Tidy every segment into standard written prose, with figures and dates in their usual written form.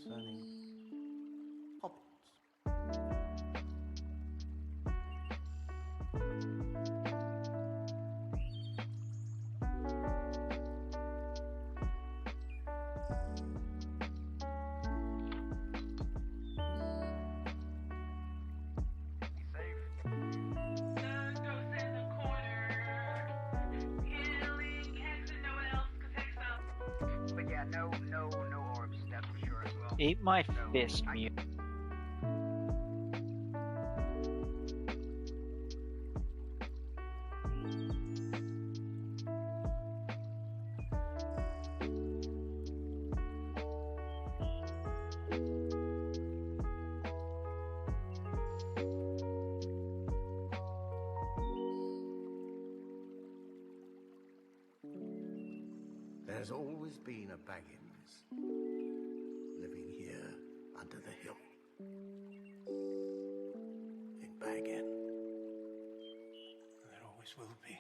concerning hobbits. But yeah, no orbs, that's for sure as well. Eat my So, fist, I- mute. There's always been a Baggins living here under the hill. In Baggin. There always will be.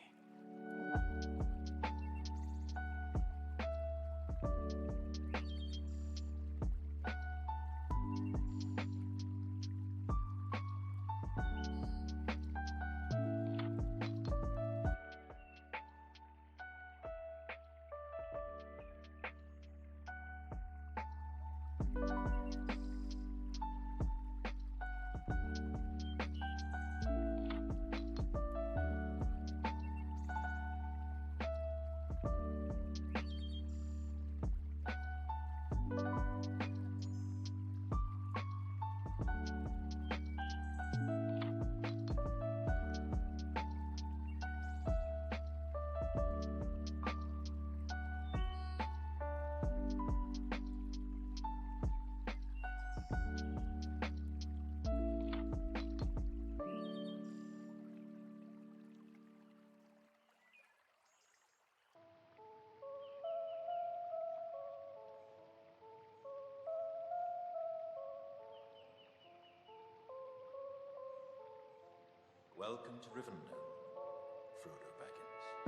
Welcome to Rivendell, Frodo Baggins.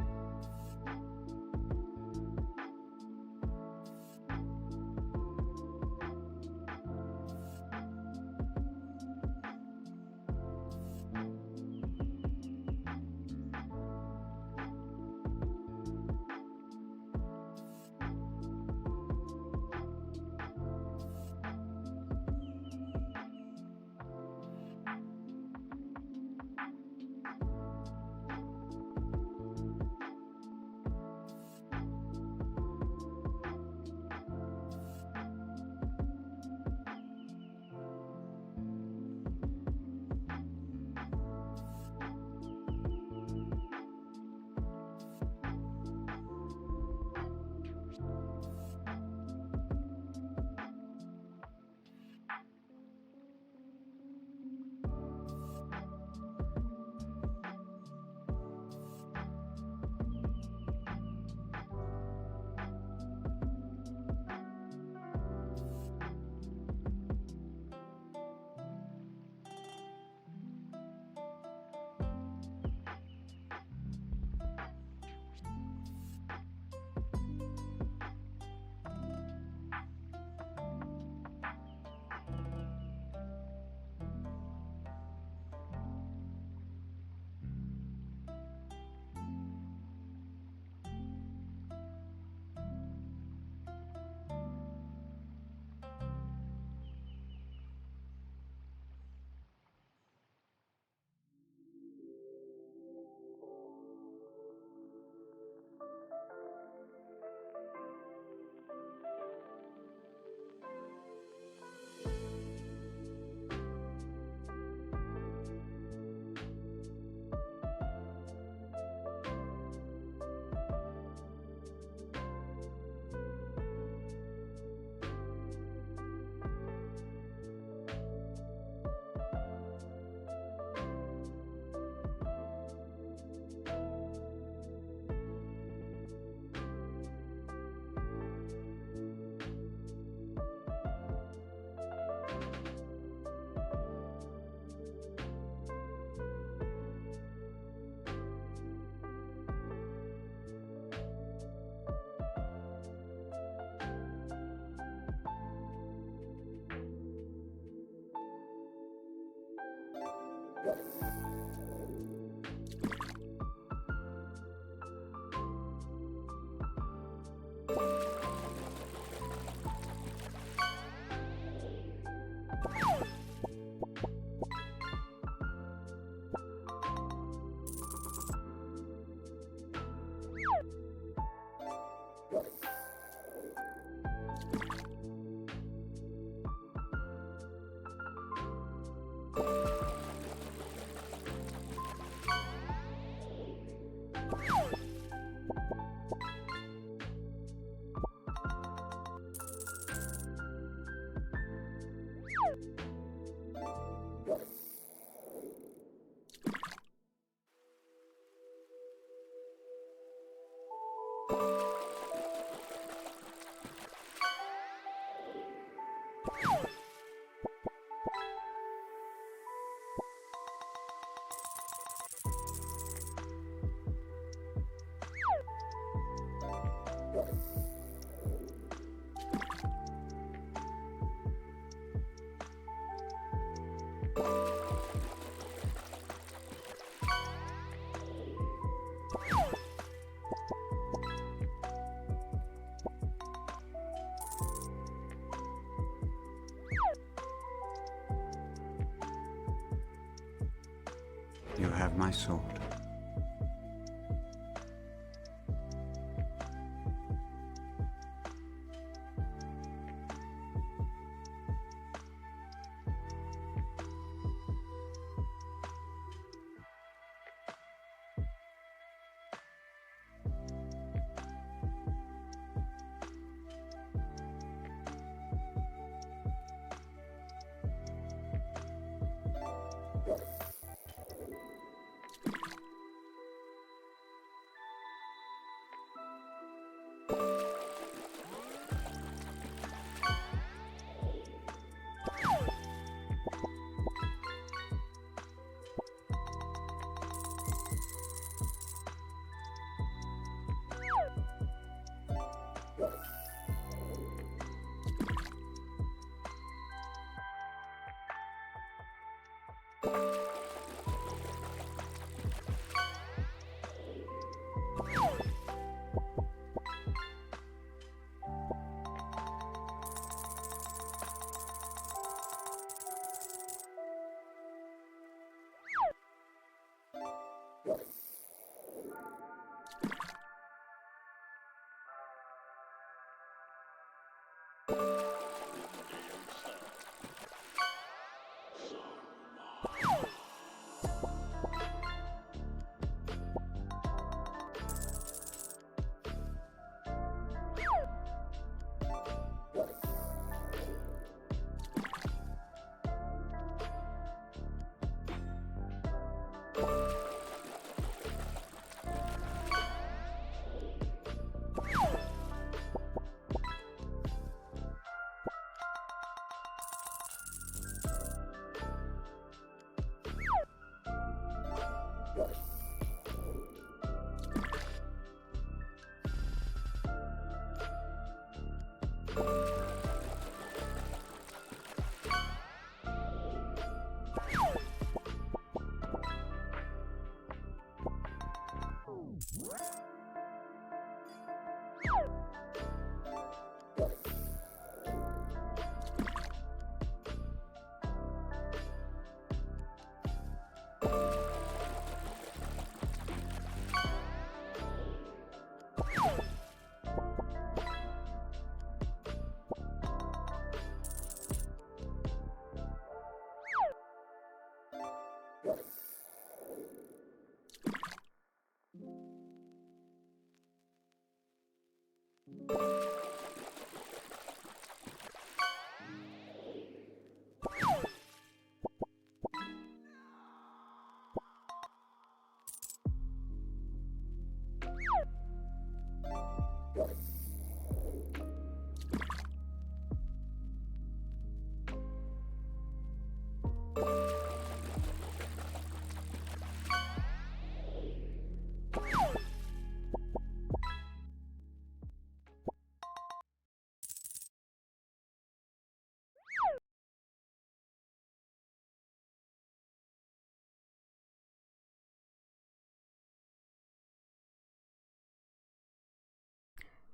You have my sword.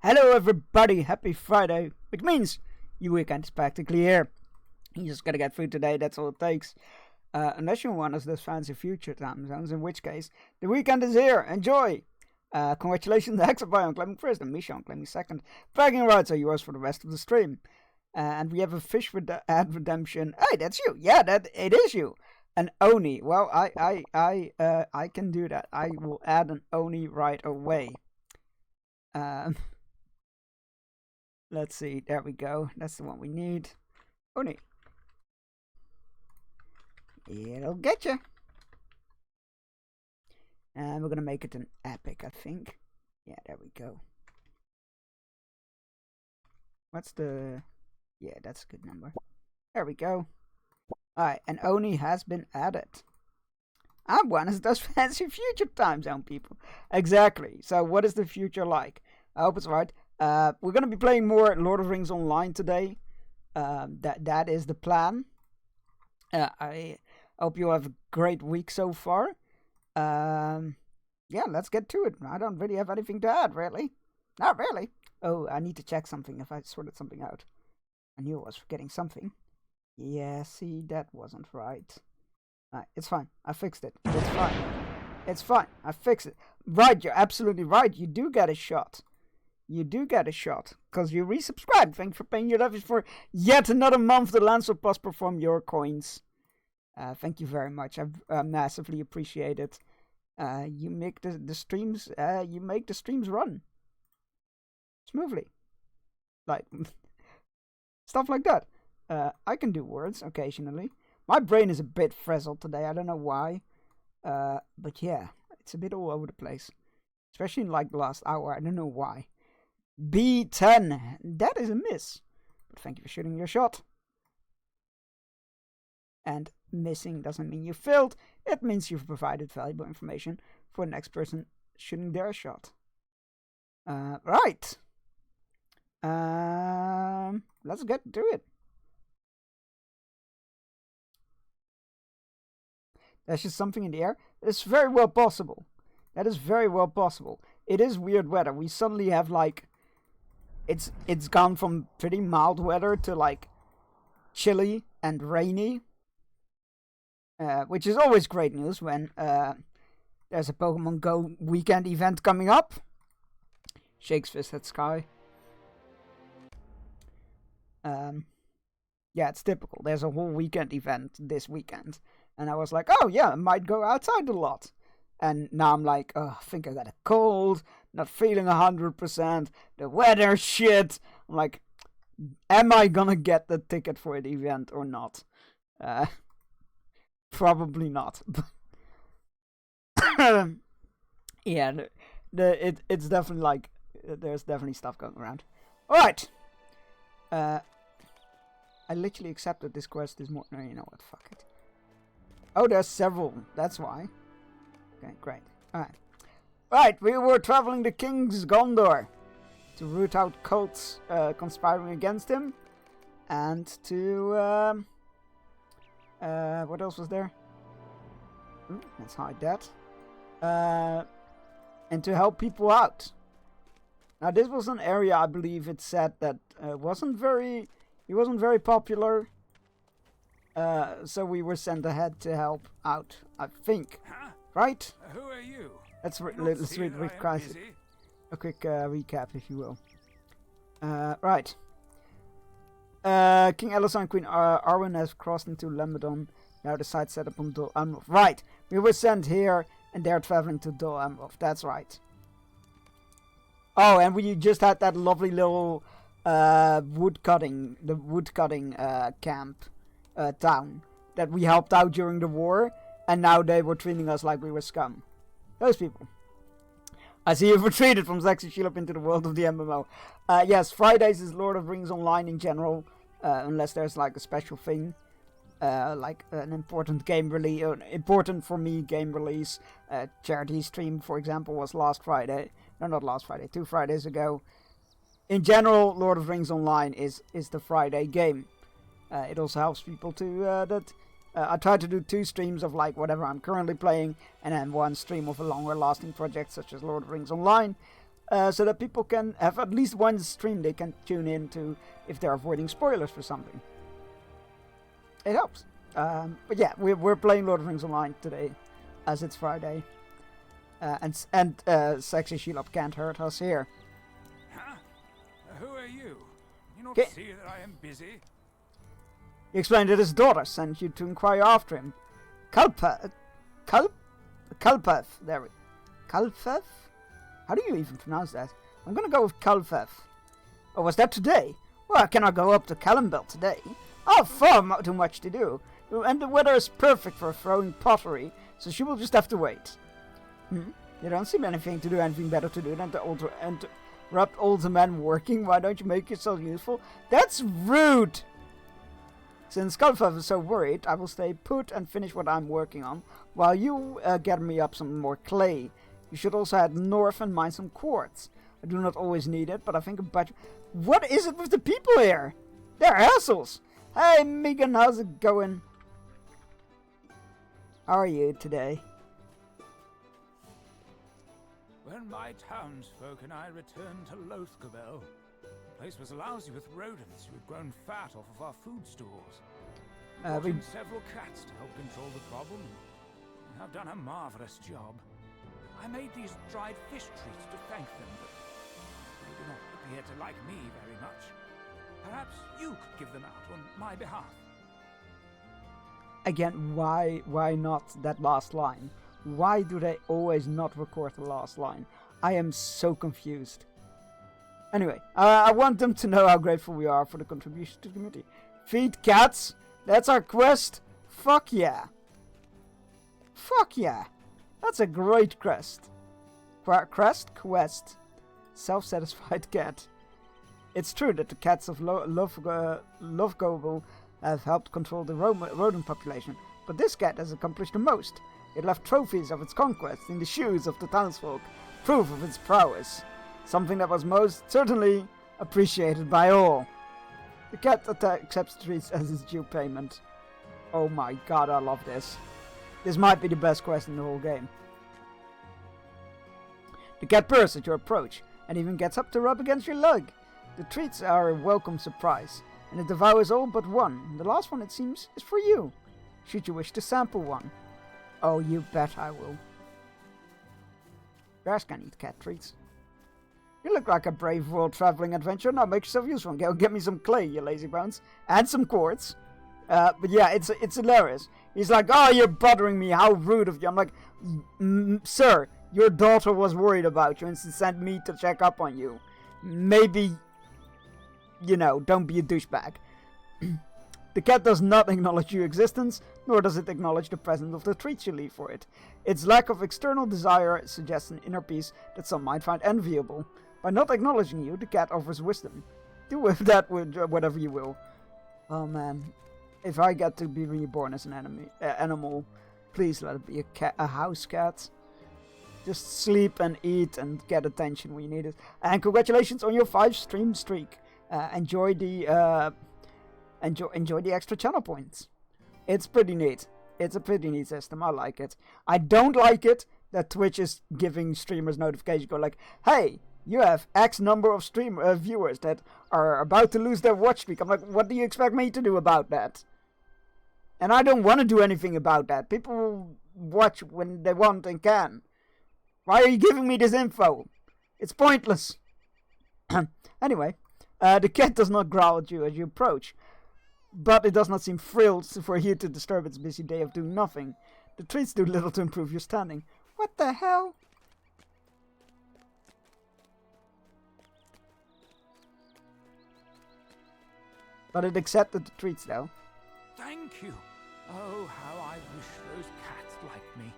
Hello everybody, happy Friday, which means your weekend is practically here. You just gotta get through today, that's all it takes. Unless you want us those fancy future time zones, in which case, the weekend is here, enjoy! Congratulations to Hexaby on claiming first and Misha on claiming second. Bragging rights are yours for the rest of the stream. And we have a fish ad redemption. Hey, that's you! Yeah, it is you! An Oni. Well, I can do that. I will add an Oni right away. Let's see, there we go. That's the one we need. Oni. It'll get you. And we're gonna make it an epic, I think. Yeah, there we go. What's the... Yeah, that's a good number. There we go. Alright, and Oni has been added. And one is those fancy future time zone people. Exactly. So what is the future like? I hope it's right. We're going to be playing more Lord of the Rings Online today. That is the plan. I hope you have a great week so far. Yeah, let's get to it. I don't really have anything to add, really. Not really. Oh, I need to check something if I sorted something out. I knew I was forgetting something. Yeah, see, that wasn't right. Alright, it's fine. I fixed it. It's fine. It's fine. I fixed it. Right, you're absolutely right. You do get a shot. You do get a shot. Because you resubscribed. Thank you for paying your levies for yet another month. The Lance of Prosper from your coins. Thank you very much. I massively appreciate it. You make the streams. You make the streams run smoothly. Like stuff like that. I can do words occasionally. My brain is a bit frazzled today. I don't know why. But yeah, it's a bit all over the place. Especially in like the last hour. I don't know why. B10. That is a miss. But thank you for shooting your shot. And missing doesn't mean you failed. It means you've provided valuable information for the next person shooting their shot. Right. Let's get to it. There's just something in the air. It's very well possible. That is very well possible. It is weird weather. We suddenly have like... It's gone from pretty mild weather to like chilly and rainy. Which is always great news when there's a Pokemon Go weekend event coming up. Shakes fist at sky. Yeah, it's typical. There's a whole weekend event this weekend. And I was like, oh yeah, I might go outside a lot. And now I'm like, oh, I think I got a cold, not feeling 100%, the weather shit. I'm like, am I gonna get the ticket for the event or not? Probably not. Yeah, it's definitely like, there's definitely stuff going around. Alright. I literally accepted this quest this morning. No, you know what, fuck it. Oh, there's several. That's why. Okay, great. Alright. Right, we were traveling to King's Gondor to root out cults conspiring against him. And to, what else was there? Ooh, let's hide that. And to help people out. Now, this was an area, I believe it said, that he wasn't very popular. So we were sent ahead to help out, I think. Huh? Right? Who are you? Let's read a quick recap, if you will. Right. King Elisar and Queen Arwen have crossed into Lambadon. Now the site set up on Dol Amroth. Right. We were sent here, and they're traveling to Dol Amroth. That's right. Oh, and we just had that lovely little woodcutting camp town that we helped out during the war, and now they were treating us like we were scum. Those people. I see you've retreated from Zaxxon Shelob into the world of the MMO. Yes, Fridays is Lord of the Rings Online in general, unless there's like a special thing, like an important game release, important for me game release. Charity stream, for example, was last Friday. No, not last Friday, 2 Fridays ago. In general, Lord of the Rings Online is the Friday game. It also helps people to I try to do 2 streams of like whatever I'm currently playing, and then 1 stream of a longer lasting project such as Lord of the Rings Online. so that people can have at least one stream they can tune in to if they're avoiding spoilers for something. It helps. But yeah, we're playing Lord of the Rings Online today, as it's Friday. And Sexy Shelob can't hurt us here. Huh? Who are you? You not Okay. see that I am busy? He explained that his daughter sent you to inquire after him. Kalpeth? There we Kalpeth? How do you even pronounce that? I'm gonna go with Kalpeth. Or was that today? Well, I cannot go up to Callambel today. I've far too much to do. And the weather is perfect for throwing pottery, so she will just have to wait. You don't seem anything better to do than to interrupt older men working. Why don't you make yourself useful? That's rude! Since Kalpeth is so worried, I will stay put and finish what I'm working on, while you gather me up some more clay. You should also head north and mine some quartz. I do not always need it, but I think a budget... What is it with the people here? They're assholes! Hey Megan, how's it going? How are you today? When my townsfolk and I returned to Lothgobel, the place was lousy with rodents who had grown fat off of our food stores. We brought in several cats to help control the problem, and have done a marvelous job. I made these dried fish treats to thank them, but they do not appear to like me very much. Perhaps you could give them out on my behalf. Again, why not that last line? Why do they always not record the last line? I am so confused. Anyway, I want them to know how grateful we are for the contribution to the community. Feed cats? That's our quest? Fuck yeah. Fuck yeah. That's a great quest. Quest. Self-satisfied cat. It's true that the cats of Lothgobel have helped control the rodent population, but this cat has accomplished the most. It left trophies of its conquest in the shoes of the townsfolk, proof of its prowess, something that was most certainly appreciated by all. The cat accepts treats as its due payment. Oh my god, I love this. This might be the best quest in the whole game. The cat purrs at your approach, and even gets up to rub against your leg. The treats are a welcome surprise, and it devours all but one. The last one, it seems, is for you, should you wish to sample one. Oh, you bet I will. Bears can eat cat treats. You look like a brave world-traveling adventurer. Now make yourself useful. Go get me some clay, you lazy bones. And some quartz. But yeah, it's hilarious. He's like, oh, you're bothering me. How rude of you. I'm like, sir, your daughter was worried about you and sent me to check up on you. Maybe, you know, don't be a douchebag. The cat does not acknowledge your existence, nor does it acknowledge the presence of the treats you leave for it. Its lack of external desire suggests an inner peace that some might find enviable. By not acknowledging you, the cat offers wisdom. Do with that whatever you will. Oh man, if I get to be reborn as an animal, please let it be a house cat. Just sleep and eat and get attention when you need it. And congratulations on your 5-stream streak. Enjoy the extra channel points. It's pretty neat. It's a pretty neat system. I like it. I don't like it that Twitch is giving streamers notifications. Go like, hey, you have X number of viewers that are about to lose their watch streak. I'm like, what do you expect me to do about that? And I don't want to do anything about that. People watch when they want and can. Why are you giving me this info? It's pointless. Anyway, the cat does not growl at you as you approach, but it does not seem thrilled for you to disturb its busy day of doing nothing. The treats do little to improve your standing. What the hell? But it accepted the treats though. Thank you. Oh, how I wish those cats liked me.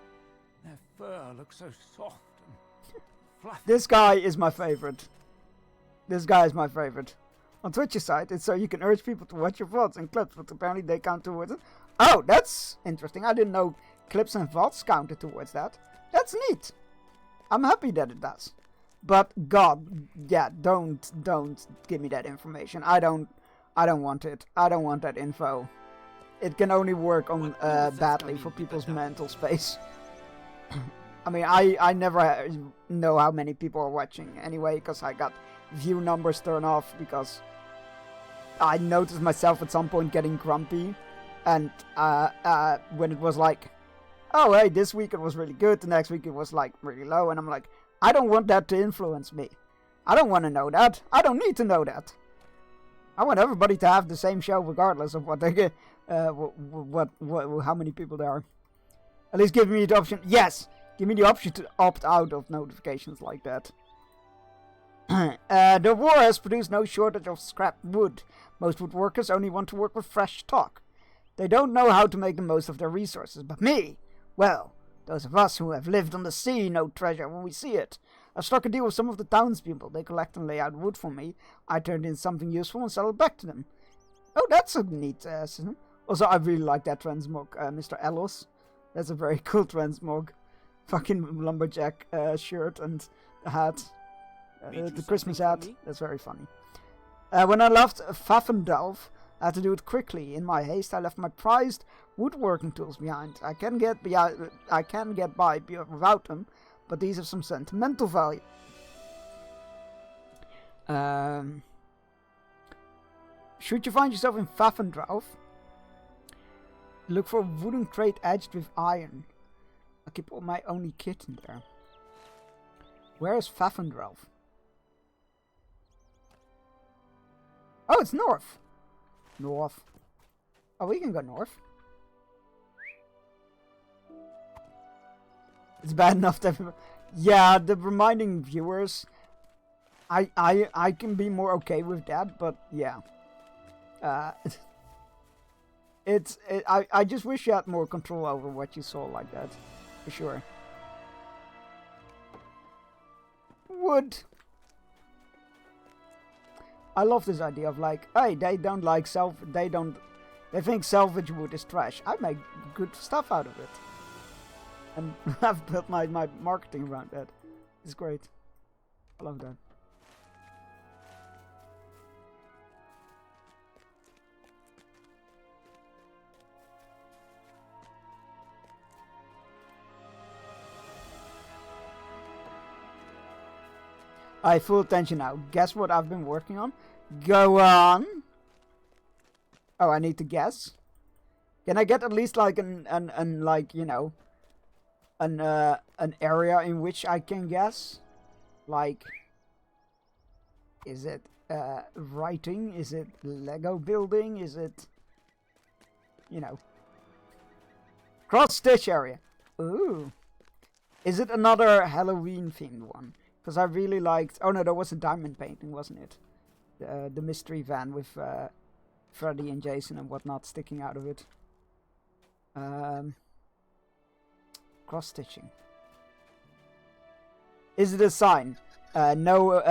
Their fur looks so soft and fluffy. This guy is my favorite. This guy is my favorite. On Twitch's side, it's so you can urge people to watch your VODs and clips, but apparently they count towards it. Oh, that's interesting. I didn't know clips and VODs counted towards that. That's neat. I'm happy that it does. But God, yeah, don't give me that information. I don't want it. I don't want that info. It can only work on badly for people's mental space. I mean, I never know how many people are watching anyway, because I got view numbers turned off, because I noticed myself at some point getting grumpy, and when it was like, oh hey, this week it was really good, the next week it was like really low, and I'm like, I don't want that to influence me. I don't want to know that. I don't need to know that. I want everybody to have the same show regardless of what they get, how many people there are. At least give me the option. Yes, give me the option to opt out of notifications like that. The war has produced no shortage of scrap wood. Most woodworkers only want to work with fresh stock. They don't know how to make the most of their resources. But me, well, those of us who have lived on the sea know treasure when we see it. I've struck a deal with some of the townspeople. They collect and lay out wood for me. I turn in something useful and sell it back to them. Oh, that's a neat system. Also, I really like that transmog, Mr. Ellos. That's a very cool transmog. Fucking lumberjack shirt and the hat. The Christmas hat. That's very funny. When I left Pfaffendorf, I had to do it quickly. In my haste, I left my prized woodworking tools behind. I can get by without them, but these have some sentimental value. Should you find yourself in Pfaffendorf, look for a wooden crate edged with iron. I'll keep all my only kit in there. Where is Pfaffendorf? Oh, it's north. North. Oh, we can go north. It's bad enough that... Yeah, the reminding viewers... I can be more okay with that, but yeah. I just wish you had more control over what you saw like that. For sure. Wood. I love this idea of like, hey, they think salvage wood is trash. I make good stuff out of it. And I've built my marketing around that. It's great. I love that. Alright, full attention now. Guess what I've been working on? Go on. Oh, I need to guess. Can I get at least like an area in which I can guess? Like, is it writing? Is it Lego building? Is it, cross stitch area? Ooh. Is it another Halloween themed one? Because I really liked... Oh no, that was a diamond painting, wasn't it? The mystery van with Freddy and Jason and whatnot sticking out of it. Cross-stitching. Is it a sign? No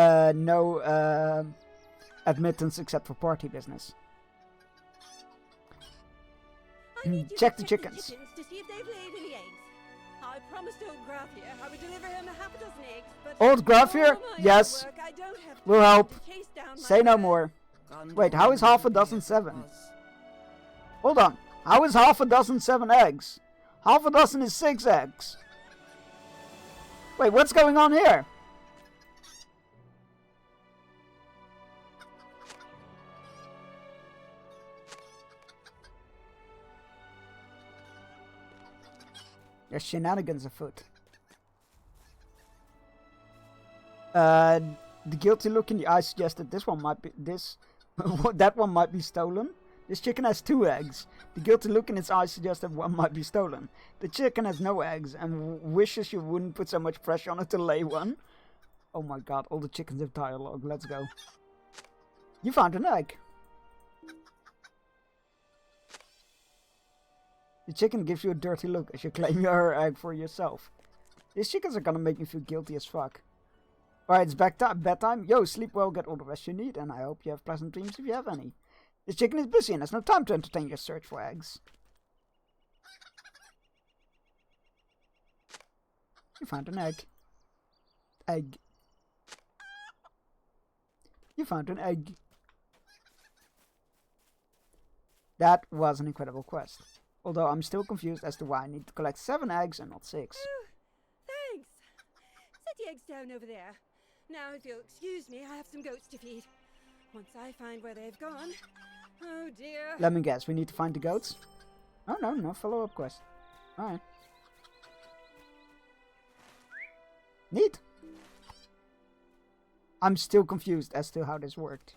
admittance except for party business. Check the chickens. To see if they've laid any eggs. I promised old Graf here I would deliver him half a dozen eggs, but Old Graf here? Yes. We'll help. Say no more. Wait, how is half a dozen 7? Hold on. How is half a dozen 7 eggs? Half a dozen is 6 eggs. Wait, what's going on here? There's shenanigans afoot. The guilty look in the eye suggests that this one might be that one might be stolen. This chicken has 2 eggs. The guilty look in its eye suggests that one might be stolen. The chicken has no eggs and wishes you wouldn't put so much pressure on it to lay one. Oh my god, all the chickens have dialogue. Let's go. You found an egg. The chicken gives you a dirty look as you claim your egg for yourself. These chickens are gonna make me feel guilty as fuck. Alright, it's bedtime. Yo, sleep well, get all the rest you need, and I hope you have pleasant dreams if you have any. This chicken is busy and has no time to entertain your search for eggs. You found an egg. Egg. You found an egg. That was an incredible quest. Although I'm still confused as to why I need to collect 7 eggs and not 6. the eggs down over there. Now, if you'll excuse me, I have some goats to feed. Once I find where they've gone... Oh, dear. Let me guess, we need to find the goats? Oh, no, no follow-up quest. Alright. Neat. I'm still confused as to how this worked.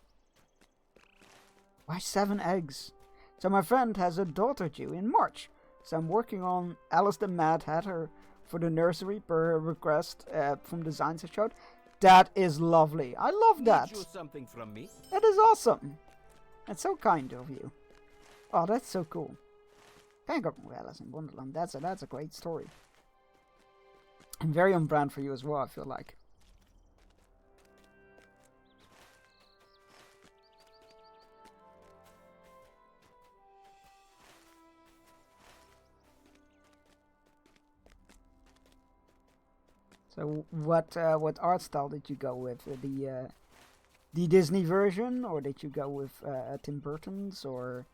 Why 7 eggs? So my friend has a daughter due in March. So I'm working on Alice the Mad Hatter for the nursery per request from the designs I showed. That is lovely. I love that. Need you something from me? That is awesome. That's so kind of you. Oh, that's so cool. Thank you, Alice in Wonderland. That's a great story. And very on brand for you as well, I feel like. So what art style did you go with? The Disney version, or did you go with Tim Burton's, or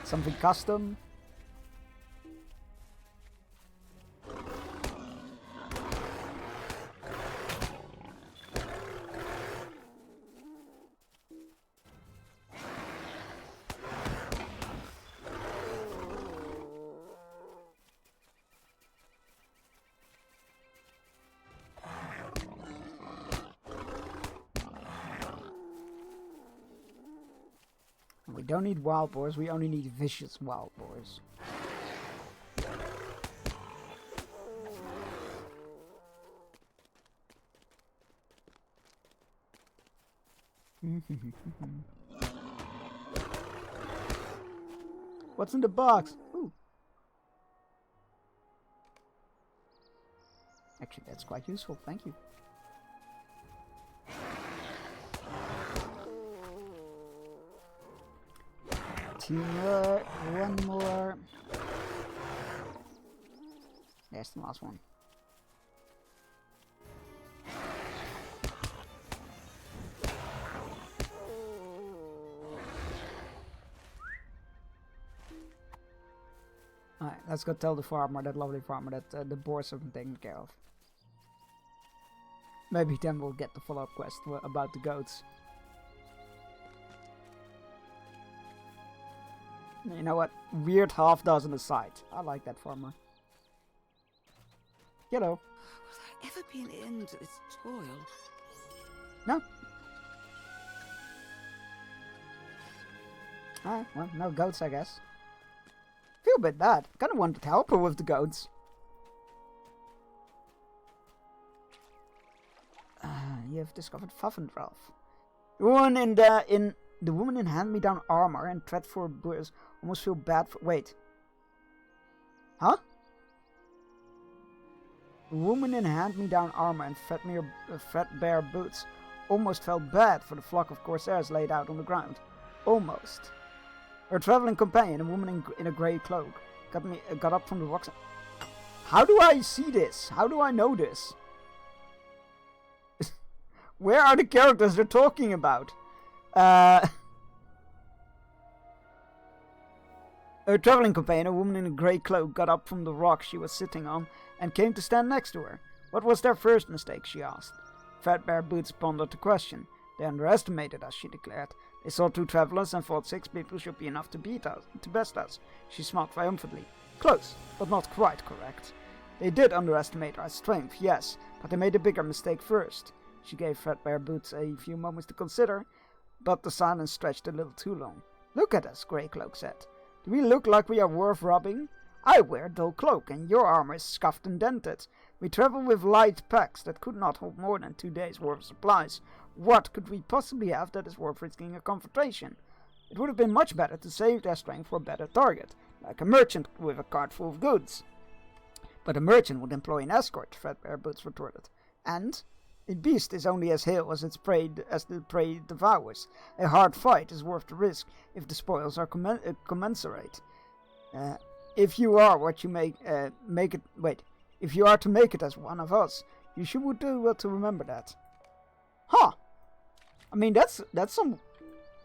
something custom? We don't need wild boars, we only need vicious wild boars. What's in the box? Ooh. Actually, that's quite useful, thank you. Two more, one more. There's the last one. Alright, let's go tell the farmer, that lovely farmer, that the boars have been taken care of. Maybe then we'll get the follow-up quest about the goats. You know what? Weird half dozen aside. I like that farmer. Hello. Will there ever be an end to this toil? No. Alright, well, no goats, I guess. Feel a bit bad. Kinda wanted to help her with the goats. You have discovered Pfaffendrauf. The woman in hand-me-down armor and dreadful boots almost feel bad for... Wait. Huh? The woman in hand-me-down armor and threadbare boots almost felt bad for the flock of corsairs laid out on the ground. Almost. Her traveling companion, a woman in a grey cloak, got up from the rocks. How do I see this? How do I know this? Where are the characters they're talking about? Her traveling companion, a woman in a grey cloak, got up from the rock she was sitting on and came to stand next to her. What was their first mistake, she asked. Threadbare Boots pondered the question. They underestimated us, she declared. They saw 2 travelers and thought 6 people should be enough to best us. She smiled triumphantly. Close, but not quite correct. They did underestimate our strength, yes, but they made a bigger mistake first. She gave Threadbare Boots a few moments to consider, but the silence stretched a little too long. Look at us, Greycloak said. Do we look like we are worth robbing? I wear a dull cloak, and your armor is scuffed and dented. We travel with light packs that could not hold more than 2 days' worth of supplies. What could we possibly have that is worth risking a confrontation? It would have been much better to save their strength for a better target, like a merchant with a cart full of goods. But a merchant would employ an escort, Threadbare Boots retorted. And a beast is only as hale as the prey it devours. A hard fight is worth the risk if the spoils are commensurate. If you are what you if you are to make it as one of us, you should do well to remember that. Huh. I mean, that's some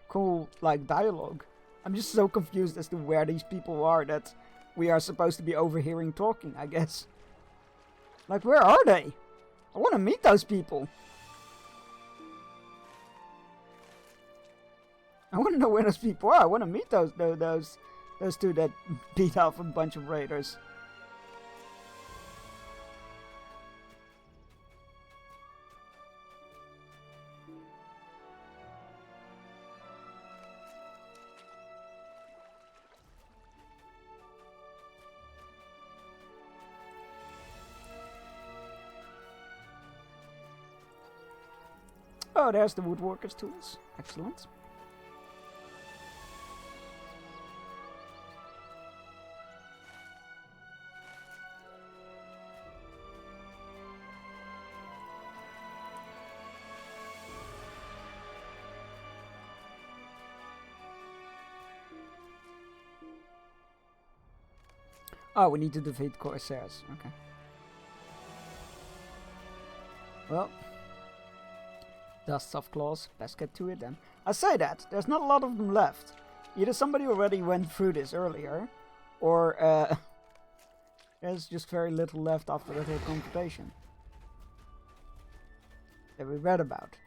cool, like, dialogue. I'm just so confused as to where these people are that we are supposed to be overhearing talking, I guess. Like, where are they? I want to meet those people. I want to know where those people are. I want to meet those two that beat off a bunch of raiders. Oh, there's the woodworker's tools. Excellent. Oh, we need to defeat Corsairs. Okay. Well, Dust of Claws. Let's get to it then. I say that. There's not a lot of them left. Either somebody already went through this earlier, or there's just very little left after that whole confrontation that we read about.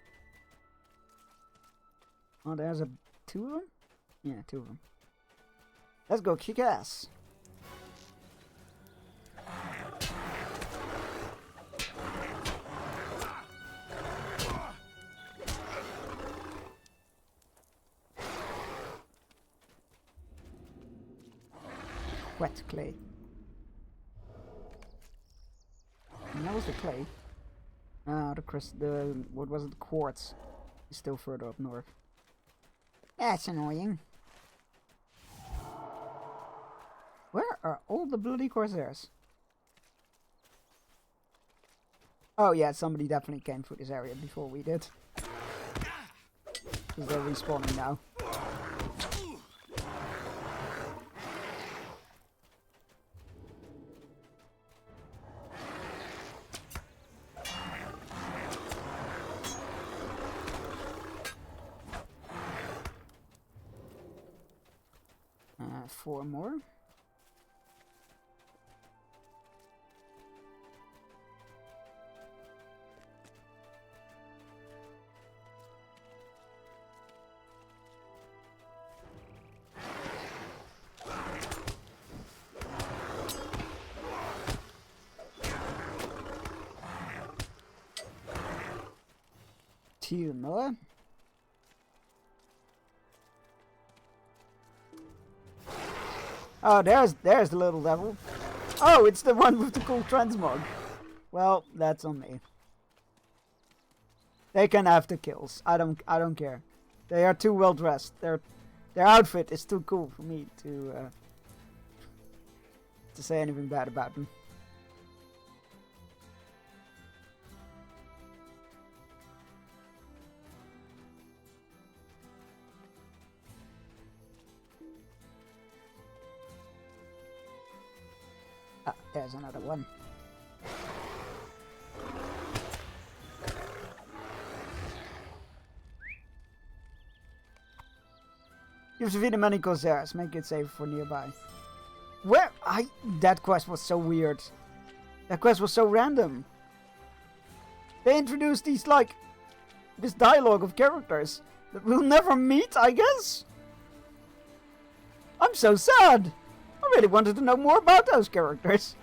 Oh, there's two of them? Yeah, two of them. Let's go kick ass. Wet clay. And that was the clay. Ah, what was it? The quartz is still further up north. That's annoying. Where are all the bloody Corsairs? Oh yeah, somebody definitely came through this area before we did. Because they're respawning now. Four more. Two more. Oh, there's the little devil. Oh, it's the one with the cool transmog. Well, that's on me. They can have the kills. I don't care. They are too well dressed. Their outfit is too cool for me to say anything bad about them. Ah, there's another one. You've defeated many Corsairs. Make it safe for nearby. That quest was so weird. That quest was so random. They introduced this dialogue of characters that we'll never meet, I guess? I'm so sad. I really wanted to know more about those characters.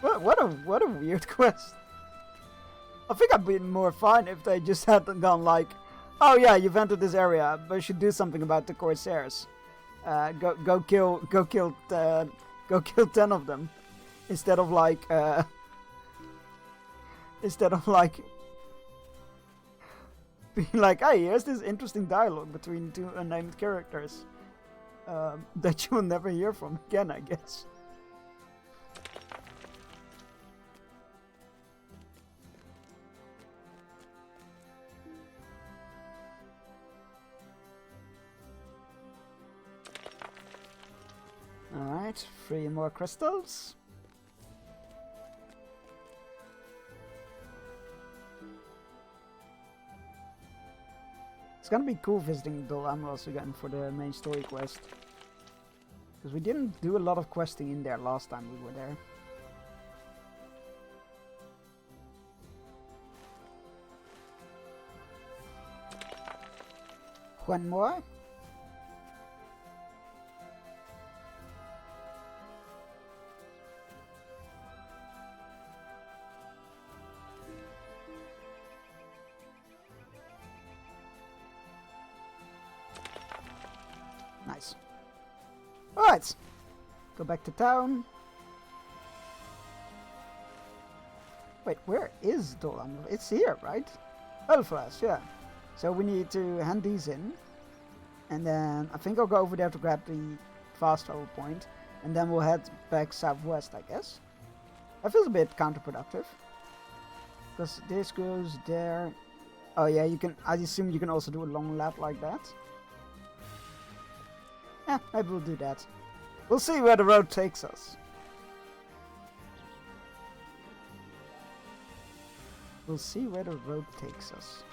What a weird quest. I think I'd been more fine if they just hadn't gone like, oh yeah, you've entered this area, but you should do something about the Corsairs. Go kill 10 of them, instead of being like, hey, here's this interesting dialogue between two unnamed characters that you'll never hear from again, I guess. Alright, 3 more crystals. It's gonna be cool visiting Dol Amroth again for the main story quest. Because we didn't do a lot of questing in there last time we were there. One more. Nice. Alright. Go back to town. Wait, where is Dolan? It's here, right? Ulfras, yeah. So we need to hand these in. And then I think I'll go over there to grab the fast travel point. And then we'll head back southwest, I guess. That feels a bit counterproductive. Because this goes there. Oh yeah, you can. I assume you can also do a long lap like that. Yeah, maybe we'll do that. We'll see where the road takes us. We'll see where the road takes us.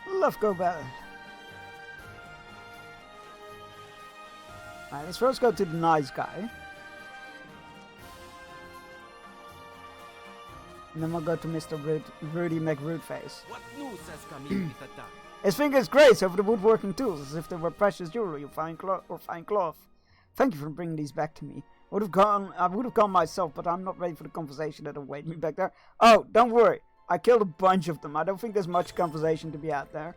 Love go bell. Alright, let's first go to the nice guy. And then we'll go to Mr. Rudy McRootface. What news has come in with that? His fingers graze over the woodworking tools as if they were precious jewelry or fine cloth. Thank you for bringing these back to me. I would have gone myself, but I'm not ready for the conversation that awaited me back there. Oh, don't worry. I killed a bunch of them. I don't think there's much conversation to be had there.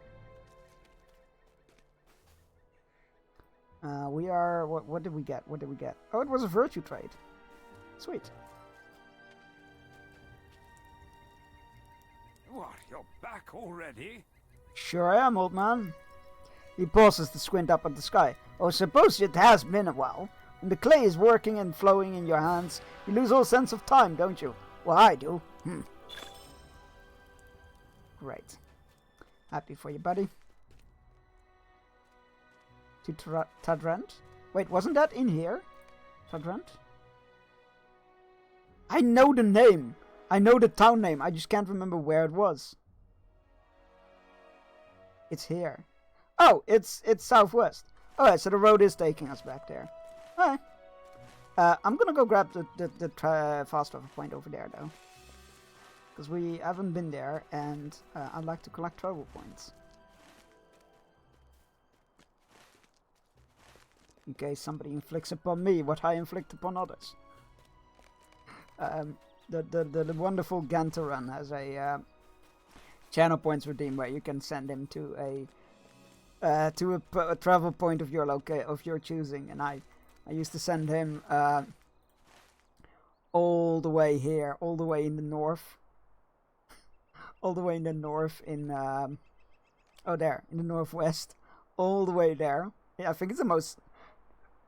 We are... What did we get? What did we get? Oh, it was a virtue trade. Sweet. What, you're back already? Sure I am, old man. He pauses to squint up at the sky. Oh, suppose it has been a while. When the clay is working and flowing in your hands, you lose all sense of time, don't you? Well, I do. Great. Happy for you, buddy. To Tadrant? Wait, wasn't that in here? Tadrant? I know the name. I know the town name. I just can't remember where it was. It's here. Oh, it's southwest. Alright, so the road is taking us back there. Alright. I'm gonna go grab the fast travel point over there, though. Because we haven't been there, and I'd like to collect travel points. In case somebody inflicts upon me what I inflict upon others. The wonderful Gantaran has a channel points redeem where you can send him to a travel point of your choosing, and I used to send him all the way here, all the way in the north. All the way in the north, in the northwest, all the way there. Yeah, I think it's the most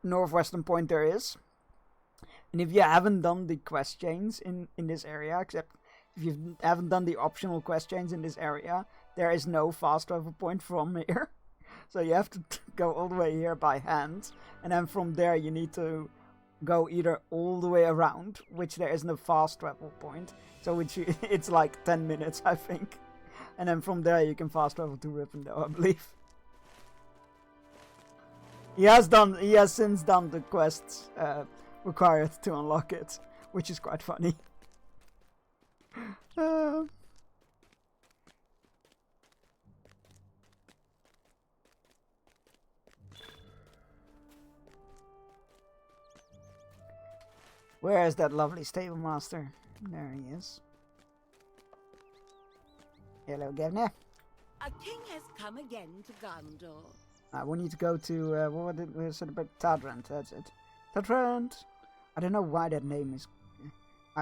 northwestern point there is. And if you haven't done the quest chains in this area, except if you haven't done the optional quest chains in this area, there is no fast travel point from here. So you have to go all the way here by hand, and then from there you need to go either all the way around, which there isn't a fast travel point, so it's like 10 minutes, I think. And then from there you can fast travel to Rivendell, I believe. He has since done the quests required to unlock it, which is quite funny. Where is that lovely stable master? There he is. Hello, Governor. A king has come again to Gondor. We need to go to, what was it about? Tadrant, that's it. Tadrant! I don't know why that name is...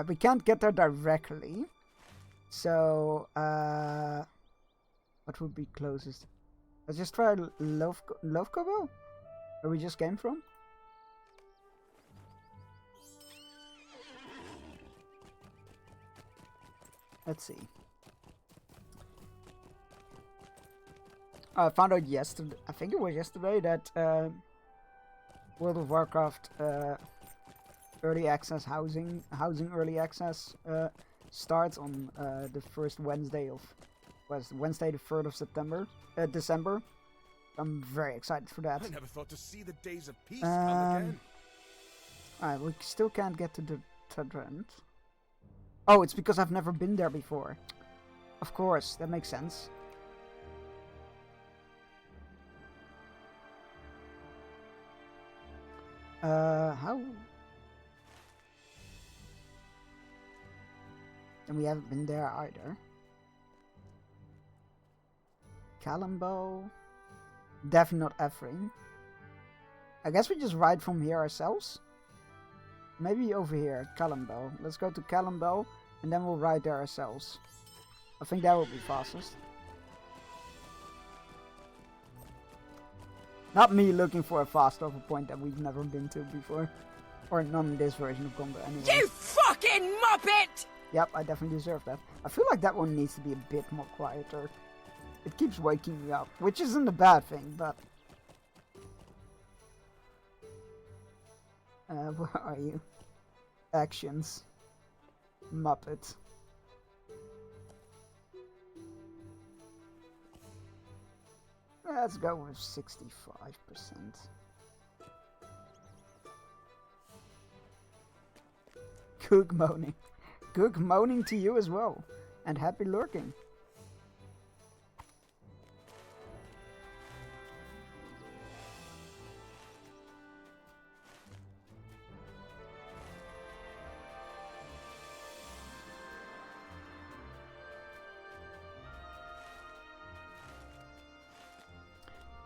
we can't get there directly. So, What would be closest? Let's just try Lovecobel, where we just came from. Let's see. I found out yesterday, I think it was yesterday, that World of Warcraft early access housing early access starts on the first Wednesday of Wednesday the 3rd of December. I'm very excited for that. I never thought to see the days of peace come again. Alright, we still can't get to the Trident. Oh, it's because I've never been there before. Of course, that makes sense. How? And we haven't been there either. Kalimbo. Definitely not Ephraim. I guess we just ride from here ourselves. Maybe over here, Kalimbo. Let's go to Kalimbo and then we'll ride there ourselves. I think that will be fastest. Not me looking for a fast over point that we've never been to before. Or not in this version of Gondor anyway. You fucking muppet! Yep, I definitely deserve that. I feel like that one needs to be a bit more quieter. It keeps waking me up, which isn't a bad thing, but... where are you? Actions. Muppet. Let's go with 65%. Goog moaning. Goog moaning to you as well. And happy lurking.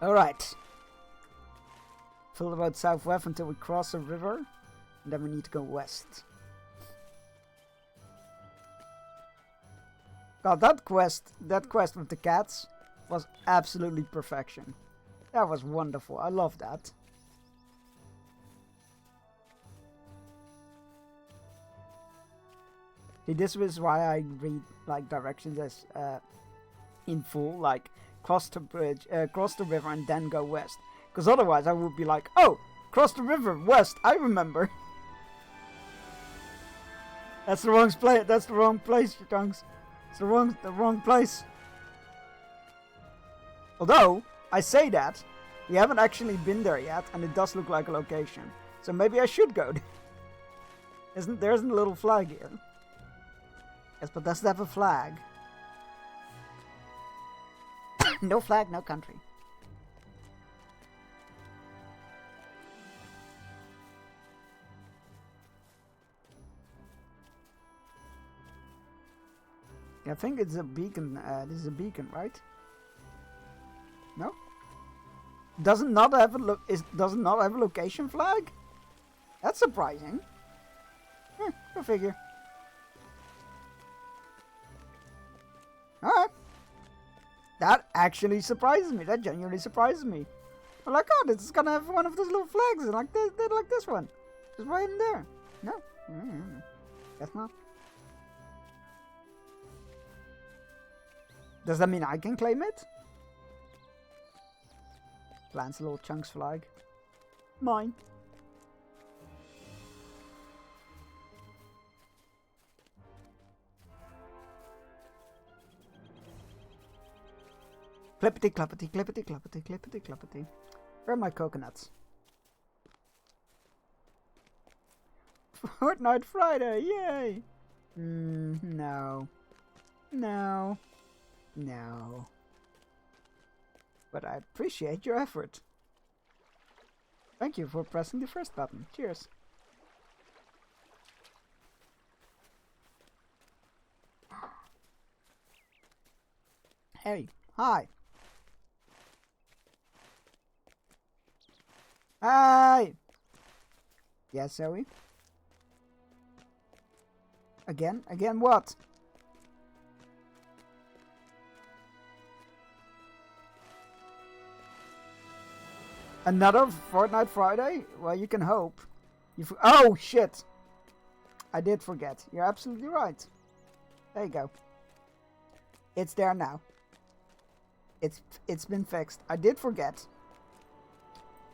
Alright. Full about southwest until we cross a river. And then we need to go west. God, that quest with the cats was absolutely perfection. That was wonderful. I love that. See, this is why I read like directions as in full, like cross the bridge, cross the river, and then go west. Because otherwise, I would be like, oh, cross the river west. I remember. That's the wrong place. That's the wrong place, you tongues. It's the wrong place. Although I say that, we haven't actually been there yet, and it does look like a location. So maybe I should go there. There isn't a little flag here? Yes, but does it have a flag? No flag, no country. I think it's a beacon. This is a beacon, right? No. Does it not have a location flag? That's surprising. Go figure. Alright. That actually surprises me. That genuinely surprises me. I'm like, oh, this is gonna have one of those little flags like this one. Just right in there. No. Guess not. Does that mean I can claim it? Plants a little chunks flag. Mine. Clippity clappity clippity clappity clippity clappity. Where are my coconuts? Fortnite Friday, yay! No. No. No. But I appreciate your effort. Thank you for pressing the first button. Cheers. Hey. Hi. Hi! Yes, Zoe? Again? Again what? Another Fortnite Friday? Well, you can hope. Oh, shit! I did forget. You're absolutely right. There you go. It's there now. It's been fixed. I did forget.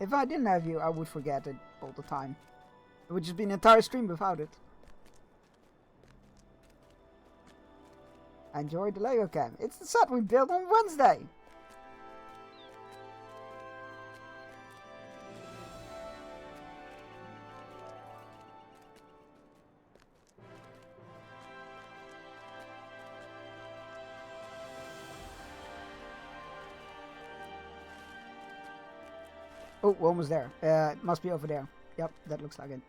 If I didn't have you, I would forget it all the time. It would just be an entire stream without it. I enjoyed the Lego camp. It's the set we built on Wednesday. Oh, we're almost there. It must be over there. Yep, that looks like it.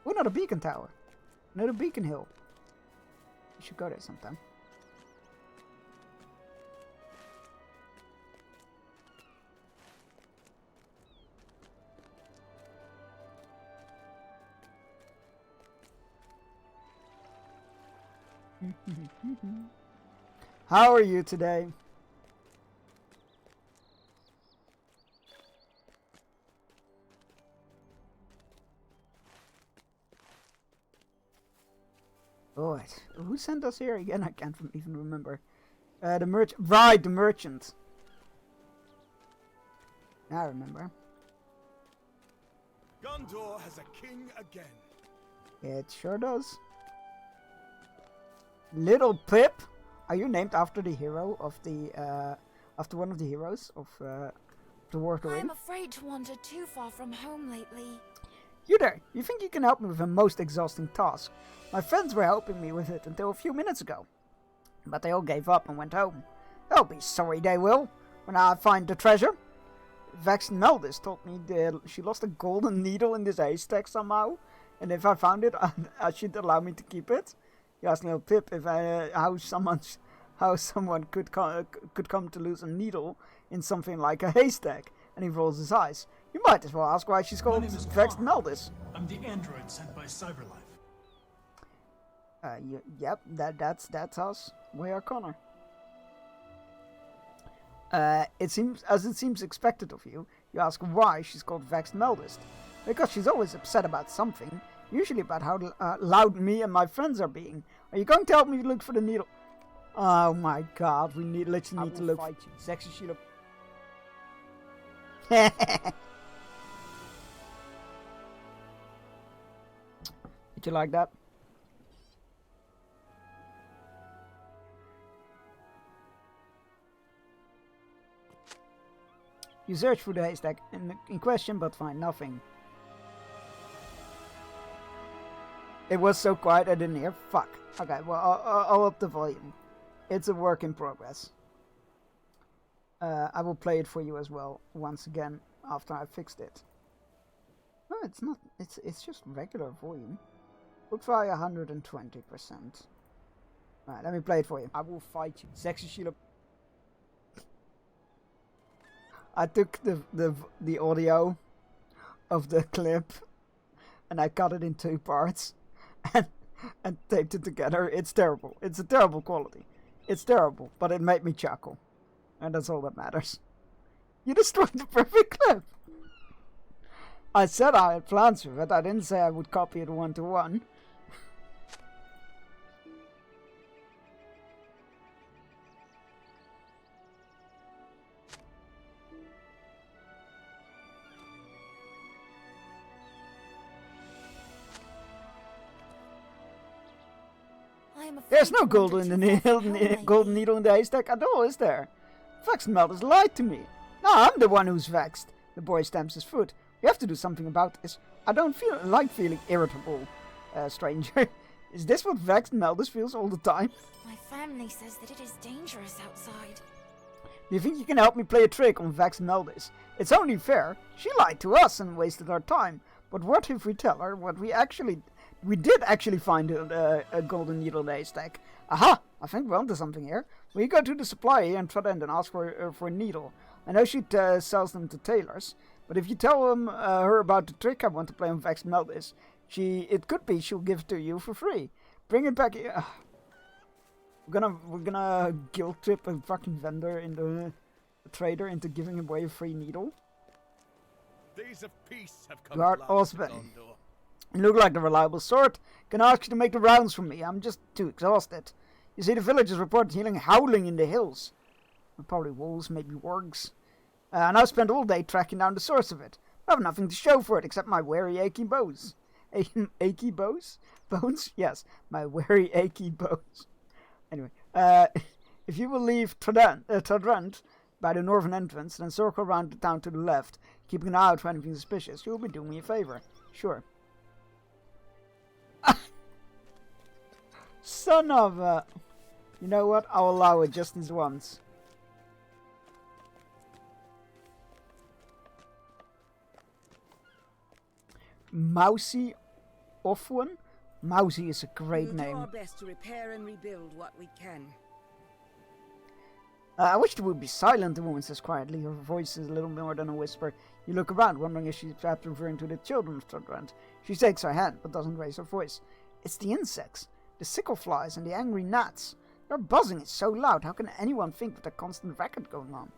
Oh, another beacon tower. Another beacon hill. We should go there sometime. How are you today? Alright, who sent us here again? I can't even remember. The merchant. Right, the merchant. I remember. Gondor has a king again. It sure does. Little Pip? Are you named after the hero of the, after one of the heroes of, the War of the Ring? I'm afraid to wander too far from home lately. You there, you think you can help me with a most exhausting task? My friends were helping me with it until a few minutes ago. But they all gave up and went home. They'll be sorry, they will, when I find the treasure. Vex Meldis told me that she lost a golden needle in this haystack somehow. And if I found it, I should allow me to keep it. He asked Little Pip if how someone could come to lose a needle in something like a haystack, and he rolls his eyes. You might as well ask why she's called Vex Meldis. I'm the android sent by Cyberlife. Yep, that's us. We are Connor. It seems expected of you. You ask why she's called Vex Meldis. Because she's always upset about something. Usually about how loud me and my friends are being. Are you going to help me look for the needle? Oh my god, we literally need to look. Fight you. Sexy Sheila. Did you like that? You search for the haystack in question, but find nothing. It was so quiet I didn't hear. Fuck. Okay, well, I'll up the volume. It's a work in progress. I will play it for you as well, once again, after I fixed it. No, it's not. It's just regular volume. Look for 120%. Alright, let me play it for you. I will fight you. Sexy Sheila. I took the audio of the clip and I cut it in 2 parts and taped it together. It's terrible. It's a terrible quality. It's terrible, but it made me chuckle. And that's all that matters. You destroyed the perfect clip! I said I had plans with it. I didn't say I would copy it 1-to-1. There's no gold in the golden needle in the haystack at all, is there? Vex Meldis lied to me. No, I'm the one who's vexed. The boy stamps his foot. We have to do something about this. I don't like feeling irritable, stranger. Is this what Vex Meldis feels all the time? My family says that it is dangerous outside. Do you think you can help me play a trick on Vex Meldis? It's only fair. She lied to us and wasted our time. But what if we tell her what we did actually find a golden needle in the haystack? Aha! I think we're onto something here. We go to the supplier here in Trident and ask for a needle. I know she sells them to tailors, but if you tell her about the trick I want to play on Vex Meldis, it could be she'll give it to you for free. Bring it back here. We're gonna guilt trip a fucking vendor in the trader into giving away a free needle. Days of peace have come Guard at last to Osben. Gondor. You look like a reliable sort. Can I ask you to make the rounds for me? I'm just too exhausted. You see, the villagers report hearing howling in the hills. Probably wolves, maybe wargs. And I've spent all day tracking down the source of it. I have nothing to show for it except my weary, achy bones. Achy bones? Bones? Yes, my weary, achy bones. Anyway, if you will leave Tadrent by the northern entrance, then circle around the town to the left, keeping an eye out for anything suspicious, you'll be doing me a favor. Sure. Son of a... You know what? I'll allow it just this once. Mousy Offwan? Mousy is a great We'll name. do our best to repair and rebuild what we can. I wish you would be silent, the woman says quietly. Her voice is a little more than a whisper. You look around, wondering if she's perhaps referring to the children of Todrent. She shakes her hand, but doesn't raise her voice. It's the insects, the sickle flies and the angry gnats. Their buzzing is so loud, how can anyone think with a constant racket going on?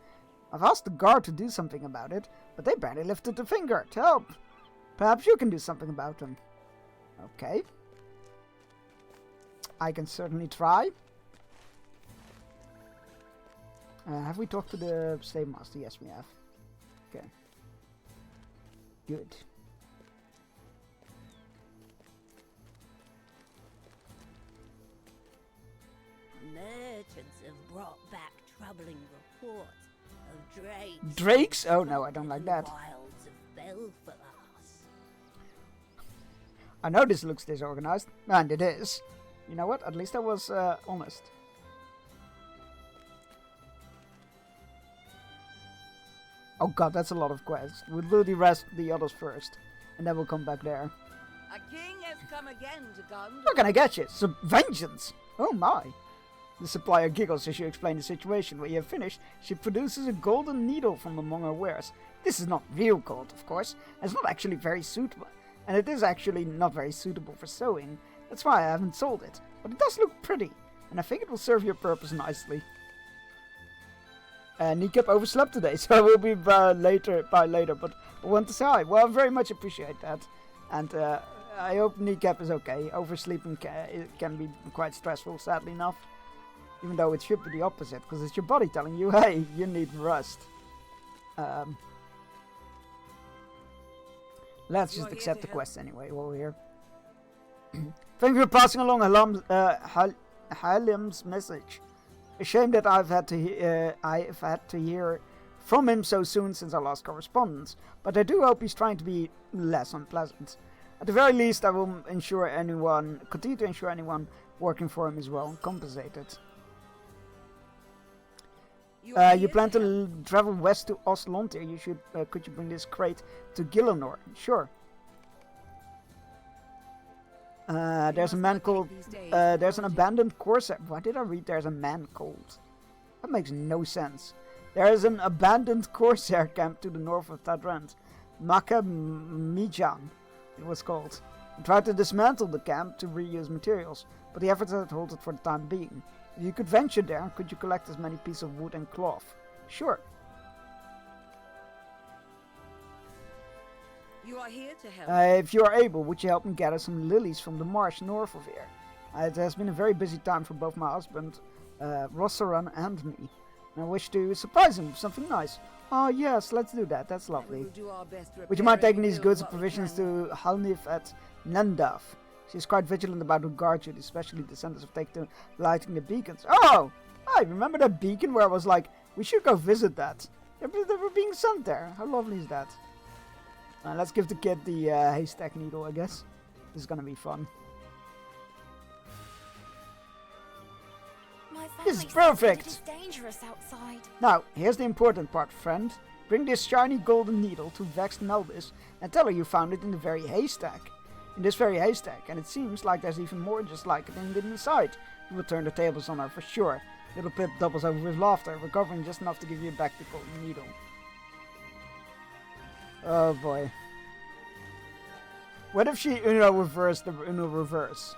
I've asked the guard to do something about it, but they barely lifted a finger to help. Perhaps you can do something about them. Okay. I can certainly try. Have we talked to the slave master? Yes, we have. Okay. Good. Merchants have brought back troubling reports of drakes. Drakes? Oh no, I don't like that. Wilds of Belfast. I know this looks disorganized, and it is. You know what? At least I was honest. Oh god, that's a lot of quests. We'll do the others first, and then we'll come back there. A king has come again to Gondor. We're gonna get you! Some vengeance! Oh my! The supplier giggles as you explain the situation. When you have finished, she produces a golden needle from among her wares. This is not real gold, of course, and it's not actually very suitable. And it is actually not very suitable for sewing. That's why I haven't sold it. But it does look pretty, and I think it will serve your purpose nicely. Kneecap overslept today, so I will be later, but I want to say hi. Well, I very much appreciate that. And I hope Kneecap is okay. Oversleeping can be quite stressful, sadly enough. Even though it should be the opposite, because it's your body telling you, hey, you need rest. Let's just accept the quest anyway while we're here. Thank you for passing along Halim's message. A shame that I've had to hear from him so soon since our last correspondence, but I do hope he's trying to be less unpleasant. At the very least, I will continue to ensure anyone working for him is well compensated. You plan to travel west to Ostlontir. Could you bring this crate to Gillinor? Sure. There's a man called. There's an abandoned corsair. Why did I read there's a man called? That makes no sense. There is an abandoned corsair camp to the north of Tadrent. Maka Mijan, it was called. We tried to dismantle the camp to reuse materials, but the efforts had halted for the time being. If you could venture there, could you collect as many pieces of wood and cloth? Sure. You are here to help. If you are able, would you help me gather some lilies from the marsh north of here? It has been a very busy time for both my husband, Rossaran, and me. And I wish to surprise him with something nice. Oh yes, let's do that. That's lovely. We'll do our best to Would you mind repair and taking these rebuild goods and what we provisions can. to Halnif at Nandaf? She's quite vigilant about who guards you, especially the centers of taking to lighting the beacons. Oh! I remember that beacon where I was like, we should go visit that. They were being sent there. How lovely is that? Let's give the kid the haystack needle, I guess. This is gonna be fun. My This is family says that perfect. It is dangerous outside. Now, here's the important part, friend. Bring this shiny golden needle to Vex Nelvis and tell her you found it in the very haystack. In this very haystack, and it seems like there's even more just like it inside. You will turn the tables on her for sure. Little Pip doubles over with laughter, recovering just enough to give you back the golden needle. Oh boy. What if she reversed the Uno reverse?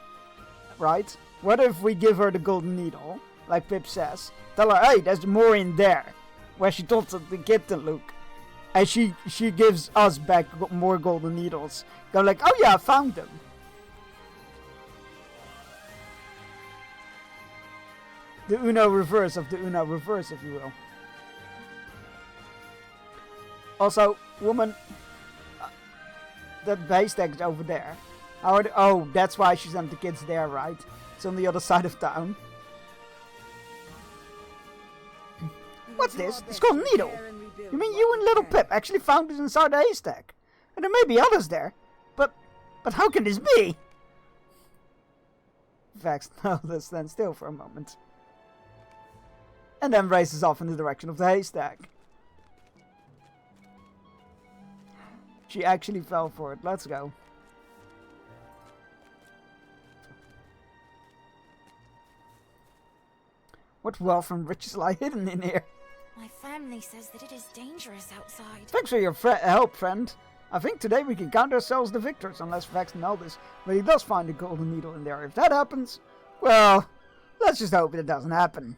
Right? What if we give her the golden needle, like Pip says, tell her, hey, there's more in there, where she told the kid to look, And she gives us back more golden needles. Go like, oh yeah, I found them. The Uno reverse of the Uno reverse, if you will. Also, woman, that haystack is over there. Oh, that's why she sent the kids there, right? It's on the other side of town. What's this? It's called Needle. You mean you and Little Pip actually found it inside the haystack? And there may be others there. But how can this be? Vex nods stand still for a moment. And then races off in the direction of the haystack. She actually fell for it. Let's go. What wealth and riches lie hidden in here? My family says that it is dangerous outside. Thanks for your help, friend. I think today we can count ourselves the victors, unless Vex knows this, but he does find a golden needle in there. If that happens, well, let's just hope it doesn't happen.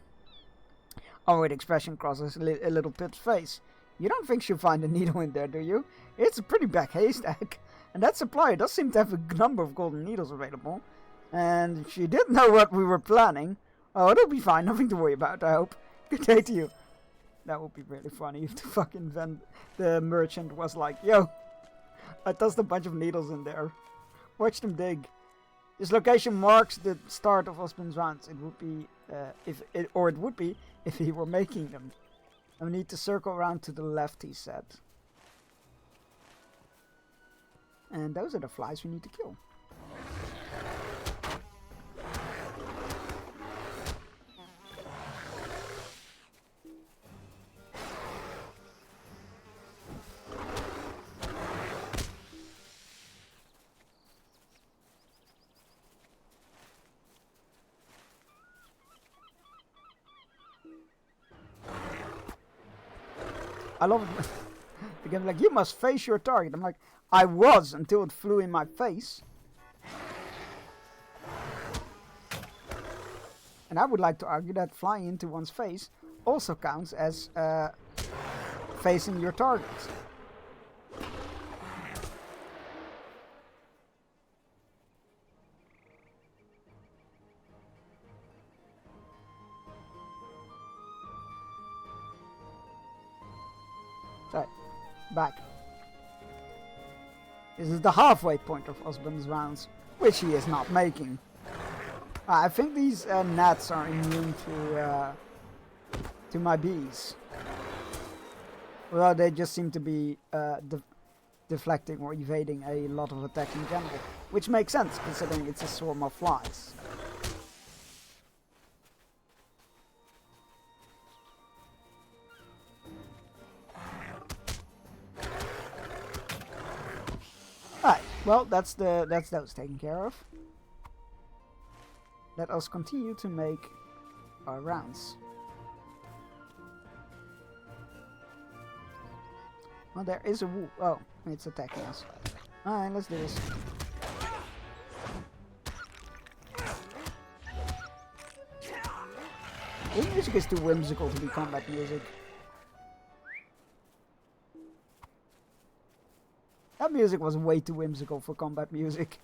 A worried expression crosses a Little Pip's face. You don't think she'll find a needle in there, do you? It's a pretty big haystack, and that supplier does seem to have a number of golden needles available. And she did know what we were planning. Oh, it'll be fine, nothing to worry about, I hope. Good day to you. That would be really funny if the merchant was like, yo, I tossed a bunch of needles in there. Watch them dig. This location marks the start of Osmond's rounds. It would be, if he were making them. I need to circle around to the left, he said. And those are the flies we need to kill. I love it. The game's like, you must face your target. I'm like, I was until it flew in my face. And I would like to argue that flying into one's face also counts as facing your target. Right, back. This is the halfway point of Osmond's rounds, which he is not making. I think these gnats are immune to my bees. Well, they just seem to be deflecting or evading a lot of attack in general, which makes sense considering it's a swarm of flies. Right, well, that's those taken care of. Let us continue to make our rounds. Well, there is a wolf. Oh, it's attacking us. Alright, let's do this. This music is too whimsical to be combat music. That music was way too whimsical for combat music.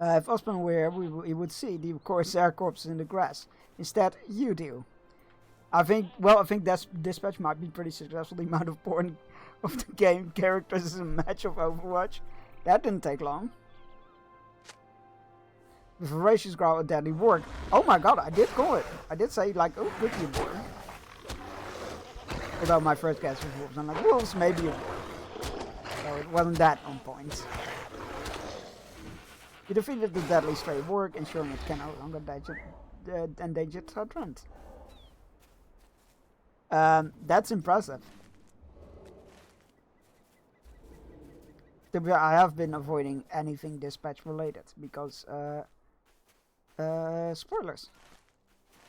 If Osman were here, he would see the Corsair corpses in the grass. Instead, you do. I think Dispatch might be pretty successful. The amount of porn of the game characters is a match of Overwatch. That didn't take long. The voracious growl of deadly ward. Oh my god, I did call it. I did say like, oh, could be a ward. Although my first guess was wolves. I'm like, wolves may be a ward. So it wasn't that on point. You defeated the deadly stray warg, ensuring it can no longer endanger Tartrand. That's impressive. I have been avoiding anything dispatch related because spoilers.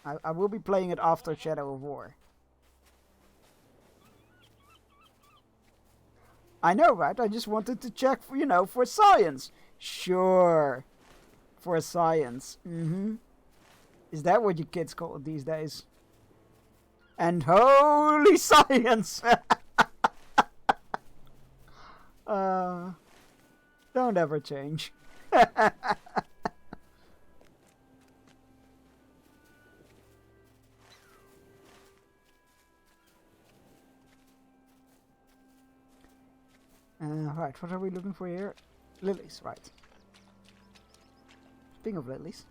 I will be playing it after Shadow of War. I know, right? I just wanted to check for, for science. Sure. For science. Is that what you kids call it these days? And holy science! Don't ever change. Right, what are we looking for here? Lilies, right. Speaking of lilies.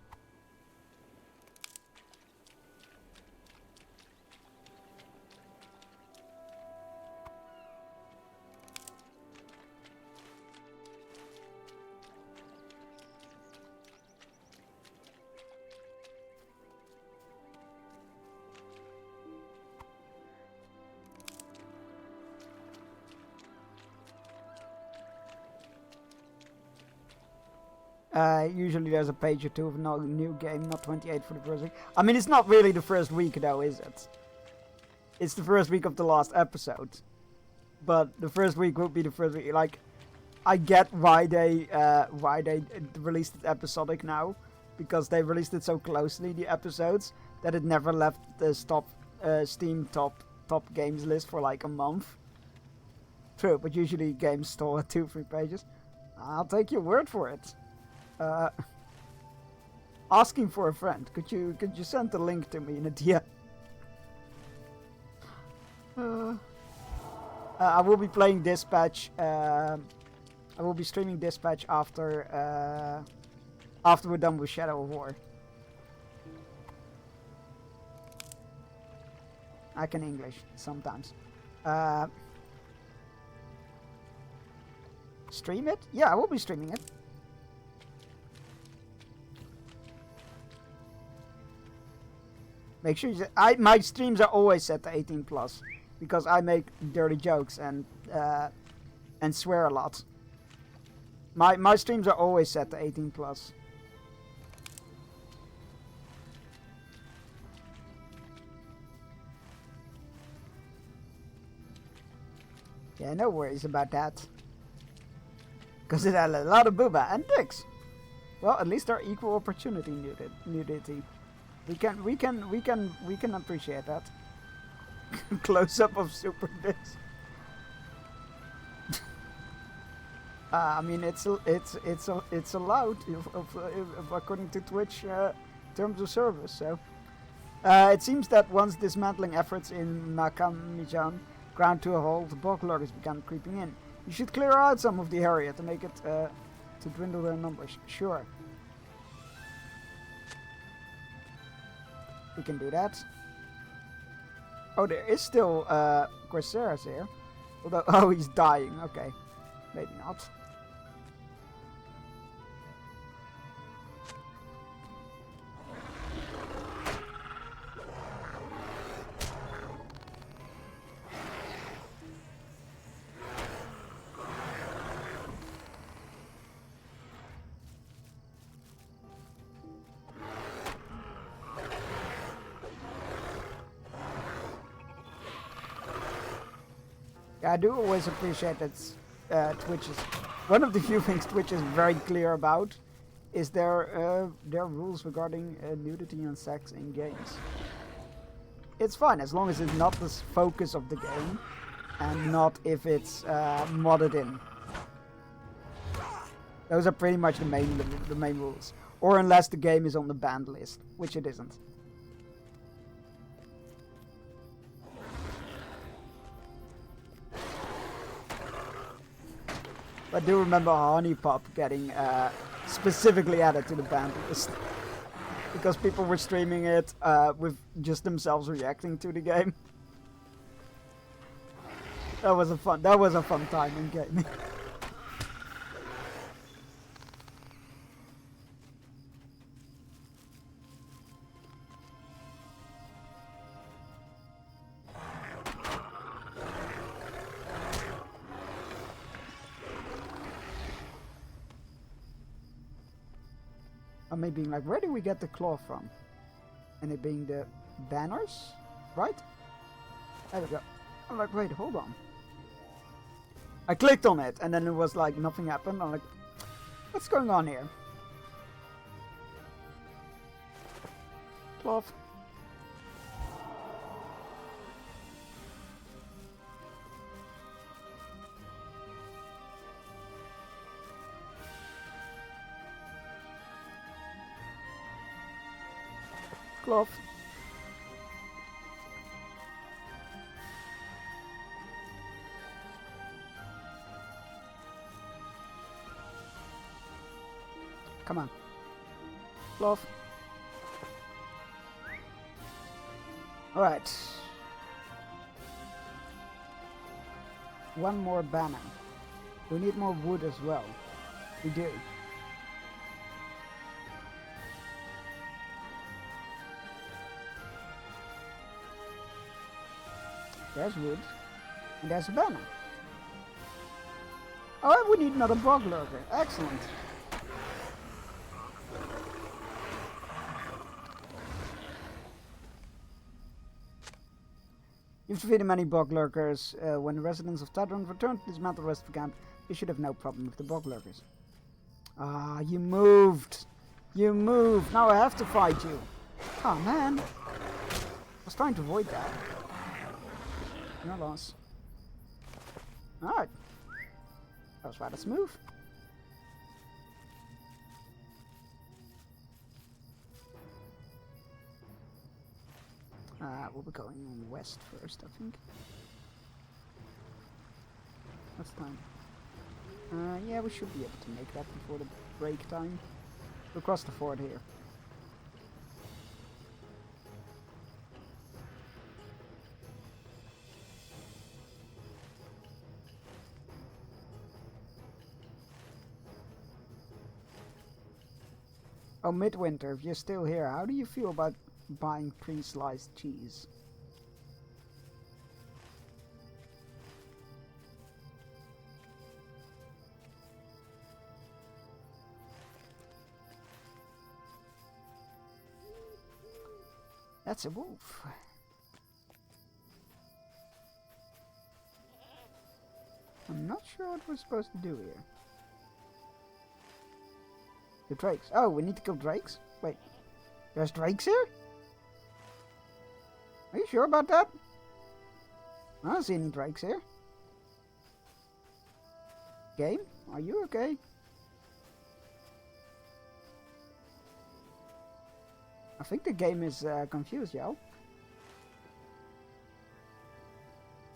Usually there's a page or two of no new game, not 28 for the first week. I mean, it's not really the first week though, is it? It's the first week of the last episode. But the first week would be the first week. Like, I get why they released it episodic now. Because they released it so closely, the episodes, that it never left the Steam top games list for like a month. True, but usually games store 2-3 pages. I'll take your word for it. Asking for a friend. Could you send the link to me in a DM? I will be playing Dispatch. I will be streaming Dispatch after we're done with Shadow of War. I can English sometimes. Stream it? Yeah, I will be streaming it. Make sure my streams are always set to 18+, because I make dirty jokes and swear a lot. My streams are always set to 18+. Yeah, no worries about that. Because it had a lot of booba and dicks. Well, at least they're equal opportunity nudity. We can appreciate that. Close up of super dicks. I mean, it's allowed if according to Twitch terms of service. So it seems that once dismantling efforts in Nakamijan ground to a halt, the bog lurkers began creeping in. You should clear out some of the area to make it to dwindle their numbers. Sure. We can do that. Oh, there is still Corsair's here. Although, oh, he's dying. Okay, maybe not. Yeah, I do always appreciate that Twitch is one of the few things Twitch is very clear about is their rules regarding nudity and sex in games. It's fine as long as it's not the focus of the game and not if it's modded in. Those are pretty much the main rules, or unless the game is on the banned list, which it isn't. I do remember Honeypop getting specifically added to the banned list because people were streaming it with just themselves reacting to the game. That was a fun time in gaming. Me being like, where do we get the claw from? And it being the banners, right? There we go. I'm like, wait, hold on. I clicked on it, and then it was like nothing happened. I'm like, what's going on here? Cloth. Cloth. Come on. Cloth. Alright. One more banner. We need more wood as well. We do. There's wood. And there's a banner. Oh, we need another bog lurker. Excellent. You've defeated many bog lurkers. When the residents of Tadron return to dismantle the rest of the camp, you should have no problem with the bog lurkers. Ah, you moved! You moved! Now I have to fight you! Oh man! I was trying to avoid that. No loss. Alright. That was rather smooth. We'll be going west first, I think. What's time? Yeah, we should be able to make that before the break time. We'll cross the ford here. Oh, Midwinter, if you're still here, how do you feel about buying pre-sliced cheese? That's a wolf. I'm not sure what we're supposed to do here. The drakes. Oh, we need to kill drakes? Wait. There's drakes here? Are you sure about that? I don't see any drakes here. Game? Are you okay? I think the game is confused, yo.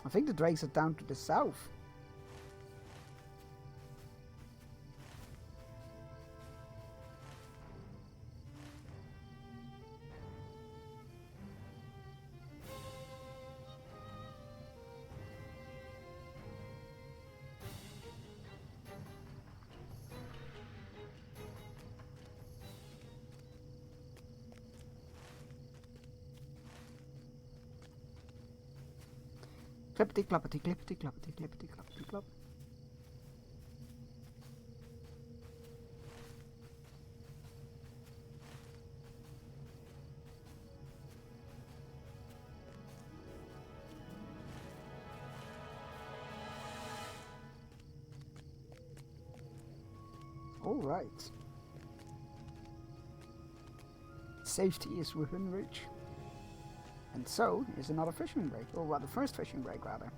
I think the drakes are down to the south. Clippity cloppity clippity cloppity clippity cloppity clop. All right. Safety is within reach. And so is another fishing break, or well, the first fishing break rather.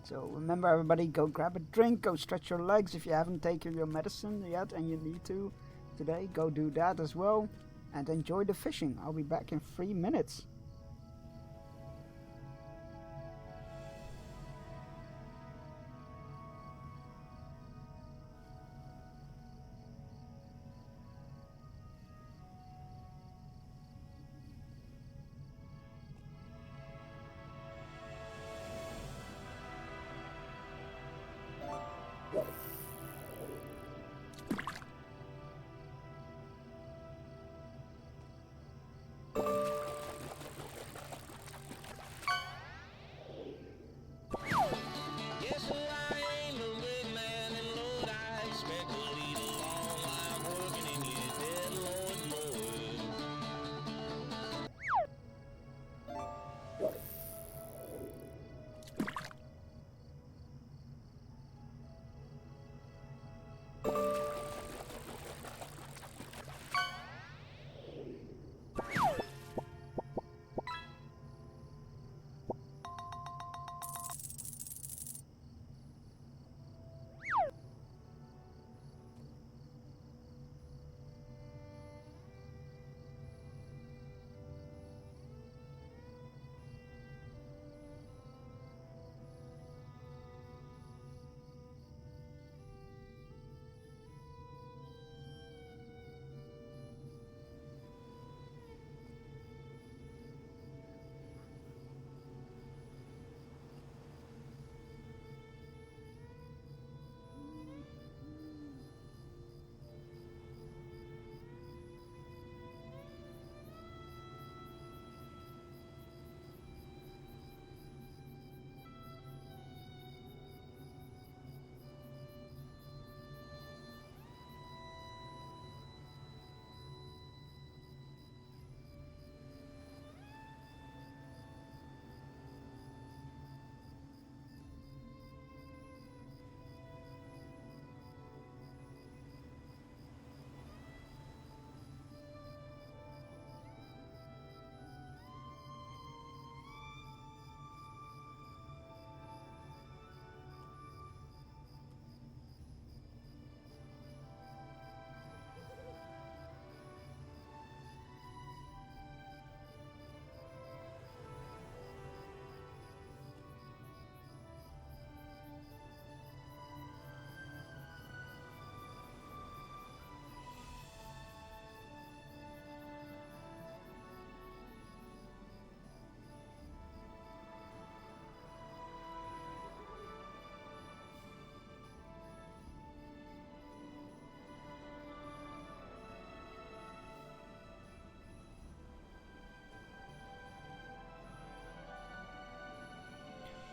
So remember everybody, go grab a drink, go stretch your legs if you haven't taken your medicine yet and you need to today, go do that as well. And enjoy the fishing. I'll be back in 3 minutes.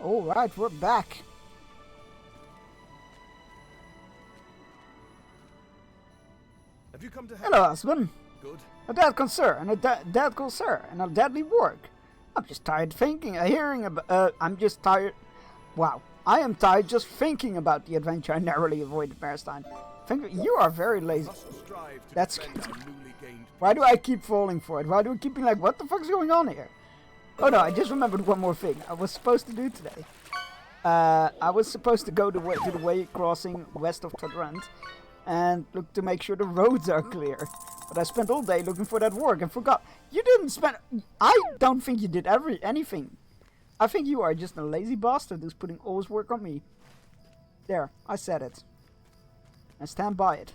Alright, we're back. Have you come to help? Hello, husband. Good. A dead concern, a dead concern, and a deadly work. I'm just tired thinking, hearing about. I'm just tired. Wow, I am tired just thinking about the adventure I narrowly avoided, Marstein. You are very lazy. That's. Why do I keep falling for it? Why do I keep being like, what the fuck is going on here? Oh no, I just remembered one more thing I was supposed to do today. I was supposed to go to the way crossing west of Todrent and look to make sure the roads are clear. But I spent all day looking for that work and forgot. You didn't spend... I don't think you did anything. I think you are just a lazy bastard who's putting all his work on me. There, I said it. And stand by it.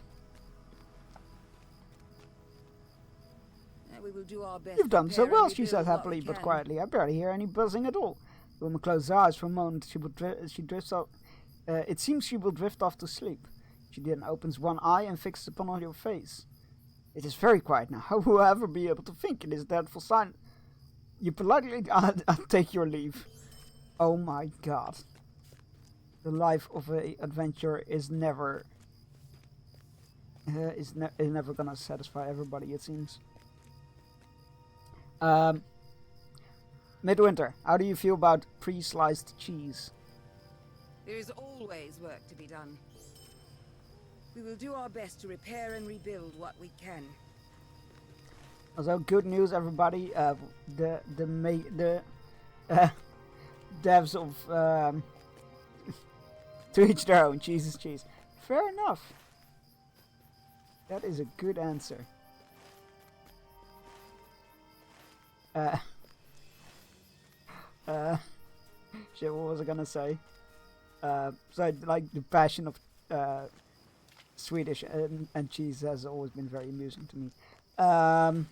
We will do our best. You've done so well, she said happily but quietly. I barely hear any buzzing at all. The woman closed her eyes for a moment. She drifts off. It seems she will drift off to sleep. She then opens one eye and fixes upon your face. It is very quiet now. How will I ever be able to think it is dreadful sign? You politely I'll take your leave. Oh my god. The life of an adventurer is never is never gonna satisfy everybody, it seems. Midwinter, how do you feel about pre-sliced cheese? There is always work to be done. We will do our best to repair and rebuild what we can. Also, good news, everybody. The devs of to each their own. Cheese is cheese. Fair enough. That is a good answer. Shit, what was I gonna say? So I like the passion of Swedish and cheese has always been very amusing to me. Oh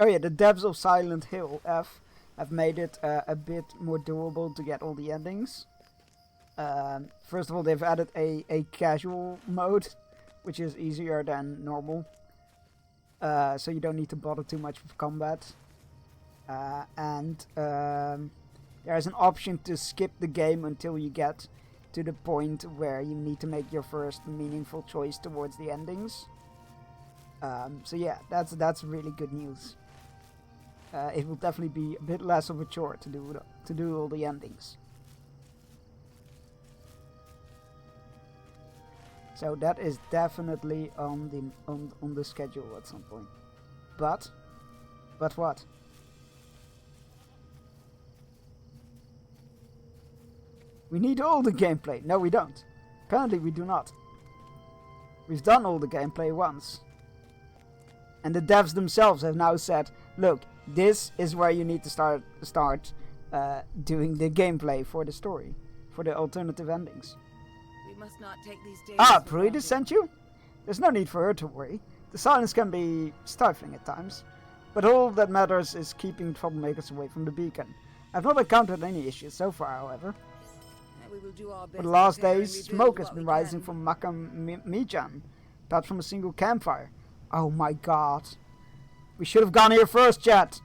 yeah, the devs of Silent Hill F have made it a bit more doable to get all the endings. First of all, they've added a casual mode, which is easier than normal. So you don't need to bother too much with combat. And there's an option to skip the game until you get to the point where you need to make your first meaningful choice towards the endings. So yeah, that's really good news. It will definitely be a bit less of a chore to do all the endings. So that is definitely on the schedule at some point. But what? We need all the gameplay. No, we don't. Apparently we do not. We've done all the gameplay once. And the devs themselves have now said, look, this is where you need to start doing the gameplay for the story, for the alternative endings. We must not take these days. Pruida sent you? There's no need for her to worry. The silence can be stifling at times. But all that matters is keeping troublemakers away from the beacon. I've not encountered any issues so far, however. We will do our best. For the last days, smoke has been rising from Makam Mijan, perhaps from a single campfire. Oh my god. We should have gone here first, chat.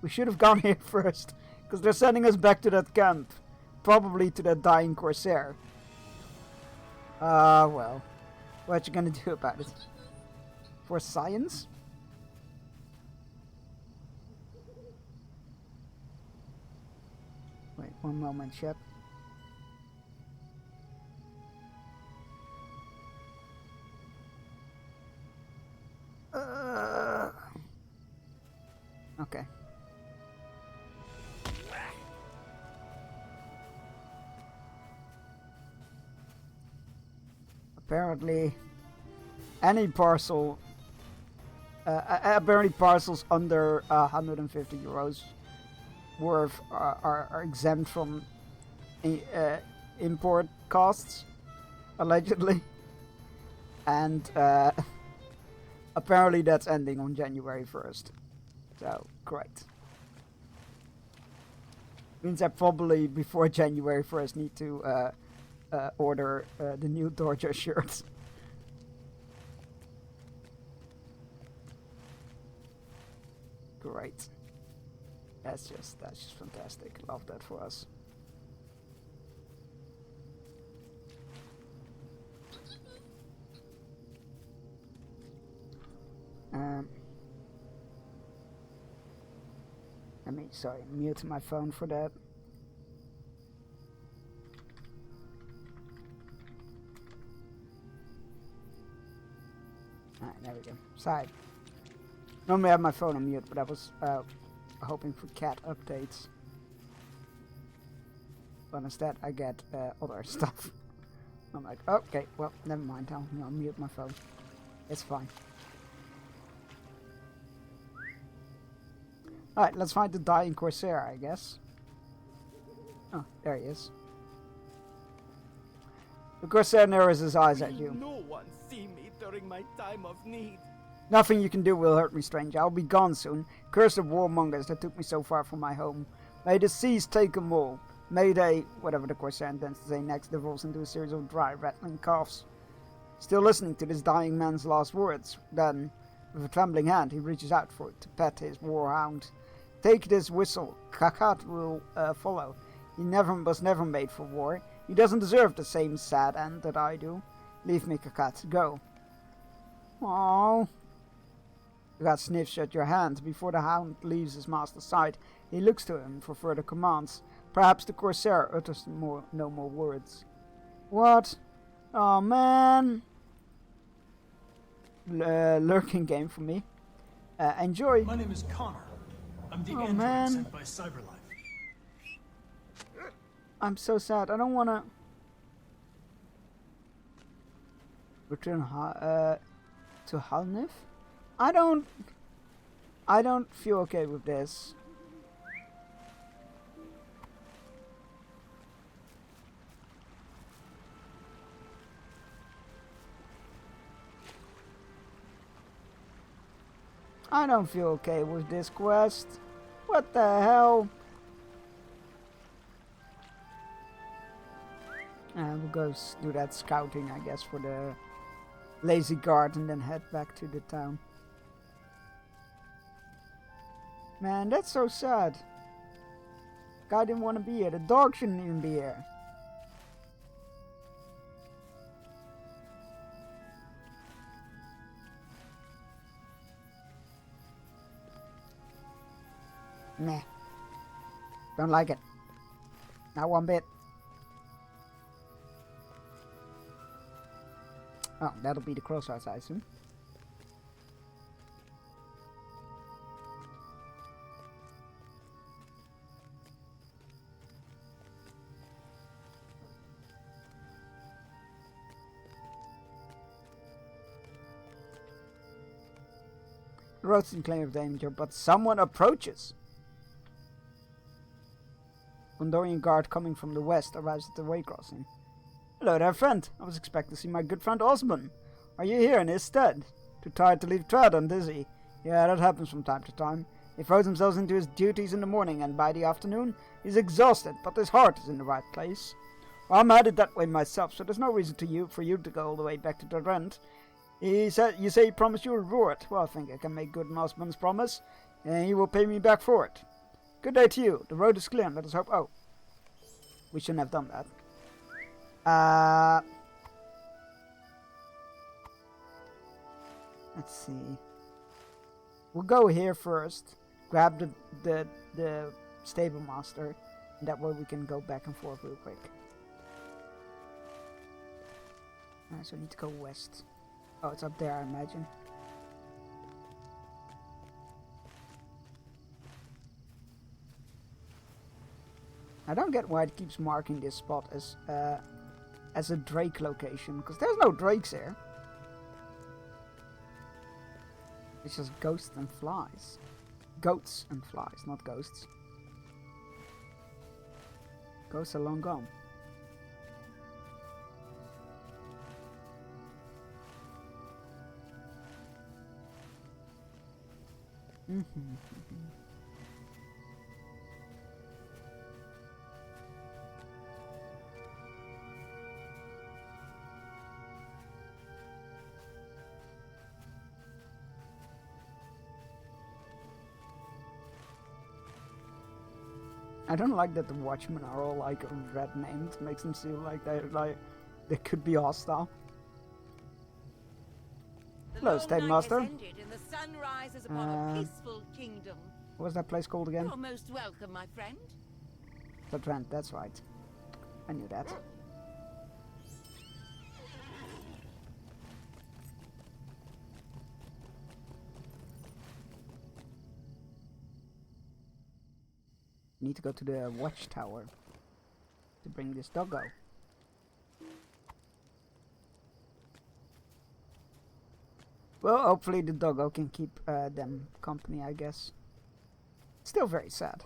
We should have gone here first. Because they're sending us back to that camp. Probably to that dying Corsair. Well. What you gonna do about it? For science? Wait, one moment, chat. Okay. Apparently, any parcel, apparently parcels under 150 euros worth are exempt from import costs, allegedly, and apparently that's ending on January 1st. So, great. Means I probably, before January 1st, need to order the new Dorja shirts. Great. That's just fantastic. Love that for us. Sorry, mute my phone for that. Alright, there we go. Sorry. Normally I have my phone on mute, but I was hoping for cat updates. But instead I get other stuff. I'm like, okay, well, never mind. I'll mute my phone. It's fine. Alright, let's find the dying Corsair, I guess. Oh, there he is. The Corsair narrows his eyes at you. No one see me during my time of need. Nothing you can do will hurt me, stranger. I'll be gone soon. Curse the warmongers that took me so far from my home. May the seas take them all. May they, whatever the Corsair intends to say next, devolves into a series of dry, rattling coughs. Still listening to this dying man's last words, then, with a trembling hand, he reaches out for it to pet his warhound. Take this whistle. Kakat will follow. He was never made for war. He doesn't deserve the same sad end that I do. Leave me, Kakat. Go. Aww. Kakat sniffs at your hand. Before the hound leaves his master's side, he looks to him for further commands. Perhaps the Corsair utters no more words. What? Oh man. Lurking game for me. Enjoy. My name is Connor. I'm the android sent by Cyberlife. I'm so sad. I don't want to return to Halnif. I don't feel okay with this. I don't feel okay with this quest. What the hell? We'll go do that scouting, I guess, for the lazy guard and then head back to the town. Man, that's so sad. Guy didn't want to be here. The dog shouldn't even be here. Meh. Don't like it. Not one bit. Oh, that'll be the crossroads, I assume. The road's in claim of danger, but someone approaches. Gondorian guard coming from the west arrives at the way crossing. Hello there, friend. I was expecting to see my good friend Osmond. Are you here in his stead? Too tired to leave Tradon, is he? Yeah, that happens from time to time. He throws himself into his duties in the morning, and by the afternoon, he's exhausted, but his heart is in the right place. Well, I'm headed that way myself, so there's no reason for you to go all the way back to Dorrent. You say he promised you a reward. Well, I think I can make good on Osmond's promise, and he will pay me back for it. Good day to you. The road is clear, and let us hope... Oh. We shouldn't have done that. Let's see. We'll go here first. Grab the stable master. And that way we can go back and forth real quick. So I need to go west. Oh, it's up there, I imagine. I don't get why it keeps marking this spot as a Drake location, because there's no Drakes here. It's just ghosts and flies. Goats and flies, not ghosts. Ghosts are long gone. I don't like that the Watchmen are all like red named. It makes them seem like they could be hostile. Hello, State Master. And the sun rises upon a peaceful kingdom. What was that place called again? You're most welcome, my friend. The Trent, that's right. I knew that. Need to go to the watchtower to bring this doggo. Well, hopefully the doggo can keep them company, I guess. Still very sad.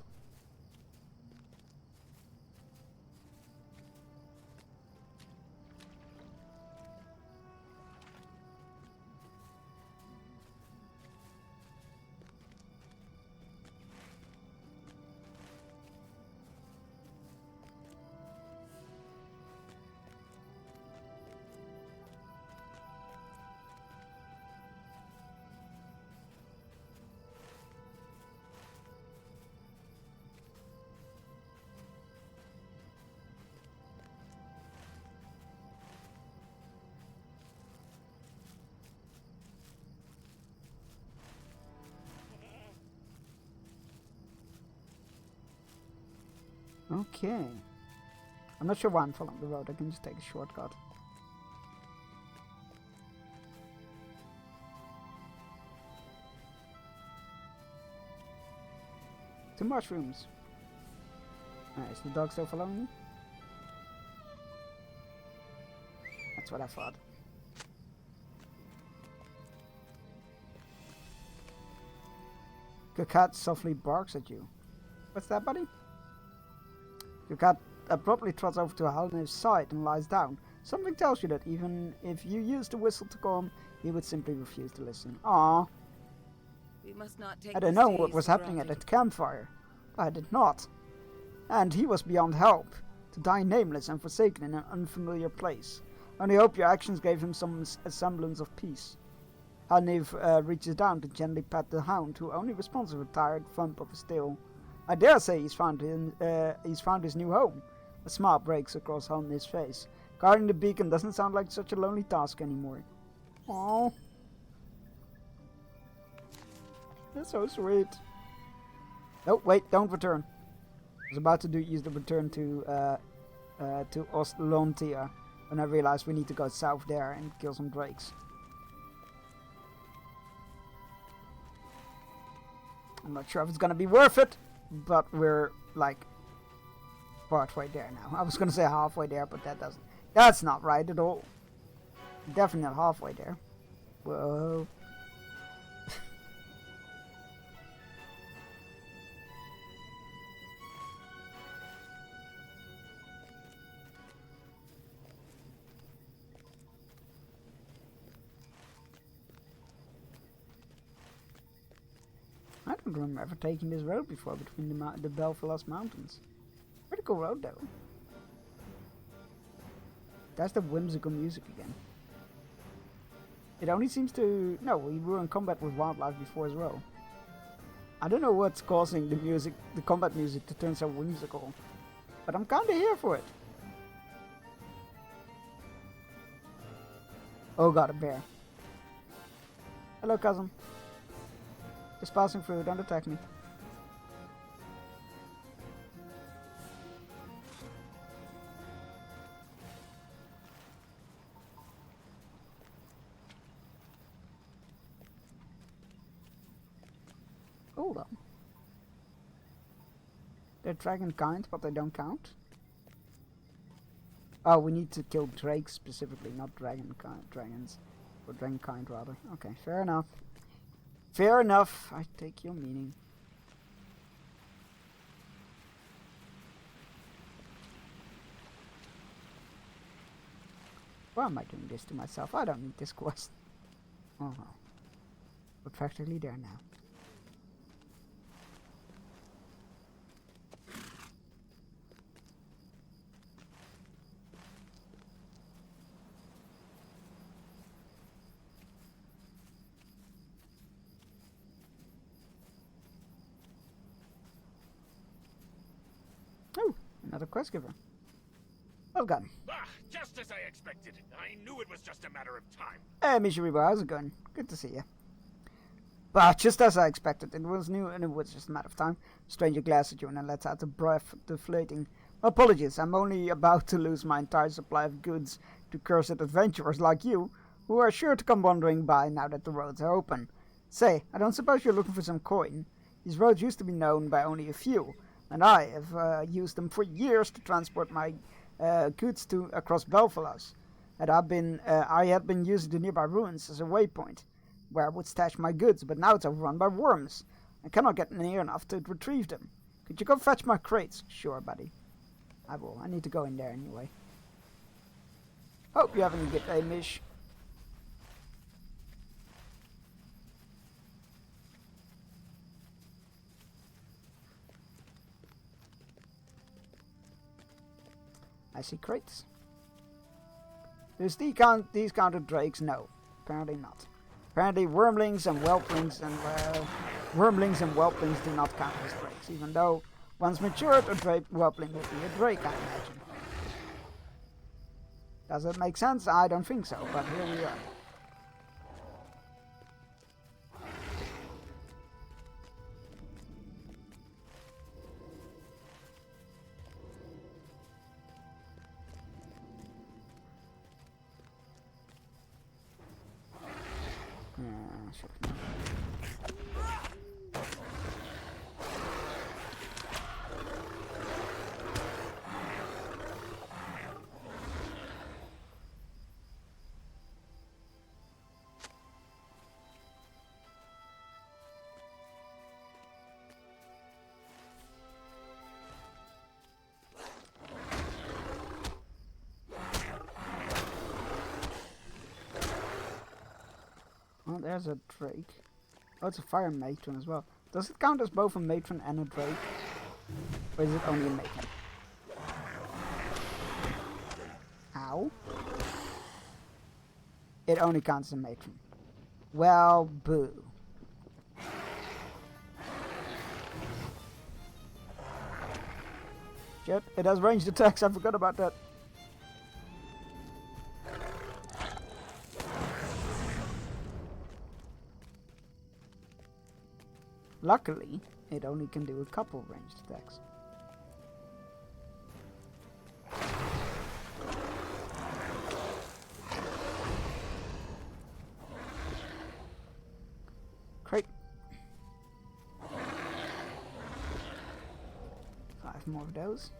Okay. I'm not sure why I'm following the road. I can just take a shortcut. Two mushrooms. Is the dog still following me? That's what I thought. The cat softly barks at you. What's that, buddy? The cat abruptly trots over to Halnir's side and lies down. Something tells you that even if you used the whistle to call him, he would simply refuse to listen. Aww. We must not take I don't know what was happening at that campfire. I did not. And he was beyond help, to die nameless and forsaken in an unfamiliar place. Only hope your actions gave him some semblance of peace. Halnir reaches down to gently pat the hound, who only responds with a tired thump of his tail. I dare say he's found his new home. A smile breaks across Halnir's face. Guarding the beacon doesn't sound like such a lonely task anymore. Aww. That's so sweet. Oh, wait, don't return. I was about to use the return to Ostlontia when I realized we need to go south there and kill some drakes. I'm not sure if it's gonna be worth it, but we're like partway there now. I was gonna say halfway there, but that's not right at all. Definitely not halfway there. Whoa. I don't remember ever taking this road before between the Belfalas Mountains. Pretty cool road though. That's the whimsical music again. It only seems to... No, we were in combat with wildlife before as well. I don't know what's causing the combat music to turn so whimsical. But I'm kinda here for it. Oh god, a bear. Hello, cousin. Just passing through, don't attack me. Hold on. They're dragon kind, but they don't count. Oh, we need to kill drakes specifically, not dragons. Or dragon kind rather. Okay, fair enough. Fair enough, I take your meaning. Why am I doing this to myself? I don't need this quest. Oh well. We're practically there now. quest giver. Well done. Ah, just as I expected. I knew it was just a matter of time. Hey, Misharibo, how's it going? Good to see you. But just as I expected, it was new and it was just a matter of time. Stranger glares at you and then lets out a breath, deflating. Apologies, I'm only about to lose my entire supply of goods to cursed adventurers like you, who are sure to come wandering by now that the roads are open. Say, I don't suppose you're looking for some coin? These roads used to be known by only a few, and I have used them for years to transport my goods across Belfalas. And I had been using the nearby ruins as a waypoint, where I would stash my goods, but now it's overrun by worms. I cannot get near enough to retrieve them. Could you go fetch my crates? Sure, buddy. I will. I need to go in there anyway. Hope you're having a good day, Mish. I see crates. There's these counted drakes? No, apparently not. Apparently wormlings and whelplings do not count as drakes, even though once matured a whelpling would be a drake, I imagine. Does it make sense? I don't think so, but here we are. Oh, there's a drake. Oh, it's a fire matron as well. Does it count as both a matron and a drake? Or is it only a matron? Ow. It only counts as a matron. Well, boo. Shit, it has ranged attacks, I forgot about that. Luckily, it only can do a couple ranged attacks. Crate. 5 more of those.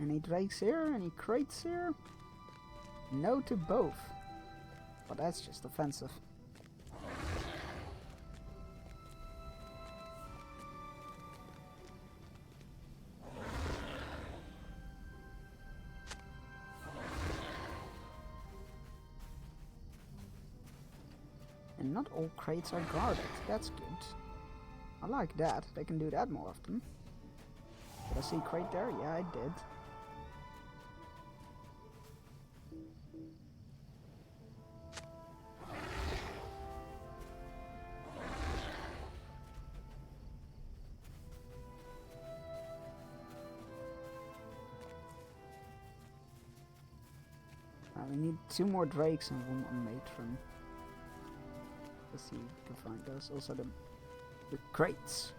Any drakes here? Any crates here? No to both. But that's just offensive. And not all crates are guarded. That's good. I like that. They can do that more often. Did I see a crate there? Yeah, I did. We need 2 more drakes and 1 more matron. Let's see if we can find those. Also the crates.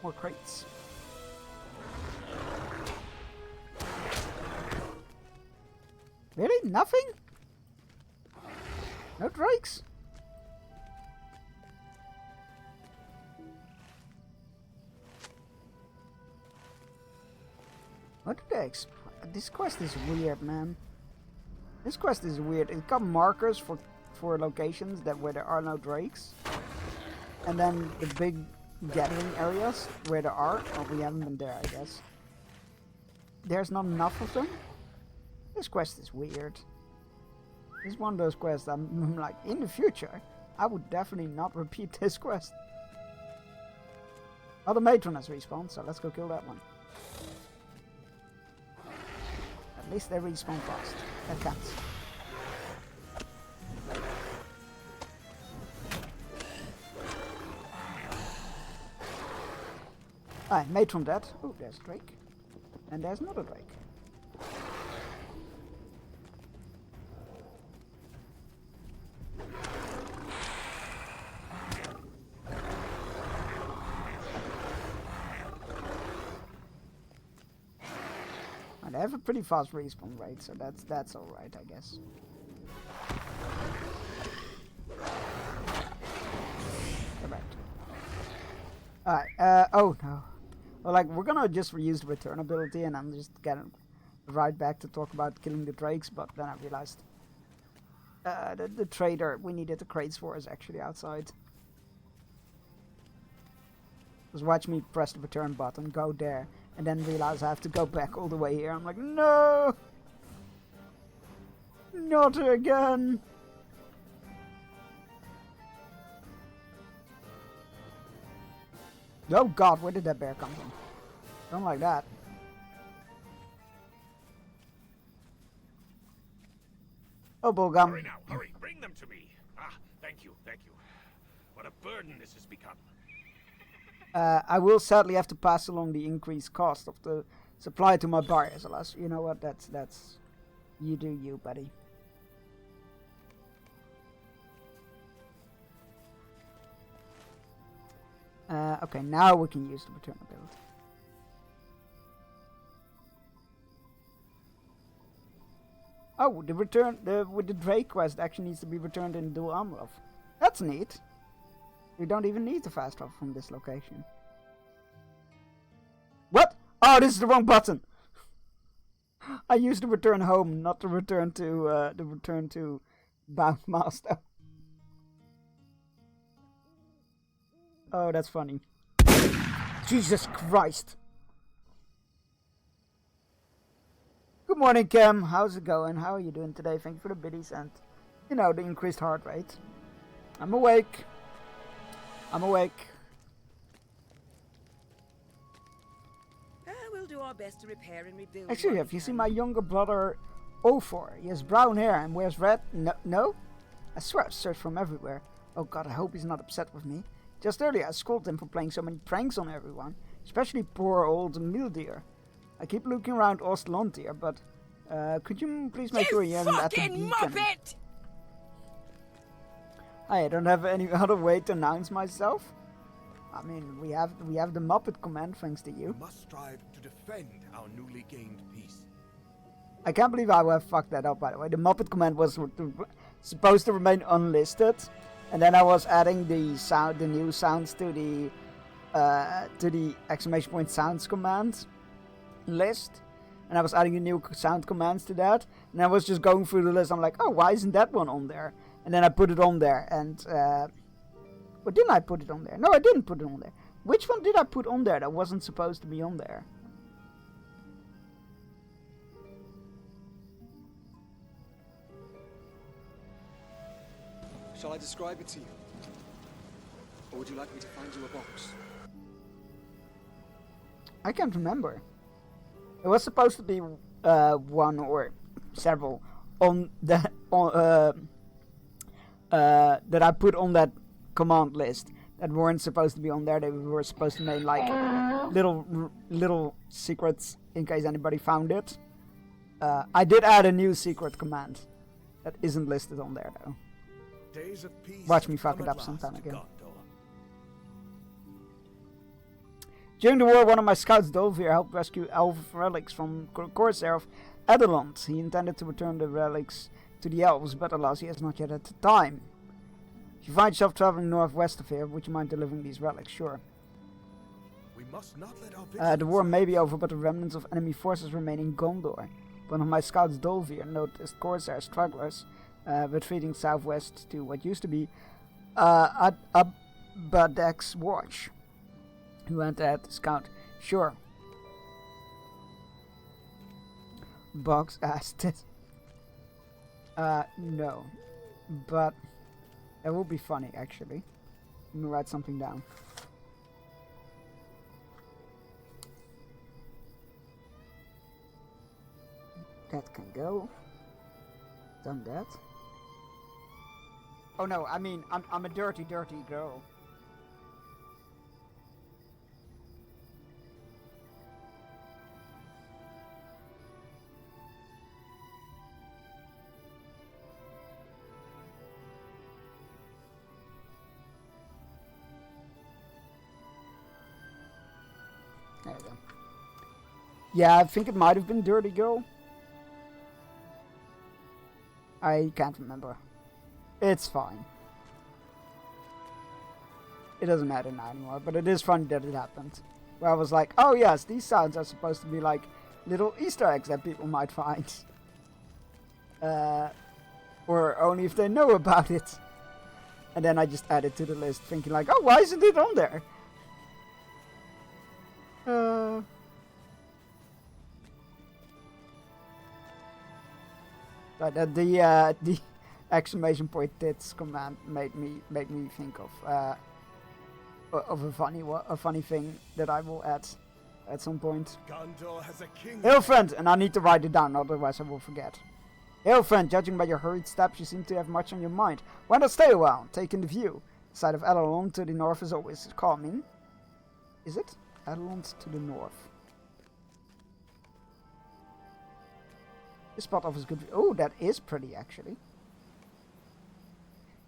More crates. Really? Nothing? No drakes? What did they expect? This quest is weird, man. This quest is weird. It got markers for locations where there are no drakes. And then the big gathering areas where there are. Oh, we haven't been there, I guess. There's not enough of them. This quest is weird. This is one of those quests I'm like, in the future, I would definitely not repeat this quest. Oh, the matron has respawned, so let's go kill that one. At least they respawn fast. That counts. Alright, made from that. Oh, there's Drake. And there's another Drake. And they have a pretty fast respawn rate, so that's alright, I guess. Correct. Alright, oh no. Well, like, we're gonna just reuse the return ability and I'm just getting right back to talk about killing the drakes, but then I realized the trader we needed the crates for is actually outside. Just watch me press the return button, go there, and then realize I have to go back all the way here. I'm like, no! Not again! Oh god, where did that bear come from? Don't like that. Oh, Bullgum. Hurry now, hurry, bring them to me. Ah, thank you, thank you. What a burden this has become. I will sadly have to pass along the increased cost of the supply to my buyers, alas. You know what, that's... You do you, buddy. Okay, now we can use the return ability. Oh, the return with the Drake quest actually needs to be returned in Dol Amroth. That's neat. We don't even need to fast travel from this location. What? Oh, this is the wrong button. I used the return home, not the return to Bound Master. Oh, that's funny. Jesus Christ. Good morning, Cam. How's it going? How are you doing today? Thank you for the biddies and, you know, the increased heart rate. I'm awake. I'm awake. We'll do our best to repair and rebuild. Actually, have you seen my younger brother, Ofor? He has brown hair and wears red. No? I swear I've searched from everywhere. Oh god, I hope he's not upset with me. Just earlier I scolded him for playing so many pranks on everyone, especially poor old Mildir. I keep looking around Ostlontir, but could you please make sure you haven't at the beacon? Muppet! I don't have any other way to announce myself. I mean, we have the Muppet command thanks to you. We must strive to defend our newly gained peace. I can't believe I have fucked that up, by the way. The Muppet command was supposed to remain unlisted, and then I was adding the new sounds to the exclamation point sounds command list, and I was adding the new sound commands to that, and I was just going through the list. I'm like, oh, why isn't that one on there? And then I put it on there, and or didn't I put it on there? No, I didn't put it on there. Which one did I put on there that wasn't supposed to be on there? Shall I describe it to you? Or would you like me to find you a box? I can't remember. It was supposed to be one or several on that that I put on that command list that weren't supposed to be on there. They were supposed to make like little secrets in case anybody found it. I did add a new secret command that isn't listed on there though. Days of peace. Watch me fuck it up sometime again. During the war, one of my scouts, Dolvir, helped rescue elf relics from Corsair of Adelond. He intended to return the relics to the elves, but alas, he has not yet had the time. If you find yourself traveling northwest of here, would you mind delivering these relics? Sure. We must not let our the war may be over, but the remnants of enemy forces remain in Gondor. One of my scouts, Dolvir, noticed Corsair stragglers retreating southwest to what used to be Abadek's Watch. He went ahead to scout. Sure. Box asked it. No. But it will be funny, actually. Let me write something down. That can go. Done that. Oh no, I mean, I'm a dirty girl. area. Yeah, I think it might have been Dirty Girl. I can't remember. It's fine. It doesn't matter now anymore, but it is funny that it happened. Where I was like, oh yes, these sounds are supposed to be like little Easter eggs that people might find. Or only if they know about it. And then I just added to the list thinking like, oh, why isn't it on there? The exclamation point tits command made me think of a funny thing that I will add at some point. Gondor has a king. Hail friend, and I need to write it down, otherwise I will forget. Hail friend, judging by your hurried steps, you seem to have much on your mind. Why not stay a while, take in the view? The sight of Adelond to the north is always calming. Is it? Adelond to the north. This spot offers good view. Oh, that is pretty actually.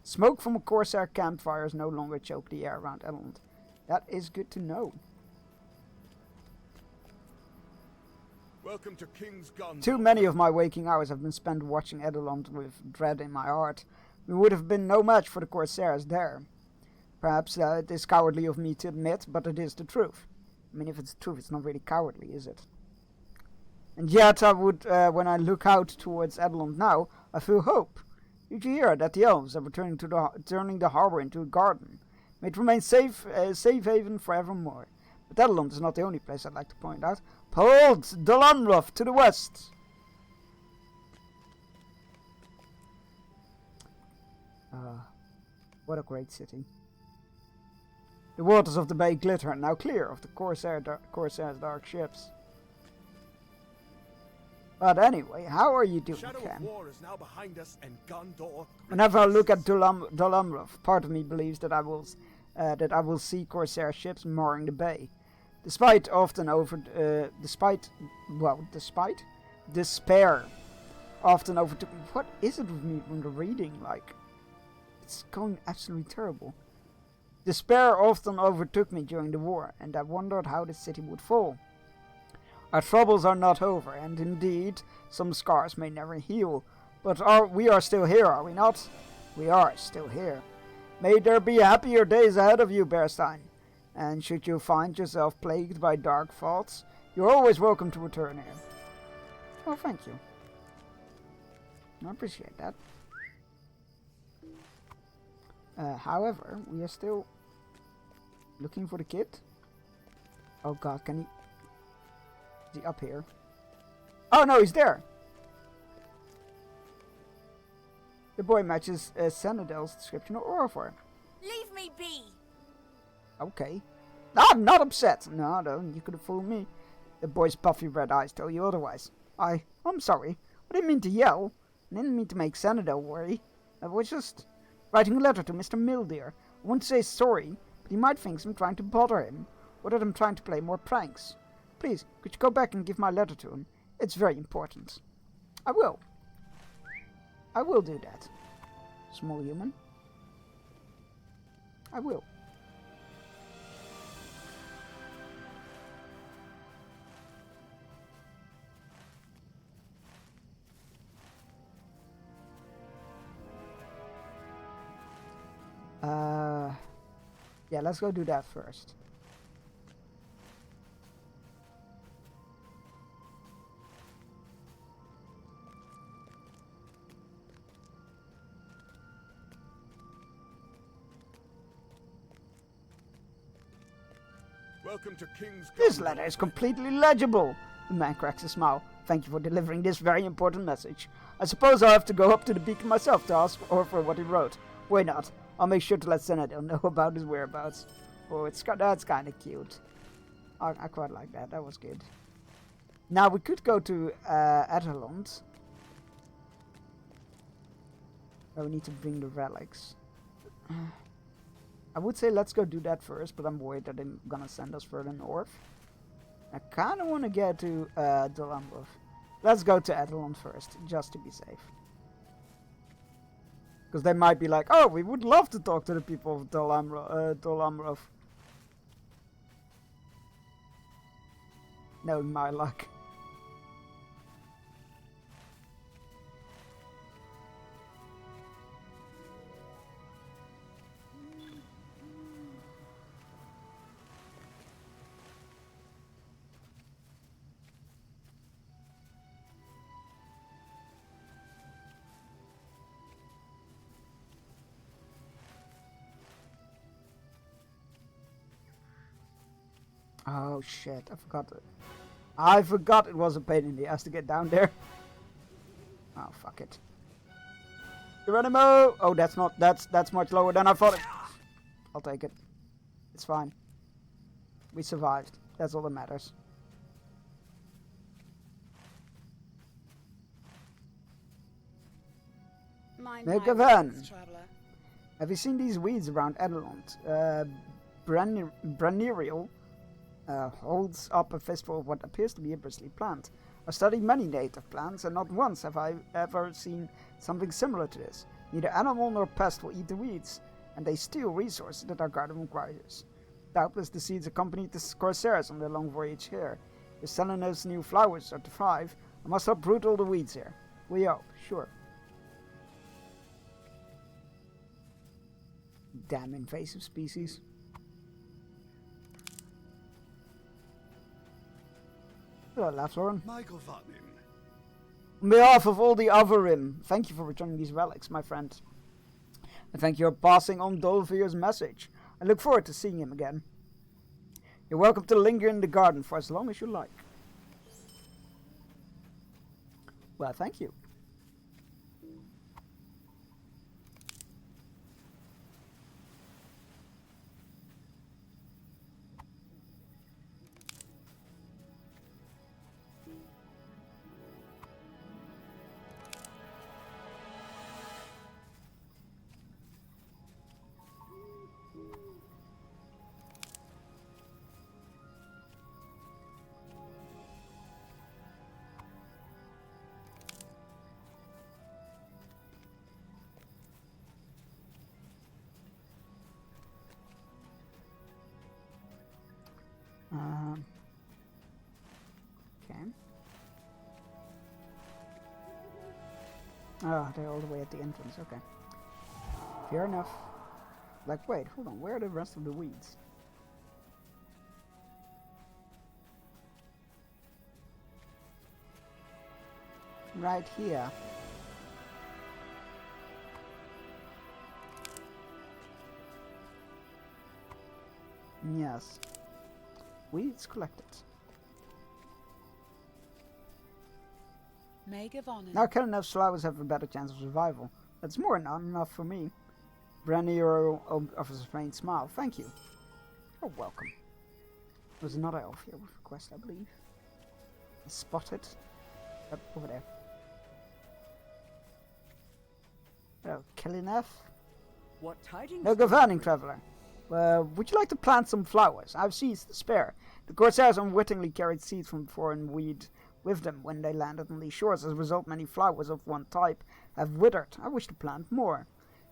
Smoke from a Corsair campfires no longer choke the air around Adelond. That is good to know. Welcome to King's Gondor. Too many of my waking hours have been spent watching Adelond with dread in my heart. We would have been no match for the Corsairs there. Perhaps it is cowardly of me to admit, but it is the truth. I mean, if it's the truth, it's not really cowardly, is it? And yet, I would, when I look out towards Adelond now, I feel hope. Did you hear that the elves are turning the harbor into a garden? May it remain safe haven forevermore. But Adelond is not the only place I'd like to point out. Behold, Dol Amroth to the west! What a great city. The waters of the bay glitter, now clear of the Corsair's dark ships. But anyway, how are you doing, Shadow Ken? of War is now behind us, and Gondor. Whenever I look at Dol Amroth, part of me believes that I will see Corsair ships mooring the bay. Despair often overtook me. What is it with me when the reading? Like, it's going absolutely terrible. Despair often overtook me during the war, and I wondered how the city would fall. Our troubles are not over, and indeed, some scars may never heal. But we are still here, are we not? We are still here. May there be happier days ahead of you, Bearstein. And should you find yourself plagued by dark thoughts, you're always welcome to return here. Oh, thank you. I appreciate that. However, we are still looking for the kid. Oh god, can he... Is he up here? Oh no, he's there! The boy matches Senadel's description of Orofor. Leave me be! Okay. I'm not upset! No, you could have fooled me. The boy's puffy red eyes tell you otherwise. I'm sorry. I didn't mean to yell. I didn't mean to make Senadel worry. I was just writing a letter to Mr. Mildeer. I want to say sorry, but he might think I'm trying to bother him, or that I'm trying to play more pranks. Please, could you go back and give my letter to him? It's very important. I will. I will do that. Small human. I will. Yeah, let's go do that first. Welcome to King's Gondor. This letter is completely legible. The man cracks a smile. Thank you for delivering this very important message. I suppose I'll have to go up to the beacon myself to ask for what he wrote. Why not? I'll make sure to let Senadel know about his whereabouts. Oh, that's kind of cute. I quite like that. That was good. Now we could go to Adelond. Where we need to bring the relics. I would say let's go do that first, but I'm worried that they're gonna send us further north. I kind of want to get to Dol Amroth. Let's go to Adelond first, just to be safe. Because they might be like, oh, we would love to talk to the people of Dol Amroth. knowing my luck. Oh shit, I forgot it. I forgot it was a pain in the ass to get down there. Oh fuck it. Geronimo! Oh, that's much lower than I thought it. I'll take it. It's fine. We survived. That's all that matters. Make a van. Have you seen these weeds around Adelond? Brennerial holds up a fistful of what appears to be a bristly plant. I've studied many native plants, and not once have I ever seen something similar to this. Neither animal nor pest will eat the weeds, and they steal resources that our garden requires. Doubtless the seeds accompanied the Corsairs on their long voyage here. If Selena's new flowers are to thrive, I must uproot all the weeds here. We hope, sure. Damn invasive species. Hello, Lauren. Michael Vatnin. On behalf of all the Avarim, thank you for returning these relics, my friend. And thank you for passing on Dolvir's message. I look forward to seeing him again. You're welcome to linger in the garden for as long as you like. Well, thank you. Okay. Ah, they're all the way at the entrance, okay. Fair enough. Like, wait, hold on, where are the rest of the weeds? Right here. Yes. Weeds collected. Now Kellenev's flowers have a better chance of survival. That's more than enough for me. Brannier offers a faint smile. Thank you. You're welcome. There's another elf here with a quest, I believe. Spotted. Up over there. Hello, Kellenev. What tidings? No governing traveler. Would you like to plant some flowers? I've seeds to spare. The Corsairs unwittingly carried seeds from foreign weed with them when they landed on these shores. As a result, many flowers of one type have withered. I wish to plant more.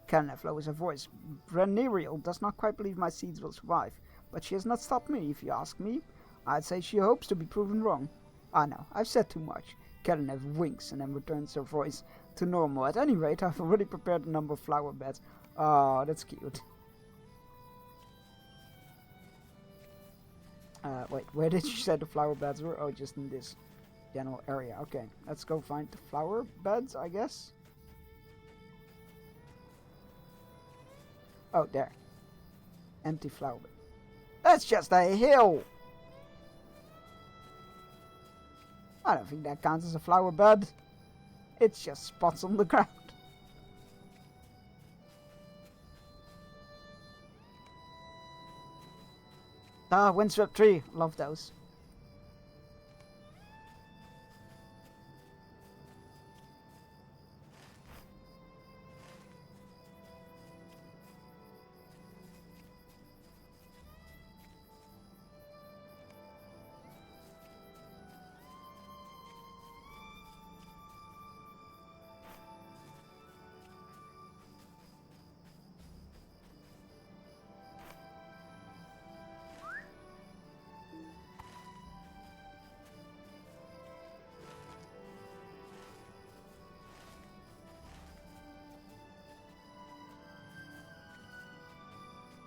Kellenev lowers her voice. Brennerial does not quite believe my seeds will survive, but she has not stopped me, if you ask me. I'd say she hopes to be proven wrong. I know, I've said too much. Kellenev winks and then returns her voice to normal. At any rate, I've already prepared a number of flower beds. Oh, that's cute. Wait, where did you say the flower beds were? Oh, just in this general area. Okay, let's go find the flower beds, I guess. Oh, there. Empty flower bed. That's just a hill! I don't think that counts as a flower bed. It's just spots on the ground. Ah, windswept tree. Love those.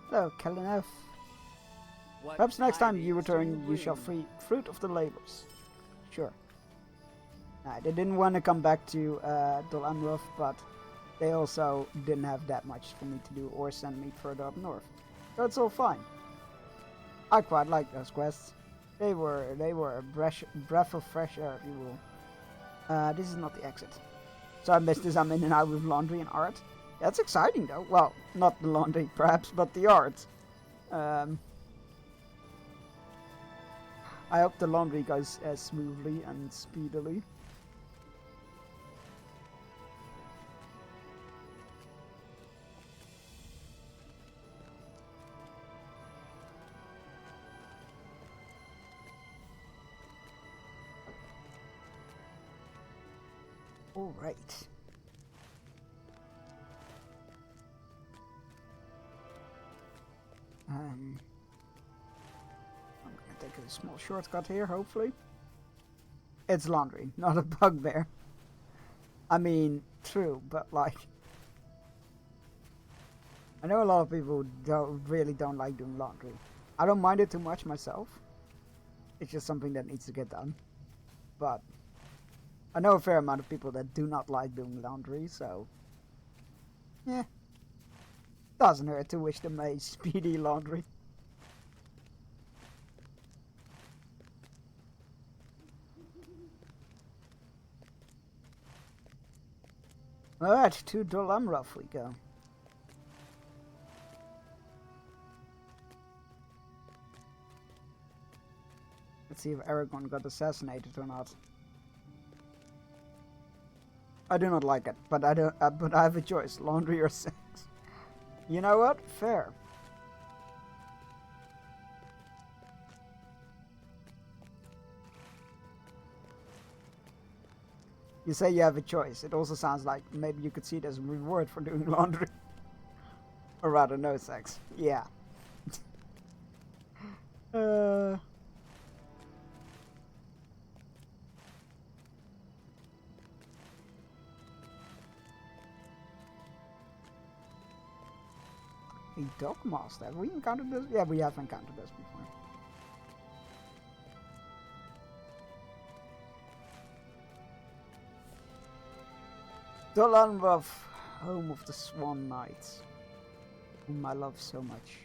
Hello, Kalinef. What Perhaps next time you tidings do return, you shall free fruit of the labors. Sure. Nah, they didn't want to come back to Dol Amroth, but they also didn't have that much for me to do or send me further up north. So it's all fine. I quite like those quests. They were a breath of fresh air, if you will. This is not the exit. So I missed this. I'm in and out with laundry and art. That's exciting though. Well, not the laundry perhaps, but the art. I hope the laundry goes as smoothly and speedily. All right. I'm gonna take a small shortcut here, hopefully. It's laundry, not a bugbear. I mean, true, but like, I know a lot of people really don't like doing laundry. I don't mind it too much myself. It's just something that needs to get done. But I know a fair amount of people that do not like doing laundry, so yeah, doesn't hurt to wish them a speedy laundry. Alright, to Dol Amroth we go. Let's see if Aragorn got assassinated or not. I do not like it, but I don't. But I have a choice: laundry or sex. You know what? Fair. You say you have a choice. It also sounds like maybe you could see it as a reward for doing laundry. Or rather, no sex. Yeah. A dog master. Have we encountered this? Yeah, we have encountered this before. Dol Amroth, home of the Swan Knights, whom I love so much.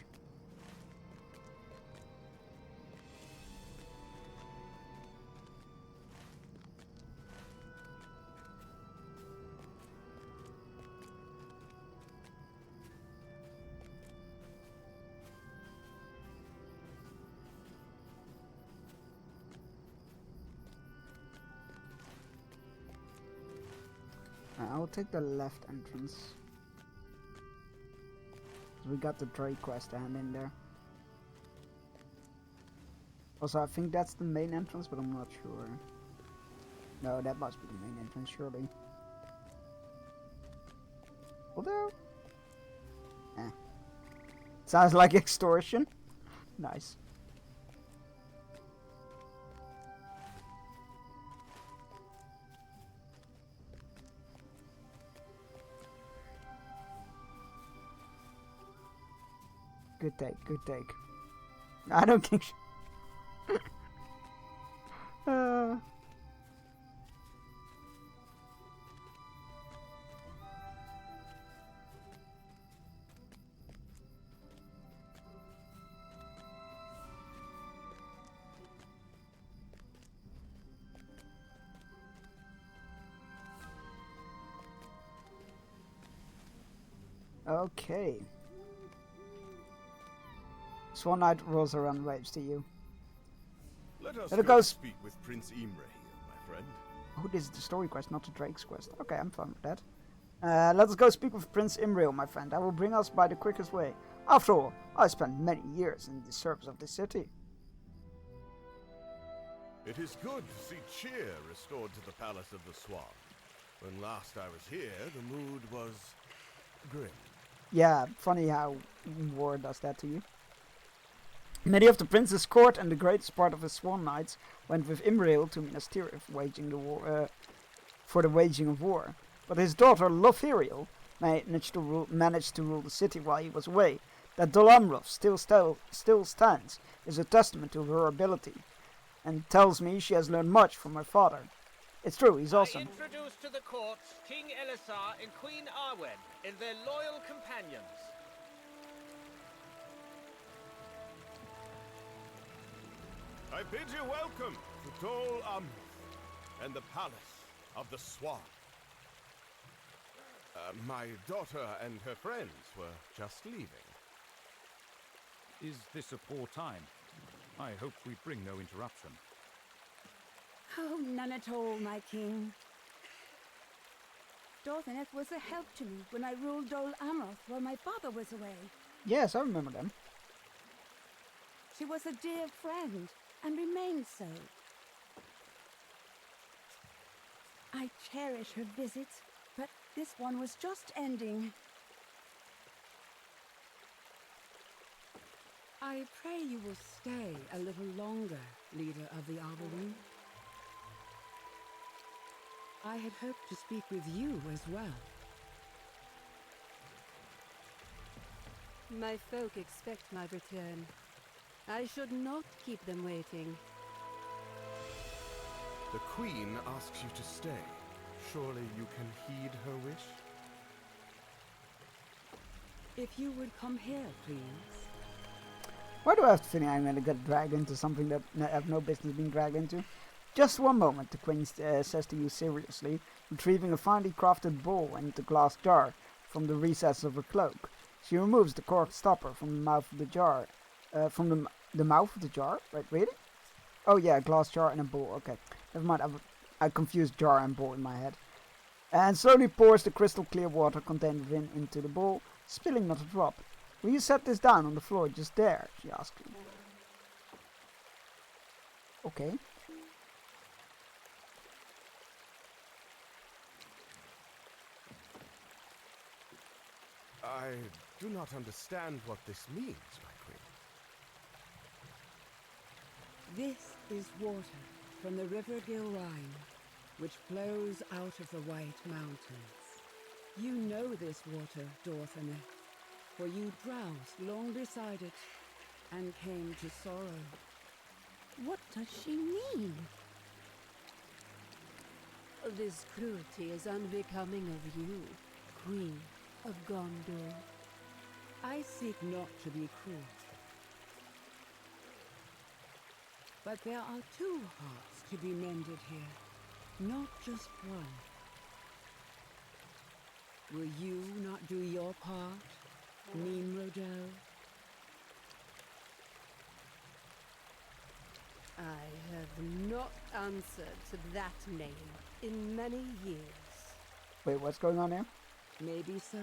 I'll take the left entrance. We got the Drake quest to hand in there. Also, I think that's the main entrance, but I'm not sure. No, that must be the main entrance, surely. Although... sounds like extortion. Nice. Good take, good take. I don't think Okay. Swan Knight rolls around waves to you. Let us go speak with Prince Imre here, my friend. Oh, this is the story quest, not the Drake's quest. Okay, I'm fine with that. Let us go speak with Prince Imre, my friend. I will bring us by the quickest way. After all, I spent many years in the service of this city. It is good to see cheer restored to the Palace of the Swan. When last I was here, the mood was grim. Yeah, funny how war does that to you. Many of the prince's court and the greatest part of the Swan Knights went with Imrail to Minas Tirith, waging the war for the waging of war. But his daughter Lothiriel managed to rule the city while he was away. That Dol Amroth still stands is a testament to her ability, and tells me she has learned much from her father. It's true, he's awesome. I introduce to the court King Elisar and Queen Arwen and their loyal companions. I bid you welcome to Dol Amroth and the Palace of the Swan. My daughter and her friends were just leaving. Is this a poor time? I hope we bring no interruption. Oh, none at all, my king. Dorthaneth was a help to me when I ruled Dol Amroth while my father was away. Yes, I remember them. She was a dear friend, and remains so. I cherish her visits, but this one was just ending. I pray you will stay a little longer, leader of the Arboreen. I had hoped to speak with you as well. My folk expect my return. I should not keep them waiting. The Queen asks you to stay. Surely you can heed her wish? If you would come here, please. Why do I have to think I'm gonna get dragged into something that I have no business being dragged into? Just one moment, the Queen says to you seriously, retrieving a finely crafted bowl and a glass jar from the recess of her cloak. She removes the cork stopper from the mouth of the jar. From the mouth of the jar? Right, really? Oh yeah, a glass jar and a bowl. Okay, never mind. I confused jar and bowl in my head. And slowly pours the crystal clear water contained within into the bowl, spilling not a drop. Will you set this down on the floor just there? She asked me. Okay. I do not understand what this means, my queen. This is water from the River Gilrine, which flows out of the White Mountains. You know this water, Dorthaneth, for you drowsed long beside it and came to sorrow. What does she mean? This cruelty is unbecoming of you, Queen of Gondor. I seek not to be cruel. But there are two hearts to be mended here, not just one. Will you not do your part, Nimrodel? I have not answered to that name in many years. Wait, what's going on here? Maybe so,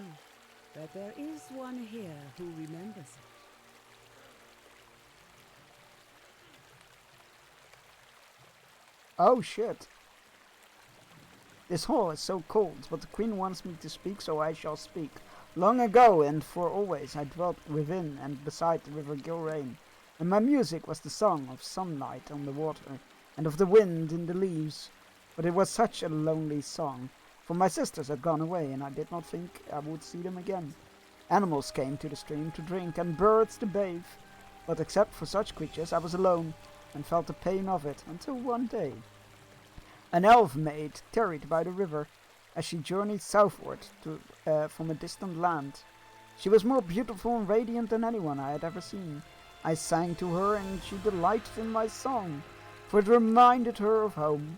but there is one here who remembers it. Oh shit. This hall is so cold, but the Queen wants me to speak, so I shall speak. Long ago and for always I dwelt within and beside the River Gilrane, and my music was the song of sunlight on the water and of the wind in the leaves. But it was such a lonely song, for my sisters had gone away and I did not think I would see them again. Animals came to the stream to drink and birds to bathe, but except for such creatures I was alone and felt the pain of it until one day. An elf maid tarried by the river as she journeyed southward from a distant land. She was more beautiful and radiant than anyone I had ever seen. I sang to her and she delighted in my song, for it reminded her of home.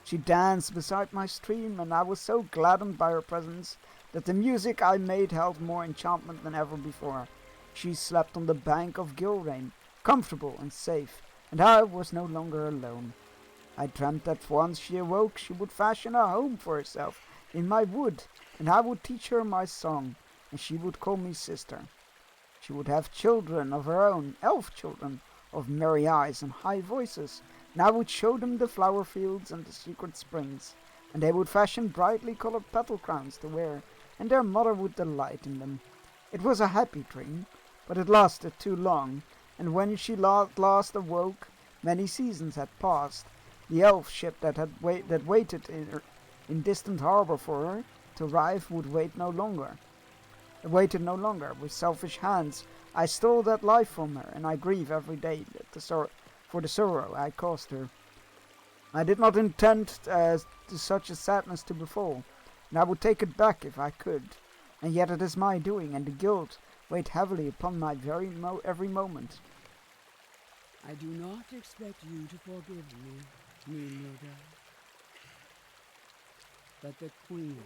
She danced beside my stream and I was so gladdened by her presence that the music I made held more enchantment than ever before. She slept on the bank of Gilrane, comfortable and safe, and I was no longer alone. I dreamt that once she awoke she would fashion a home for herself in my wood, and I would teach her my song, and she would call me sister. She would have children of her own, elf children, of merry eyes and high voices, and I would show them the flower fields and the secret springs, and they would fashion brightly colored petal crowns to wear, and their mother would delight in them. It was a happy dream, but it lasted too long, and when she at last awoke, many seasons had passed. The elf ship that waited in distant harbor for her to arrive would wait no longer. I waited no longer. With selfish hands, I stole that life from her, and I grieve every day for the sorrow I caused her. I did not intend to such a sadness to befall, and I would take it back if I could. And yet it is my doing, and the guilt weighed heavily upon my every moment. I do not expect you to forgive me, Nimrodel. But the Queen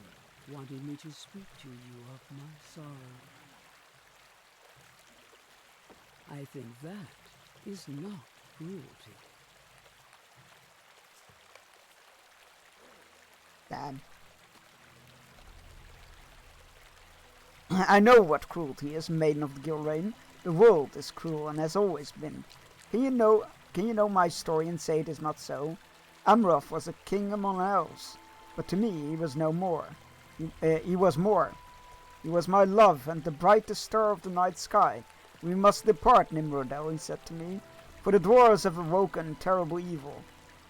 wanted me to speak to you of my sorrow. I think that is not cruelty. Dad. I know what cruelty is, Maiden of the Gilrain. The world is cruel and has always been. Can you know my story and say it is not so? Amroth was a king among elves, but to me he was no more. He was more. He was my love and the brightest star of the night sky. We must depart, Nimrodel, he said to me, for the dwarves have awoken terrible evil,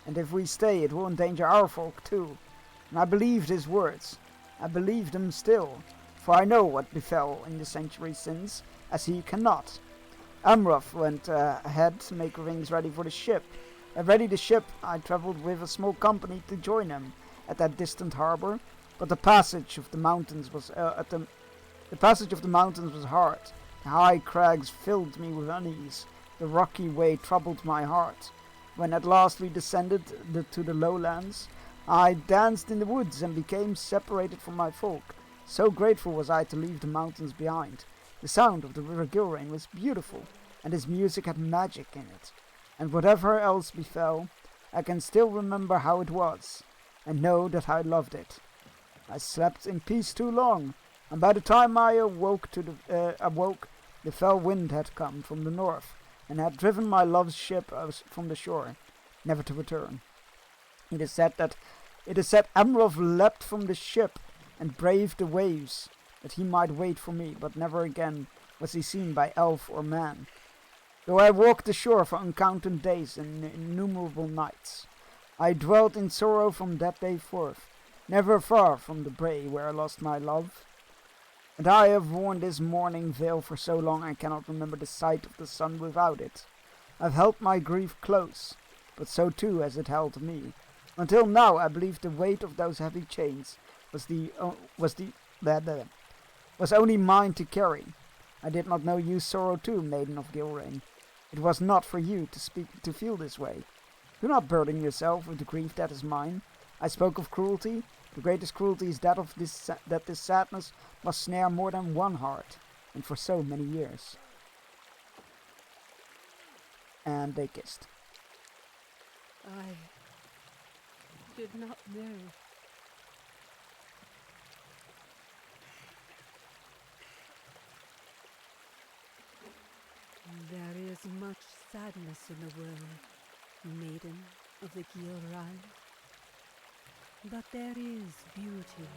and if we stay it will endanger our folk too. And I believed his words. I believe them still, for I know what befell in the centuries since, as he cannot. Amroth went ahead to make rings ready for the ship. Ready the ship, I travelled with a small company to join him at that distant harbour, but the passage of the mountains was hard. The high crags filled me with unease. The rocky way troubled my heart. When at last we descended to the lowlands, I danced in the woods and became separated from my folk. So grateful was I to leave the mountains behind. The sound of the river Gilrain was beautiful, and its music had magic in it. And whatever else befell, I can still remember how it was, and know that I loved it. I slept in peace too long, and by the time I awoke, the fell wind had come from the north, and had driven my love's ship from the shore, never to return. It is said Amroth leapt from the ship and braved the waves, that he might wait for me, but never again was he seen by elf or man. Though I walked the shore for uncounted days and innumerable nights, I dwelt in sorrow from that day forth, never far from the brae where I lost my love. And I have worn this mourning veil for so long I cannot remember the sight of the sun without it. I've held my grief close, but so too has it held me. Until now I believe the weight of those heavy chains was only mine to carry. I did not know you sorrow too, Maiden of Gilrain. It was not for you to feel this way. Do not burden yourself with the grief that is mine. I spoke of cruelty. The greatest cruelty is that this sadness must snare more than one heart, and for so many years. And they kissed. I did not know. There is much sadness in the world, Maiden of the Gilrain. But there is beauty,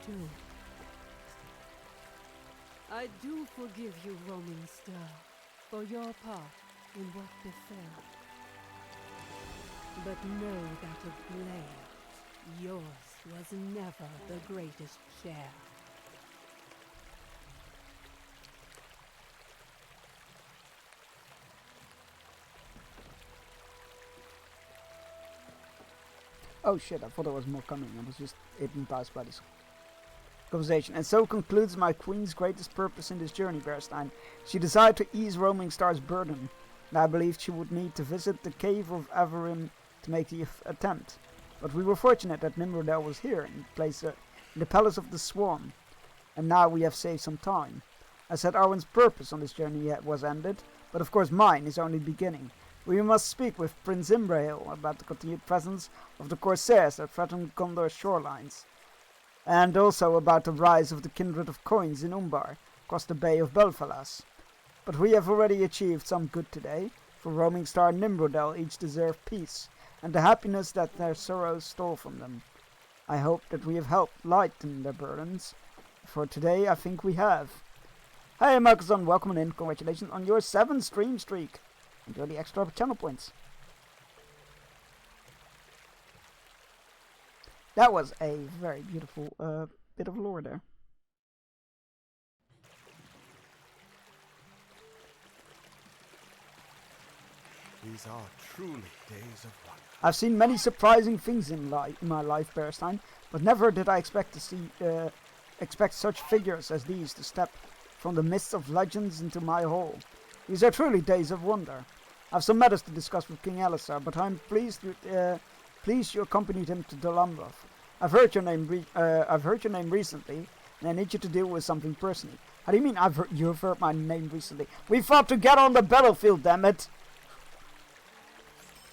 too. I do forgive you, Roaming Star, for your part in what befell. But know that of blame, yours was never the greatest share. Oh shit, I thought there was more coming. I was just hypnotized by this conversation. And so concludes my queen's greatest purpose in this journey, Berstein. She desired to ease Roaming Star's burden, and I believed she would need to visit the cave of Averim to make the attempt. But we were fortunate that Nimrodel was here, in the Palace of the Swan, and now we have saved some time. I said Arwen's purpose on this journey was ended, but of course mine is only beginning. We must speak with Prince Imbrahil about the continued presence of the Corsairs that threaten Gondor's shorelines, and also about the rise of the Kindred of Coins in Umbar, across the Bay of Belfalas. But we have already achieved some good today, for Roaming Star and Nimrodel each deserve peace, and the happiness that their sorrows stole from them. I hope that we have helped lighten their burdens. For today, I think we have. Hey Marcuson, welcome in. Congratulations on your 7 stream streak. Enjoy the extra channel points. That was a very beautiful bit of lore there. These are truly days of wonder. I've seen many surprising things in my life, Bearstein, but never did I expect to see such figures as these to step from the midst of legends into my hall. These are truly days of wonder. I have some matters to discuss with King Elisar, but I am pleased you accompanied him to Dol Amroth. I've heard your name recently, and I need you to deal with something personally. How do you mean you've heard my name recently? We fought together on the battlefield, damn it!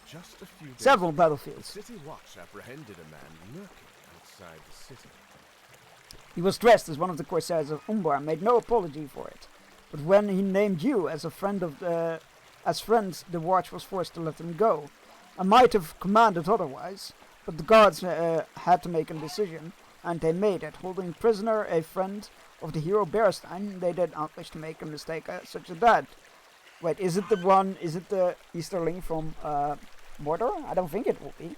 Just a few days Several ago, battlefields. The city watch apprehended a man lurking outside the city. He was dressed as one of the Corsairs of Umbar and made no apology for it. But when he named you as a friend as friends, the watch was forced to let him go. I might have commanded otherwise, but the guards had to make a decision, and they made it. Holding prisoner a friend of the hero Bearstein, they did not wish to make a mistake such as that. Wait, is it the Easterling from Mordor? I don't think it will be.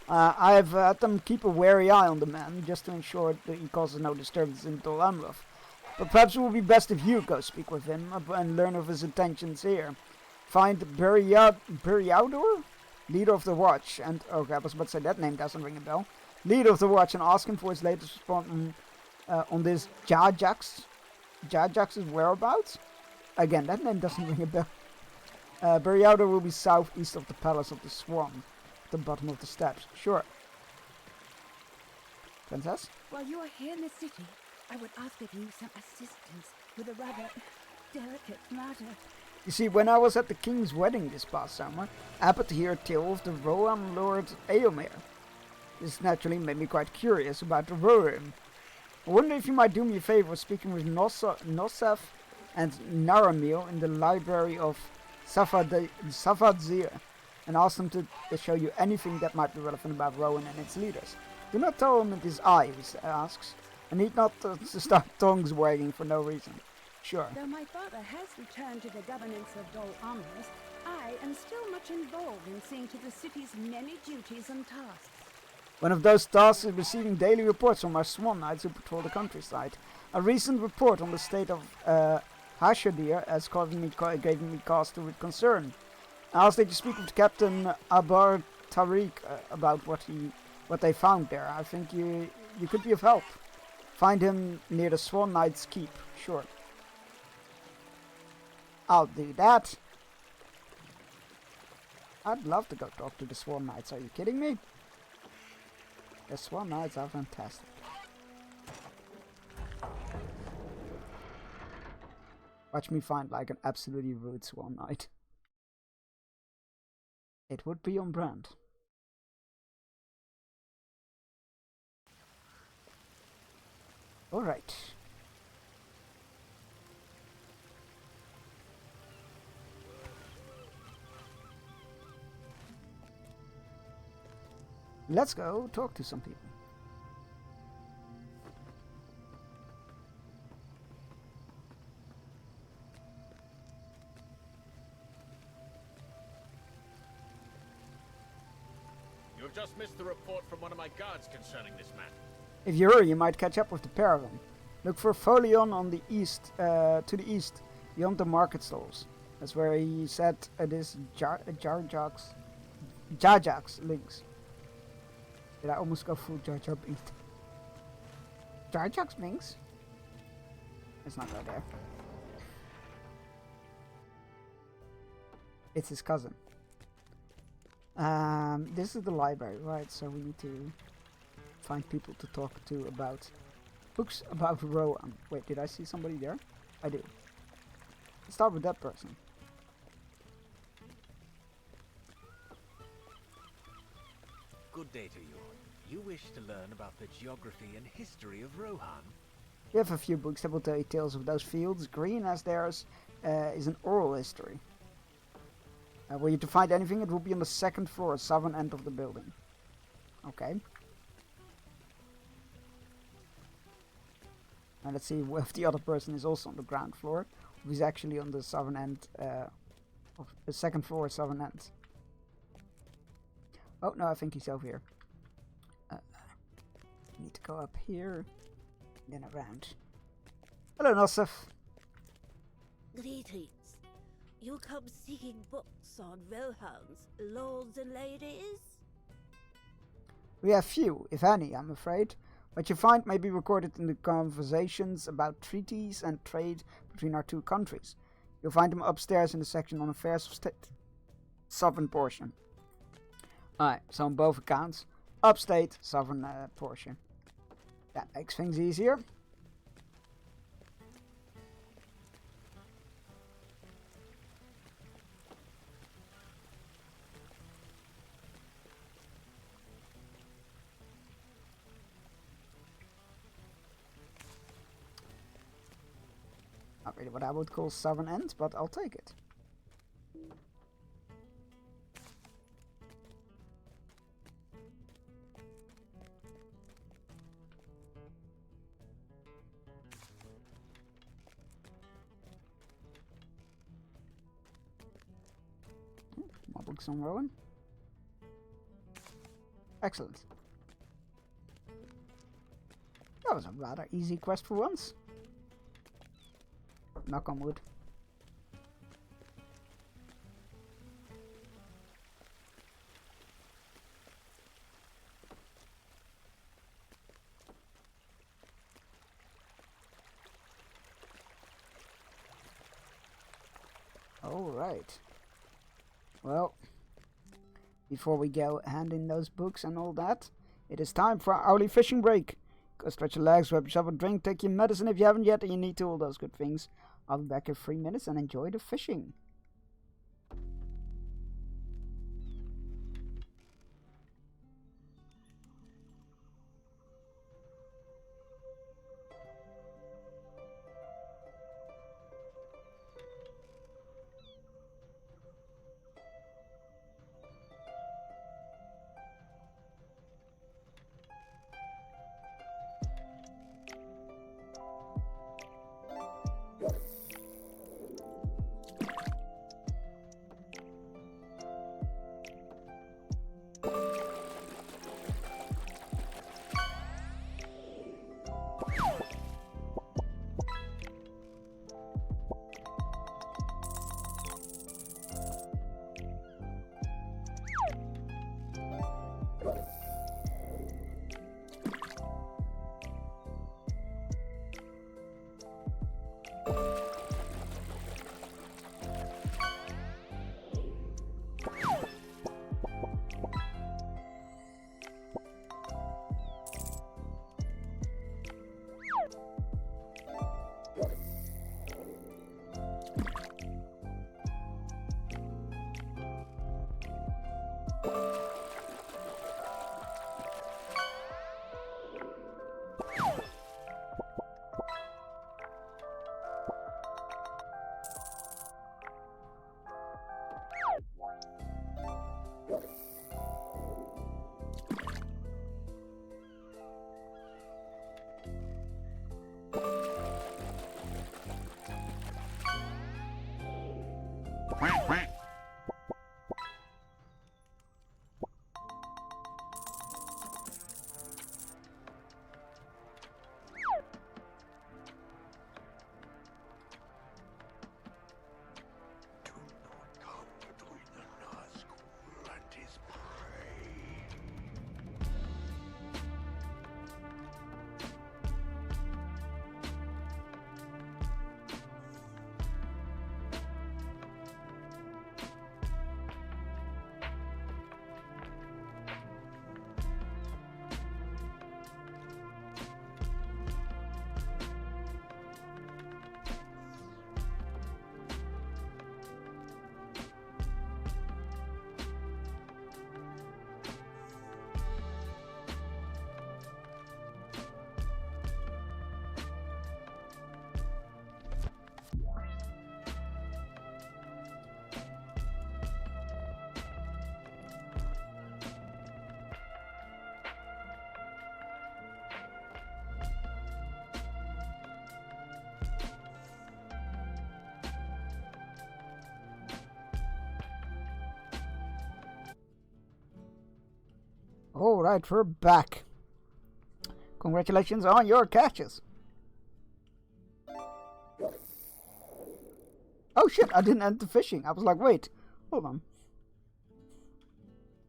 I've had them keep a wary eye on the man, just to ensure that he causes no disturbance in Dol Amroth. But perhaps it would be best if you go speak with him and learn of his intentions here. Find Beriaudor, leader of the watch, and okay, I was about to say that name doesn't ring a bell. Leader of the watch, and ask him for his latest response on this Jajax's whereabouts. Again, that name doesn't ring a bell. Beriaudor will be southeast of the Palace of the Swan, at the bottom of the steps. Sure. Princess? While you are here in the city, I would ask of you some assistance with a rather delicate matter. You see, when I was at the king's wedding this past summer, I happened to hear a tale of the Rohan Lord Eomer. This naturally made me quite curious about the Rohirrim. I wonder if you might do me a favor speaking with Nosef and Naramil in the library of Safadzir, and ask them to show you anything that might be relevant about Rohan and its leaders. Do not tell him it is I who asks. I need not to start tongues wagging for no reason. Sure. Though my father has returned to the governance of Dol Amroth, I am still much involved in seeing to the city's many duties and tasks. One of those tasks is receiving daily reports from our swan knights who patrol the countryside. A recent report on the state of Hashadir has gave me cause to concern. I asked that you speak with Captain Abar Tariq about what they found there. I think you could be of help. Find him near the Swan Knight's Keep. Sure. I'll do that. I'd love to go talk to the Swan Knights. Are you kidding me? The Swan Knights are fantastic. Watch me find like an absolutely rude Swan Knight. It would be on brand. Alright. Let's go talk to some people. You have just missed the report from one of my guards concerning this man. If you hurry, you might catch up with the pair of them. Look for Folion on the east, to the east, beyond the market stalls. That's where he said it is Jajax links. Did I almost go full Jar Jar Binks? Jar Jar Binks? It's not right there. It's his cousin. This is the library, right? So we need to find people to talk to about books about Rohan. Wait, did I see somebody there? I do. Let's start with that person. Good day to you. You wish to learn about the geography and history of Rohan? We have a few books that will tell you tales of those fields. Green as theirs is an oral history. Were you to find anything, it will be on the second floor, southern end of the building. Okay. Now let's see if the other person is also on the ground floor. Or he's actually on the southern end of the second floor, southern end. Oh no, I think he's over here. Need to go up here, then around. Hello, Nosef. Greetings. You come seeking books on Rohan's lords and ladies? We have few, if any, I'm afraid. What you find may be recorded in the conversations about treaties and trade between our two countries. You'll find them upstairs in the section on affairs of state. Sovereign portion. Alright, so on both accounts. Upstate, sovereign portion. That makes things easier. Not really what I would call sovereign end, but I'll take it. More books on Rohan. Excellent. That was a rather easy quest for once. Knock on wood. All right. Well, before we go hand in those books and all that, it is time for our hourly fishing break. Go stretch your legs, grab yourself a drink, take your medicine if you haven't yet, and you need to, all those good things. I'll be back in 3 minutes and enjoy the fishing. Alright, we're back. Congratulations on your catches. Oh shit, I didn't end the fishing. I was like, wait, hold on.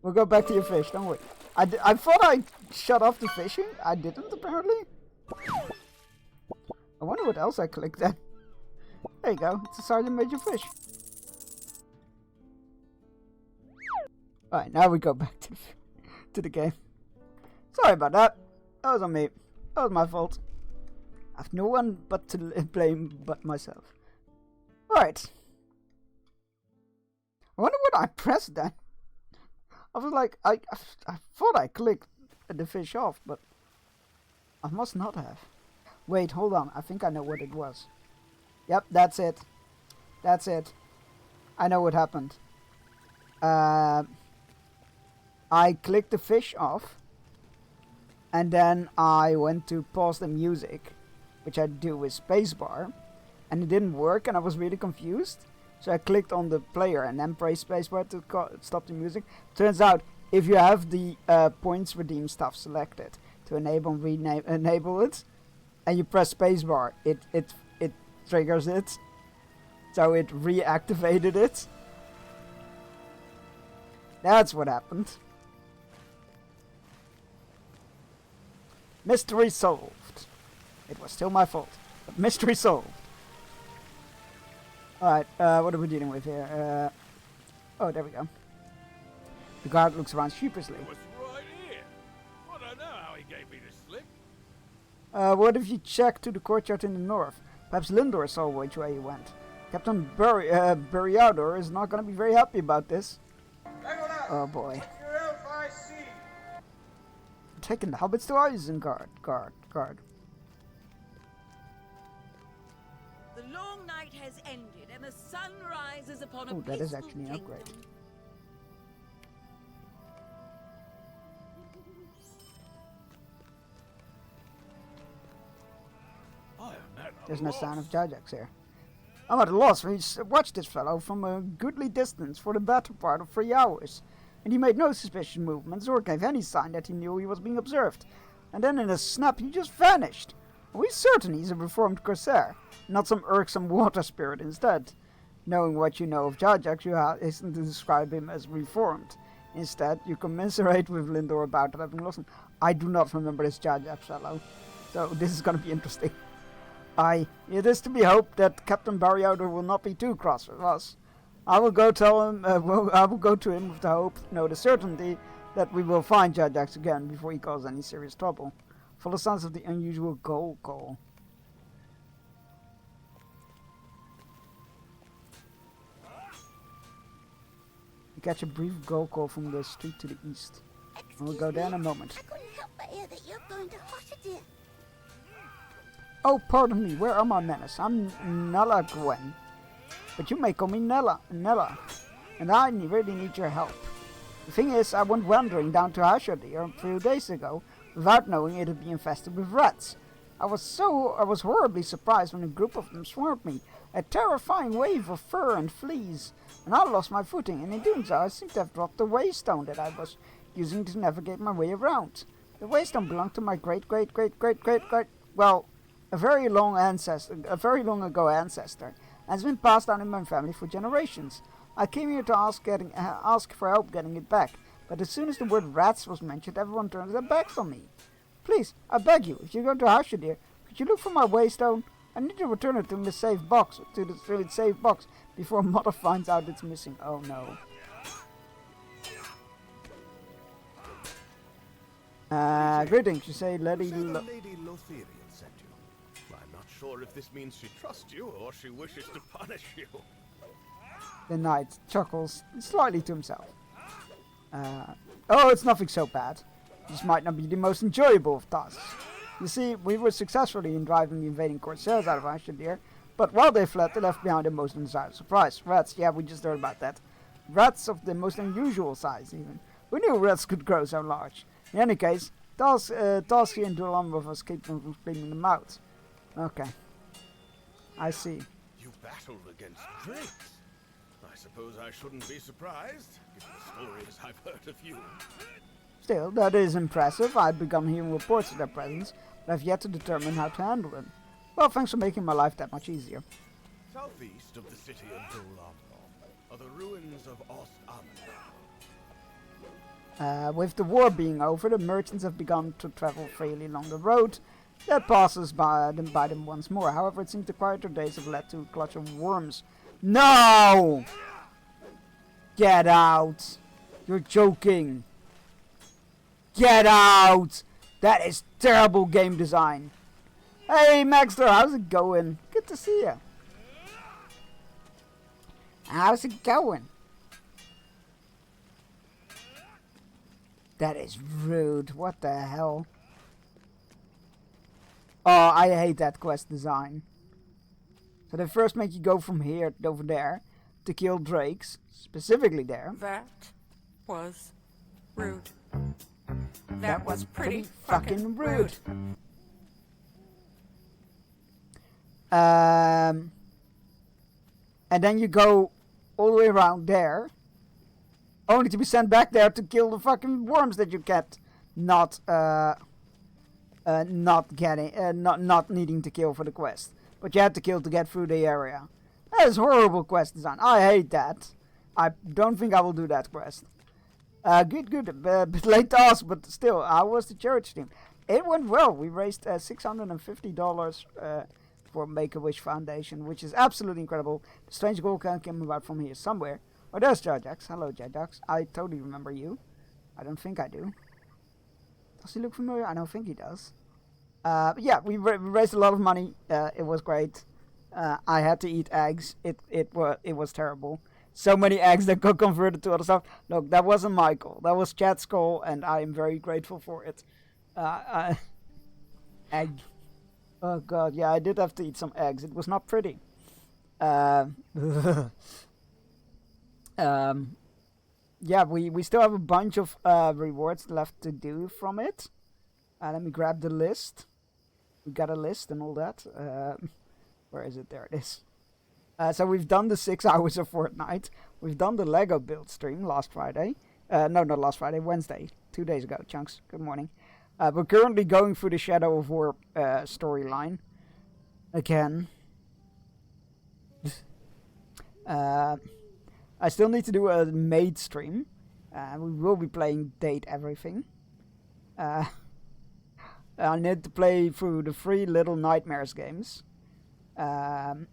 We'll go back to your fish, don't worry. I thought I shut off the fishing. I didn't, apparently. I wonder what else I clicked then. There you go, it's a Sergeant Major Fish. Alright, now we go back to the game. Sorry about that. That was on me. That was my fault. I have no one but to blame but myself. Alright. I wonder what I pressed then. I was like, I thought I clicked the fish off, but I must not have. Wait, hold on. I think I know what it was. Yep, that's it. That's it. I know what happened. I clicked the fish off, and then I went to pause the music, which I do with spacebar, and it didn't work, and I was really confused. So I clicked on the player and then pressed spacebar to stop the music. Turns out, if you have the points redeem stuff selected to enable and enable it, and you press spacebar, it triggers it. So it reactivated it. That's what happened. Mystery solved. It was still my fault, but mystery solved. Alright, what are we dealing with here? Oh, there we go. The guard looks around sheepishly. It was right here. I don't know how he gave me this slip. What if you check to the courtyard in the north? Perhaps Lindor saw which way you went. Captain Buriador is not going to be very happy about this. Oh boy. Taking the hobbits to Isengard. Guard. The long night has ended, and the sun rises upon a Oh, that is peaceful actually an upgrade. kingdom. There's no sign of Jajax here. I'm at a loss. We watched this fellow from a goodly distance for the better part of 3 hours, and he made no suspicious movements or gave any sign that he knew he was being observed. And then in a snap he just vanished. Are we certain he's a reformed corsair, not some irksome water spirit instead? Knowing what you know of Jajax, you hasten to describe him as reformed. Instead, you commiserate with Lindor about having lost him. I do not remember this Jajax fellow, so this is going to be interesting. It is to be hoped that Captain Buriador will not be too cross with us. I will go tell him. I will go to him with the hope, no, the certainty that we will find Jajax again before he causes any serious trouble. For the sense of the unusual goal call. You catch a brief goal call from the street to the east. And we'll go there in a moment. I couldn't help but hear that you're going to Hoshadir. Oh, pardon me, where are my manners? I'm Nella Gwen. But you may call me Nella, and I really need your help. The thing is, I went wandering down to Hoshadir a few days ago without knowing it had been infested with rats. I was horribly surprised when a group of them swarmed me, a terrifying wave of fur and fleas, and I lost my footing, and in doing so I seem to have dropped the waystone that I was using to navigate my way around. The waystone belonged to my a very long ago ancestor, and has been passed down in my family for generations. I came here to ask for help getting it back, but as soon as the word rats was mentioned, everyone turned their backs on me. Please, I beg you, if you go to Hoshadir, could you look for my waystone? I need to return it to the safe box, before Mother finds out it's missing. Oh no. Greetings, you say Lady Lothario sent you. I'm not sure if this means she trusts you or she wishes to punish you. The knight chuckles slightly to himself. Oh, it's nothing so bad. This might not be the most enjoyable of tasks. You see, we were successfully in driving the invading corsairs out of Hoshadir, but while they fled, they left behind a most undesired surprise. Rats, yeah, we just heard about that. Rats of the most unusual size, even. Who knew rats could grow so large? In any case, Talski and Dulamov escaped from cleaning them out. Okay. I see. You battled against drakes. I suppose I shouldn't be surprised, given the stories I've heard of you. Still, that is impressive. I've begun hearing reports of their presence, but I've yet to determine how to handle them. Well, thanks for making my life that much easier. Southeast of the city of Dol Amroth are the ruins of Ost Amon. With the war being over, the merchants have begun to travel freely along the road that passes by them once more. However, it seems the quieter days have led to a clutch of worms. No! Get out! You're joking! Get out! That is terrible game design. Hey, Maxter, how's it going? Good to see you. How's it going? That is rude. What the hell? Oh, I hate that quest design. So they first make you go from here to over there to kill drakes, specifically there. That was rude. That was pretty fucking rude. And then you go all the way around there, only to be sent back there to kill the fucking worms that you kept not needing to kill for the quest, but you had to kill to get through the area. That is horrible quest design. I hate that. I don't think I will do that quest. Good. A bit late to ask, but still, how was the church team? It went well. We raised $650 for Make-A-Wish Foundation, which is absolutely incredible. The strange goal came about from here somewhere. Oh, there's Jajax. Hello, Jajax. I totally remember you. I don't think I do. Does he look familiar? I don't think he does. But yeah, we raised a lot of money. It was great. I had to eat eggs. It was terrible. So many eggs that got converted to other stuff. Look, that wasn't Michael. That was Chad Skull, and I am very grateful for it. Egg. Oh god, yeah, I did have to eat some eggs. It was not pretty. Yeah, we still have a bunch of rewards left to do from it. Let me grab the list. We got a list and all that. Where is it? There it is. So we've done the 6 hours of Fortnite. We've done the Lego build stream last Friday. No, not last Friday, Wednesday. 2 days ago, Chunks. Good morning. We're currently going through the Shadow of War storyline. Again. I still need to do a maid stream. We will be playing Date Everything. I need to play through the 3 Little Nightmares games. And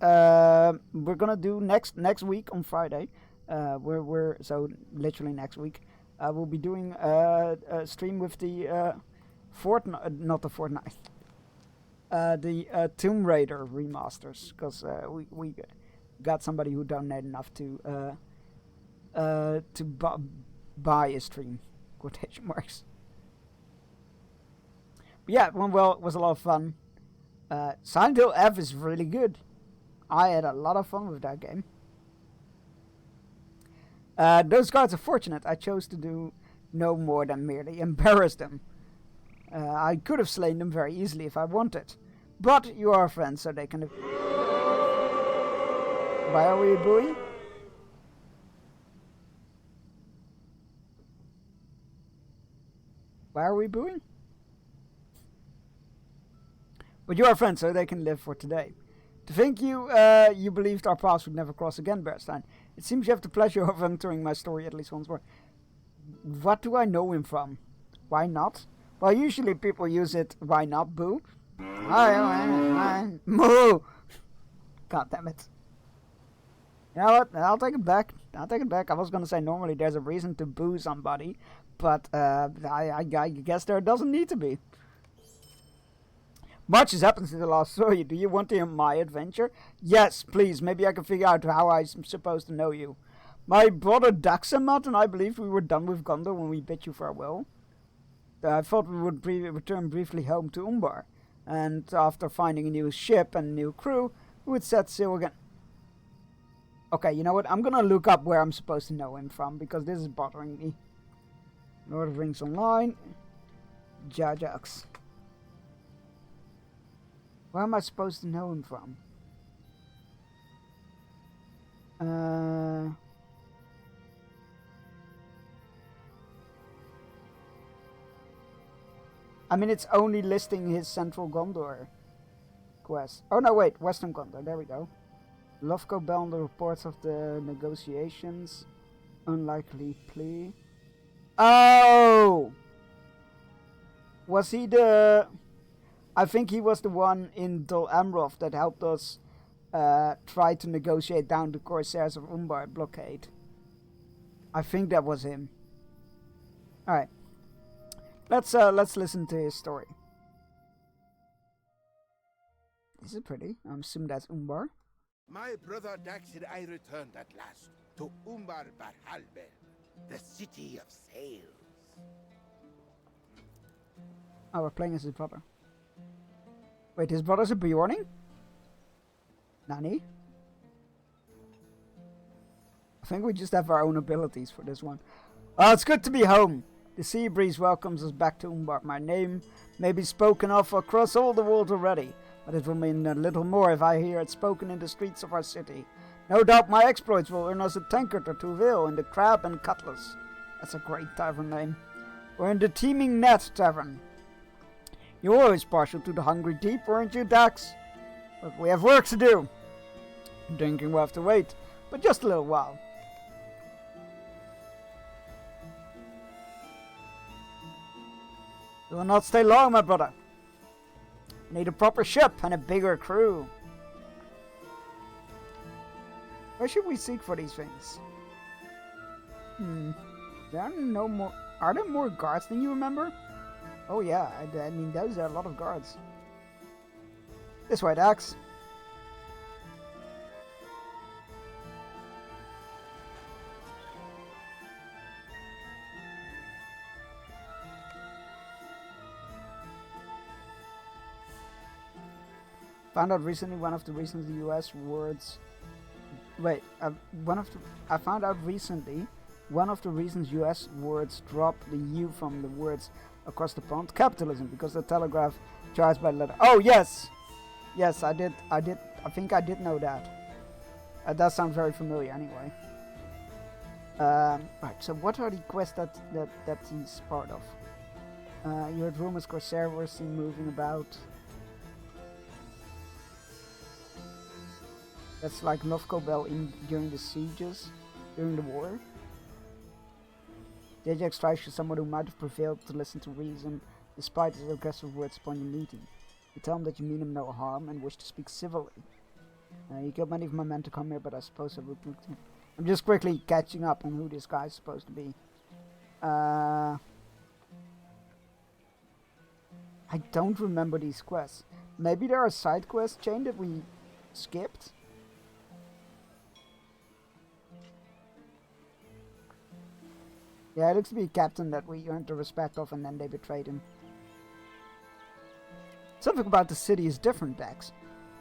we're gonna do next week on Friday. We're so literally next week. We'll be doing a stream with the the Tomb Raider remasters, because we got somebody who donated enough to buy a stream, quotation marks. But yeah, it went well. It was a lot of fun. Silent Hill F is really good. I had a lot of fun with that game. Those guards are fortunate. I chose to do no more than merely embarrass them. I could have slain them very easily if I wanted. But you are friends, so they can... Why are we booing? Why are we booing? But you are friends, so they can live for today. To think you believed our paths would never cross again, Bearstein. It seems you have the pleasure of entering my story at least once more. What do I know him from? Why not? Well, usually people use it, why not, boo? Moo! God damn it. You know what? I'll take it back. I was gonna say normally there's a reason to boo somebody, but I guess there doesn't need to be. Much has happened since the last saw you. Do you want to hear my adventure? Yes, please. Maybe I can figure out how I'm supposed to know you. My brother Daxamat and I believed we were done with Gondor when we bid you farewell. I thought we would return briefly home to Umbar. And after finding a new ship and a new crew, we would set sail again. Okay, you know what? I'm gonna look up where I'm supposed to know him from, because this is bothering me. Lord of the Rings Online. Jajax. Where am I supposed to know him from? I mean, it's only listing his central Gondor quest. Oh no, wait, Western Contact, there we go. Lovko Bell on the reports of the negotiations. Unlikely plea. Oh! Was he the... I think he was the one in Dol Amroth that helped us try to negotiate down the Corsairs of Umbar blockade. I think that was him. Alright. Let's listen to his story. This is pretty. I'm assuming that's Umbar. My brother Dax and I returned at last to Umbar Barhalbel, the city of sails. Oh, we're playing as his brother. Wait, his brother's a Bjorning? Nani? I think we just have our own abilities for this one. Oh, it's good to be home. The sea breeze welcomes us back to Umbar. My name may be spoken of across all the world already, but it will mean a little more if I hear it spoken in the streets of our city. No doubt my exploits will earn us a tankard or two of ale in the Crab and Cutlass. That's a great tavern name. Or in the Teeming Net Tavern. You were always partial to the hungry deep, weren't you, Dax? But we have work to do. Drinking will have to wait, but just a little while. You will not stay long, my brother. I need a proper ship and a bigger crew. Where should we seek for these things? There are no more. Are there more guards than you remember? Oh yeah, I mean those are a lot of guards. This way, Dax. Found out recently one of the reasons the U.S. words. Wait, I found out recently one of the reasons U.S. words drop the U from the words across the pond. Capitalism, because the telegraph charged by letter. Oh yes, yes, I did. I think I did know that. That does sound very familiar, anyway. Right. So what are the quests that he's part of? You heard rumors Corsair were seen moving about. That's like Lovko Bell during the sieges, during the war. Ajax tries to someone who might have prevailed to listen to reason, despite his aggressive words upon your meeting. You tell him that you mean him no harm and wish to speak civilly. You killed many of my men to come here, but I suppose I would. I'm just quickly catching up on who this guy is supposed to be. I don't remember these quests. Maybe there are side quests chain that we skipped. Yeah, it looks to be a captain that we earned the respect of and then they betrayed him. Something about the city is different, Dax.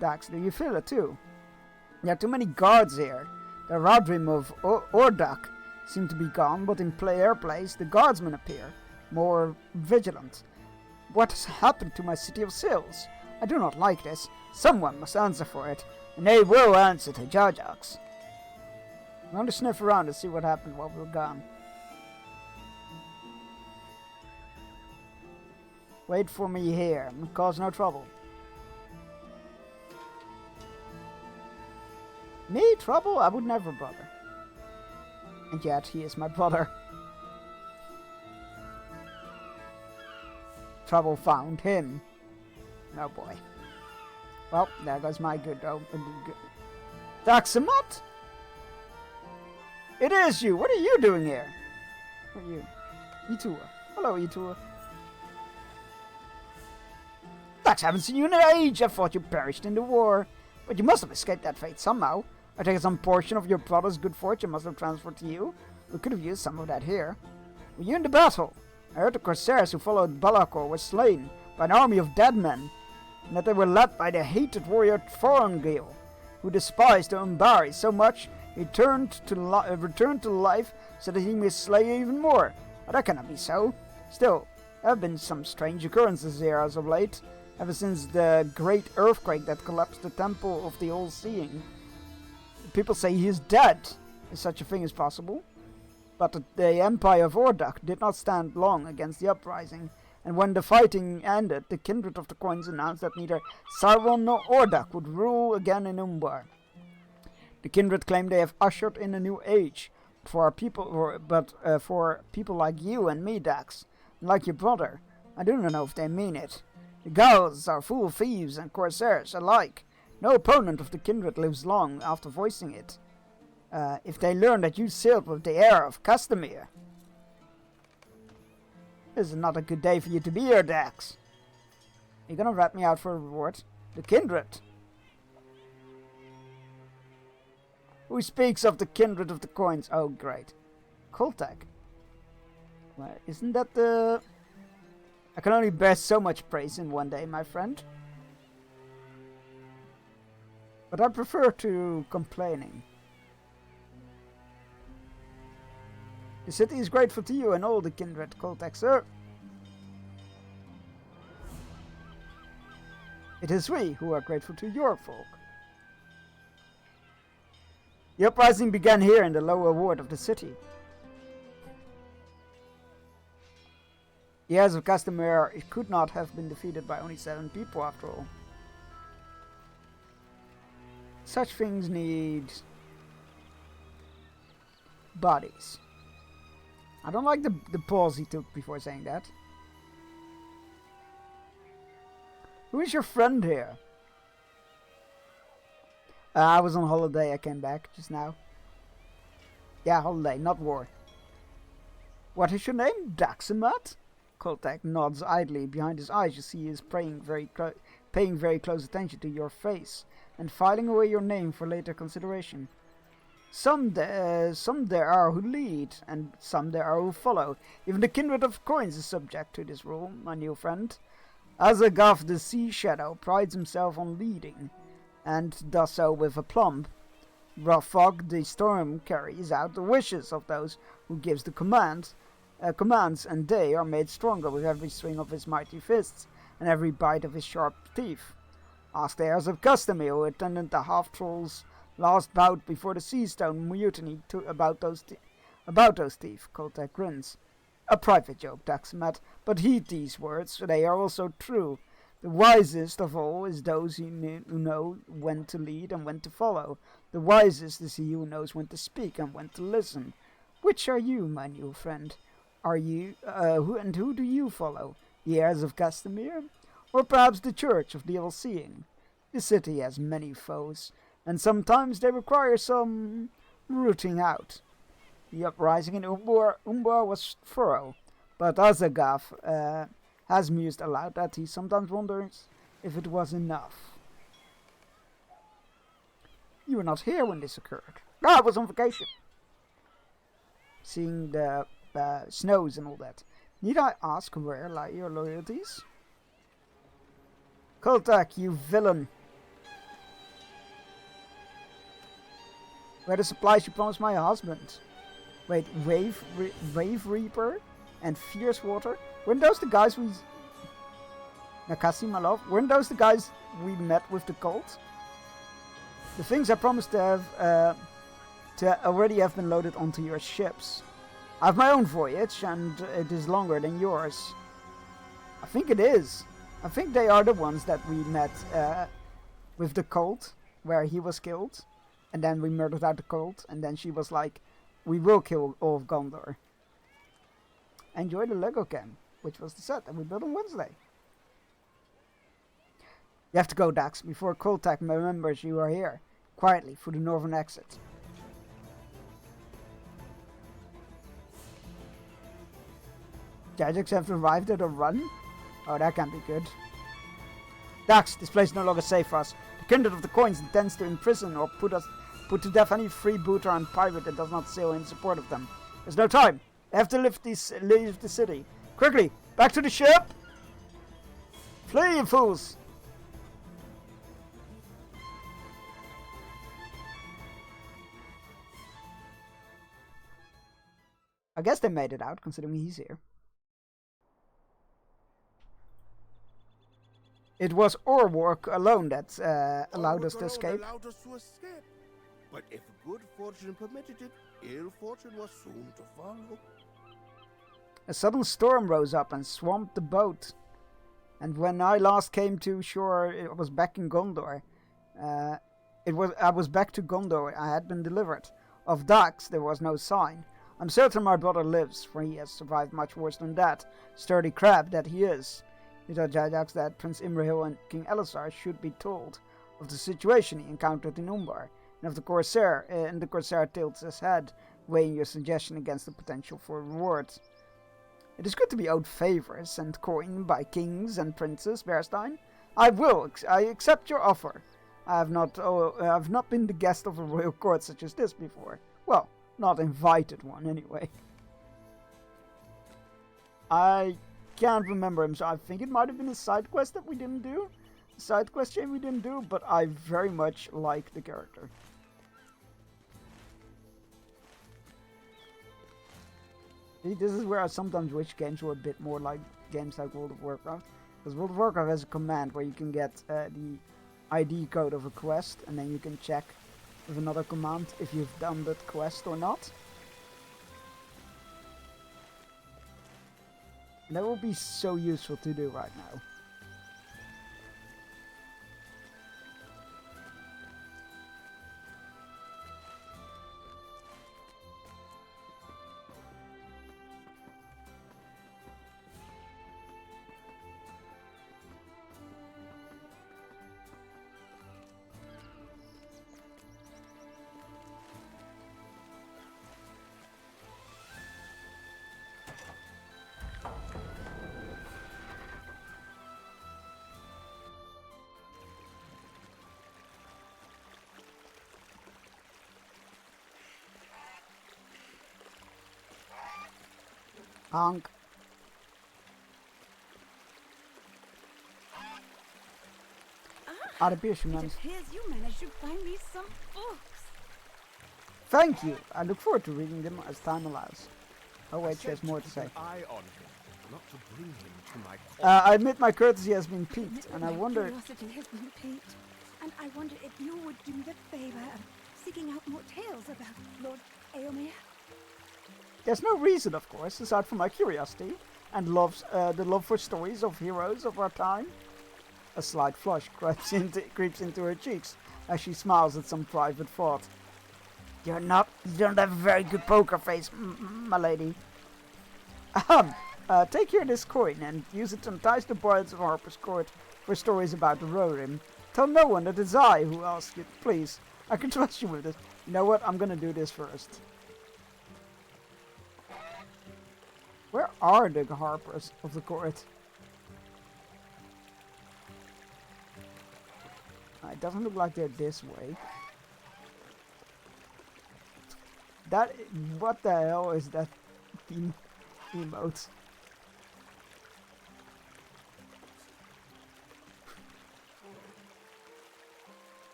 Dax, do you feel it too? There are too many guards here. The Radrim of Ordak seem to be gone, but in their place the guardsmen appear, more vigilant. What has happened to my city of sails? I do not like this. Someone must answer for it, and they will answer to Jajax. I'm going to sniff around and see what happened while we were gone. Wait for me here, and cause no trouble. Me? Trouble? I would never bother. And yet, he is my brother. Trouble found him. Oh boy. Well, there goes my good Daxamot? It is you! What are you doing here? Who are you? Itua. Hello, Itua. Dax, I haven't seen you in an age. I thought you perished in the war. But you must have escaped that fate somehow. I take some portion of your brother's good fortune must have transferred to you. We could have used some of that here. Were you in the battle? I heard the Corsairs who followed Balakor were slain by an army of dead men, and that they were led by the hated warrior Thorongil, who despised the Umbari so much he returned to life so that he may slay even more. But that cannot be so. Still, there have been some strange occurrences here as of late. Ever since the great earthquake that collapsed the Temple of the All-Seeing. People say he is dead, if such a thing is possible. But the Empire of Ordak did not stand long against the uprising, and when the fighting ended, the Kindred of the Coins announced that neither Sauron nor Ordak would rule again in Umbar. The Kindred claim they have ushered in a new age for people, for people like you and me, Dax, and like your brother. I do not know if they mean it. The Gauls are full of thieves and corsairs alike. No opponent of the Kindred lives long after voicing it. If they learn that you sailed with the heir of Castamere. This is not a good day for you to be here, Dax. You're gonna rat me out for a reward? The Kindred. Who speaks of the Kindred of the Coins? Oh, great. Koltak. Well, isn't that the... I can only bear so much praise in one day, my friend. But I prefer to complaining. The city is grateful to you and all the Kindred, Koltak, sir. It is we who are grateful to your folk. The uprising began here in the lower ward of the city. The heirs of Castamere could not have been defeated by only 7 people after all. Such things need bodies. I don't like the pause he took before saying that. Who is your friend here? I was on holiday, I came back just now. Yeah, holiday, not war. What is your name? Daxamat? Koltak nods idly. Behind his eyes you see he is paying very close attention to your face and filing away your name for later consideration. Some there are who lead, and some there are who follow. Even the Kindred of Coins is subject to this rule, my new friend. Azagath the Sea Shadow prides himself on leading, and does so with aplomb. Rafog the Storm carries out the wishes of those who gives the commands, and they are made stronger with every swing of his mighty fists and every bite of his sharp teeth. Ask the heirs of Castamere who attended the half-trolls' last bout before the Seastone mutiny about those teeth, Koltak grins. A private joke, Daxamat, but heed these words, they are also true. The wisest of all is those who know when to lead and when to follow. The wisest is he who knows when to speak and when to listen. Which are you, my new friend? Are you, who do you follow? The heirs of Castamere? Or perhaps the Church of the All-Seeing? The city has many foes, and sometimes they require some rooting out. The uprising in Umbar was thorough, but Azagath has mused aloud that he sometimes wonders if it was enough. You were not here when this occurred. I was on vacation. Seeing the snows and all that. Need I ask where lie your loyalties? Koltak, you villain! Where the supplies you promised my husband? Wait, Wave Reaper and Fierce Water? Weren't those the guys we... Nakasi, my love? Weren't those the guys we met with the cult? The things I promised to have... to already have been loaded onto your ships. I have my own voyage, and it is longer than yours. I think it is. I think they are the ones that we met with the cult, where he was killed. And then we murdered out the cult, and then she was like, we will kill all of Gondor. Enjoy the Lego camp, which was the set that we built on Wednesday. You have to go, Dax, before Koltak remembers you are here. Quietly, through the northern exit. Jagex have arrived at a run? Oh, that can't be good. Dax, this place is no longer safe for us. The Kindred of the Coins intends to imprison or put to death any freebooter and pirate that does not sail in support of them. There's no time. They have to leave the city. Quickly, back to the ship! Flee, you fools! I guess they made it out, considering he's here. It was our work alone that allowed us to escape. But if good fortune permitted it, ill fortune was soon to follow. A sudden storm rose up and swamped the boat. And when I last came to shore, it was back in Gondor. I was back to Gondor. I had been delivered. Of Dax there was no sign. I'm certain my brother lives, for he has survived much worse than that. Sturdy crab that he is. It told Jajax that Prince Imrahil and King Elisar should be told of the situation he encountered in Umbar, and of the Corsair. And the Corsair tilts his head, weighing your suggestion against the potential for reward. It is good to be owed favors and coin by kings and princes, Bearstein. I accept your offer. I have not been the guest of a royal court such as this before. Well, not invited one, anyway. I can't remember him, so I think it might have been a side quest that we didn't do. A side quest chain we didn't do, but I very much like the character. This is where I sometimes wish games were a bit more like games like World of Warcraft. Because World of Warcraft has a command where you can get the ID code of a quest, and then you can check with another command if you've done that quest or not. And that will be so useful to do right now. Honk. It appears you managed to find me some books. Thank you. I look forward to reading them as time allows. Oh wait, she has more to say. Eye on him, not to bring him to my court. I admit my courtesy has been piqued, and I wonder... Curiosity has been piqued, and I wonder if you would do me the favor of seeking out more tales about Lord Eomer. There's no reason, of course, aside from my curiosity and the love for stories of heroes of our time. A slight flush creeps into her cheeks as she smiles at some private thought. You don't have a very good poker face, my lady. Take here this coin and use it to entice the boys of Harper's Court for stories about the Rohirrim. Tell no one that it's I who asked you, please. I can trust you with it. You know what? I'm gonna do this first. Where are the Harpers of the court? It doesn't look like they're this way. What the hell is that emote?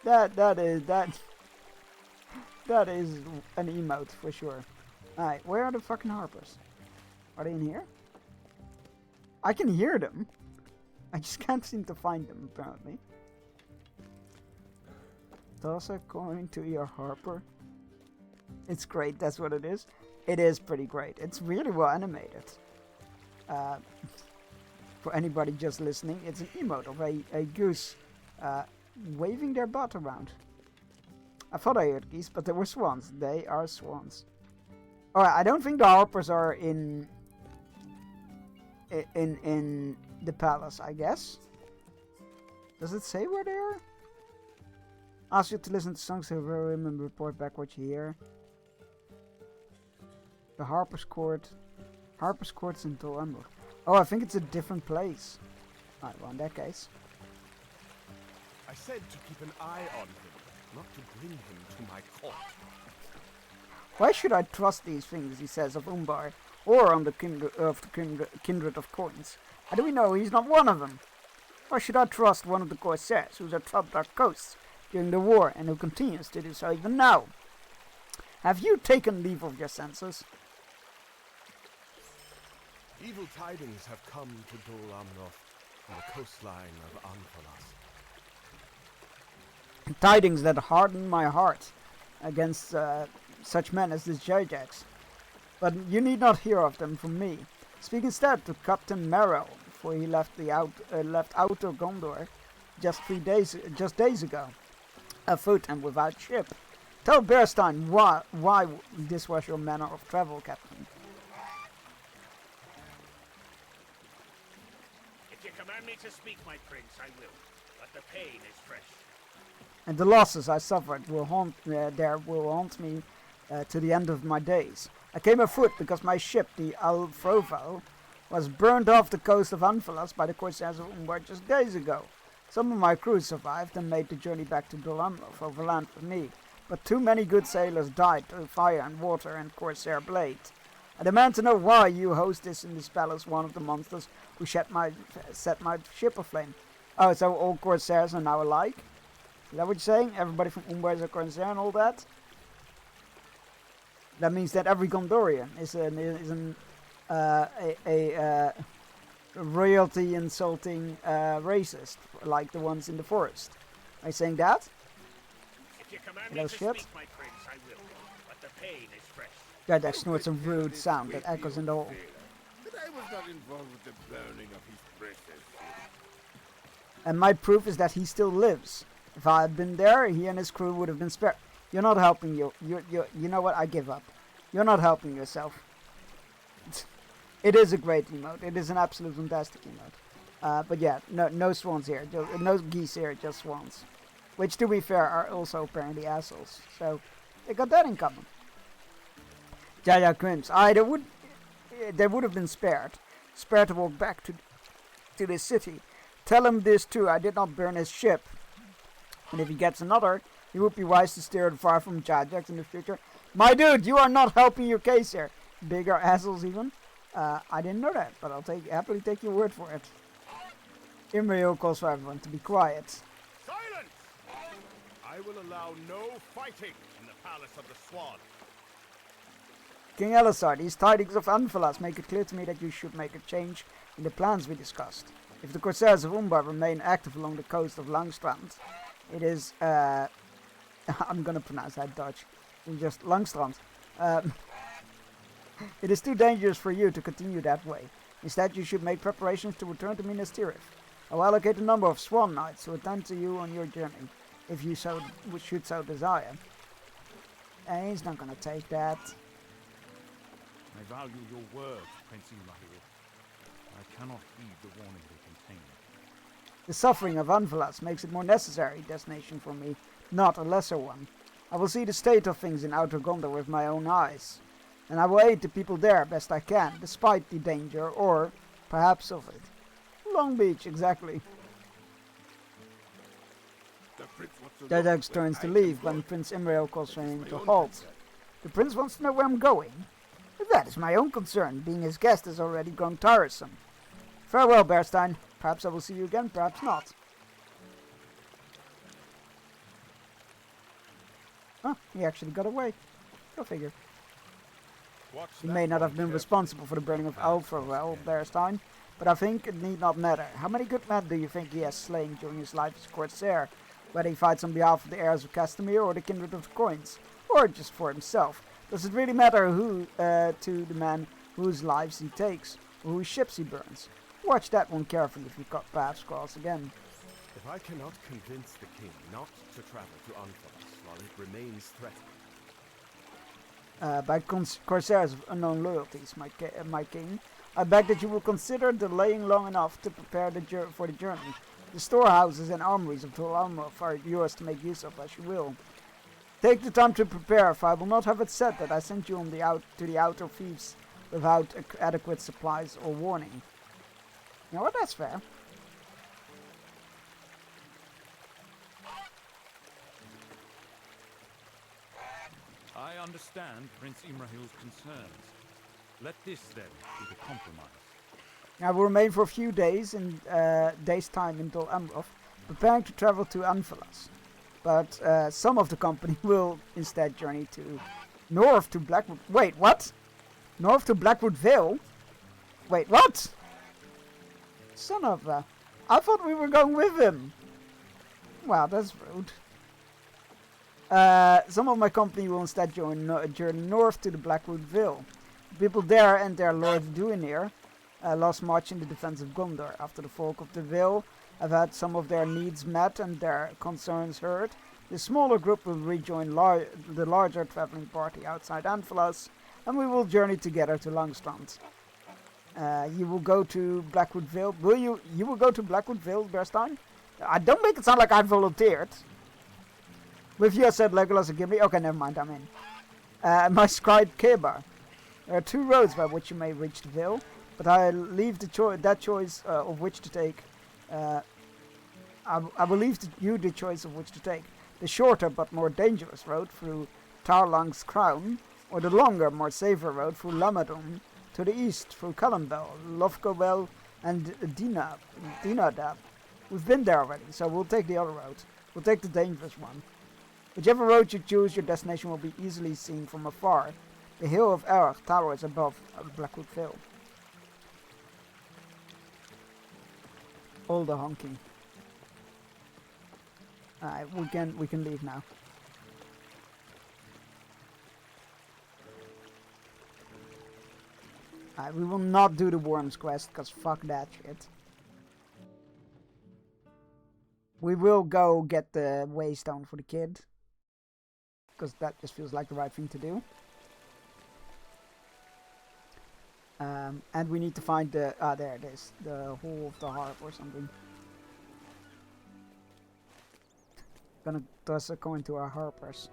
That is an emote for sure. Alright, where are the fucking Harpers? Are they in here? I can hear them. I just can't seem to find them, apparently. Toss a coin to your Harper. It's great, that's what it is. It is pretty great. It's really well animated. For anybody just listening, it's an emote of a goose waving their butt around. I thought I heard geese, but they were swans. They are swans. Alright, I don't think the Harpers are in the palace, I guess. Does it say where they are? Ask you to listen to songs of Rohirrim and report back what you hear. The Harper's Court. Harper's Court's in Dol Amroth. Oh, I think it's a different place. Alright, well in that case. I said to keep an eye on him, not to bring him to my court. Why should I trust these things, he says, of Umbar, or on the kindred of coins? How do we know he's not one of them? Why should I trust one of the Corsairs who's attracted our coasts during the war and who continues to do so even now? Have you taken leave of your senses? Evil tidings have come to Dol Amroth from the coastline of Anfalas. Tidings that harden my heart against such men as this Jajax. But you need not hear of them from me. Speak instead to Captain Merrill, for he left Outer Gondor just days ago, afoot and without ship. Tell Bearstein why this was your manner of travel, Captain. If you command me to speak, my prince, I will. But the pain is fresh. And the losses I suffered will haunt me to the end of my days. I came afoot because my ship, the Alfrovo, was burned off the coast of Anfalas by the Corsairs of Umbar just days ago. Some of my crew survived and made the journey back to Dol Amroth overland with me, but too many good sailors died through fire and water and Corsair blade. I demand to know why you hostess in this palace one of the monsters who set my ship aflame. Oh, so all Corsairs are now alike? Is that what you're saying? Everybody from Umbar is a Corsair and all that? That means that every Gondorian is a royalty insulting racist, like the ones in the forest. Are you saying that? If you command Hello, me to ship? speak, my prince, I will. But the pain is fresh. Jadak snorts a rude sound that echoes in the hall. But I was not involved with the burning of his precious. And my proof is that he still lives. If I had been there, he and his crew would have been spared. You're not helping you. You know what? I give up. You're not helping yourself. It is a great emote. It is an absolute fantastic emote. But yeah, no swans here. No geese here, just swans. Which, to be fair, are also apparently assholes. So, they got that in common. Jaja Crims. They would have been spared. Spared to walk back to the city. Tell him this too. I did not burn his ship. And if he gets another, he would be wise to steer it far from Jajax in the future. My dude, you are not helping your case here. Bigger assholes even. I didn't know that, but I'll happily take your word for it. Imrio calls for everyone to be quiet. Silence! I will allow no fighting in the Palace of the Swan. King Elisar, these tidings of Anfalas make it clear to me that you should make a change in the plans we discussed. If the Corsairs of Umbar remain active along the coast of Langstrand, it is, I'm gonna pronounce that Dutch, it's just Langstrand. It is too dangerous for you to continue that way. Instead, you should make preparations to return to Minas Tirith. I will allocate a number of Swan Knights to attend to you on your journey, if you should so desire. And he's not gonna take that. I value your words, Prince Imrahil. I cannot heed the warning they contain. The suffering of Anfalas makes it more necessary destination for me, not a lesser one. I will see the state of things in Outer Gondor with my own eyes, and I will aid the people there best I can, despite the danger, or perhaps of it. Long Beach, exactly. Jajax turns to leave when Prince Imrail calls for him to halt. The prince wants to know where I'm going. But that is my own concern, being his guest has already grown tiresome. Farewell, Bearstein. Perhaps I will see you again, perhaps not. Huh, he actually got away. Go figure. He may not have been responsible for the burning of Alfrovel, Bearstein, but I think it need not matter. How many good men do you think he has slain during his life as Corsair? Whether he fights on behalf of the heirs of Castamere or the Kindred of the Coins, or just for himself. Does it really matter who to the man whose lives he takes, or whose ships he burns? Watch that one carefully if you perhaps cross again. If I cannot convince the king not to travel to Anfalas while it remains threatened. By Corsairs of unknown loyalties, my king, I beg that you will consider delaying long enough to prepare for the journey. The storehouses and armories of Dol Amroth are yours to make use of as you will. Take the time to prepare, for I will not have it said that I sent you to the outer fiefs without adequate supplies or warning. You know what, that's fair. I understand Prince Imrahil's concerns. Let this, then, be the compromise. I will remain for a few days in days' time in Dol Amroth, preparing to travel to Anfalas. But some of the company will instead journey to north to Blackwood. Wait, what? North to Blackwood Vale? Wait, what? Son of a... I thought we were going with him. Wow, that's rude. Some of my company will instead journey north to the Blackwood Vale. People there and their Lord Duinir lost much in the defense of Gondor. After the folk of the Vale have had some of their needs met and their concerns heard, the smaller group will rejoin the larger traveling party outside Anfalas, and we will journey together to Langstrand. You will go to Blackwood Vale. Will you? You will go to Blackwood Vale, Berstein? Don't make it sound like I volunteered. With you, I said Legolas and Gimli. Okay, never mind. I'm in. My scribe Kebar. There are 2 roads by which you may reach the Vale, but I leave that choice of which to take. I will leave you the choice of which to take. The shorter but more dangerous road through Tarlang's Crown, or the longer, more safer road through Lamadon to the east through Callambel, Lofgobel, and Dinadab. We've been there already, so we'll take the other road. We'll take the dangerous one. Whichever road you choose, your destination will be easily seen from afar. The hill of Erech towers above Blackwood Vale. All the honking. Alright, we can leave now. Alright, we will not do the Worms quest, because fuck that shit. We will go get the Waystone for the kid, because that just feels like the right thing to do. And we need to find the... there it is. The Hall of the Harp or something. Gonna toss a coin to our harpers.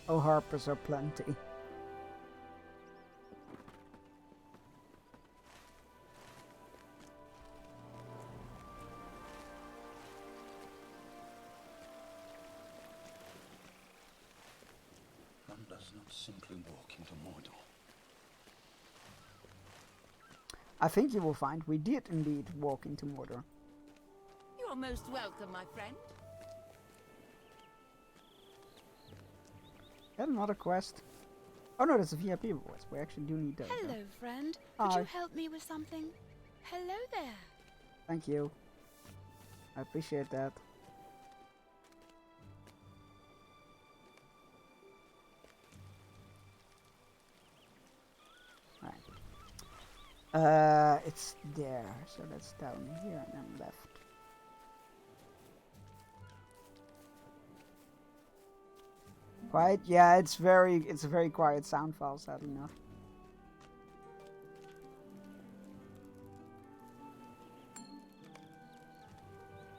Oh, harpers are plenty. One does not simply walk into Mordor. I think you will find we did indeed walk into Mordor. You're most welcome, my friend. Another quest. Oh no, that's a VIP rewards. We actually do need those. Hello, friend. Could you help me with something? Hello there. Thank you. I appreciate that. Right. It's there, so that's down here and then left. Quiet? Yeah, it's a very quiet sound file, sadly enough.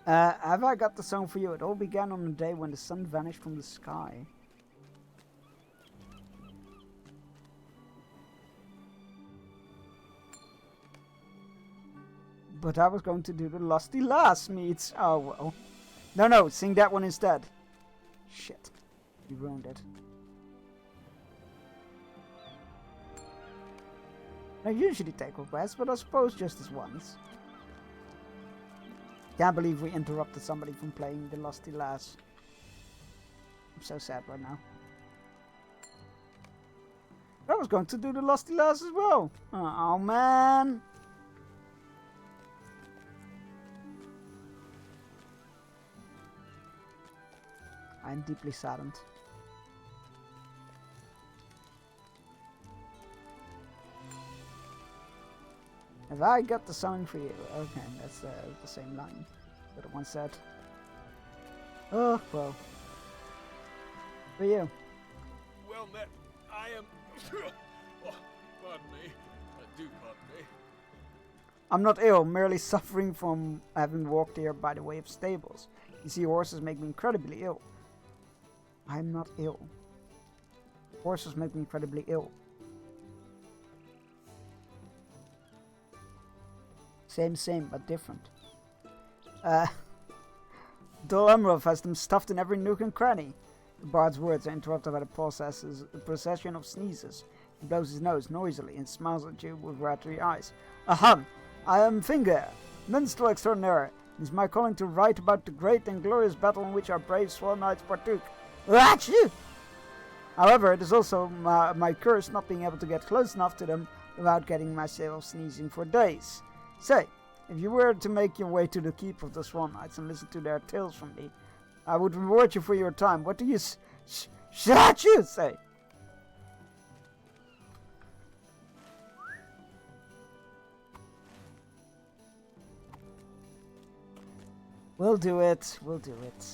Have I got the song for you? It all began on the day when the sun vanished from the sky. But I was going to do the Lusty Lass meets. Oh well. No, sing that one instead. Shit. You ruined it. I usually take requests, but I suppose just this once. Can't believe we interrupted somebody from playing the Lusty Lass. I'm so sad right now. I was going to do the Lusty Lass as well. Oh man. I'm deeply saddened. Have I got the song for you? Okay, that's the same line that one said. Oh, well. For you. Well met. I am... oh, pardon me. Do pardon me. I'm not ill, merely suffering from having walked here by the way of stables. You see, horses make me incredibly ill. I'm not ill. Horses make me incredibly ill. Same, but different. Dol Amroth has them stuffed in every nook and cranny. The bard's words are interrupted by the procession of sneezes. He blows his nose noisily and smiles at you with watery eyes. Ahem! I am Finger, minstrel extraordinaire. It is my calling to write about the great and glorious battle in which our brave swan knights partook. Achoo! However, it is also my curse not being able to get close enough to them without getting myself sneezing for days. Say, if you were to make your way to the keep of the Swan Knights and listen to their tales from me, I would reward you for your time. What do you say? We'll do it. We'll do it.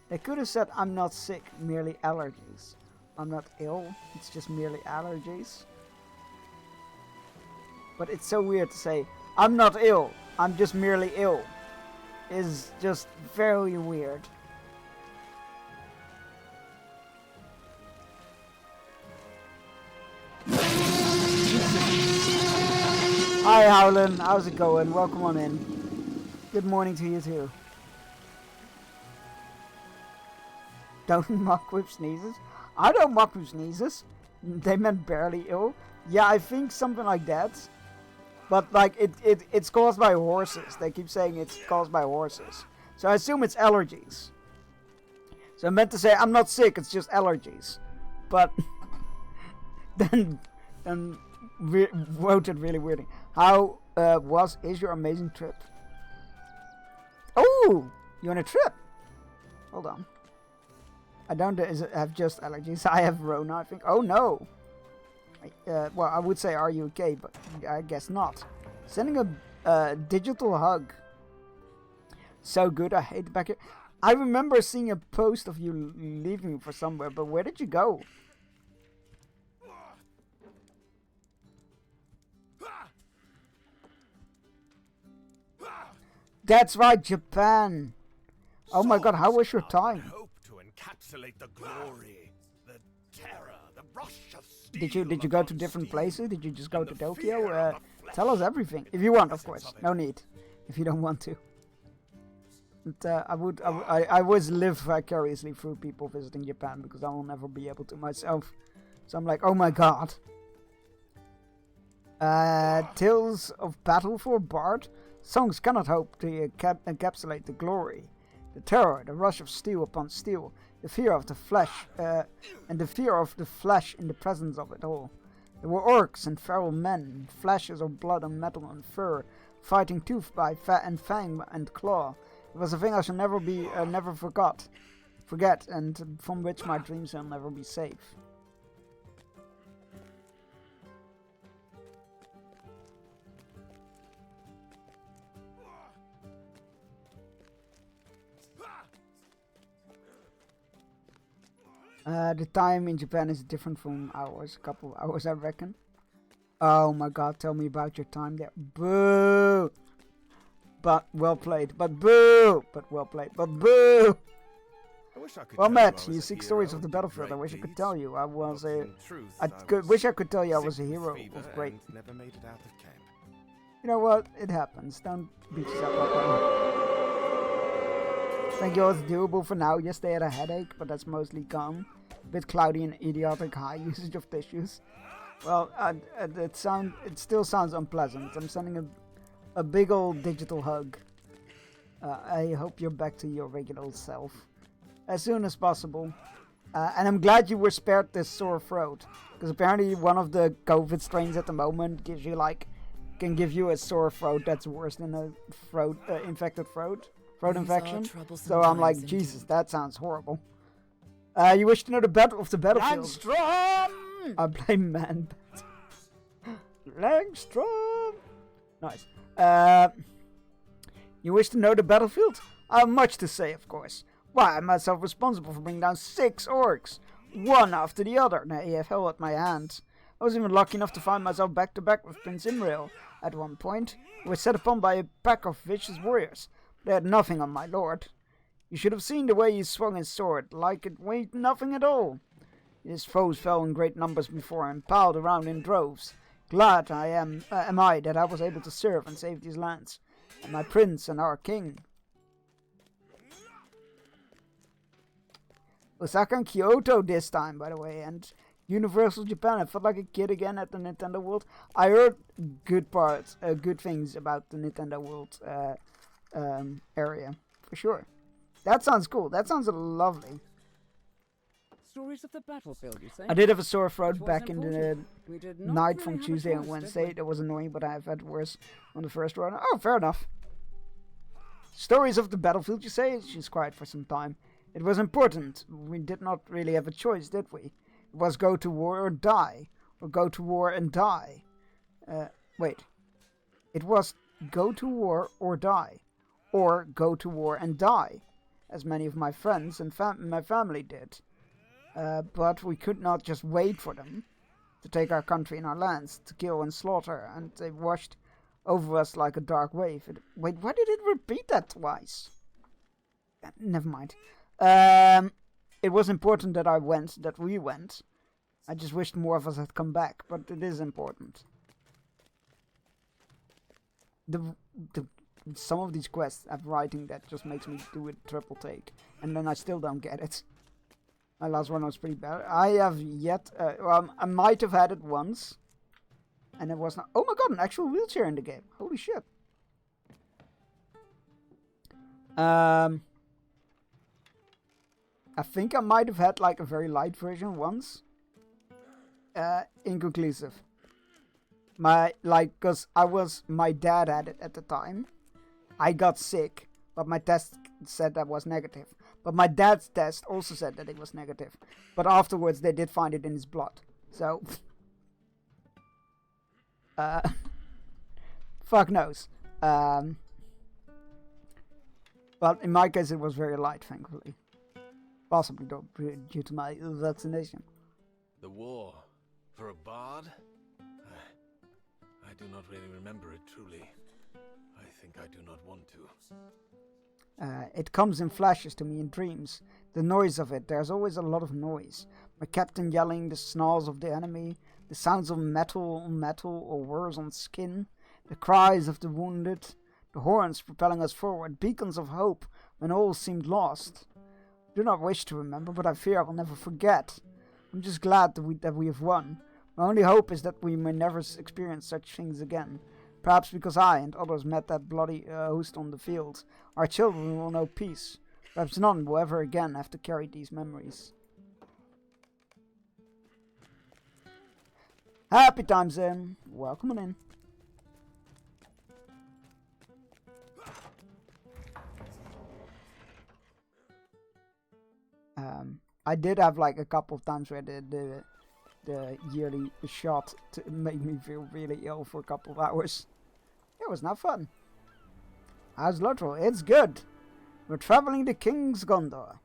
They could have said, I'm not sick, merely allergies. I'm not ill, it's just merely allergies. But it's so weird to say, I'm not ill, I'm just merely ill. Is just very weird. Hi Howlin, how's it going? Welcome on in. Good morning to you too. Don't mock with sneezes. I don't mock with sneezes. They meant barely ill. Yeah, I think something like that. But like it's caused by horses. They keep saying it's caused by horses. So I assume it's allergies. So I meant to say I'm not sick, it's just allergies. But then wrote it really weirdly. How is your amazing trip? Oh, you're on a trip. Hold on. I don't have just allergies. I have Rona, I think. Oh no. Well, I would say, are you okay? But I guess not. Sending a digital hug. So good. I hate it back here. I remember seeing a post of you leaving for somewhere, but where did you go? That's right, Japan. Oh my god, how was your time? Hope to encapsulate the glory, the terror, the rush of steel. Did you go to different places? Did you just go to Tokyo? Tell us everything, if you want, of course. No need, if you don't want to. But, I always live vicariously through people visiting Japan because I will never be able to myself. So I'm like, oh my god. Tales of Battle for Bard. Songs cannot hope to encapsulate the glory, the terror, the rush of steel upon steel, the fear of the flesh, and the fear of the flesh in the presence of it all. There were orcs and feral men, flashes of blood and metal and fur, fighting tooth by and fang and claw. It was a thing I shall never forget, and from which my dreams shall never be safe. The time in Japan is different from ours, a couple of hours I reckon. Oh my god, tell me about your time there. Boo! But well played, but boo! But well played, but boo! Well Matt, you seek stories of the battlefield. I wish I could tell you I was a... wish I could tell you I was a hero of great... Never made it out of camp. You know what? It happens. Don't beat yourself up. Thank you, it's doable for now. Yes, they had a headache, but that's mostly gone. A bit cloudy and idiotic high usage of tissues. Well, it still sounds unpleasant. I'm sending a big old digital hug. I hope you're back to your regular self as soon as possible. And I'm glad you were spared this sore throat, because apparently one of the COVID strains at the moment gives you can give you a sore throat that's worse than a infected throat infection. So I'm like, Jesus, that sounds horrible. You wish to know the battle of the battlefield? Langstrom! I play Man-Bat. Langstrom! Nice. You wish to know the battlefield? I have much to say, of course. Why, I'm myself responsible for bringing down 6 orcs, one after the other. Now, you have hell at my hands. I was even lucky enough to find myself back to back with Prince Imrail at one point. We were set upon by a pack of vicious warriors. They had nothing on my lord. You should have seen the way he swung his sword, like it weighed nothing at all. His foes fell in great numbers before him, piled around in droves. Glad am I that I was able to serve and save these lands, and my prince and our king. Osaka and Kyoto this time, by the way, and Universal Japan. I felt like a kid again at the Nintendo World. I heard good things about the Nintendo World area, for sure. That sounds cool. That sounds lovely. Stories of the battlefield, you say? I did have a sore throat back in the night from Tuesday and Wednesday. That was annoying, but I have had worse on the first run. Oh, fair enough. Stories of the battlefield, you say? She's quiet for some time. It was important. We did not really have a choice, did we? It was go to war or die. Or go to war and die. Wait. It was go to war or die, or go to war and die, as many of my friends and my family did. But we could not just wait for them to take our country and our lands, to kill and slaughter, and they washed over us like a dark wave. Wait, why did it repeat that twice? Never mind. It was important that we went. I just wished more of us had come back, but it is important. Some of these quests have writing that just makes me do a triple take, and then I still don't get it. My last one was pretty bad. I have yet, I might have had it once, and it was not. Oh my god, an actual wheelchair in the game! Holy shit! I think I might have had like a very light version once. Inconclusive. Cause my dad had it at the time. I got sick, but my test said that was negative. But my dad's test also said that it was negative. But afterwards they did find it in his blood. So, fuck knows. But in my case it was very light, thankfully. Possibly due to my vaccination. The war for a bard? I do not really remember it truly. I think I do not want to. It comes in flashes to me in dreams. The noise of it, there's always a lot of noise. My captain yelling, the snarls of the enemy, the sounds of metal on metal or worse on skin, the cries of the wounded, the horns propelling us forward, beacons of hope when all seemed lost. I do not wish to remember, but I fear I will never forget. I'm just glad that we have won. My only hope is that we may never experience such things again. Perhaps because I and others met that bloody host on the field, our children will know peace. Perhaps none will ever again have to carry these memories. Happy times in. Welcome on in. I did have like a couple of times where the yearly shot made me feel really ill for a couple of hours. It was not fun. How's Lotro? It's good. We're traveling to King's Gondor.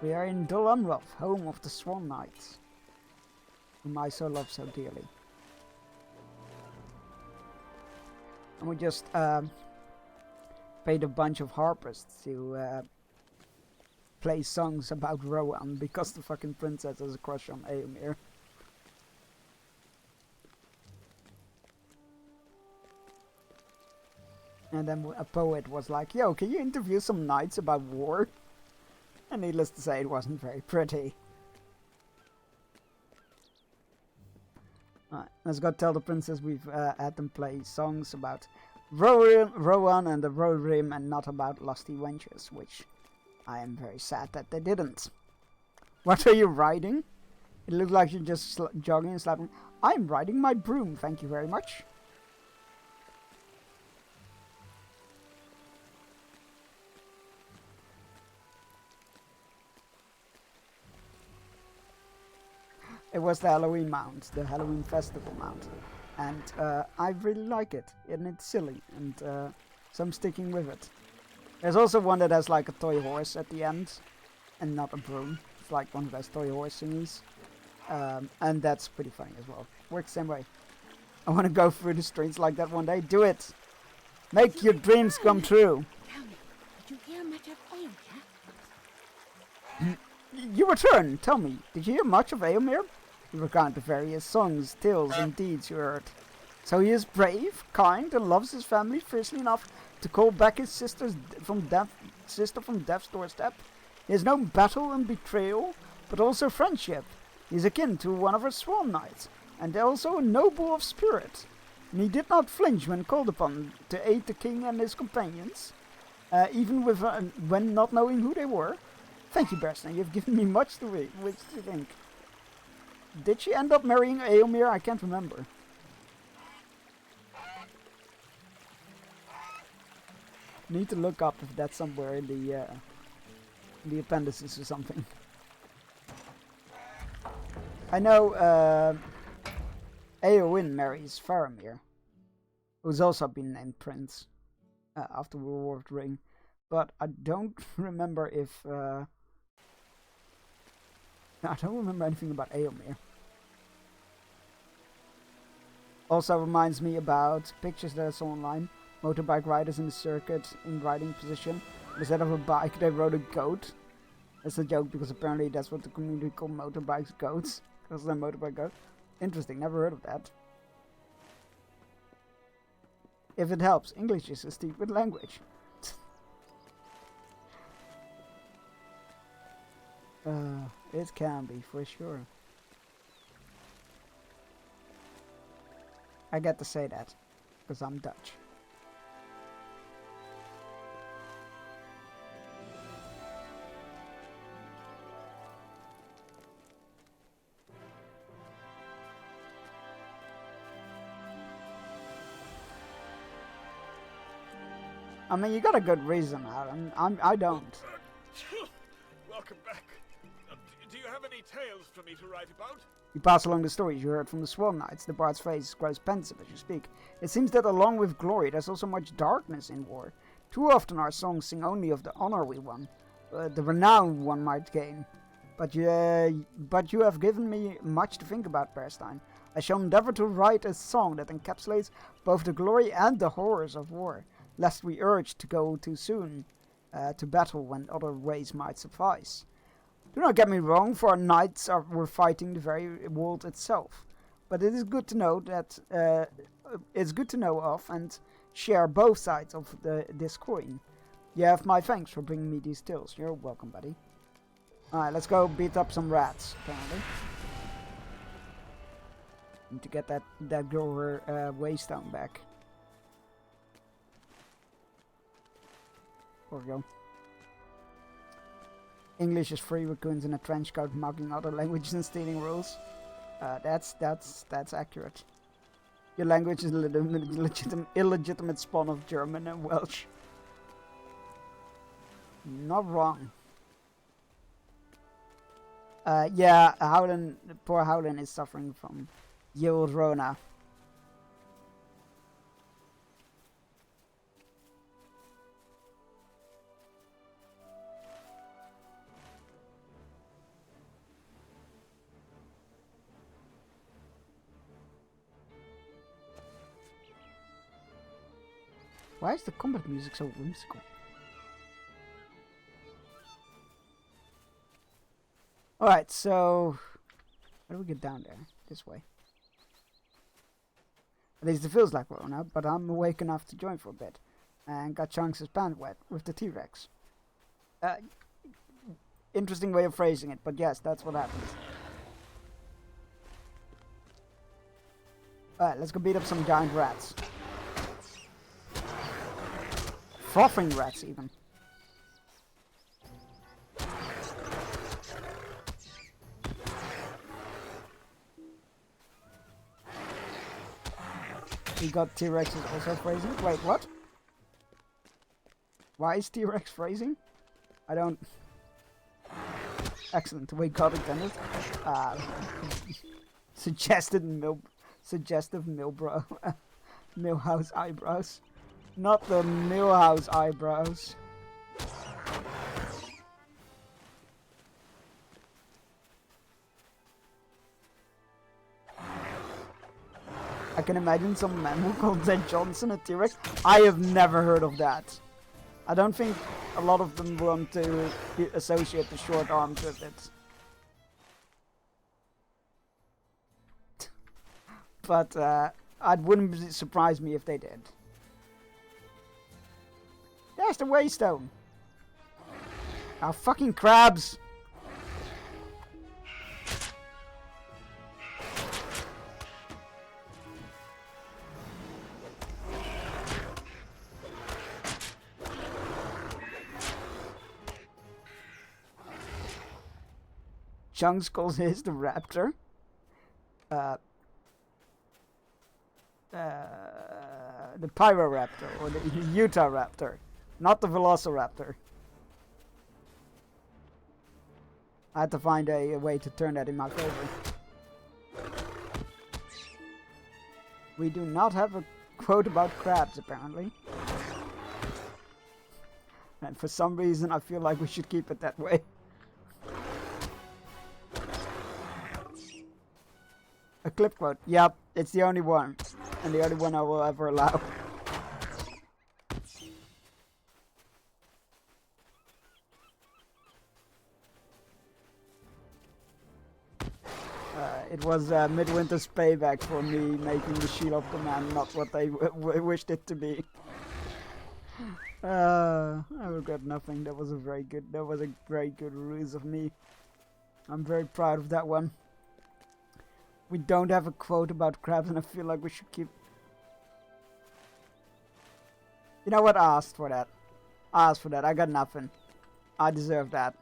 We are in Dol Amroth, home of the Swan Knights, whom I so love so dearly. And we just paid a bunch of harpists to play songs about Rohan because the fucking princess has a crush on Eomer. And then a poet was like, yo, can you interview some knights about war? And needless to say, it wasn't very pretty. Alright, let's go tell the princess we've had them play songs about Rohan and the Rohirrim and not about lusty wenches, which I am very sad that they didn't. What are you riding? It looked like you're just jogging and slapping. I'm riding my broom, thank you very much. It was the Halloween mount, the Halloween festival mount, and I really like it, and it's silly, and so I'm sticking with it. There's also one that has like a toy horse at the end, and not a broom. It's like one of those toy horse thingies, and that's pretty funny as well. Works the same way. I want to go through the streets like that one day. Do it! Make your dreams come true! Tell me, did you hear much of Eomer? You return! Tell me, did you hear much of Eomer? You recount the various songs, tales, and deeds you heard. So he is brave, kind, and loves his family fiercely enough to call back his sister from death's doorstep. He has known battle and betrayal, but also friendship. He is akin to one of our swan knights, and also a noble of spirit. And he did not flinch when called upon to aid the king and his companions, even when not knowing who they were. Thank you, Berston. You've given me much to think. Did she end up marrying Eomer? I can't remember. Need to look up if that's somewhere in the appendices or something. I know Eowyn marries Faramir, who's also been named Prince after World War of the Ring, but I don't remember if I don't remember anything about Eomer. Also reminds me about pictures that I saw online. Motorbike riders in the circuit in riding position. Instead of a bike, they rode a goat. That's a joke because apparently that's what the community call motorbikes, goats. Because they're motorbike goats. Interesting, never heard of that. If it helps, English is a stupid language. It can be, for sure. I get to say that, because I'm Dutch. I mean, you got a good reason, Alan. I don't. Welcome back. Do you have any tales for me to write about? You pass along the stories you heard from the Swan Knights. The bard's face grows pensive as you speak. It seems that along with glory, there's also much darkness in war. Too often our songs sing only of the honor we won, the renown one might gain. But you have given me much to think about, Perstein. I shall endeavor to write a song that encapsulates both the glory and the horrors of war, lest we urge to go too soon to battle when other ways might suffice. Do not get me wrong, for our knights were fighting the very world itself. But it is good to know that it's good to know of and share both sides of this coin. You have my thanks for bringing me these tales. You're welcome, buddy. Alright, let's go beat up some rats, apparently. Need to get that girl her waystone back. There we go. English is free, raccoons in a trench coat mocking other languages and stealing rules. That's accurate. Your language is illegitimate spawn of German and Welsh. Not wrong. Yeah, Howlin, poor Howlin is suffering from Yield Rona. Why is the combat music so whimsical? Alright, so how do we get down there? This way. At least it feels like Rona, but I'm awake enough to join for a bit. And got Chunks' pants wet with the T-Rex. Interesting way of phrasing it, but yes, that's what happens. Alright, let's go beat up some giant rats. Frothing rats, even. We got T-Rexes also phrasing. Wait, what? Why is T-Rex phrasing? I don't... Excellent, we got it then. Suggestive Milbrow. Millhouse eyebrows. Not the Millhouse eyebrows. I can imagine some man who called Zed Johnson a T-Rex. I have never heard of that. I don't think a lot of them want to associate the short arms with it. But it wouldn't surprise me if they did. There's the waystone. Our fucking crabs. Chunks calls his the raptor. The Pyroraptor or the Utah Raptor. Not the Velociraptor. I had to find a way to turn that in my favor. We do not have a quote about crabs, apparently. And for some reason, I feel like we should keep it that way. A clip quote. Yep, it's the only one. And the only one I will ever allow. It was Midwinter's payback for me making the Shelob command not what they wished it to be. I regret nothing. That was a very good ruse of me. I'm very proud of that one. We don't have a quote about crabs, and I feel like we should keep. You know what? I asked for that. I asked for that. I got nothing. I deserve that.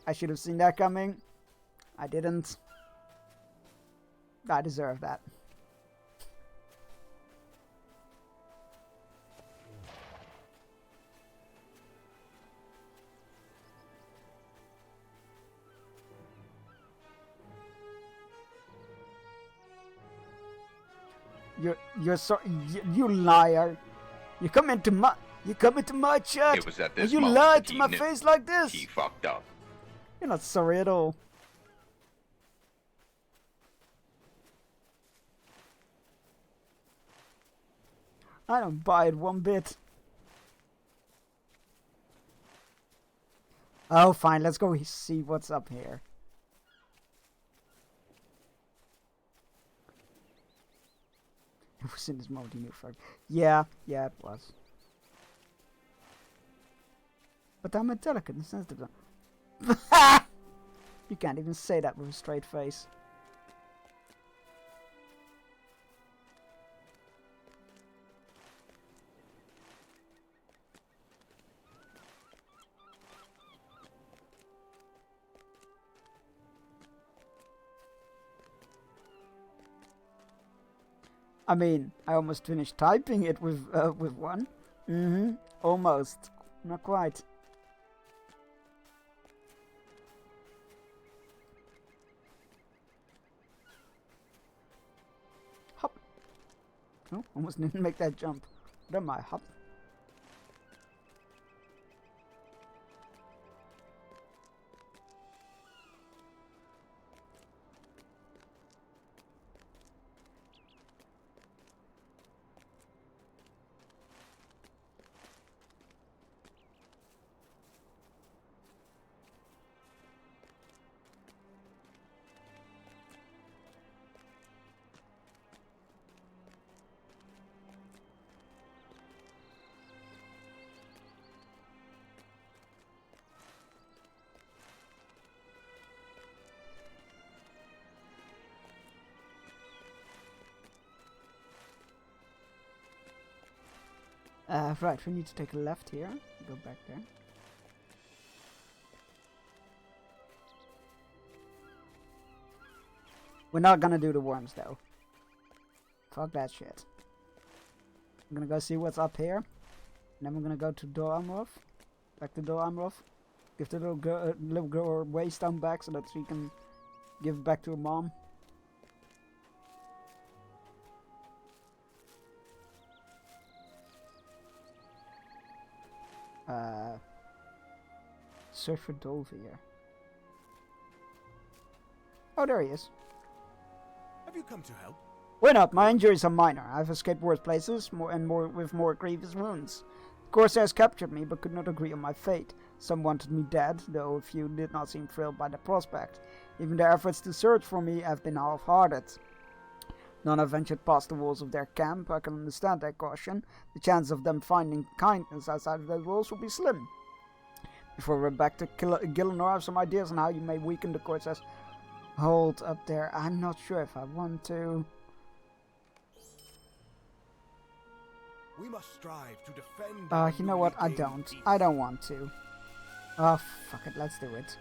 I should have seen that coming. I didn't. I deserve that. You're so you liar! You come into my chat. It was at this and you moment lied that to he my knew face like this. He fucked up. You're not sorry at all. I don't buy it one bit. Oh, fine. Let's go see what's up here. It was in this mode, you fuck. Yeah, it was. But I'm a delicate and sensitive. You can't even say that with a straight face. I mean, I almost finished typing it with one. Almost. Not quite. Hop. Oh, almost didn't make that jump. What am I? Hop. Right, we need to take a left here. Go back there. We're not gonna do the worms though. Fuck that shit. I'm gonna go see what's up here. And then we're gonna go to Dol Amroth. Back to Dol Amroth. Give the little girl her waystone back so that she can give it back to her mom. Search for Dolvir. Oh, there he is. Have you come to help? Why not? My injuries are minor. I've escaped worse places, with more grievous wounds. The Corsairs captured me, but could not agree on my fate. Some wanted me dead, though a few did not seem thrilled by the prospect. Even their efforts to search for me have been half-hearted. None have ventured past the walls of their camp. I can understand their caution. The chance of them finding kindness outside of those walls will be slim. Before we're back to Gielinor, I have some ideas on how you may weaken the Corsairs' hold up there. I'm not sure if I want to. We must strive to defend. You know what? I don't. I don't want to. Oh, fuck it. Let's do it.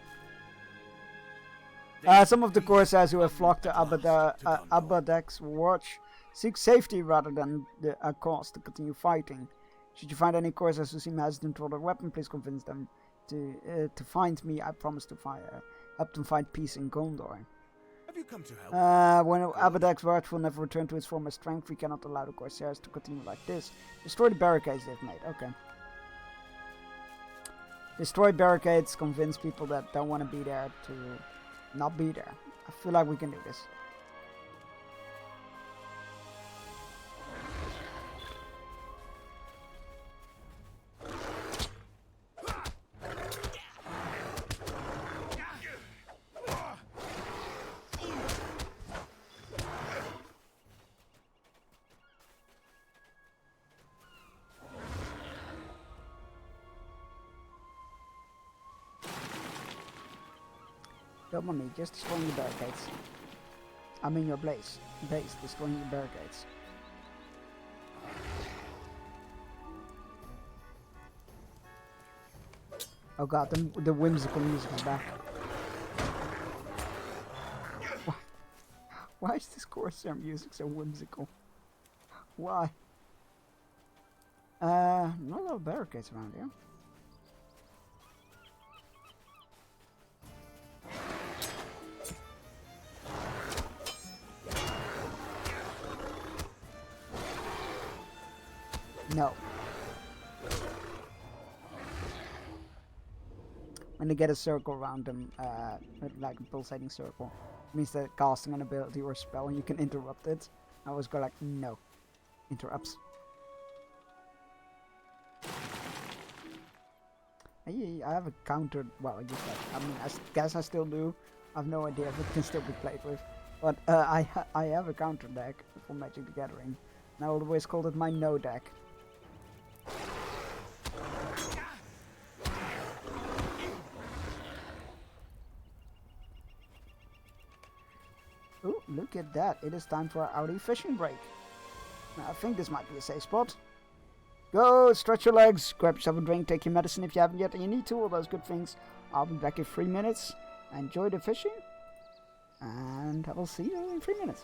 Some of the Corsairs who have flocked to Abadek's watch seek safety rather than a cause to continue fighting. Should you find any Corsairs who seem hesitant toward a weapon, please convince them to find me. I promise to help them find peace in Gondor. Have you come to help? When Abaddak's watch will never return to its former strength, we cannot allow the Corsairs to continue like this. Destroy the barricades they've made. Okay. Destroy barricades, convince people that don't want to be there to not be there. I feel like we can do this. Don't want me, just destroying the barricades. I mean your base, destroying the barricades. Oh god, the whimsical music is back. Why is this Corsair music so whimsical? Why? Not a lot of barricades around here. No. When they get a circle around them, like a pulsating circle, it means they're casting an ability or spell and you can interrupt it. I always go like, no. Interrupts. I have a counter, well, I guess I mean, I guess I still do. I have no idea if it can still be played with. But I have a counter deck for Magic the Gathering. And I always called it my no deck. Ooh, look at that. It is time for our Audi fishing break. Now, I think this might be a safe spot. Go, stretch your legs, grab yourself a drink, take your medicine if you haven't yet, and you need to, all those good things. I'll be back in 3 minutes. Enjoy the fishing, and I will see you in 3 minutes.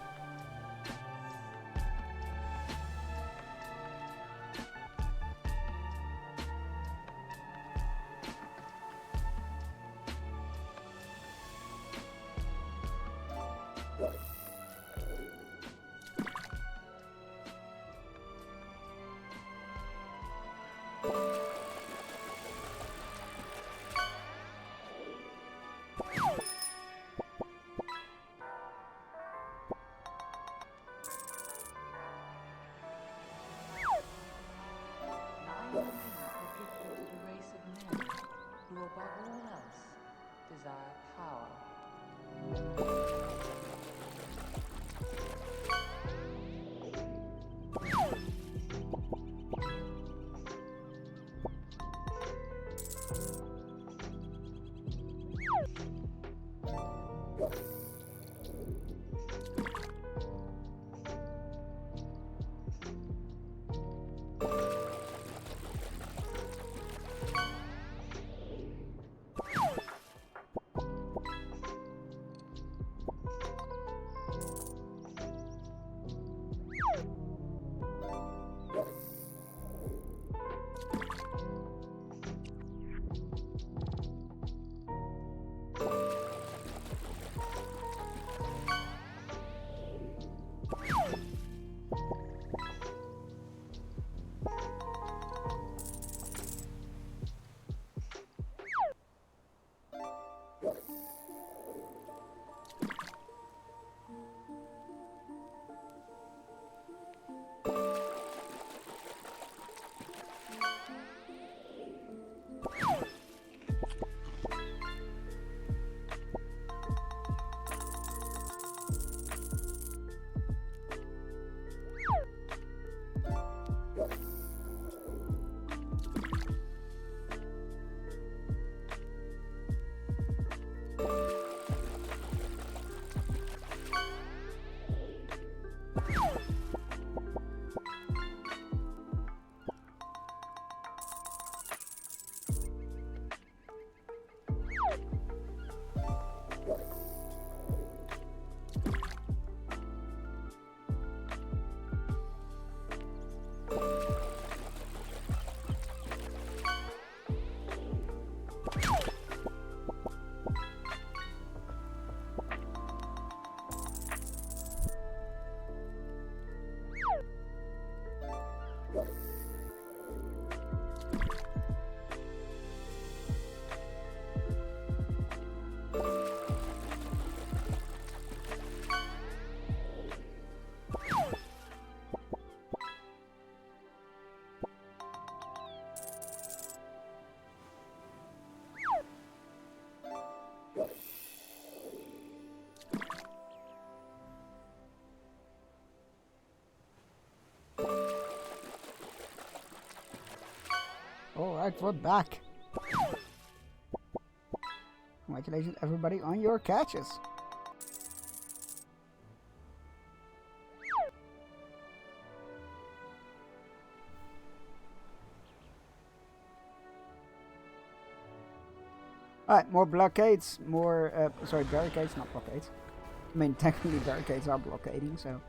Alright, we're back. Congratulations everybody on your catches. Alright, more blockades, more, sorry, barricades, not blockades. I mean, technically barricades are blockading, so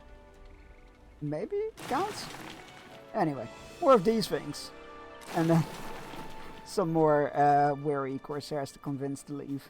maybe it counts? Anyway, more of these things. And then some more weary Corsairs to convince to leave.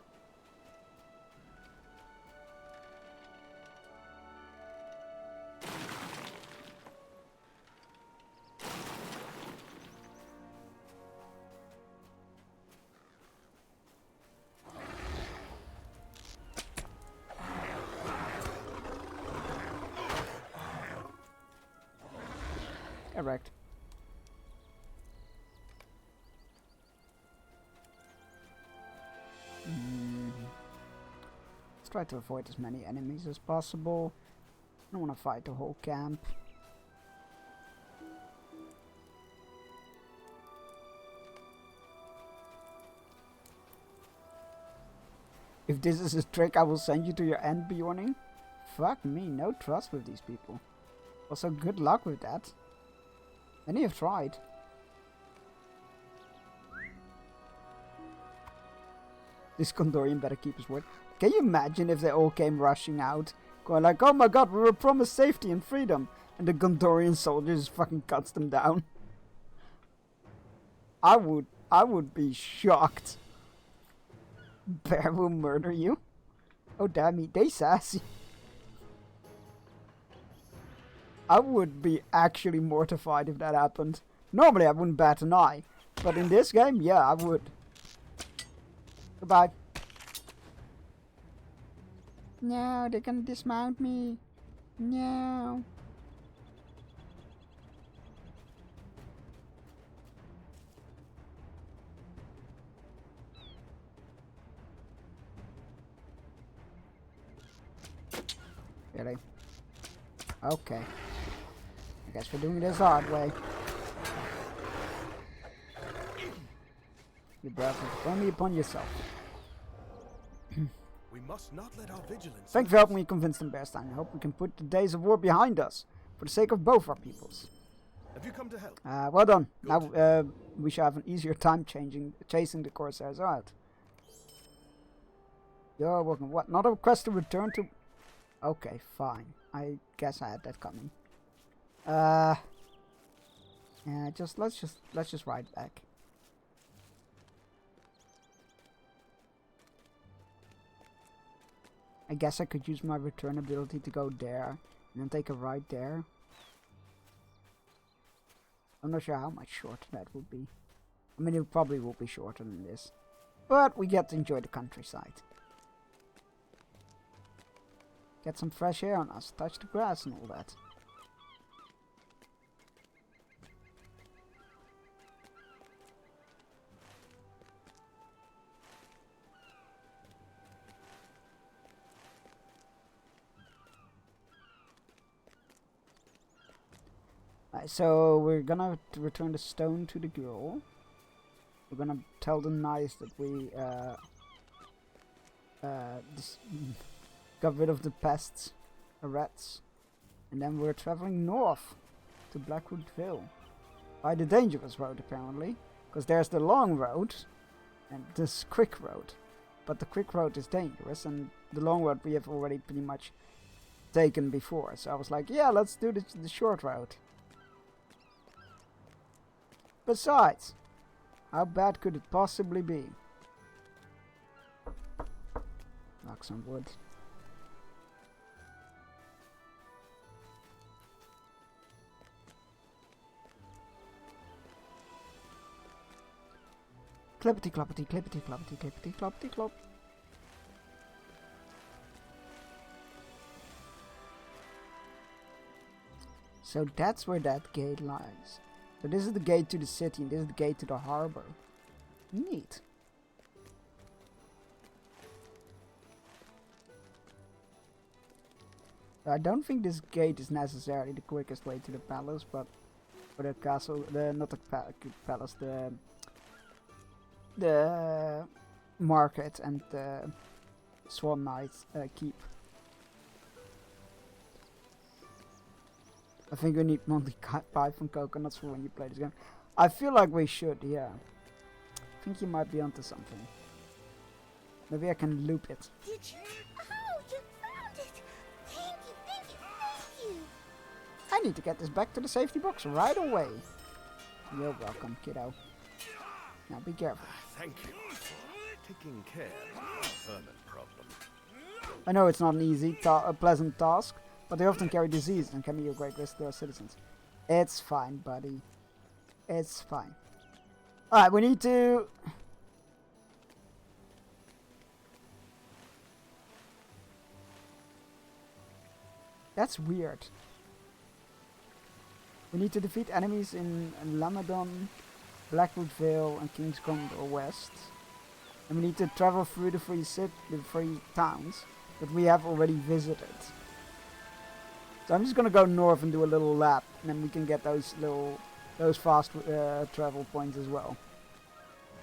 Correct. Let's try to avoid as many enemies as possible. I don't want to fight the whole camp. If this is a trick, I will send you to your end, Bjorning. Fuck me, no trust with these people. Also, good luck with that. Many have tried. This Gondorian better keep his word. Can you imagine if they all came rushing out? Going like, oh my god, we were promised safety and freedom. And the Gondorian soldiers fucking cuts them down. I would be shocked. Bear will murder you. Oh damn it, they sassy. I would be actually mortified if that happened. Normally I wouldn't bat an eye. But in this game, yeah, I would. Goodbye. No, they're gonna dismount me. No. Really? Okay. I guess we're doing this hard way. You brought it only upon yourself. We must not let our vigilance. Thank you for helping me convince them, Bearstein. I hope we can put the days of war behind us, for the sake of both our peoples. Have you come to help? Well done. Good. Now we shall have an easier time chasing the Corsairs out. You're welcome. What? Not a request to return to? Okay, fine. I guess I had that coming. Yeah, let's just ride back. I guess I could use my return ability to go there and then take a ride there. I'm not sure how much shorter that would be. I mean, it probably will be shorter than this. But we get to enjoy the countryside. Get some fresh air on us, touch the grass and all that. So we're gonna return the stone to the girl. We're gonna tell the knights that we got rid of the pests, rats, and then we're traveling north to Blackwood Vale by the dangerous road apparently, because there's the long road and this quick road, but the quick road is dangerous and the long road we have already pretty much taken before. So I was like, yeah, let's do the short route. Besides, how bad could it possibly be? Knock some wood. Clippity cloppity clippity cloppity clippity cloppity clop. So that's where that gate lies. So this is the gate to the city and this is the gate to the harbor. Neat. I don't think this gate is necessarily the quickest way to the palace, but for the castle, not the palace, the the market and the Swan Knight keep. I think we need Monty Python coconuts for when you play this game. I feel like we should, yeah. I think you might be onto something. Maybe I can loop it. Did you? Oh, you found it! Thank you, thank you, thank you! I need to get this back to the safety box right away. You're welcome, kiddo. Now be careful. Thank you. Taking care of the vermin problem. I know it's not an easy, pleasant task, but they often carry disease and can be a great risk to their citizens. It's fine, buddy. It's fine. Alright, we need to... That's weird. We need to defeat enemies in Lamadon, Blackwood Vale and King's Condor West. And we need to travel through the three towns that we have already visited. So I'm just gonna go north and do a little lap, and then we can get those fast travel points as well.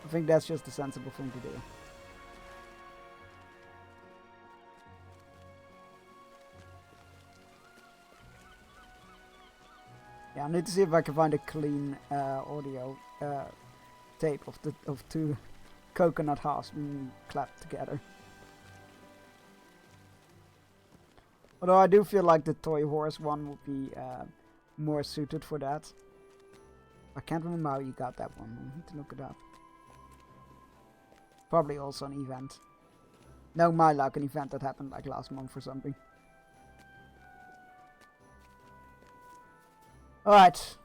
I think that's just a sensible thing to do. Yeah, I need to see if I can find a clean audio tape of two coconut halves being clapped together. Although I do feel like the toy horse one would be more suited for that. I can't remember how you got that one. I need to look it up. Probably also an event. No, my luck, an event that happened like last month or something. Alright.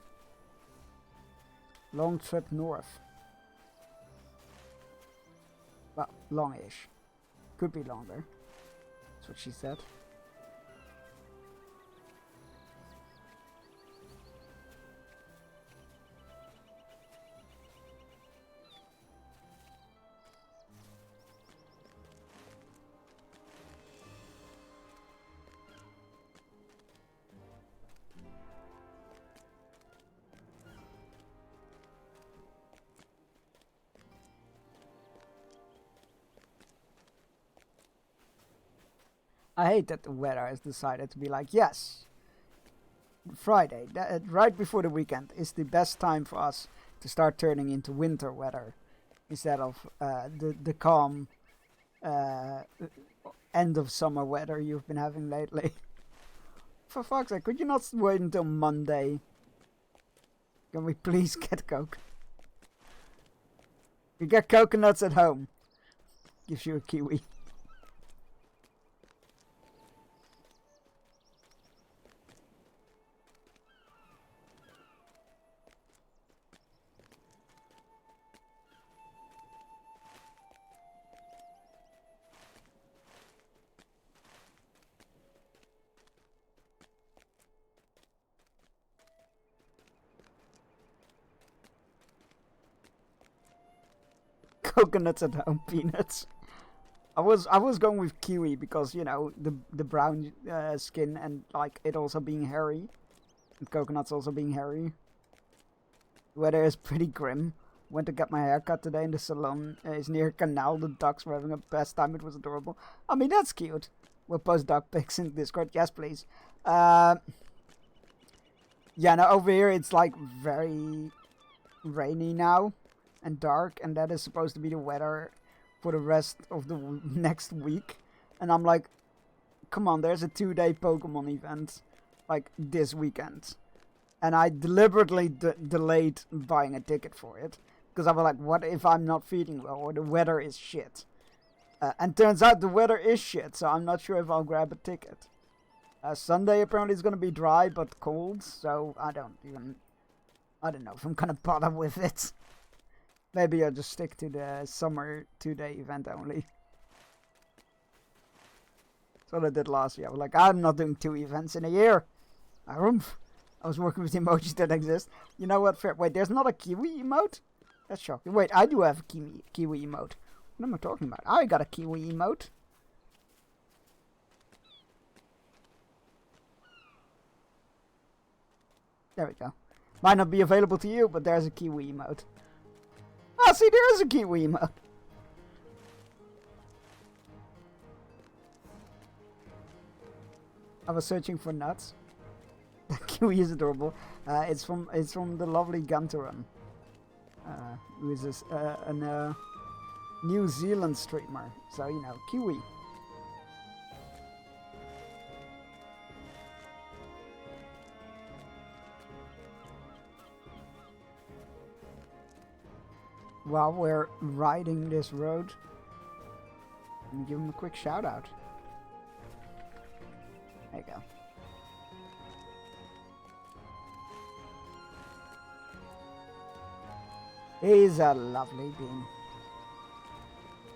Long trip north. Well, long-ish. Could be longer. That's what she said. I hate that the weather has decided to be like, yes, Friday, right before the weekend, is the best time for us to start turning into winter weather instead of the calm end of summer weather you've been having lately. For fuck's sake, could you not wait until Monday? Can we please get coke? You get coconuts at home. Gives you a kiwi. Coconuts at home, peanuts. I was going with kiwi because, you know, the brown skin and like it also being hairy, and coconuts also being hairy. The weather is pretty grim. Went to get my hair cut today in the salon. It's near a canal. The ducks were having a best time. It was adorable. I mean, that's cute. We'll post duck pics in Discord. Yes, please. Yeah, no, over here it's like very rainy now and dark, and that is supposed to be the weather for the rest of the next week. And I'm like, come on, there's a 2-day Pokemon event like this weekend, and I deliberately delayed buying a ticket for it because I was like, what if I'm not feeling well or the weather is shit? And turns out the weather is shit, so I'm not sure if I'll grab a ticket. Sunday apparently is going to be dry but cold, so I don't know if I'm going to bother with it. Maybe I'll just stick to the summer 2-day event only. That's what I did last year. I was like, I'm not doing 2 events in a year. I was working with emojis that exist. You know what? Fair. Wait, there's not a kiwi emote? That's shocking. Wait, I do have a kiwi emote. What am I talking about? I got a kiwi emote. There we go. Might not be available to you, but there's a kiwi emote. Yeah, see, there is a Kiwi emote. I was searching for nuts. The Kiwi is adorable. It's from the lovely Gunterun, who is a New Zealand streamer. So you know, Kiwi. While we're riding this road, let me give him a quick shout out. There you go. He's a lovely being.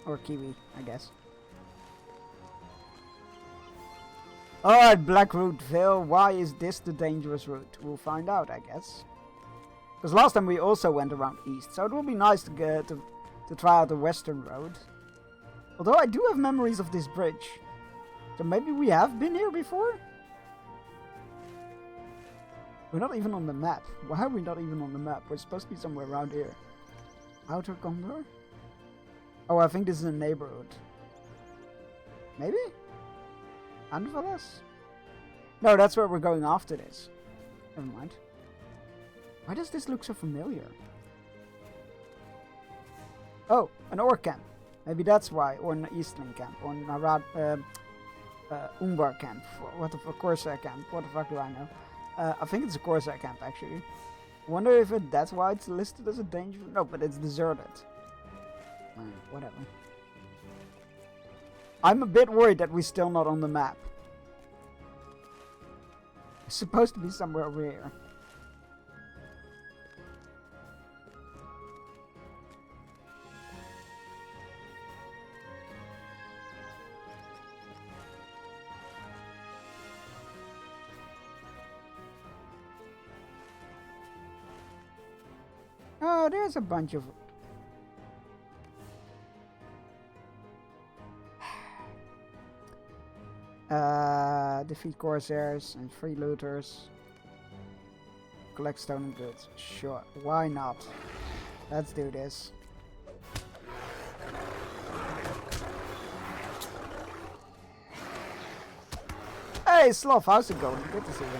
Or Kiwi, I guess. Alright, Blackroot Vale, why is this the dangerous route? We'll find out, I guess. Because last time we also went around east, so it will be nice to get to try out the western road. Although I do have memories of this bridge. So maybe we have been here before? We're not even on the map. Why are we not even on the map? We're supposed to be somewhere around here. Outer Gondor? Oh, I think this is a neighborhood. Maybe? Andvalas? No, that's where we're going after this. Never mind. Why does this look so familiar? Oh, an Orc camp. Maybe that's why. Or an Eastling camp. Or an Umbar camp. What the fuck? Corsair camp. What the fuck do I know? I think it's a Corsair camp, actually. Wonder if that's why it's listed as a danger. No, but it's deserted. Whatever. I'm a bit worried that we're still not on the map. It's supposed to be somewhere over here. Oh, there's a bunch of... defeat Corsairs and free looters. Collect stolen goods. Sure, why not? Let's do this. Hey, Sloth, how's it going? Good to see you.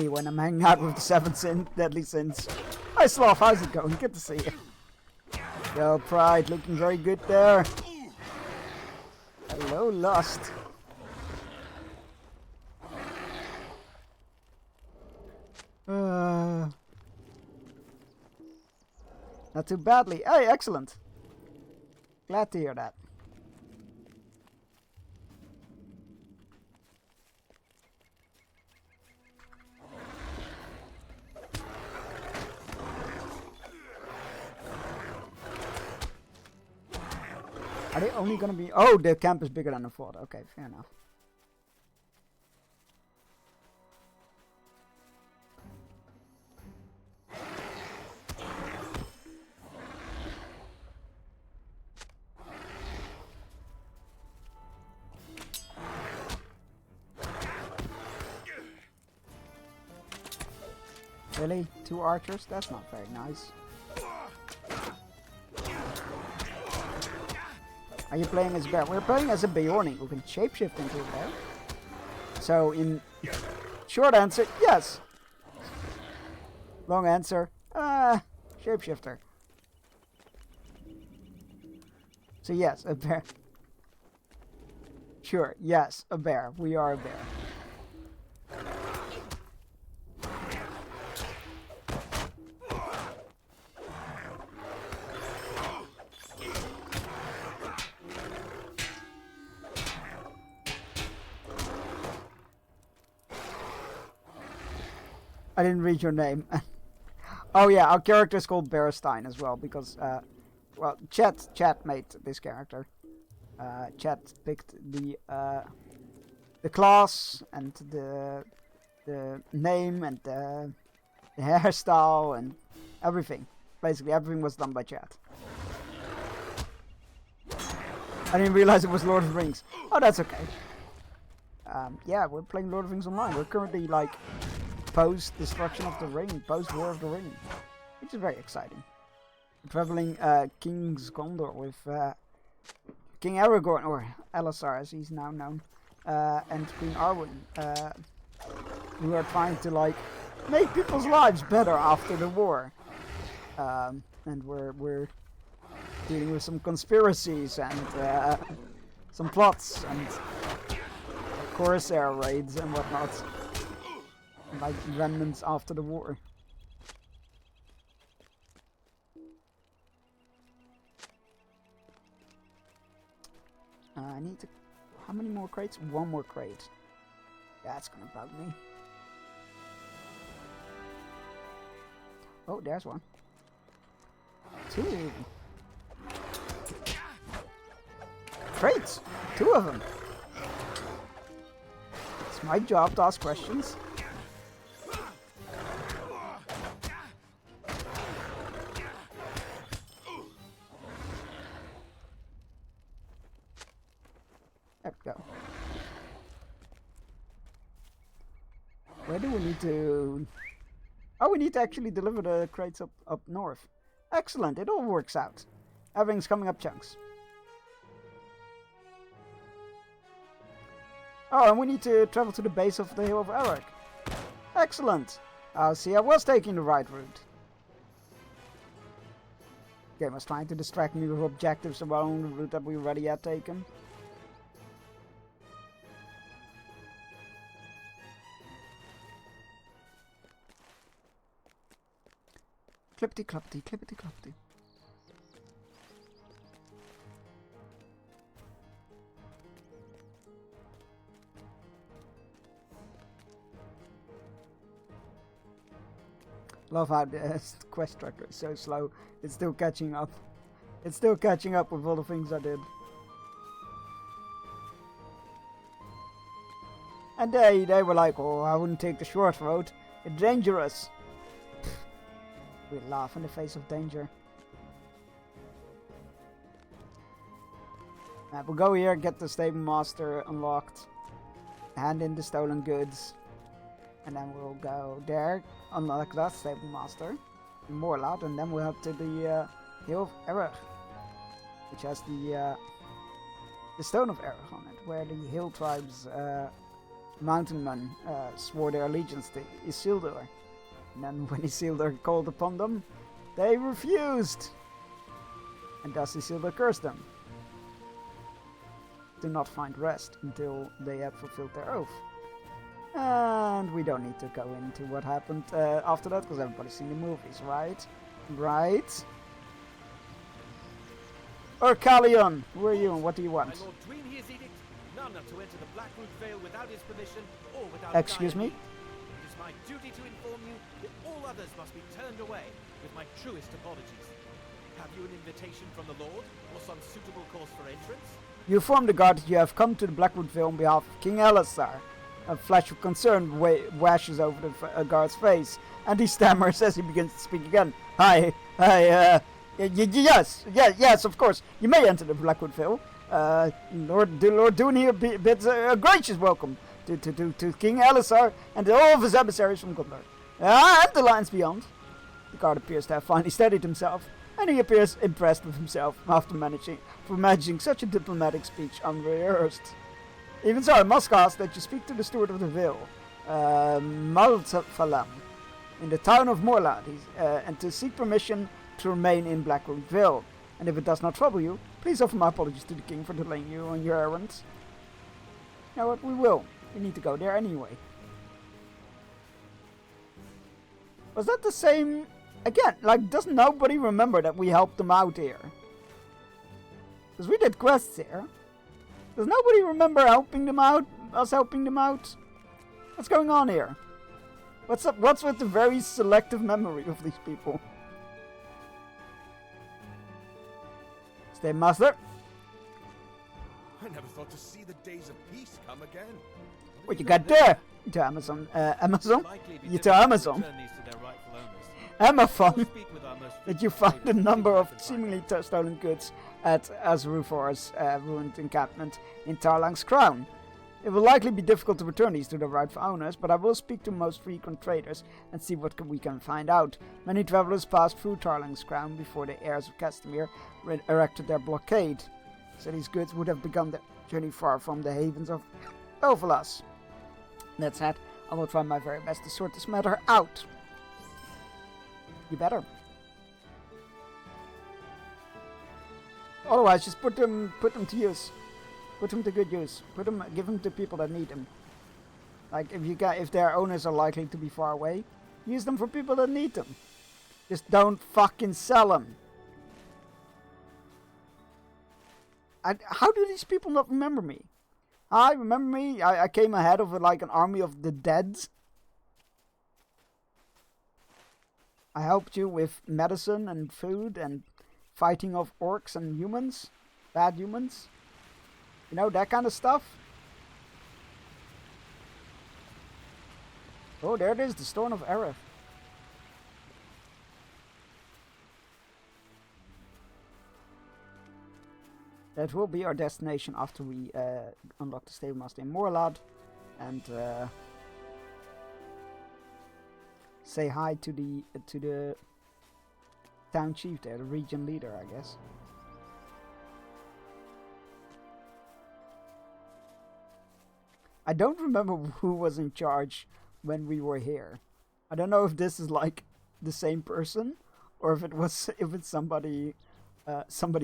Me when I'm hanging out with the 7 deadly sins. Hi Sloth, how's it going? Good to see you. Yo, Pride, looking very good there. Hello, Lust. Not too badly. Hey, excellent. Glad to hear that. Are they only gonna be... Oh, the camp is bigger than the fort. Okay, fair enough. Really? 2 archers? That's not very nice. Are you playing as a bear? We're playing as a Beorni who can shapeshift into a bear. So, in short answer, yes. Long answer, shapeshifter. So yes, a bear. Sure, yes, a bear. We are a bear. I didn't read your name. Oh yeah, our character is called Bearstein as well because, well, Chat made this character. Chat picked the class and the name and the hairstyle and everything. Basically, everything was done by Chat. I didn't realize it was Lord of the Rings. Oh, that's okay. Yeah, we're playing Lord of the Rings Online. We're currently like post-destruction of the ring, post-War of the Ring, which is very exciting. Traveling King's Gondor with King Aragorn, or Elisar as he's now known, and Queen Arwen, who are trying to like make people's lives better after the war, and we're dealing with some conspiracies and some plots and Corsair raids and whatnot, like remnants after the war. I need to... How many more crates? One more crate. That's gonna bug me. Oh, there's one. Two. Crates! Two of them. It's my job to ask questions. There we go. Where do we need to... Oh, we need to actually deliver the crates up north. Excellent, it all works out. Everything's coming up chunks. Oh, and we need to travel to the base of the Hill of Erech. Excellent. See, I was taking the right route. Game was trying to distract me with objectives around the route that we already had taken. Clippity cloppity, clippity cloppity. Love how the quest tracker is so slow. It's still catching up. It's still catching up with all the things I did. And they were like, oh, I wouldn't take the short road. It's dangerous. We laugh in the face of danger. We'll go here, get the stable master unlocked, hand in the stolen goods, and then we'll go there, unlock that stable master, in Morloud, and then we'll head to the Hill of Erech, which has the Stone of Erech on it, where the hill tribes, mountain men, swore their allegiance to Isildur. And then when Isildur called upon them, they refused! And thus Isildur cursed them to not find rest until they had fulfilled their oath. And we don't need to go into what happened after that, because everybody's seen the movies, right? Right? Urkalion, who are you and what do you want? My Lord Dwynhir's edict, none are to enter the Blackwood Vale without his permission or without Excuse me? It is my duty to inform you that all others must be turned away, with my truest apologies. Have you an invitation from the Lord, or some suitable course for entrance? You inform the guard that you have come to the Blackwood Vale on behalf of King Elisar. A flash of concern washes over the guard's face, and he stammers as he begins to speak again. Yes, of course. You may enter the Blackwood Vale. Lord Dwynhir bids a gracious welcome to King Elisar and all of his emissaries from Gondor. And the lands beyond. The guard appears to have finally steadied himself, and he appears impressed with himself after managing such a diplomatic speech unrehearsed. Even so, I must ask that you speak to the steward of the Vale, Maltfalam, in the town of Morloud, and to seek permission to remain in Blackwood Vale. And if it does not trouble you, please offer my apologies to the king for delaying you on your errand. You know what, we will. We need to go there anyway. Was that the same... Again, like, does nobody remember that we helped them out here? Because we did quests here. Does nobody remember helping them out? Us helping them out? What's going on here? What's up? What's with the very selective memory of these people? Stay, master. I never thought to see the days of peace come again. What you got there? To Amazon. Amazon? You to Amazon? Amazon? That you found a number of seemingly stolen goods at Azrufor's ruined encampment in Tarlang's Crown. It will likely be difficult to return these to their rightful owners, but I will speak to most frequent traders and see what we can find out. Many travelers passed through Tarling's Crown before the heirs of Castamere erected their blockade, so these goods would have begun their journey far from the havens of Elvelas. That said, I will try my very best to sort this matter out. You better. Otherwise, just put them to use. Put them to good use. Give them to people that need them. Like if their owners are likely to be far away, use them for people that need them. Just don't fucking sell them. How do these people not remember me? Remember me? I came ahead of like an army of the dead. I helped you with medicine and food and fighting of orcs and humans. Bad humans. You know, that kind of stuff. Oh, there it is, the Storm of Aerith. That will be our destination after we unlock the Stable Master in Morlad. And say hi to the town chief there, the region leader, I guess. I don't remember who was in charge when we were here. I don't know if this is like the same person or if it's somebody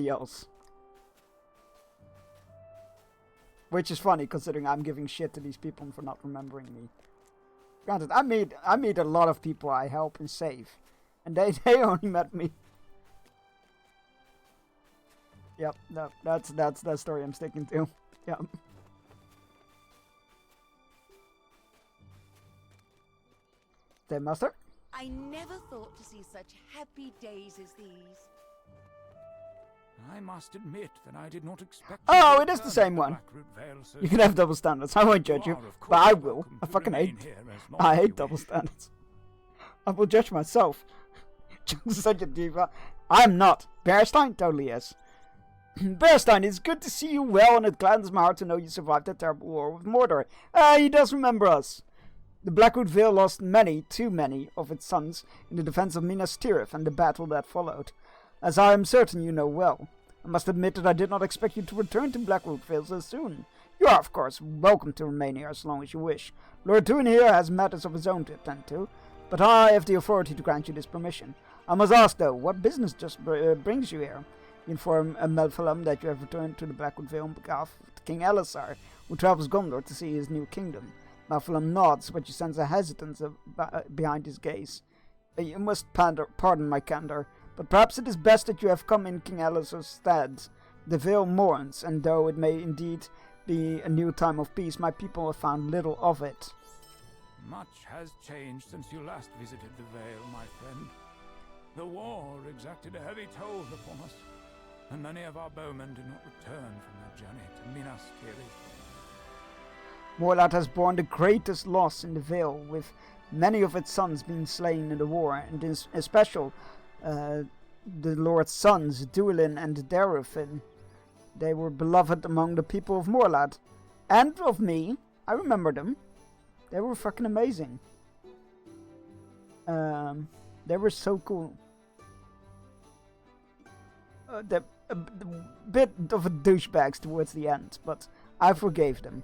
else. Which is funny considering I'm giving shit to these people for not remembering me. Granted, I meet a lot of people I help and save, and they only met me. Yep, no, that's the story I'm sticking to. Yep. Master? I never thought to see such happy days as these. I must admit that I did not expect. Oh, it is the same one. You can have double standards. I won't judge you, but I will. I fucking hate. I hate double standards. I will judge myself. Just such a diva. I'm not. Bearstein totally is. Bearstein, it's good to see you well, and it gladdens my heart to know you survived that terrible war with Mordor. He does remember us. The Blackwood Vale lost many, too many, of its sons in the defense of Minas Tirith and the battle that followed, as I am certain you know well. I must admit that I did not expect you to return to Blackwood Vale so soon. You are, of course, welcome to remain here as long as you wish. Lord Duinir has matters of his own to attend to, but I have the authority to grant you this permission. I must ask, though, what business just brings you here? You inform Melphalam that you have returned to the Blackwood Vale on behalf of King Elisar, who travels Gondor to see his new kingdom. Melphalam nods, but you sense a hesitance behind his gaze. You must pardon my candor, but perhaps it is best that you have come in King Elisar's stead. The Vale mourns, and though it may indeed be a new time of peace, my people have found little of it. Much has changed since you last visited the Vale, my friend. The war exacted a heavy toll upon us, and many of our bowmen did not return from their journey to Minas Tirith. Morlad has borne the greatest loss in the Vale, with many of its sons being slain in the war, and in especial the Lord's sons, Duilin and Darufin. They were beloved among the people of Morlad, and of me. I remember them. They were fucking amazing. They were so cool. They're a bit of a douchebags towards the end, but I forgave them.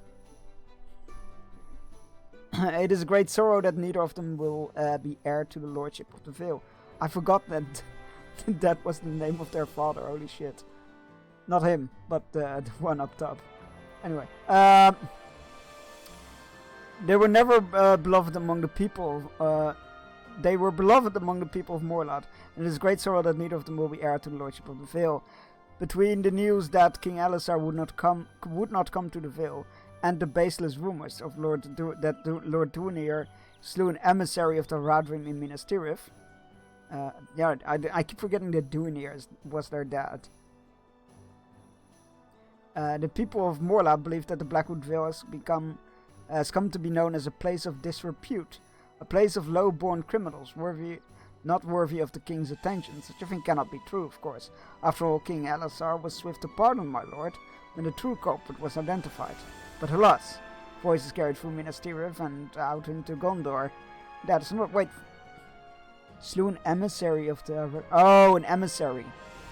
It is a great sorrow that neither of them will be heir to the lordship of the Vale. I forgot that that was the name of their father. Holy shit. Not him, but the one up top. Anyway, they were never beloved among the people. They were beloved among the people of Morlad, and it is great sorrow that neither of them will be heir to the lordship of the Vale. Between the news that King Elisar would not come to the Vale, and the baseless rumors of Lord Duinir slew an emissary of the Radrim in Minas Tirith. I keep forgetting that Duinir was their dad. The people of Morlad believe that the Blackwood Vale has come to be known as a place of disrepute, a place of low-born criminals, not worthy of the king's attention. Such a thing cannot be true, of course. After all, King Elisar was swift to pardon my lord when the true culprit was identified. But alas, Voices carried through Minas Tirith and out into Gondor. That is not... Wait. Slew an emissary of the... Oh, an emissary.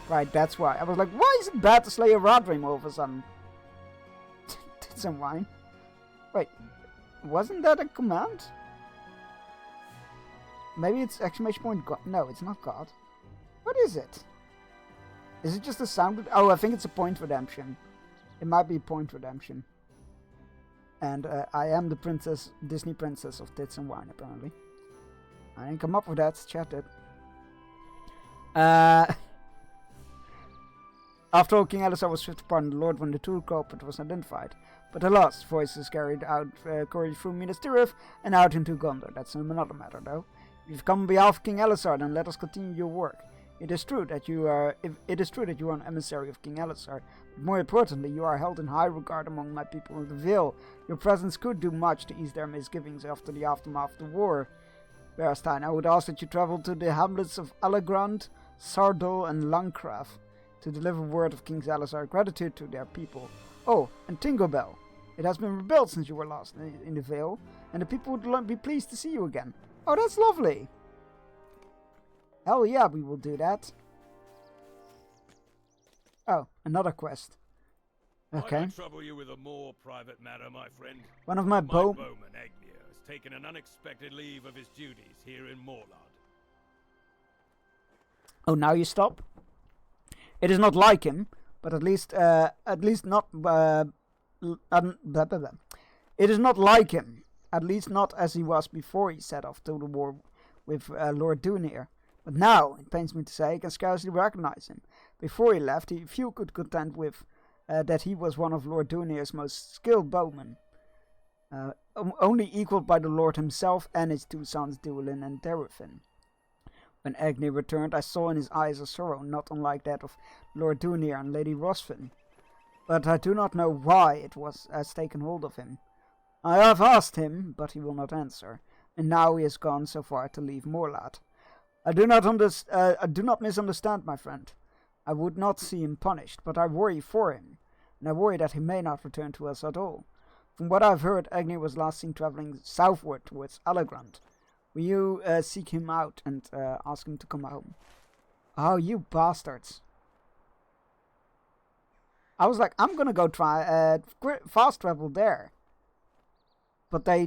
Right, that's why. I was like, why is it bad to slay a Radrim all of a sudden? Tits and wine. Wait, wasn't that a command? Maybe it's exclamation point God. No, it's not God. What is it? Is it just a sound? Oh, I think it's a point redemption. It might be point redemption. And I am the princess, Disney princess of tits and wine, apparently. I didn't come up with that, chat it. After all, King Elisar was swift to pardon the Lord when the true culprit was identified. But alas, voices carried out courage through Minas Tirith and out into Gondor. That's another matter, though. If you've come on behalf of King Elisar, then let us continue your work. It is true that you are an emissary of King Elisar, but more importantly, you are held in high regard among my people of the Vale. Your presence could do much to ease their misgivings after the aftermath of the war. Berestein, I would ask that you travel to the hamlets of Allegrand, Sardol, and Langcraft to deliver word of King Elisar's gratitude to their people. Oh, and Tinglebell. It has been rebuilt since you were last in the Vale, and the people would be pleased to see you again. Oh, that's lovely. Hell yeah, we will do that. Oh, another quest. Okay. I don't trouble you with a more private matter, my friend. One of my bowman, Agnir, has taken an unexpected leave of his duties here in Morlard. Oh, now you stop? It is not like him, but at least not... It is not like him, at least not as he was before he set off to the war with Lord Dunir. But now, it pains me to say, I can scarcely recognize him. Before he left, few could contend with that he was one of Lord Dunir's most skilled bowmen, only equalled by the Lord himself and his two sons Duelin and Deruthin. When Agnir returned, I saw in his eyes a sorrow not unlike that of Lord Dunir and Lady Rosfin. But I do not know why it has taken hold of him. I have asked him, but he will not answer, and now he has gone so far to leave Morlad. I do not misunderstand, my friend. I would not see him punished, but I worry for him, and I worry that he may not return to us at all. From what I've heard, Agnir was last seen traveling southward towards Allegrand. Will you seek him out and ask him to come home? Oh, you bastards. I was like, I'm gonna go try fast travel there. But they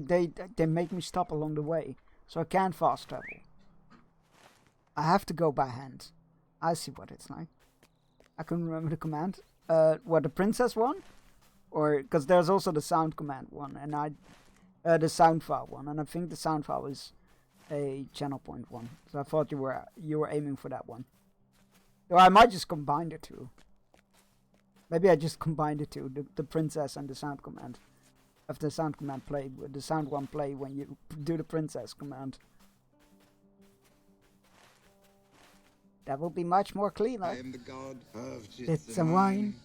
make me stop along the way, so I can't fast travel. I have to go by hand. I see what it's like. I couldn't remember the command. What, the princess one? Or, because there's also the sound command one, and the sound file one, and I think the sound file is a channel point one. So I thought you were aiming for that one. So I might just combine the two. Maybe I just combined the two, the princess and the sound command. Have the sound command play, the sound one play when you do the princess command. That will be much more cleaner. I am the god of It's a wine.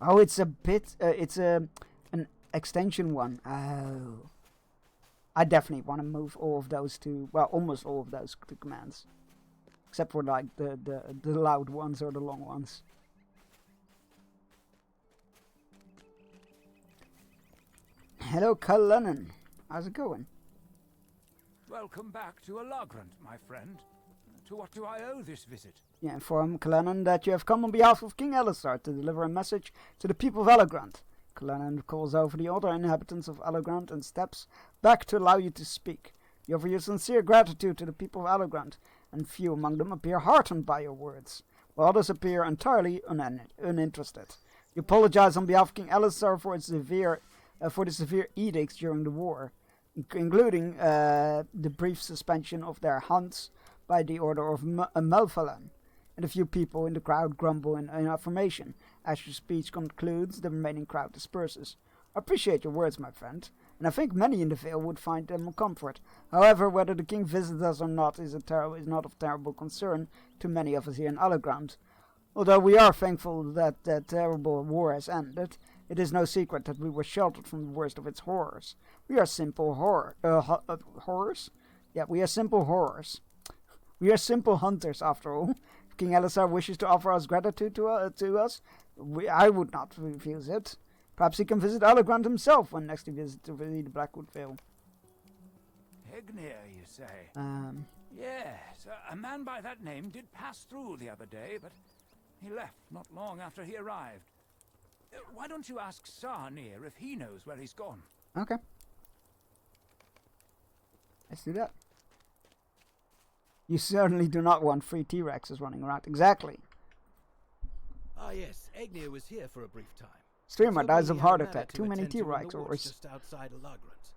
Oh, it's a bit. It's an extension one. Oh, I definitely want to move all of those to. Well, almost all of those to commands, except for like the loud ones or the long ones. Hello, Cullinan. How's it going? Welcome back to Allegrand, my friend. To what do I owe this visit? Yeah, inform Cullinan that you have come on behalf of King Elisar to deliver a message to the people of Allegrand. Cullinan calls over the other inhabitants of Allegrand and steps back to allow you to speak. You offer your sincere gratitude to the people of Allegrand, and few among them appear heartened by your words, while others appear entirely uninterested. You apologize on behalf of King Elisar for the severe edicts during the war, including the brief suspension of their hunts by the order of Melphalan, and a few people in the crowd grumble in affirmation. As your speech concludes, the remaining crowd disperses. I appreciate your words, my friend, and I think many in the Vale would find them a comfort. However, whether the king visits us or not is not of terrible concern to many of us here in Allegrand. Although we are thankful that that terrible war has ended, it is no secret that we were sheltered from the worst of its horrors. We are simple horrors? Yeah, we are simple horrors. We are simple hunters, after all. If King Elisar wishes to offer us gratitude to us, I would not refuse it. Perhaps he can visit Allegrand himself when next he visits the Blackwood Vale. Egnir, you say? Yes, a man by that name did pass through the other day, but he left not long after he arrived. Why don't you ask Sarnir if he knows where he's gone? Okay. Let's do that. You certainly do not want 3 T-Rexes running around. Exactly. Ah yes, Egnir was here for a brief time. Streamer dies of heart He had a attack. matter Too to many attend to in the T-Rex or woods just outside Alagrant.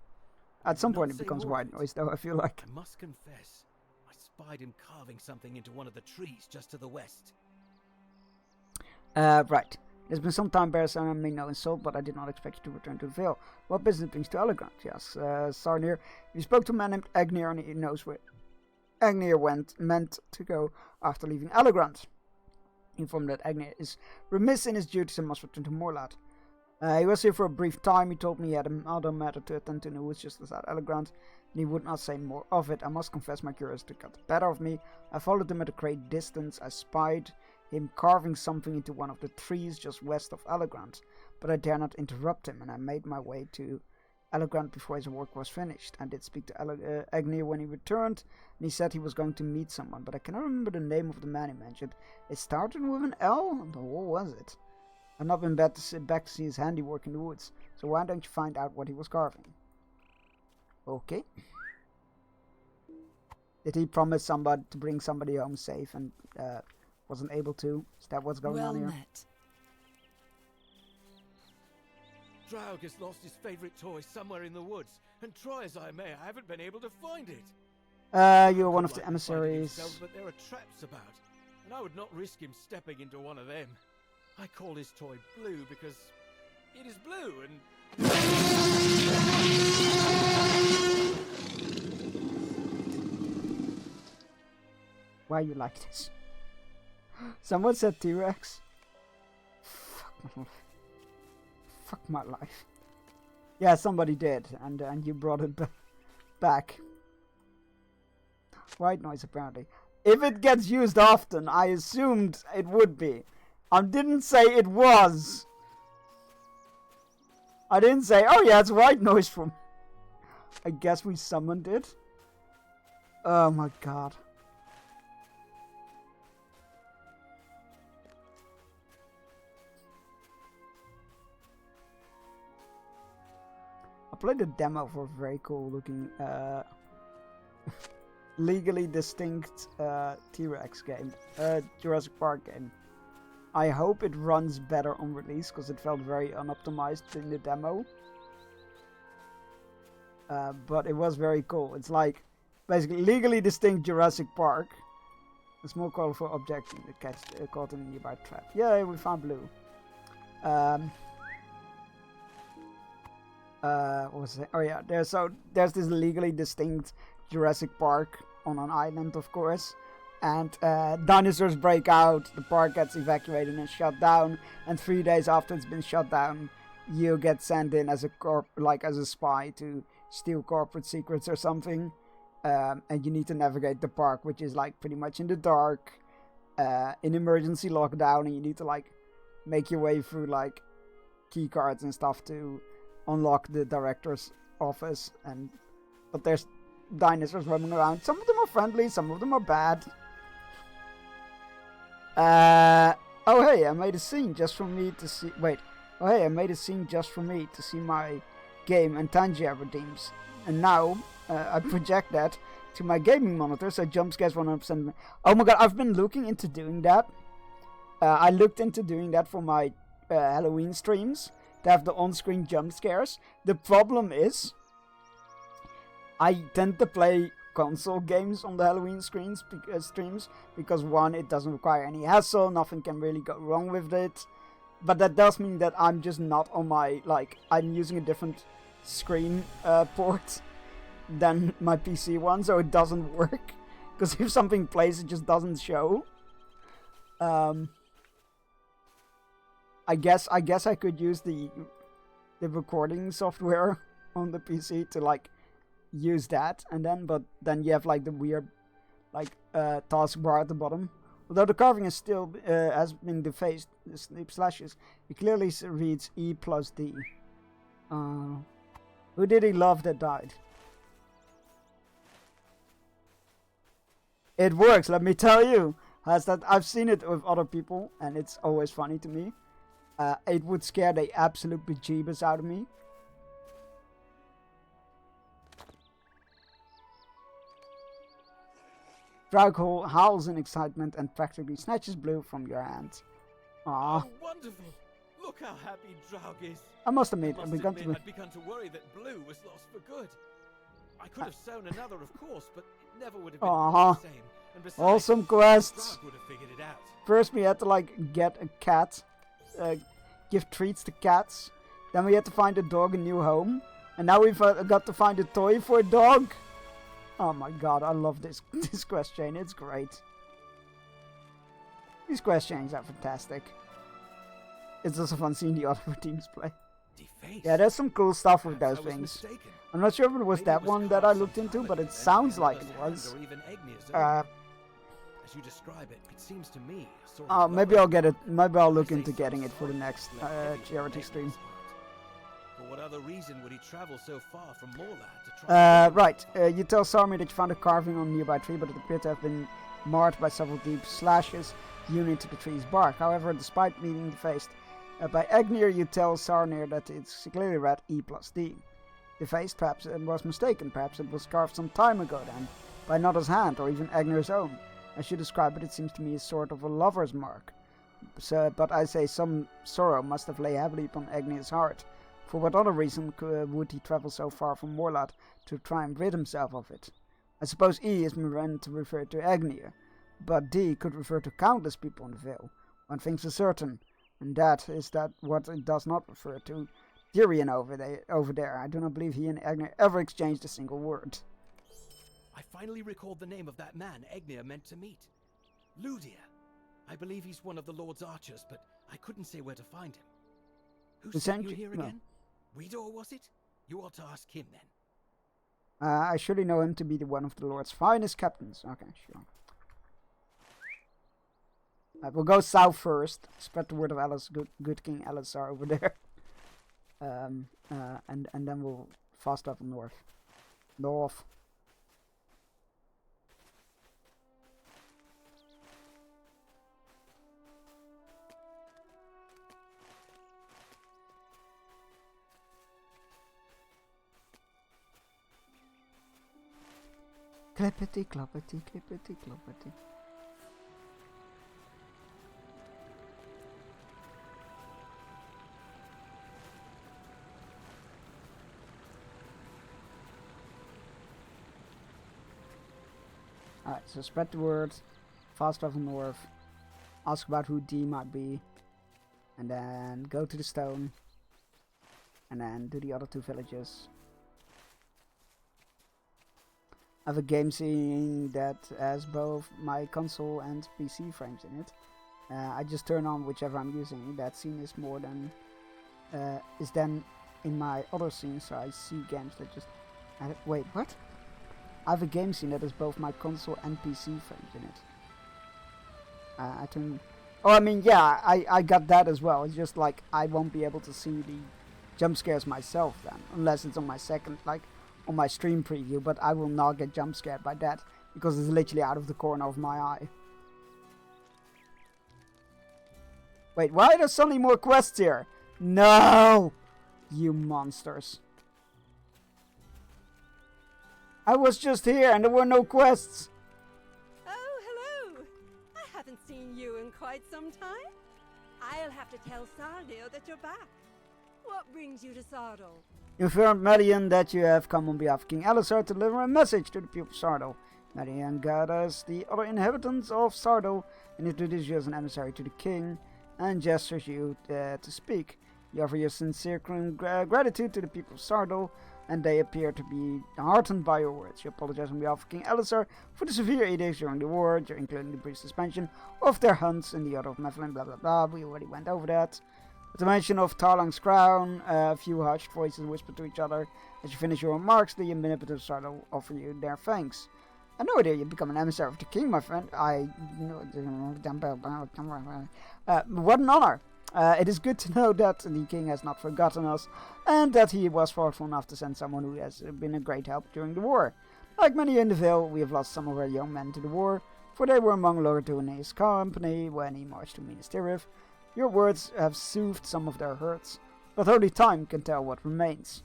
at some Did point not it say becomes more of white noise though, I feel like. I must confess, I spied him carving something into one of the trees just to the west. Right. There's been some time bears and I mean no insult, but I did not expect you to return to the Vale. What business brings to Allegrand? Yes, Sarnir. You spoke to a man named Egnir and he knows where Egnir meant to go after leaving Allegrand. Informed that Egnir is remiss in his duties and must return to Morlad. He was here for a brief time. He told me he had another matter to attend to in the woods just outside Allegrand, and he would not say more of it. I must confess my curiosity got the better of me. I followed him at a great distance. I spied him carving something into one of the trees just west of Allegrand, but I dare not interrupt him, and I made my way to Allegrand before his work was finished. I did speak to Egnir when he returned, and he said he was going to meet someone, but I cannot remember the name of the man he mentioned. It started with an L? What was it? I've not been back to see his handiwork in the woods, so why don't you find out what he was carving? Okay. Did he promise somebody to bring somebody home safe and wasn't able to? Is that what's going on here? Well met. Draug has lost his favorite toy somewhere in the woods, and try as I may, I haven't been able to find it. You're one of the emissaries. But there are traps about, and I would not risk him stepping into one of them. I call his toy Blue because it is blue and... Why you like this? Someone said T-Rex. Fuck my life. Yeah, somebody did, and you brought it back. White noise, apparently. If it gets used often, I assumed it would be. I didn't say it was. I didn't say, oh yeah, it's white noise from... I guess we summoned it. Oh my god. I played a demo for a very cool looking legally distinct T-Rex game, Jurassic Park game. I hope it runs better on release because it felt very unoptimized in the demo. But it was very cool. It's like basically legally distinct Jurassic Park. A small colorful object in the catch caught in a nearby trap. Yay, we found Blue. What was it? Oh yeah, there's this legally distinct Jurassic Park on an island, of course, and dinosaurs break out. The park gets evacuated and shut down, and 3 days after it's been shut down, you get sent in as a spy to steal corporate secrets or something, and you need to navigate the park, which is like pretty much in the dark, in emergency lockdown, and you need to like make your way through like key cards and stuff to unlock the director's office. But there's dinosaurs roaming around. Some of them are friendly, some of them are bad. Oh hey, I made a scene just for me to see. Wait. Oh hey, I made a scene just for me to see my game and Tangia redeems. And now I project that to my gaming monitor, so jump scares 100%. Oh my god, I've been looking into doing that. I looked into doing that for my Halloween streams, to have the on-screen jump scares. The problem is, I tend to play console games on the Halloween streams because one, it doesn't require any hassle, nothing can really go wrong with it. But that does mean that I'm just not on my, I'm using a different screen port than my PC one, so it doesn't work. Because if something plays, it just doesn't show. I guess I could use the recording software on the PC to use that, and then but then you have the weird taskbar at the bottom Although the carving is still has been defaced, the slashes, it clearly reads E plus D. Who did he love that died? It works, let me tell you. I've seen it with other people, and it's always funny to me. It would scare the absolute bejeebus out of me. Draugr howls in excitement and practically snatches Blue from your hand. Aww. Oh, wonderful! Look how happy Draugr is. I must admit, I'd begun to worry that Blue was lost for good. I could have sewn another, of course, but it never would have been the same. And besides, awesome quests. Draugr would have figured it out. First, we had to like get a cat, give treats to cats. Then we had to find a dog a new home, and now we've got to find a toy for a dog. Oh my god, I love this quest chain. It's great. These quest chains are fantastic. It's also fun seeing the other teams play. Defaced. Yeah, there's some cool stuff with those things. I'm not sure if it was that one that I looked into, but it sounds like it was. As you describe it, it seems to me. Maybe I'll get it. Maybe I'll look into getting it for the next charity stream. For what other reason would he travel so far from Morlad to try? Right. You tell Sarmir that you found a carving on a nearby tree, but it appeared to have been marred by several deep slashes hewn into the tree's bark. However, despite being defaced by Agnir, you tell Sarmir that it's clearly read E plus D. Defaced, perhaps it was mistaken. Perhaps it was carved some time ago then, by another's hand, or even Agnir's own. As you describe it, it seems to me a sort of a lover's mark. So, but I say some sorrow must have lay heavily upon Agnir's heart. For what other reason would he travel so far from Morlad to try and rid himself of it? I suppose E is meant to refer to Agnir, but D could refer to countless people in the Vale. One thing's for certain, and that is that what it does not refer to. Tyrion over there. I do not believe he and Agnir ever exchanged a single word. I finally recalled the name of that man Agnir meant to meet. Ludir. I believe he's one of the Lord's archers, but I couldn't say where to find him. Who sent you here again? Widor, was it? You ought to ask him then. I surely know him to be one of the Lord's finest captains. Okay, sure. We'll go south first. Spread the word of Alice, good King Alisar over there. And then we'll fast travel north. North. Clippity cloppity, clippity cloppity. Alright, so spread the word, fast travel north, ask about who D might be, and then go to the stone, and then do the other two villages. I have a game scene that has both my console and PC frames in it. I just turn on whichever I'm using. That scene is more than is then in my other scenes, so I see games that just... wait, what? I have a game scene that has both my console and PC frames in it. I turn... Oh, I mean, yeah, I got that as well. It's just like I won't be able to see the jump scares myself then, unless it's on my second, like, on my stream preview, but I will not get jump scared by that because it's literally out of the corner of my eye. Wait, why are there suddenly more quests here? No! You monsters. I was just here and there were no quests. Oh, hello. I haven't seen you in quite some time. I'll have to tell Sardio that you're back. What brings you to Sardal? Inform Marion that you have come on behalf of King Alisar to deliver a message to the people of Sardal. Marion gathers the other inhabitants of Sardal and introduces you as an emissary to the king and gestures you to speak. You offer your sincere gratitude to the people of Sardal, and they appear to be heartened by your words. You apologize on behalf of King Alisar for the severe edicts during the war, including the brief suspension of their hunts in the Order of Mephilim, blah blah blah. We already went over that. At the mention of Tarlang's crown, a few hushed voices whisper to each other. As you finish your remarks, the inhabitants of Sardal offer you their thanks. I had no idea you'd become an emissary of the king, my friend. What an honor. It is good to know that the king has not forgotten us, and that he was thoughtful enough to send someone who has been a great help during the war. Like many in the Vale, we have lost some of our young men to the war, for they were among Lord Duane's company when he marched to Minas Tirith. Your words have soothed some of their hurts, but only time can tell what remains.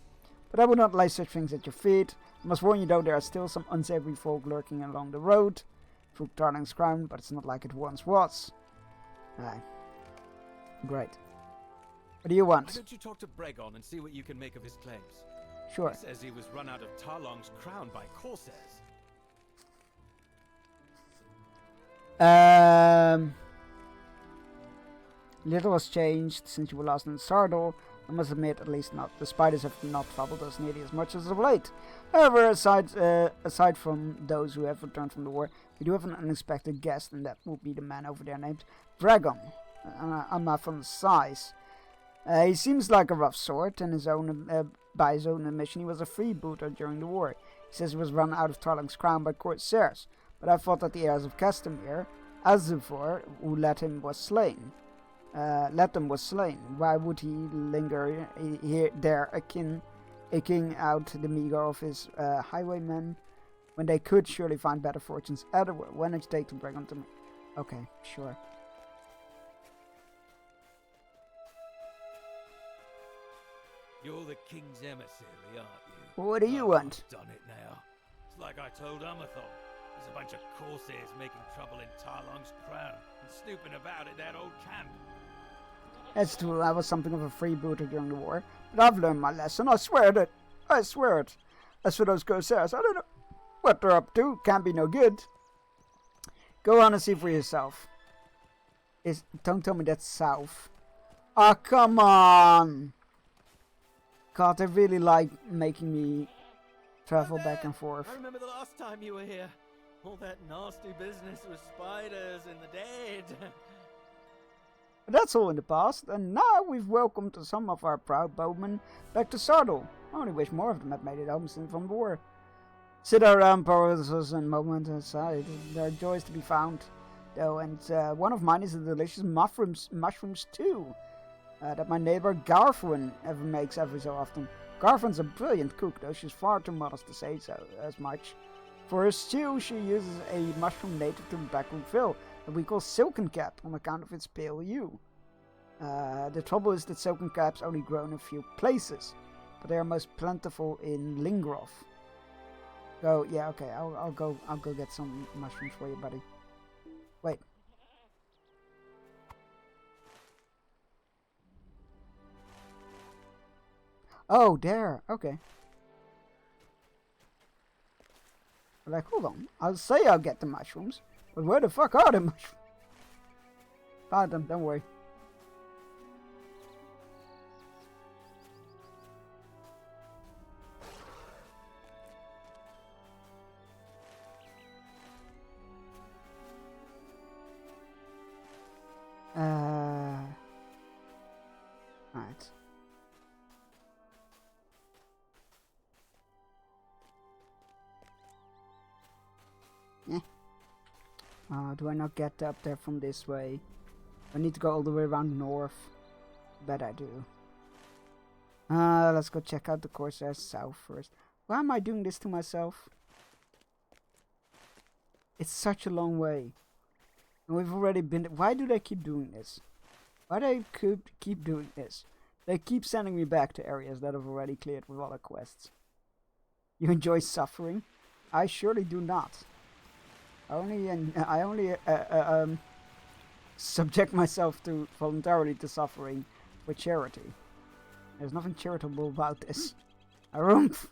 But I would not lay such things at your feet. I must warn you though, there are still some unsavory folk lurking along the road. Through Tarling's Crown, but it's not like it once was. Aye. Great. What do you want? Why don't you talk to Bregon and see what you can make of his claims? Sure. He says he was run out of Tarlong's Crown by Corsairs. Little has changed since you were last in Sardol. I must admit, at least not. The spiders have not troubled us nearly as much as of late. However, aside from those who have returned from the war, we do have an unexpected guest, and that will be the man over there named Bregon. I'm from the size. He seems like a rough sort, and by his own admission, he was a freebooter during the war. He says he was run out of Tarling's Crown by Corsairs, but I thought that the heirs of Castamere, Azuvor, who let them was slain. Why would he linger there, aching out the meager of his highwaymen, when they could surely find better fortunes elsewhere? When it's take to bring on to me. Okay, sure. You're the king's emissary, aren't you? What do you want? I've done it now. It's like I told Amathon. There's a bunch of Corsairs making trouble in Tarlong's Crown and snooping about at that old camp. It's true, I was something of a freebooter during the war, but I've learned my lesson, I swear it. As for those Corsairs, I don't know what they're up to, can't be no good. Go on and see for yourself. Don't tell me that's south. Ah, come on! God, they really like making me travel back and forth. I remember the last time you were here. All that nasty business with spiders and the dead. But that's all in the past, and now we've welcomed some of our proud bowmen back to Sardol. I only wish more of them had made it home since from the war. Sit around, pauses and moments aside. There are joys to be found, though, and one of mine is the delicious mushroom stew that my neighbor Garthwin ever makes every so often. Garthwin's a brilliant cook, though she's far too modest to say so as much. For her stew, she uses a mushroom native to Backroom Vale that we call Silkencap on account of its pale hue. The trouble is that Silkencaps only grow in a few places, but they are most plentiful in Lingroth. Oh yeah, okay, I'll go get some mushrooms for you, buddy. Wait. Oh, there. Okay. Like, hold on. I'll say I'll get the mushrooms, but where the fuck are the mushrooms? Find them, don't worry. Right. Yeah. Do I not get up there from this way? I need to go all the way around north. Bet I do. Let's go check out the Corsairs south first. Why am I doing this to myself? It's such a long way. And we've already been... Why do they keep doing this? Why do they keep doing this? They keep sending me back to areas that I've already cleared with other quests. You enjoy suffering? I surely do not. I only subject myself voluntarily to suffering for charity. There's nothing charitable about this. Harumph!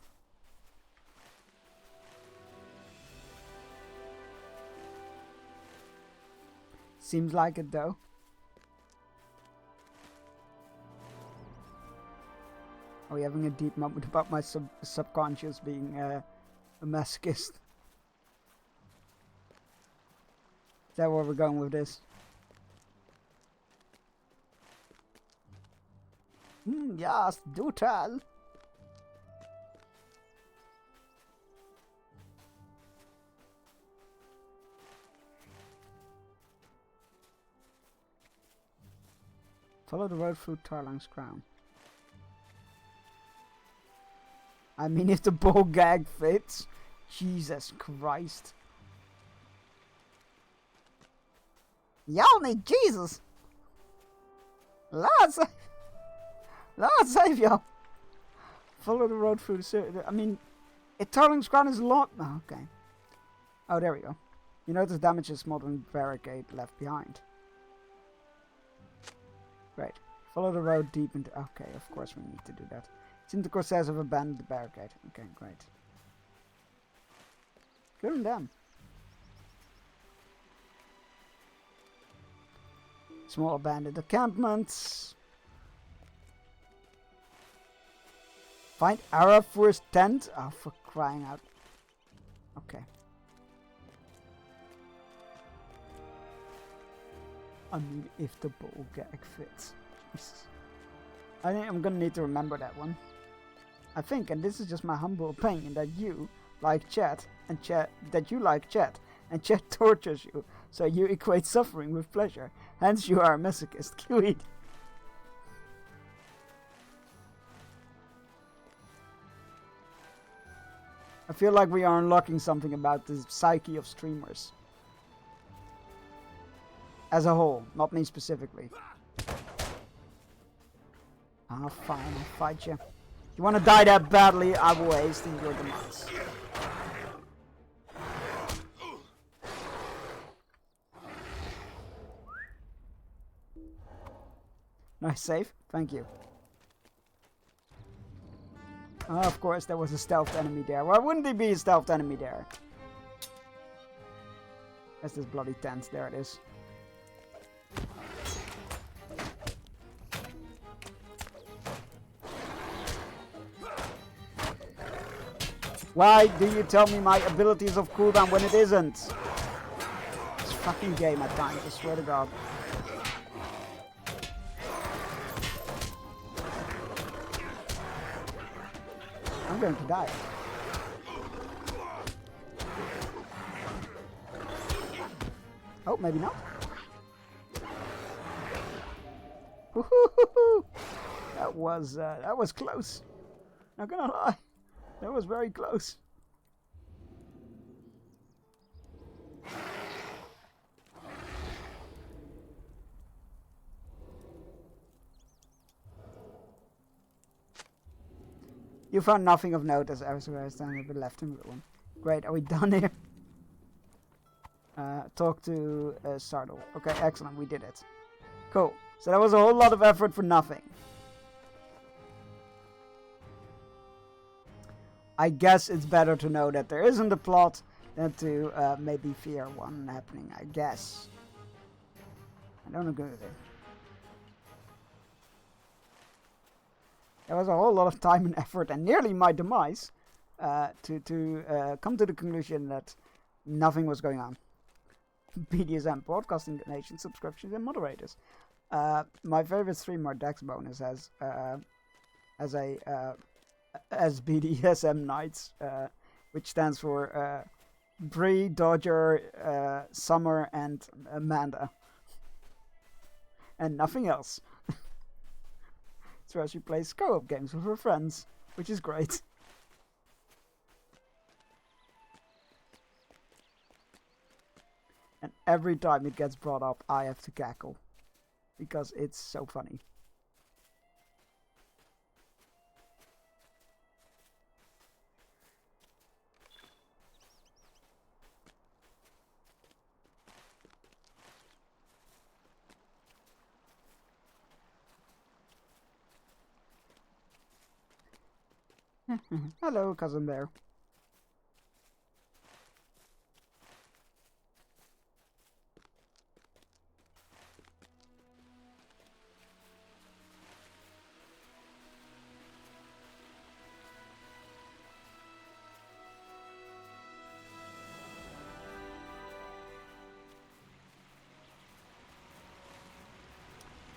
Seems like it though. Are we having a deep moment about my subconscious being a masochist? Is that where we're going with this? Yes, do tell. Follow the road through Tarlang's crown. I mean, if the ball gag fits. Jesus Christ. Y'all need Jesus. Lord save y'all. Follow the road through the... I mean, if Tarlang's crown is long... Oh, okay. Oh, there we go. You notice damage is smoldering barricade left behind. Great. Follow the road deep into... Okay, of course we need to do that. Seems the Corsairs have abandoned the barricade. Okay, great. Good on them. Small abandoned encampments. Find Arafur's tent. Oh, for crying out. Okay. I mean, if the ball gag fits. Jesus. I think I'm gonna need to remember that one. I think, and this is just my humble opinion, that you like chat, and that you like chat, and chat tortures you, so you equate suffering with pleasure. Hence, you are a masochist. Kiwi. I feel like we are unlocking something about the psyche of streamers. As a whole, not me specifically. Ah, fine, I'll fight you. You want to die that badly, I will hasten your demise. Nice save, thank you. Oh, of course, there was a stealth enemy there. Why wouldn't there be a stealth enemy there? That's this bloody tent, there it is. Why do you tell me my ability is of cooldown when it isn't? It's fucking game at times, I swear to God. I'm going to die. Oh, maybe not. That was close. Not gonna lie. That was very close. You found nothing of note as everywhere standing at the left and middle one. Great, are we done here? Talk to Sardal. Okay, excellent, we did it. Cool. So that was a whole lot of effort for nothing. I guess it's better to know that there isn't a plot than to maybe fear one happening, I guess. I don't agree with it. There was a whole lot of time and effort and nearly my demise to come to the conclusion that nothing was going on. BDSM, broadcasting donations, subscriptions, and moderators. My favorite streamer, Dex Bonus, has BDSM Nights, which stands for Bree, Dodger, Summer, and Amanda. And nothing else. It's where she plays co-op games with her friends, which is great. And every time it gets brought up, I have to cackle. Because it's so funny. Hello, Cousin Bear.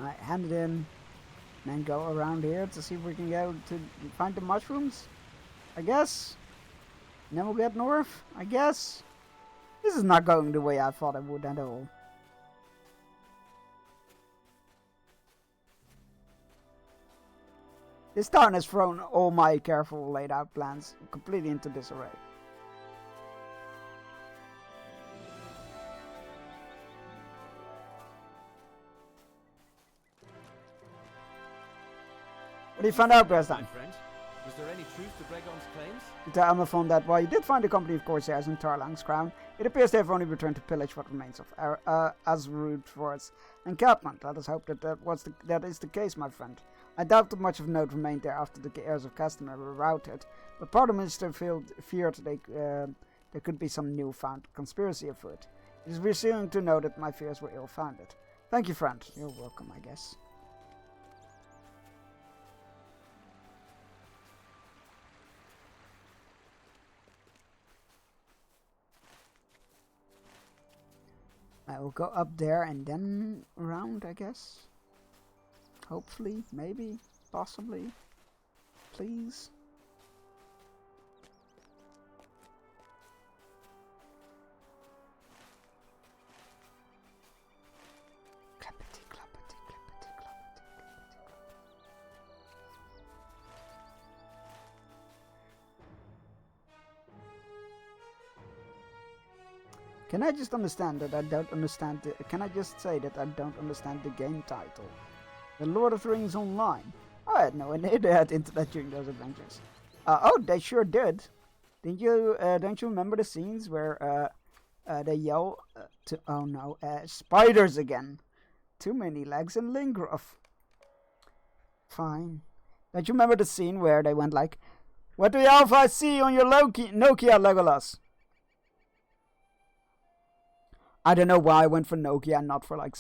Alright, hand it in. And then go around here to see if we can go to find the mushrooms. I guess. And then we'll get north, I guess. This is not going the way I thought it would at all. This town has thrown all my careful laid out plans completely into disarray. What do you find out, Bresdan? My friend, was there any truth to Bregon's claims? Tell Amaphon that while you did find a company of corsairs in Tarlang's crown, it appears they have only returned to pillage what remains of Azrud Forest encampment. Let us hope that that is the case, my friend. I doubt that much of note remained there after the heirs of Castamere were routed, but part of the minister feared there could be some newfound conspiracy afoot. It is reassuring to know that my fears were ill-founded. Thank you, friend. You're welcome, I guess. I will go up there and then around, I guess. Hopefully, maybe, possibly. Please. Clappity, clappity, clappity, clappity, clappity. Can I just understand that I don't understand the... Can I just say that I don't understand the game title? The Lord of the Rings Online. I had no idea they had internet during those adventures. Oh, they sure did. Didn't you? Don't you remember the scenes where they yell to... Oh no, spiders again. Too many legs and Lingroth. Fine. Don't you remember the scene where they went like, "What do you have I see on your Nokia, Legolas?" I don't know why I went for Nokia and not for like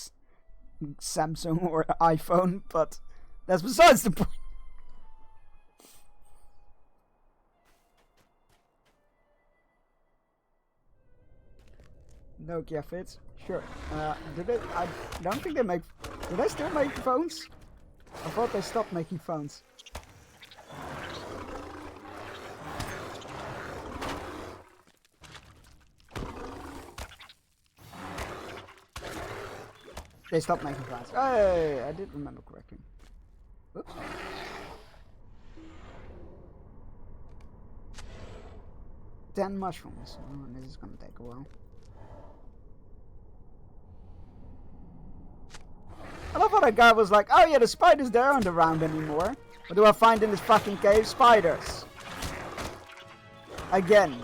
Samsung or iPhone, but that's besides the point. Nokia fits, sure. Do they? I don't think they make. Do they still make phones? I thought they stopped making phones. They stopped making plans. Hey, I did remember correctly. Oops. Ten mushrooms. Oh, this is gonna take a while. I love how that guy was like, "Oh yeah, the spiders there aren't around anymore. What do I find in this fucking cave? Spiders." Again.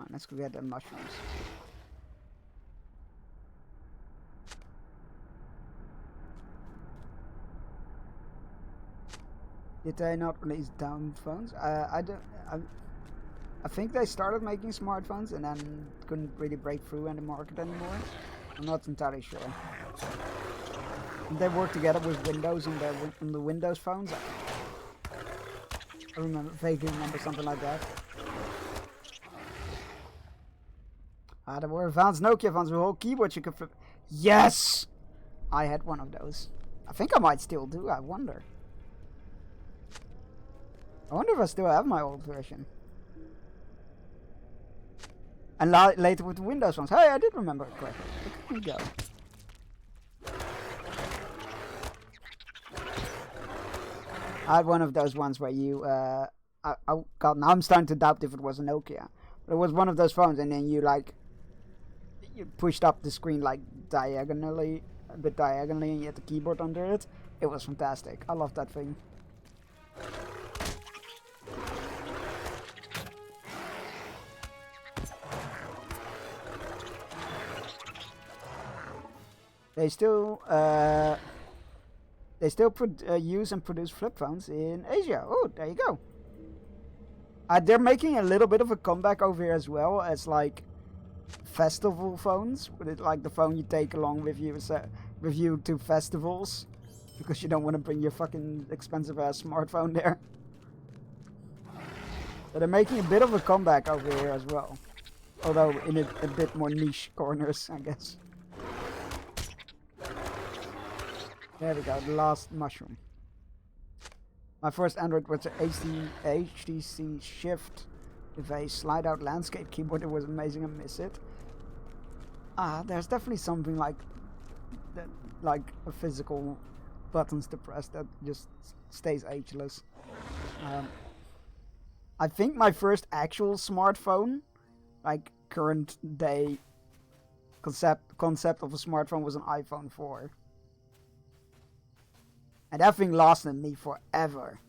Let's go get the mushrooms. Did they not release dumb phones? I think they started making smartphones and then couldn't really break through in the market anymore. I'm not entirely sure. They work together with Windows on the Windows phones. I vaguely remember something like that. There were advanced Nokia phones with a whole keyboard you could flip. Yes! I had one of those. I think I might still do, I wonder. I wonder if I still have my old version. And later with the Windows phones. Hey, I did remember it correctly. Look at me go. I had one of those ones where you, God, now I'm starting to doubt if it was a Nokia. But it was one of those phones and then you like, you pushed up the screen like diagonally, a bit diagonally, and you had the keyboard under it. It was fantastic. I love that thing. They still use and produce flip phones in Asia. Oh, there you go. They're making a little bit of a comeback over here as well as like festival phones, with it like the phone you take along with you to festivals because you don't want to bring your fucking expensive ass smartphone there. So they're making a bit of a comeback over here as well, although in a bit more niche corners, I guess. There we go, the last mushroom. My first Android was a HTC Shift with a slide-out landscape keyboard. It was amazing. I miss it. There's definitely something like that, like a physical buttons to press that just stays ageless. I think my first actual smartphone, like current day concept of a smartphone, was an iPhone 4. And that thing lasted me forever.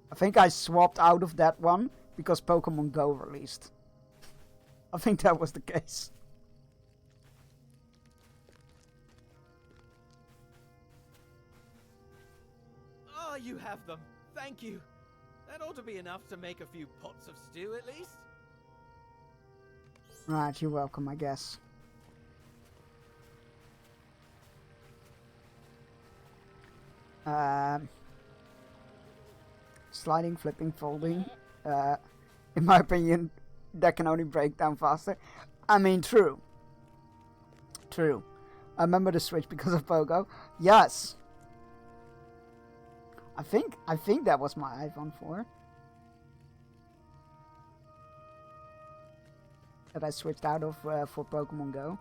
I think I swapped out of that one because Pokemon Go released. I think that was the case. Oh, you have them. Thank you. That ought to be enough to make a few pots of stew at least. Right, you're welcome, I guess. Sliding, flipping, folding. In my opinion, that can only break down faster. I mean, true. True. I remember the Switch because of Pogo. Yes. I think that was my iPhone 4. That I switched out of for Pokemon Go.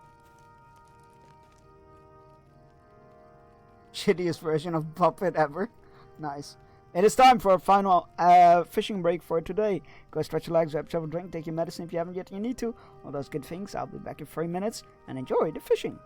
Shittiest version of Puppet ever. Nice. It is time for a final fishing break for today. Go stretch your legs, grab yourself a drink, take your medicine if you haven't yet, you need to. All those good things. I'll be back in 3 minutes and enjoy the fishing.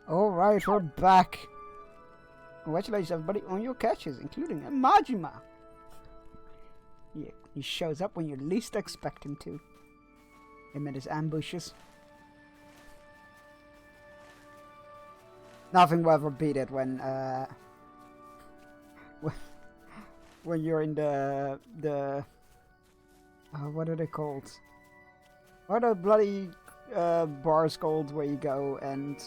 Alright, we're back. Congratulations everybody on your catches, including a Majima. Yeah, he shows up when you least expect him to. Him and his ambushes. Nothing will ever beat it when you're in the what are they called? What are the bloody bars called where you go and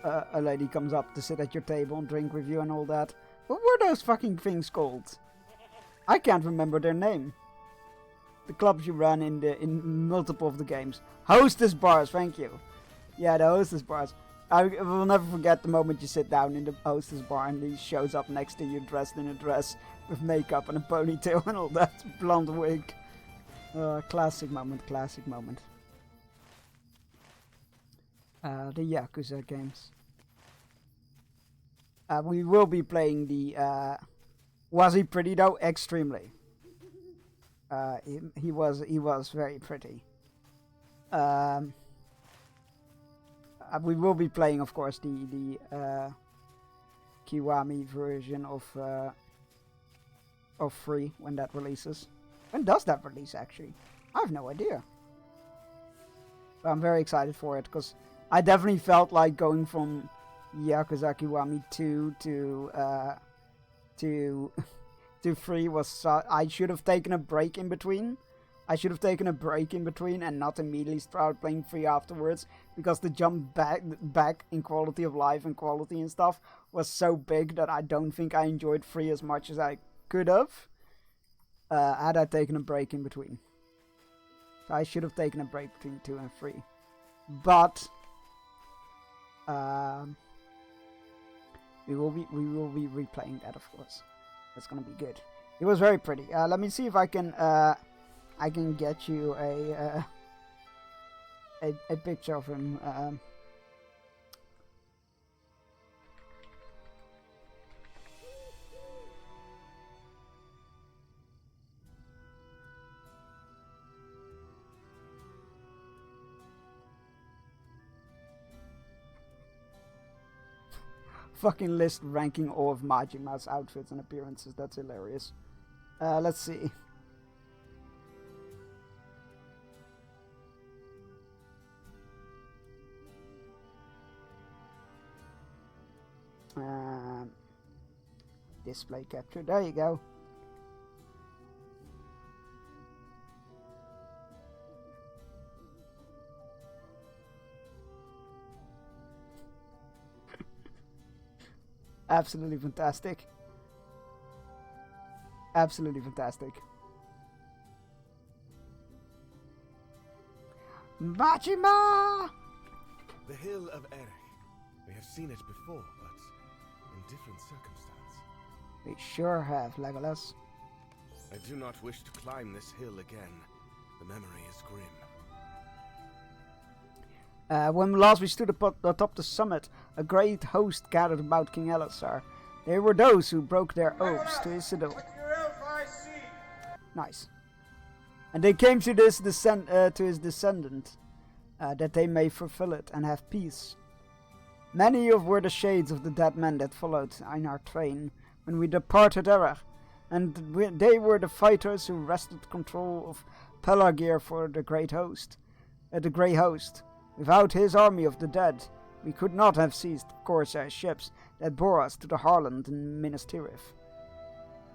a lady comes up to sit at your table and drink with you and all that? What were those fucking things called? I can't remember their name. The clubs you run in multiple of the games. Hostess bars, thank you. Yeah, the hostess bars. I will never forget the moment you sit down in the hostess bar and he shows up next to you dressed in a dress with makeup and a ponytail and all that blonde wig. Classic moment, classic moment. The Yakuza games. We will be playing the... was he pretty though? Extremely. He was very pretty. We will be playing, of course, the Kiwami version of 3 when that releases. When does that release, actually? I have no idea. But I'm very excited for it, because I definitely felt like going from Yakuza Kiwami 2 to 3 was... I should have taken a break in between. I should have taken a break in between and not immediately start playing 3 afterwards, because the jump back in quality of life and quality and stuff was so big that I don't think I enjoyed 3 as much as I could have had I taken a break in between. So I should have taken a break between 2 and 3. But we will be replaying that, of course. That's gonna be good. It was very pretty. Let me see if I can get you a picture of him. Fucking list ranking all of Majima's outfits and appearances. That's hilarious. Let's see. Display capture. There you go. Absolutely fantastic. Absolutely fantastic. Majima! The Hill of Eri. We have seen it before, but in different circumstances. We sure have, Legolas. I do not wish to climb this hill again. The memory is grim. When last we stood atop the summit, a great host gathered about King Elessar. They were those who broke their oaths to Isildur. Nice. And they came to his descendant, that they may fulfill it and have peace. Many were the shades of the dead men that followed in our train when we departed Erech, and they were the fighters who wrested control of Pelagir for the Great Host. The Grey Host. Without his army of the dead, we could not have seized corsair ships that bore us to the Harland in Minas Tirith.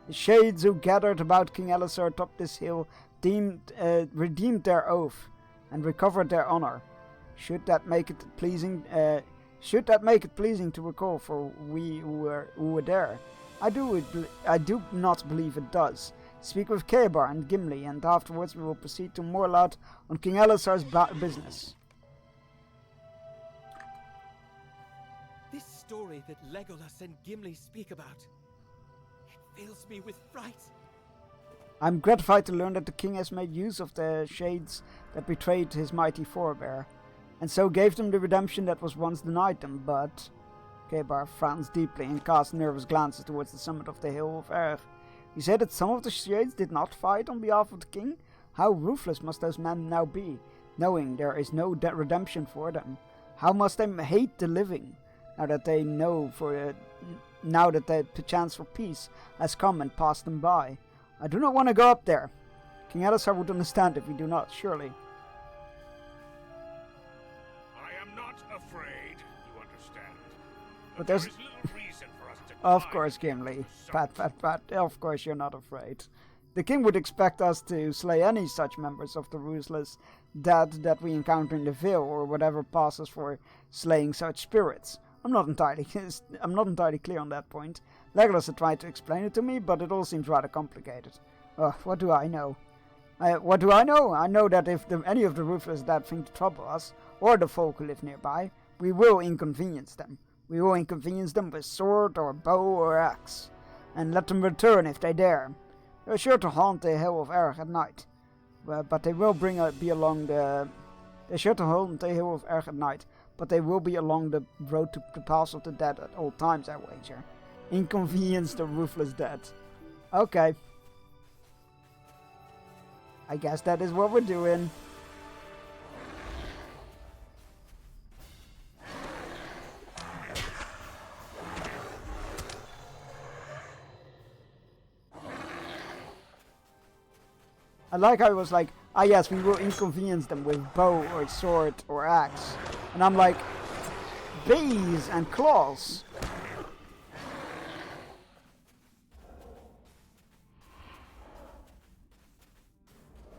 The shades who gathered about King Elessar atop this hill redeemed their oath and recovered their honor. Should that make it pleasing to recall for we who were there? I do not believe it does. Speak with Kebar and Gimli, and afterwards we will proceed to Morlad on King Elessar's business. This story that Legolas and Gimli speak about, it fills me with fright. I'm gratified to learn that the king has made use of the shades that betrayed his mighty forebear, and so gave them the redemption that was once denied them, but... Kebar frowns deeply and casts nervous glances towards the summit of the hill of Erech. You say that some of the shades did not fight on behalf of the king? How ruthless must those men now be, knowing there is no redemption for them? How must they hate the living, now that they know now that the chance for peace has come and passed them by? I do not want to go up there. King Elessar would understand if we do not, surely. I am not afraid, you understand. But there's... Of course, Gimli. Pat. Of course you're not afraid. The king would expect us to slay any such members of the ruthless dead that we encounter in the Vale, or whatever passes for slaying such spirits. I'm not entirely clear on that point. Legolas had tried to explain it to me, but it all seems rather complicated. What do I know? What do I know? I know that if any of the ruthless dead think to trouble us, or the folk who live nearby, we will inconvenience them. We will inconvenience them with sword or bow or axe, and let them return if they dare. They're sure to haunt the Hill of Erg at night, but they will be along the. They're sure to haunt the Hill of Erg at night, but they will be along the road to the Pass of the Dead at all times, I wager. Inconvenience the ruthless dead. Okay. I guess that is what we're doing. I like how it was like, ah yes, we will inconvenience them with bow or sword or axe. And I'm like, bees and claws.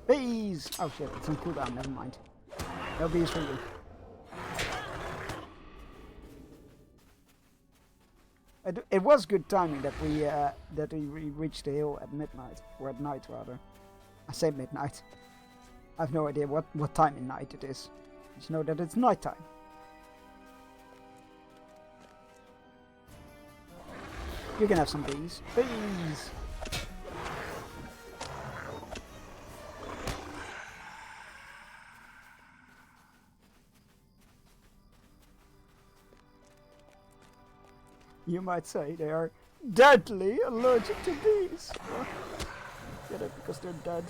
Bees! Oh shit, it's on cooldown, never mind. No bees for you. It was good timing that we reached the hill at midnight, or at night rather. I say midnight. I have no idea what time in night it is. Just know that it's nighttime. You can have some bees. Bees! You might say they are deadly allergic to bees. Get it? Because they're dead.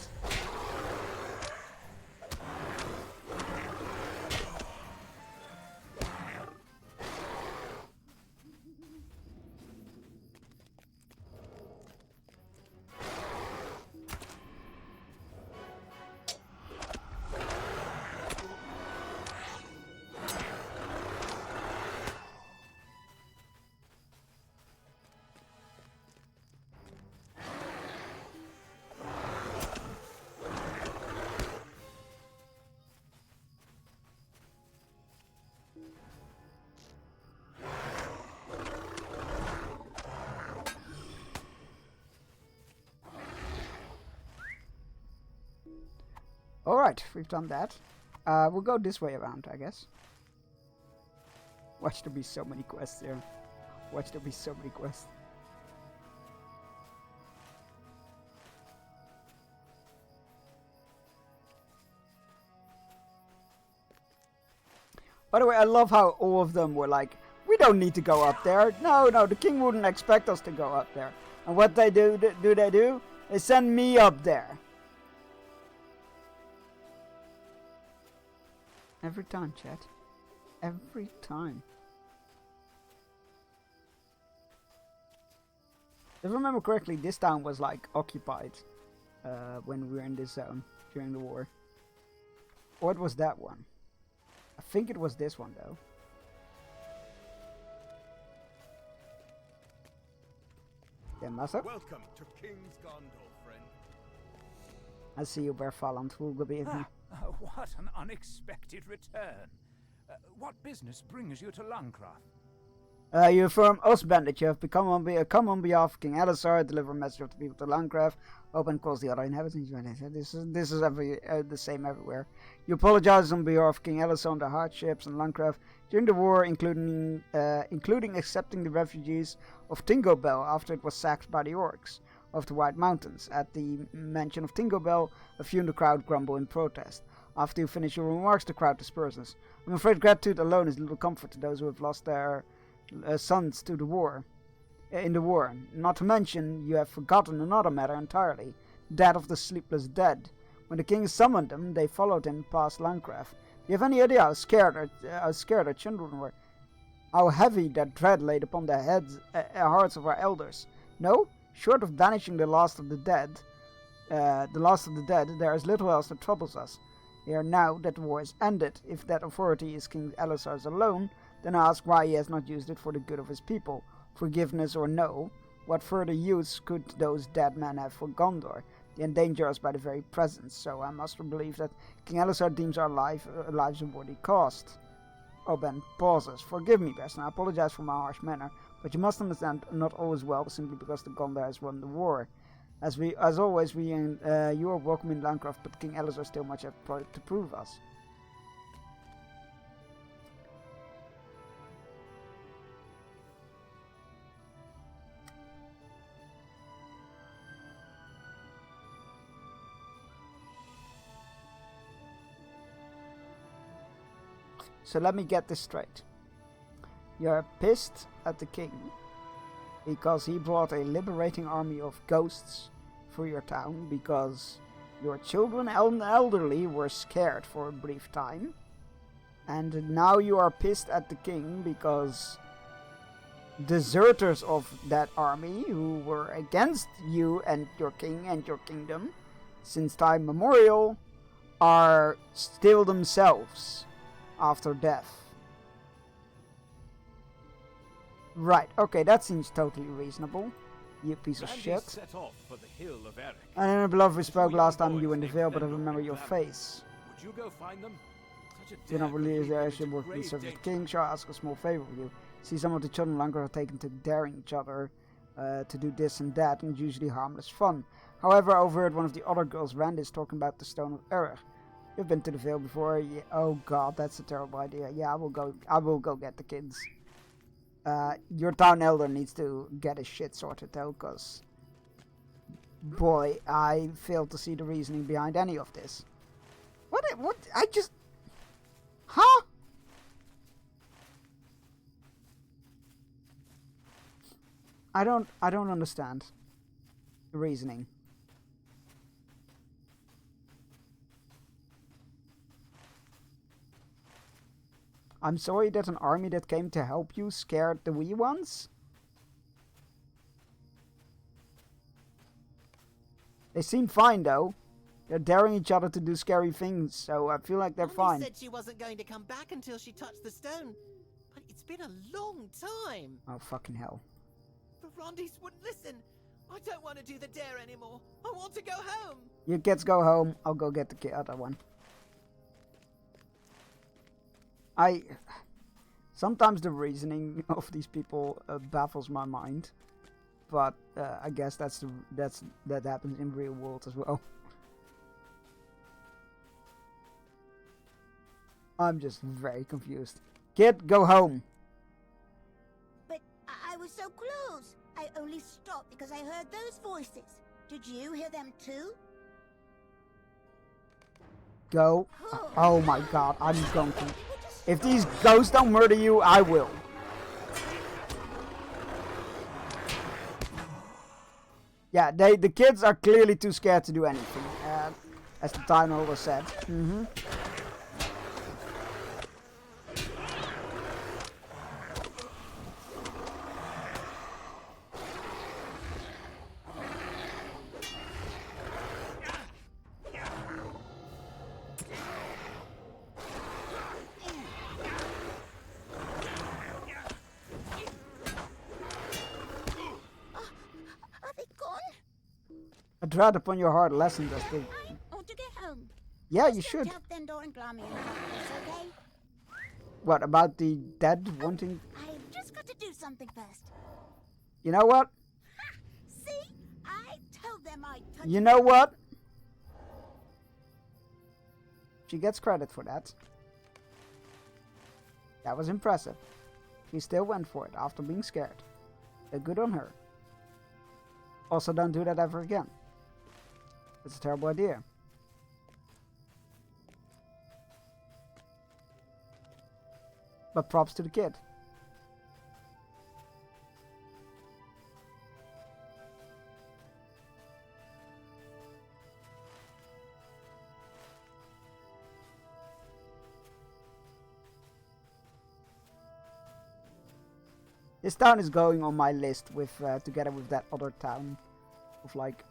Alright, we've done that. We'll go this way around, I guess. Watch there be so many quests here. Watch there be so many quests. By the way, I love how all of them were like, we don't need to go up there. No, the king wouldn't expect us to go up there. And what they do? They send me up there. Every time, chat. Every time. If I remember correctly, this town was like occupied when we were in this zone during the war. Or it was that one. I think it was this one though. Yeah, Master. Welcome to King's Gondor, friend. I see you, Berfaland. Who will be what an unexpected return. What business brings you to Lungcraft? You inform Osband, you have come on behalf of King Elisar, deliver a message of the people to Lungcraft, open calls the other inhabitants. This is the same everywhere. You apologize on behalf of King Elisar on the hardships in Lungcraft during the war, including accepting the refugees of Tingobel after it was sacked by the orcs of the White Mountains. At the mention of Tingobel, a few in the crowd grumble in protest. After you finish your remarks, the crowd disperses. I'm afraid gratitude alone is little comfort to those who have lost their sons to the war. In the war. Not to mention, you have forgotten another matter entirely, that of the sleepless dead. When the king summoned them, they followed him past Lungcraft. Do you have any idea how scared our children were? How heavy that dread laid upon the hearts of our elders? No? Short of banishing the last of the dead, there is little else that troubles us. Here now that the war is ended, if that authority is King Elisar's alone, then ask why he has not used it for the good of his people. Forgiveness or no, what further use could those dead men have for Gondor? They endanger us by the very presence, so I must believe that King Elisar deems our lives a worthy cost. Oben pauses. Forgive me, Berston, I apologize for my harsh manner, but you must understand, not all is well simply because the Gondor has won the war. As always, you are welcome in Landcroft, but King Elisar still much have to prove us. So let me get this straight. You're pissed at the king because he brought a liberating army of ghosts through your town because your children and elderly were scared for a brief time. And now you are pissed at the king because deserters of that army who were against you and your king and your kingdom since time memorial are still themselves after death. Right, okay, that seems totally reasonable. You piece of shit. Set off for the hill of Eric. I don't know if we spoke last time you were in the Vale, but I remember your face. Would you go find them? Do not believe that I should work in the service of the king. Shall I ask a small favor of you? See, some of the children longer are taken to daring each other to do this and that, and usually harmless fun. However, I overheard one of the other girls, Randis, talking about the Stone of Erech. You've been to the Vale before. Yeah, oh god, that's a terrible idea. Yeah, I will go get the kids. Your town elder needs to get his shit sorted though, cause boy, I fail to see the reasoning behind any of this. What I just huh? I don't understand the reasoning. I'm sorry that an army that came to help you scared the wee ones? They seem fine though. They're daring each other to do scary things, so I feel like they're fine. She said she wasn't going to come back until she touched the stone. But it's been a long time. Oh, fucking hell. The Rondis wouldn't listen. I don't want to do the dare anymore. I want to go home. You kids go home. I'll go get the other one. Sometimes the reasoning of these people baffles my mind, but I guess that happens in real world as well. I'm just very confused. Kid, go home. But I was so close. I only stopped because I heard those voices. Did you hear them too? Go. Oh my god, I'm going to. If these ghosts don't murder you, I will. Yeah, the kids are clearly too scared to do anything, as the Time Holder said. I dread upon your heart lessons as they... I want to get home. Yeah, you should. Tell Thendor and Glami about this, okay? What, about the dead wanting... I've just got to do something first. You know what? See? I told them I'd touch... You know what? She gets credit for that. That was impressive. She still went for it after being scared. Good on her. Also, don't do that ever again. It's a terrible idea. But props to the kid. This town is going on my list with together with that other town of like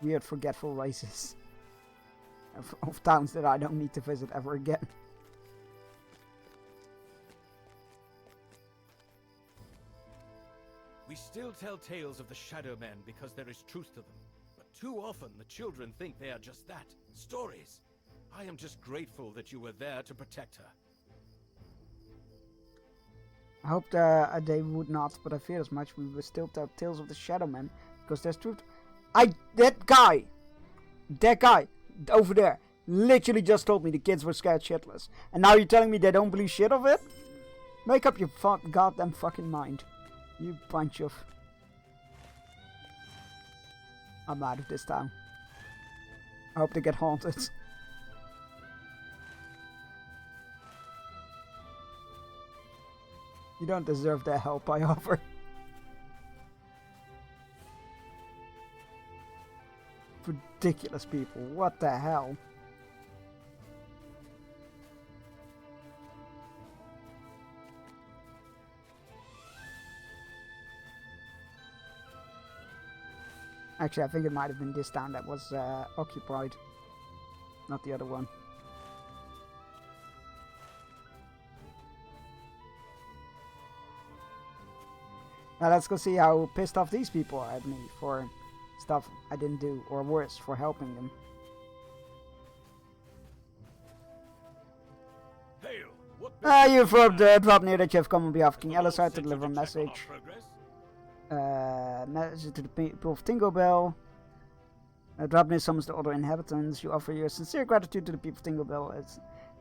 weird forgetful races of towns that I don't need to visit ever again. still tell tales of the Shadow Men because there is truth to them. But too often the children think they are just that, stories. I am just grateful that you were there to protect her. I hope they would not, but I fear as much. We will still tell tales of the Shadow Men because there's truth. That guy over there literally just told me the kids were scared shitless, and now you're telling me they don't believe shit of it? Make up your goddamn fucking mind, you bunch of... I'm out of this town. I hope they get haunted. You don't deserve the help I offer. Ridiculous people, what the hell? Actually, I think it might have been this town that was occupied, not the other one. Now let's go see how pissed off these people are at me for stuff I didn't do, or worse, for helping them. You've dropped near that you have come on behalf of King Elisar to deliver a message. Message to the people of Tinglebell. Drapnir summons the other inhabitants. You offer your sincere gratitude to the people of Tinglebell,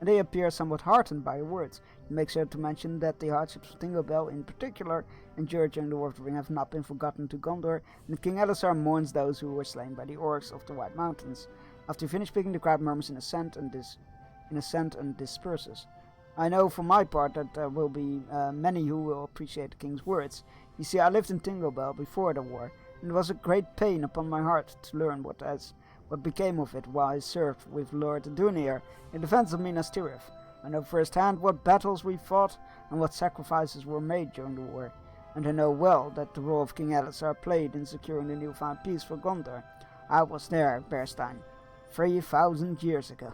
and they appear somewhat heartened by your words. You make sure to mention that the hardships of Tinglebell in particular endured during the War of the Ring have not been forgotten to Gondor, and that King Elisar mourns those who were slain by the orcs of the White Mountains. After you finish speaking, the crowd murmurs in assent and disperses. I know for my part that there will be many who will appreciate the king's words. You see, I lived in Tinglebell before the war, and it was a great pain upon my heart to learn what became of it while I served with Lord Dunir in defense of Minas Tirith. I know firsthand what battles we fought and what sacrifices were made during the war, and I know well that the role of King Elisar played in securing the newfound peace for Gondor. I was there, Bearstein, 3,000 years ago.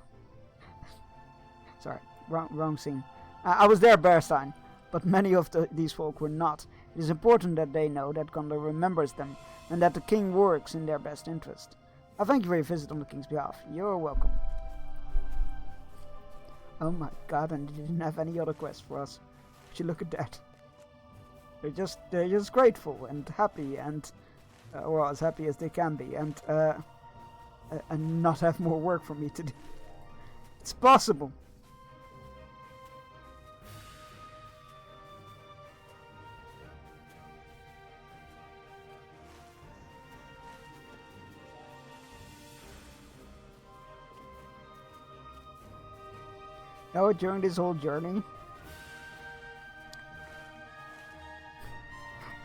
Sorry, wrong scene. I was there, Bearstein, but many of these folk were not. It is important that they know that Gondor remembers them, and that the king works in their best interest. I thank you for your visit on the king's behalf. You're welcome. Oh my god, and they didn't have any other quests for us. Would you look at that? They're just grateful and happy, and well, as happy as they can be, and not have more work for me to do. It's possible. Now, during this whole journey,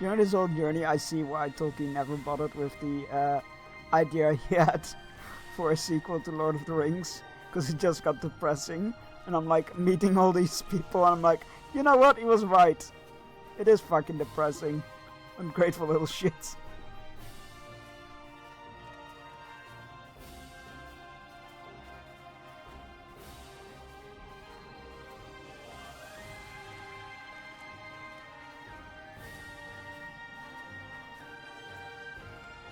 I see why Tolkien never bothered with the idea he had for a sequel to Lord of the Rings, because it just got depressing. And I'm like meeting all these people, and I'm like, you know what? He was right. It is fucking depressing. Ungrateful little shits.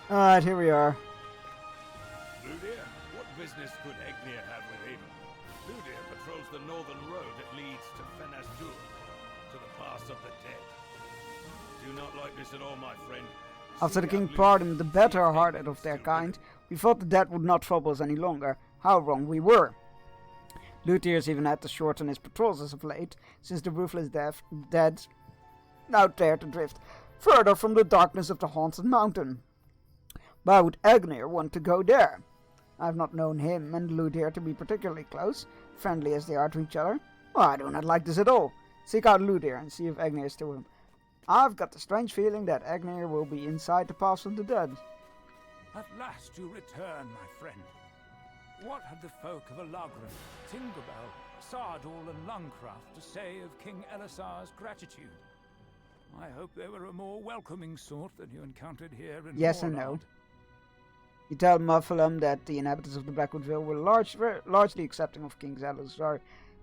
Alright, here we are. Ludir, what business could Egnir have with Haven? Ludir patrols the northern road that leads to Fenasdur, to the Pass of the Dead. Do not like this at all, my friend. After the king pardoned the better-hearted of their kind, we thought the dead would not trouble us any longer. How wrong we were. Luthier's even had to shorten his patrols as of late, since the ruthless dead now dare to drift further from the darkness of the haunted mountain. Why would Egnir want to go there? I have not known him and Ludir to be particularly close, friendly as they are to each other. Well, I do not like this at all. Seek out Ludir and see if Egnir is still him. I've got the strange feeling that Egnir will be inside the Pass of the Dead. At last you return, my friend. What had the folk of Alagran, Tinglebell, Sardal and Lungcraft to say of King Elisar's gratitude? I hope they were a more welcoming sort than you encountered here in Yes and no. You tell Muffalam that the inhabitants of the Blackwood Vale were largely accepting of King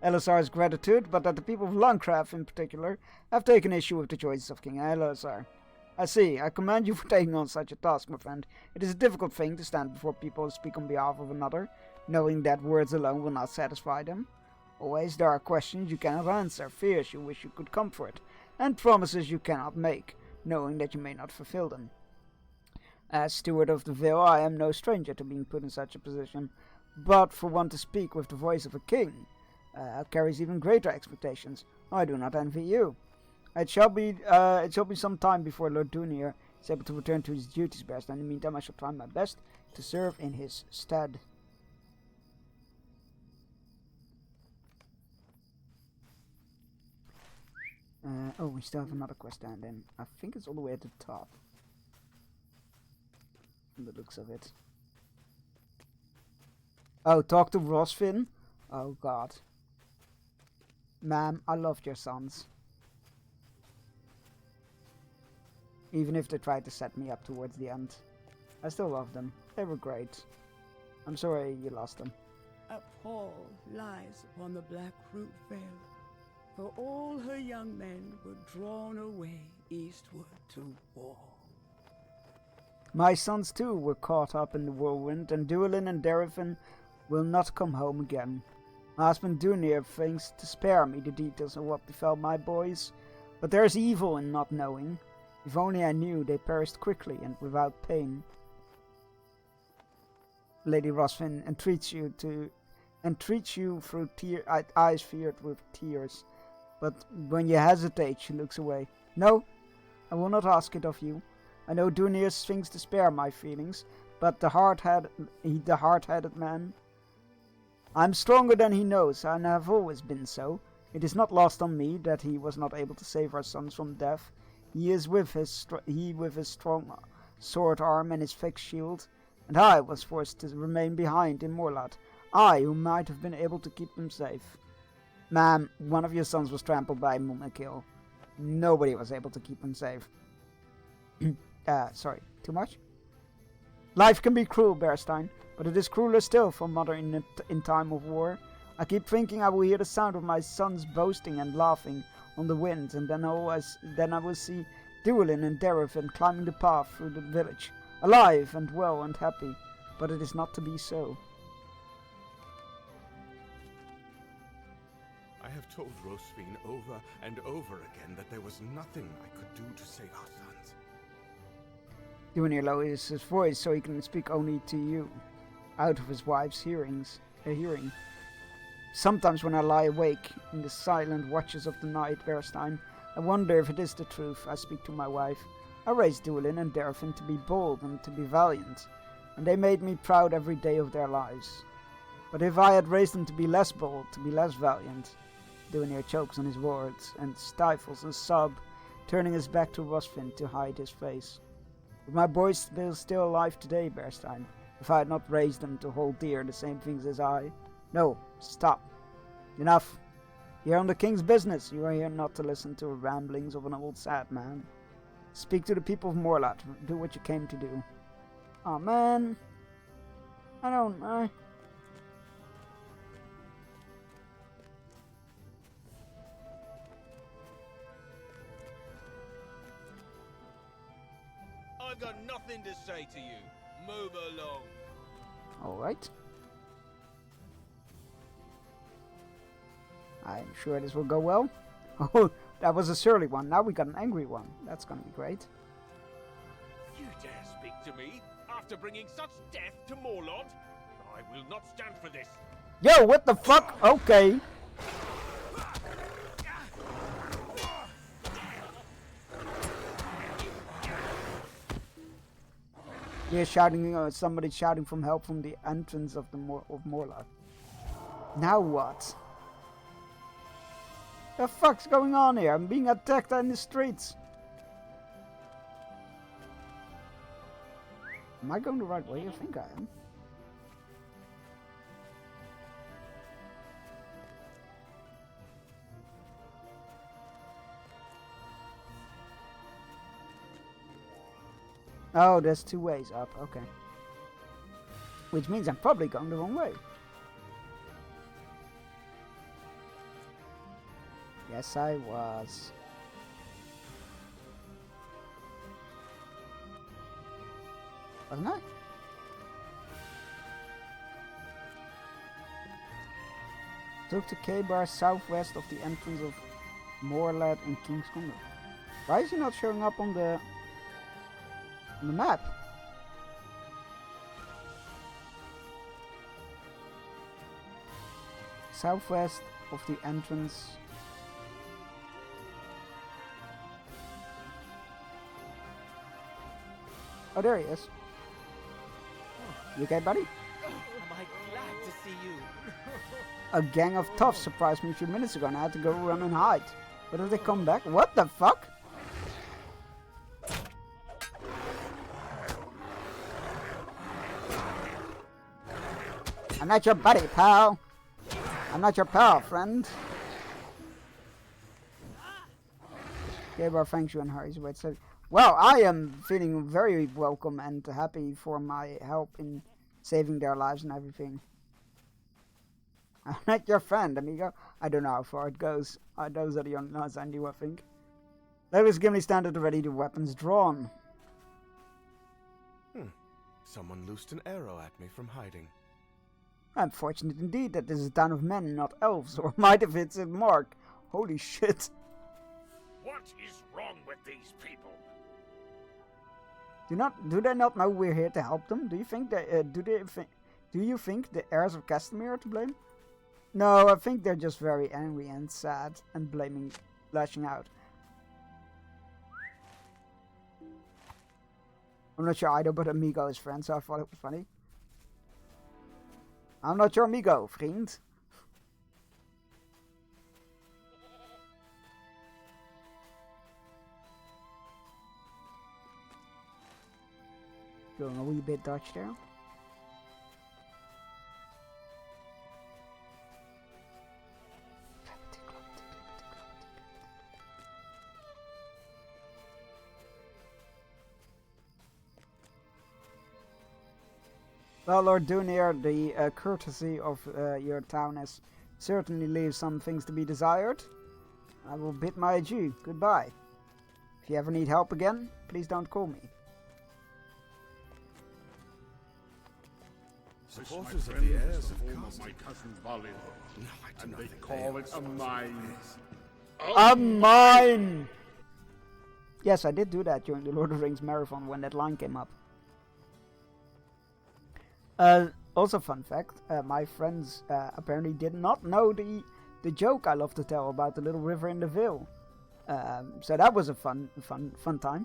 Elisar's gratitude, but that the people of Lungcraft in particular have taken issue with the choices of King Elisar. I see. I commend you for taking on such a task, my friend. It is a difficult thing to stand before people and speak on behalf of another, knowing that words alone will not satisfy them. Always there are questions you cannot answer, fears you wish you could comfort, and promises you cannot make, knowing that you may not fulfill them. As steward of the Vale, I am no stranger to being put in such a position, but for one to speak with the voice of a king carries even greater expectations. I do not envy you. It shall be some time before Lord Dunir is able to return to his duties, best. In the meantime, I shall try my best to serve in his stead. Oh, we still have another quest to hand in. I think it's all the way at the top. From the looks of it. Oh, talk to Rosfin? Oh, God. Ma'am, I loved your sons. Even if they tried to set me up towards the end. I still love them. They were great. I'm sorry you lost them. A pall lies upon the Black Root Vale, for all her young men were drawn away eastward to war. My sons too were caught up in the whirlwind, and Duelin and Derevin will not come home again. My husband Dunir thinks to spare me the details of what befell my boys, but there is evil in not knowing. If only I knew, they perished quickly and without pain. Lady Rosfin entreats you through eyes filled with tears, but when you hesitate, she looks away. No, I will not ask it of you. I know Dunir thinks to spare my feelings, but the hard-headed man. I'm stronger than he knows, and have always been so. It is not lost on me that he was not able to save our sons from death. He with his strong sword arm and his fixed shield, and I was forced to remain behind in Morlat. I, who might have been able to keep them safe. Ma'am, one of your sons was trampled by Mumakil. Nobody was able to keep him safe. Sorry, too much? Life can be cruel, Bearstein, but it is crueler still for mother in time of war. I keep thinking I will hear the sound of my sons boasting and laughing on the wind, and then I will see Duelin and Derevin climbing the path through the village, alive and well and happy, but it is not to be so. I have told Rosfin over and over again that there was nothing I could do to save our sons. Dunir lowers his voice so he can speak only to you, out of his wife's hearing. Sometimes when I lie awake in the silent watches of the night, Bearstein, I wonder if it is the truth. I speak to my wife. I raised Duelin and Derevin to be bold and to be valiant, and they made me proud every day of their lives. But if I had raised them to be less bold, to be less valiant... Dunir chokes on his words and stifles a sob, turning his back to Rosfin to hide his face. But my boys still alive today, Bearstein, if I had not raised them to hold dear the same things as I. No, stop. Enough. You're on the king's business. You are here not to listen to the ramblings of an old sad man. Speak to the people of Morlat. Do what you came to do. Oh man. I don't know. I've got nothing to say to you. Move along. Alright. I'm sure this will go well. Oh, that was a surly one. Now we got an angry one. That's gonna be great. You dare speak to me after bringing such death to Morlot? I will not stand for this. Yo, what the fuck? Okay. We're shouting, somebody shouting from help from the entrance of Morlot. Now what? The fuck's going on here? I'm being attacked in the streets. Am I going the right way? I think I am. Oh, there's two ways up. Okay. Which means I'm probably going the wrong way. Yes, I was. Wasn't I? Took to K-Bar southwest of the entrance of Moorlad in King's Condor. Why is he not showing up on the map? Southwest of the entrance. Oh, there he is. You okay, buddy? Am I glad to see you? A gang of toughs surprised me a few minutes ago and I had to go run and hide. But if they come back, what the fuck? I'm not your buddy, pal. I'm not your pal, friend. Gabriel thanks you and hurries away. So, well, I am feeling very welcome and happy for my help in saving their lives and everything. I'm not your friend, amigo. I don't know how far it goes. Those are the only lines I knew, I think. Lewis Gimli stand at the ready, the weapons drawn. Someone loosed an arrow at me from hiding. I'm fortunate indeed that this is a town of men, not elves, or might have hit its mark. Holy shit. What is wrong with these people? Do they not know we're here to help them? Do you think that do you think the heirs of Castamere are to blame? No, I think they're just very angry and sad and lashing out. I'm not sure either, but amigo is friend, so I thought it was funny. I'm not your amigo, vriend. Going a wee bit Dutch there. Well, Lord Dunir, the courtesy of your town has certainly leaves some things to be desired. I will bid my adieu. Goodbye. If you ever need help again, please don't call me. Supporters of the heirs of home of my cousin Balin. No, I do and not they think call it a mine. A mine! Yes, I did do that during the Lord of the Rings marathon when that line came up. Also, fun fact, my friends apparently did not know the joke I love to tell about the little river in the Vale. So that was a fun time.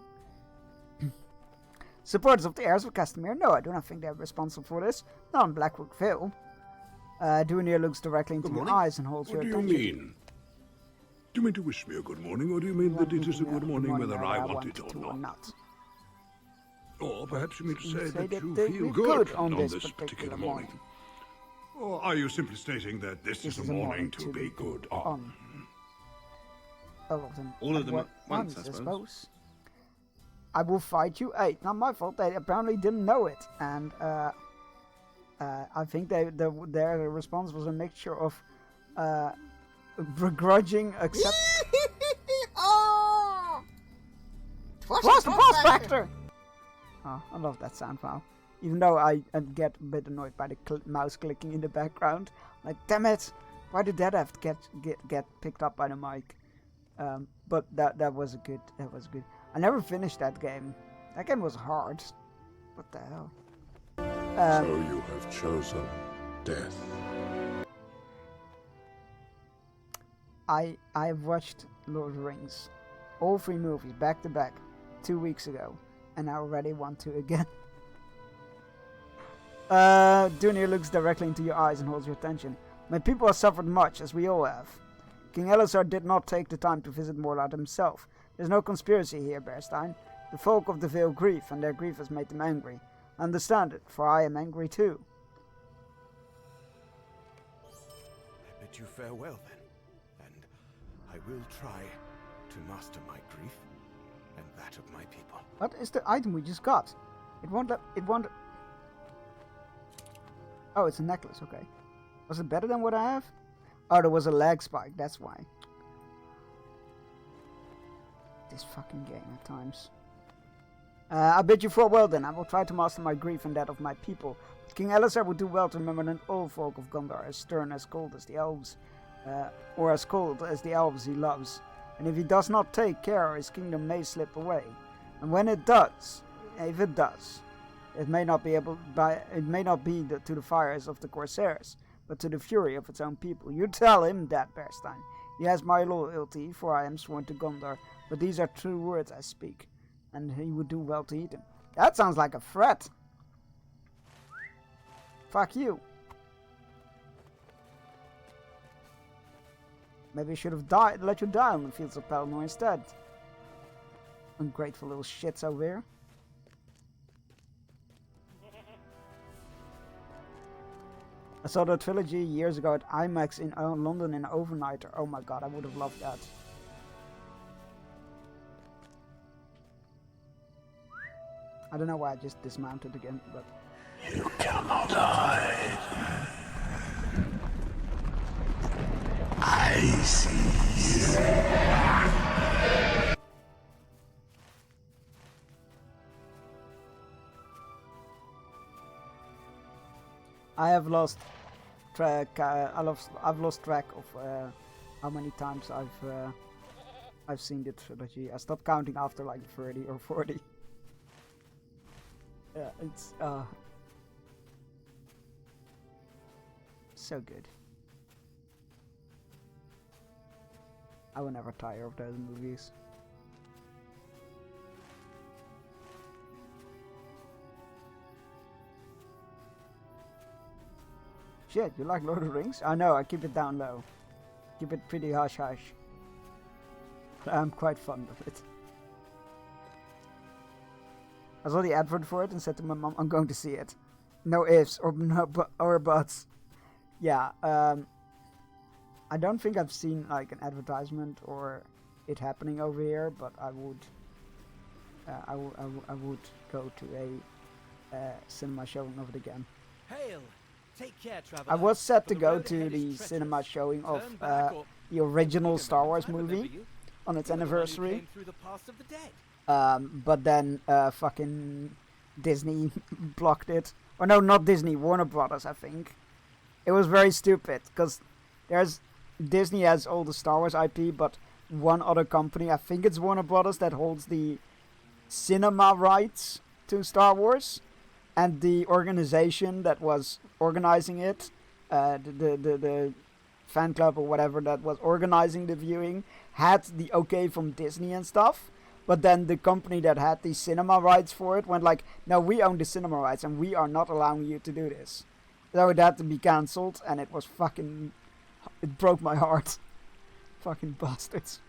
Supporters of the heirs of Castamere? No, I do not think they're responsible for this. Not in Blackwood Vale. Dunir looks directly into your eyes and holds your attention. What do you mean? Do you mean to wish me a good morning, or do you mean that it is a good morning whether I want it or not? Or perhaps you mean to say that you feel good on this particular morning. Or are you simply stating that this is a morning to be good on? All of them at once, I suppose. I will fight you 8. Not my fault. They apparently didn't know it, and I think their response was a mixture of begrudging accept. Oh! What's the prospector? Oh, I love that sound file. Even though I get a bit annoyed by the mouse clicking in the background. Like, damn it! Why did that have to get picked up by the mic? But that was good. That was good. I never finished that game. That game was hard. What the hell? So you have chosen death. I have watched Lord of the Rings, all 3 movies back to back, 2 weeks ago, and I already want to again. Dunir looks directly into your eyes and holds your attention. My people have suffered much, as we all have. King Elisar did not take the time to visit Morlad himself. There's no conspiracy here, Bearstein. The folk of the Vale grieve, and their grief has made them angry. I understand it, for I am angry too. I bid you farewell, then, and I will try to master my grief and that of my people. What is the item we just got? It won't. Oh, it's a necklace. Okay. Was it better than what I have? Oh, there was a lag spike. That's why. This fucking game at times. I bid you farewell then. I will try to master my grief and that of my people. King Alizar would do well to remember that all folk of Gondor as stern, as cold as the elves, or as cold as the elves he loves. And if he does not take care, his kingdom may slip away. And when it does, if it does, it may not be to the fires of the Corsairs, but to the fury of its own people. You tell him that, Bearstein. He has my loyalty, for I am sworn to Gondor, but these are true words I speak, and he would do well to heed them. That sounds like a threat. Fuck you. Maybe I should have let you die on the fields of Pelennor instead. Ungrateful little shits over here. I saw the trilogy years ago at IMAX in London in overnighter. Oh my god, I would have loved that. I don't know why I just dismounted again, but... You cannot hide. I see you. I have lost track. I've lost track of how many times I've seen the trilogy. I stopped counting after like 30 or 40. Yeah, it's so good. I will never tire of those movies. Shit, you like Lord of the Rings? I know, I keep it down low. Keep it pretty hush-hush. I'm quite fond of it. I saw the advert for it and said to my mom, I'm going to see it. No ifs or buts. Yeah, I don't think I've seen like an advertisement or it happening over here, but I would go to a cinema showing of it again. Hail! Take care, traveler. I was set to go to the cinema showing of the original Star Wars movie on its anniversary. But then fucking Disney blocked it. Or no, not Disney, Warner Brothers, I think. It was very stupid, because Disney has all the Star Wars IP, but one other company, I think it's Warner Brothers, that holds the cinema rights to Star Wars. And the organization that was organizing it, the fan club or whatever that was organizing the viewing, had the okay from Disney and stuff. But then the company that had the cinema rights for it went like, no, we own the cinema rights and we are not allowing you to do this. So it had to be cancelled, and it was fucking... It broke my heart. Fucking bastards.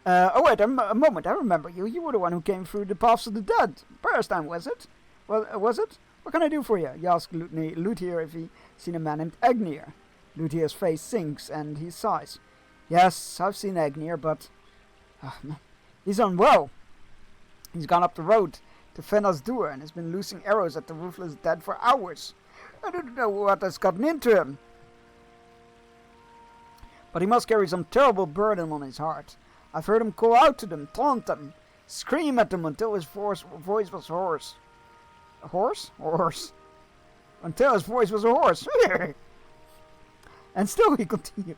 Oh wait, a moment, I remember you. You were the one who came through the paths of the dead. Bearstein, was it? Well, was it? What can I do for you? You ask Luthier if he seen a man named Agnir. Luthier's face sinks and he sighs. Yes, I've seen Agnir, but... he's unwell. He's gone up the road to Fenas Dur and has been loosing arrows at the ruthless dead for hours. I don't know what has gotten into him. But he must carry some terrible burden on his heart. I've heard him call out to them, taunt them, scream at them until his voice was hoarse. A horse? Horse. Until his voice was a horse. And still he continued.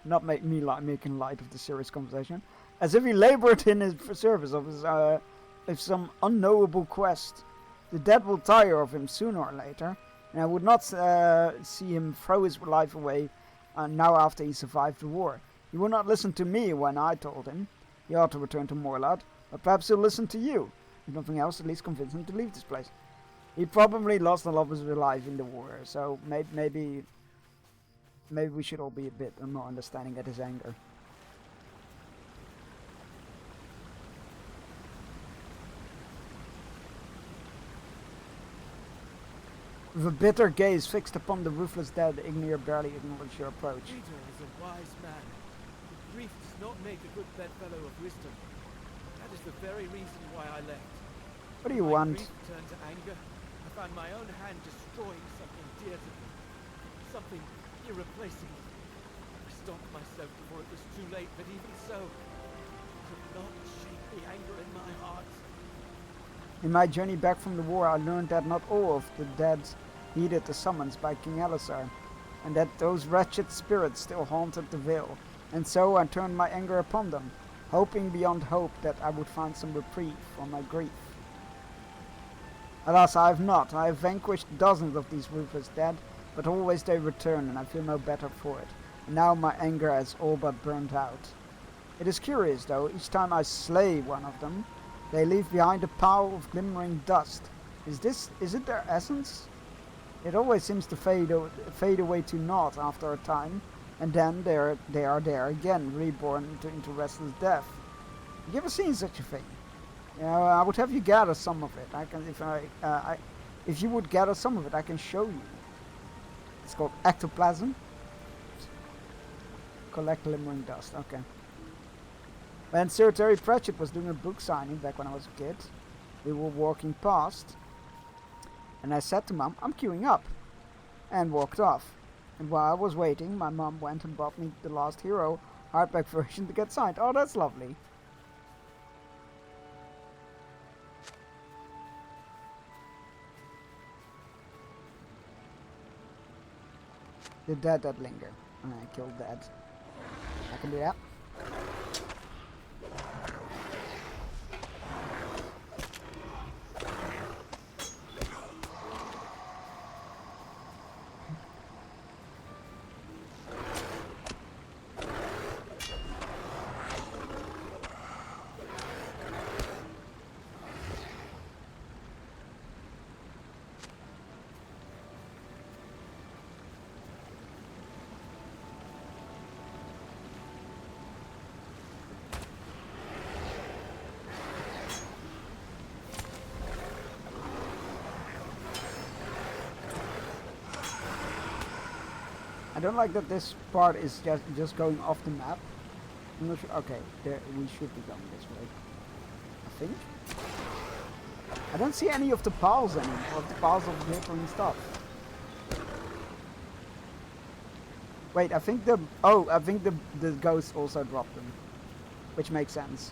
Not making light of the serious conversation. As if he labored in his service of some unknowable quest. The dead will tire of him sooner or later. And I would not see him throw his life away now after he survived the war. He would not listen to me when I told him. He ought to return to Morlad, but perhaps he'll listen to you. If nothing else, at least convince him to leave this place. He probably lost the love of his life in the war, so maybe we should all be a bit more understanding at his anger. With a bitter gaze fixed upon the ruthless dead, Ignir barely acknowledged your approach. Peter is a wise man. Grief does not make a good bedfellow of wisdom. That is the very reason why I left. What do you want? Grief turned to anger. I found my own hand destroying something dear to me. Something irreplaceable. I stopped myself before it was too late, but even so, I not shake the anger in my heart. In my journey back from the war, I learned that not all of the dead heeded the summons by King Elisar, and that those wretched spirits still haunted the Vale. And so I turned my anger upon them, hoping beyond hope that I would find some reprieve from my grief. Alas, I have not. I have vanquished dozens of these ruthless dead, but always they return, and I feel no better for it. And now my anger has all but burned out. It is curious, though, each time I slay one of them, they leave behind a pile of glimmering dust. Is it their essence? It always seems to fade away to naught after a time, and then they are there again, reborn into restless death. Have you ever seen such a thing? You know, I would have you gather some of it. If you would gather some of it, I can show you. It's called ectoplasm. Collect glimmering dust. Okay. When Sir Terry Pratchett was doing a book signing back when I was a kid, we were walking past, and I said to Mum, "I'm queuing up," and walked off. And while I was waiting, my mum went and bought me The Last Hero hardback version to get signed. Oh, that's lovely. The dead that linger. I killed that. I can do that. I don't like that this part is just going off the map. I'm not sure. Okay, we should be going this way, I think. I don't see any of the piles anymore, of the piles of glittering stuff. Wait, I think the ghosts also dropped them, which makes sense.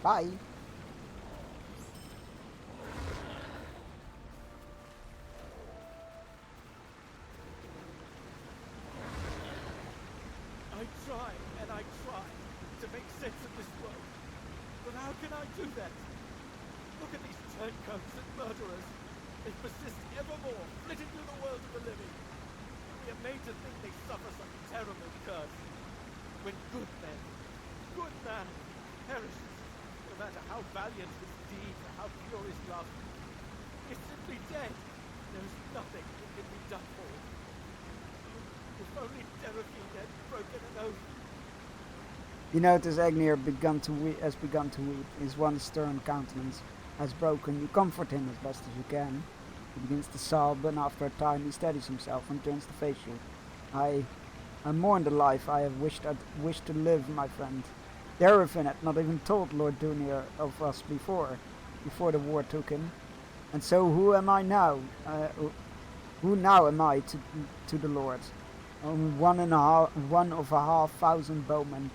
Bye. I try and I try to make sense of this world, but how can I do that? Look at these turncoats and murderers. They persist evermore, flitting through the world of the living. We are made to think they suffer some terrible curse. When good man perishes, no matter how valiant his deed or how pure his love, is simply dead. There is nothing that can be done for it. If only Deraphine had broken an oath. You notice Agnir has begun to weep. His once stern countenance has broken. You comfort him as best as you can. He begins to sob, and after a time he steadies himself and turns to face you. I mourn the life I have wished to live, my friend. Deraphine had not even told Lord Dunir of us before the war took him. And so who am I now? Who now am I to the Lord? Only one of 500 bowmen.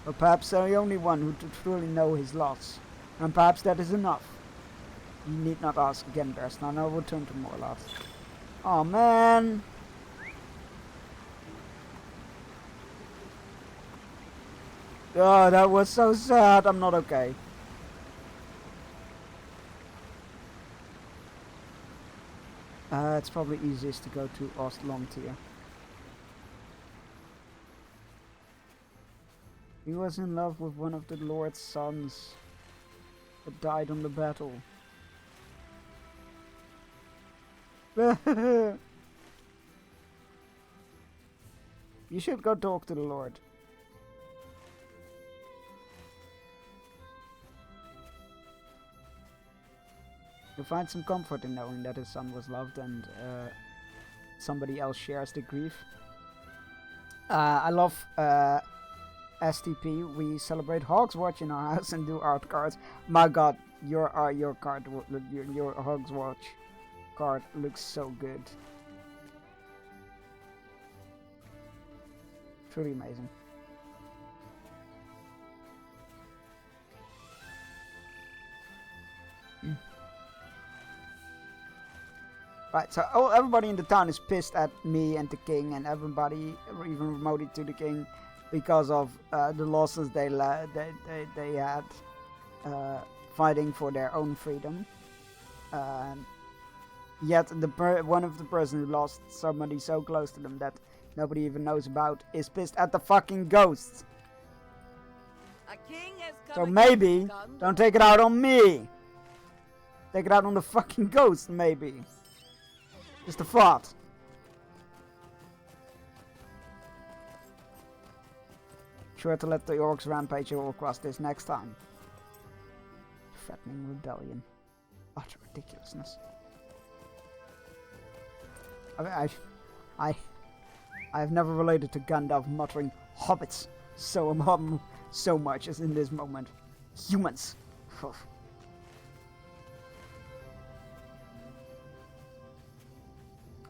Or perhaps the only one who truly know his loss. And perhaps that is enough. You need not ask again, Bearstan. I will return to Morloth. Oh man! Oh, that was so sad. I'm not okay. It's probably easiest to go to Ostlontir. He was in love with one of the Lord's sons, but died on the battle. You should go talk to the Lord. He'll find some comfort in knowing that his son was loved and somebody else shares the grief. I love STP. We celebrate Hogswatch in our house and do art cards. My god, your card, your Hogswatch card looks so good. Truly amazing. Right, so everybody in the town is pissed at me and the king, and everybody even promoted to the king because of the losses they had fighting for their own freedom. Yet one of the person who lost somebody so close to them that nobody even knows about is pissed at the fucking ghosts. A king has come. So maybe don't take it out on me. Take it out on the fucking ghost, maybe. Just a thought. Sure to let the orcs rampage all across this next time. Threatening rebellion. Utter ridiculousness. I've never related to Gandalf muttering hobbits so much as in this moment. Humans.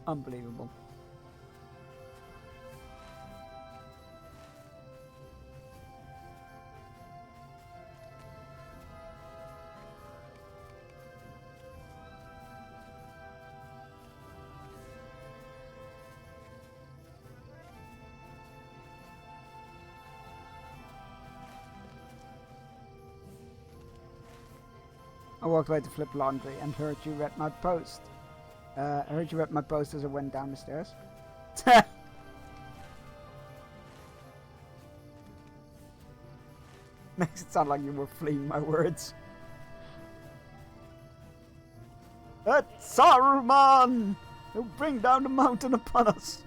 Unbelievable. I walked away to flip laundry and heard you read my post. I heard you read my post as I went down the stairs. Makes it sound like you were fleeing my words. Saruman! He'll bring down the mountain upon us.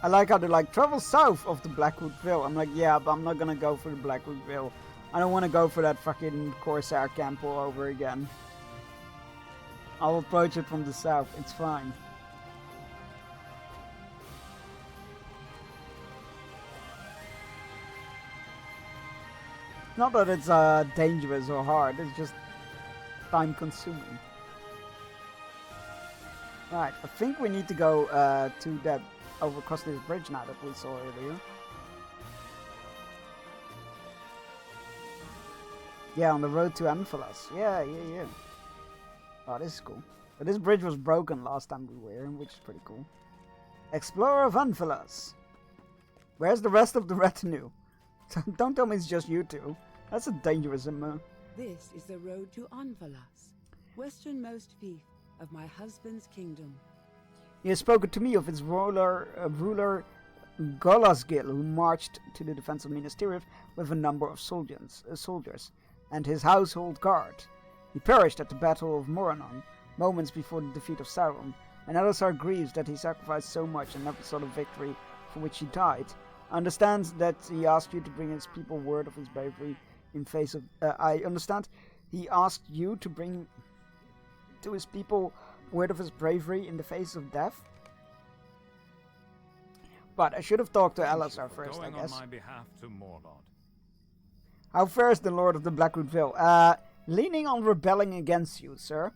I like how they're like, travel south of the Blackwood Vale. I'm like, yeah, but I'm not gonna go for the Blackwood Vale. I don't want to go for that fucking Corsair camp all over again. I'll approach it from the south. It's fine. Not that it's dangerous or hard. It's just time consuming. Right, I think we need to go to that over across this bridge now that we saw earlier. Yeah, on the road to Amphalos. Yeah. Oh, this is cool. But this bridge was broken last time we were here, which is pretty cool. Explorer of Amphalos. Where's the rest of the retinue? Don't tell me it's just you two. That's a dangerous This is the road to Amphalos, westernmost fief of my husband's kingdom. He has spoken to me of its ruler Golasgil, who marched to the defense of Minas Tirith with a number of soldiers, and his household guard. He perished at the Battle of Morannon, moments before the defeat of Sauron, and Elisar grieves that he sacrificed so much and never saw the victory for which he died. Understands that he asked you to bring his people word of his bravery in face of... I understand he asked you to bring to his people word of his bravery in the face of death. But I should have talked to Elisar first, I guess. On my behalf to Morlod. How fares the Lord of the Blackwood Vale? Leaning on rebelling against you, sir.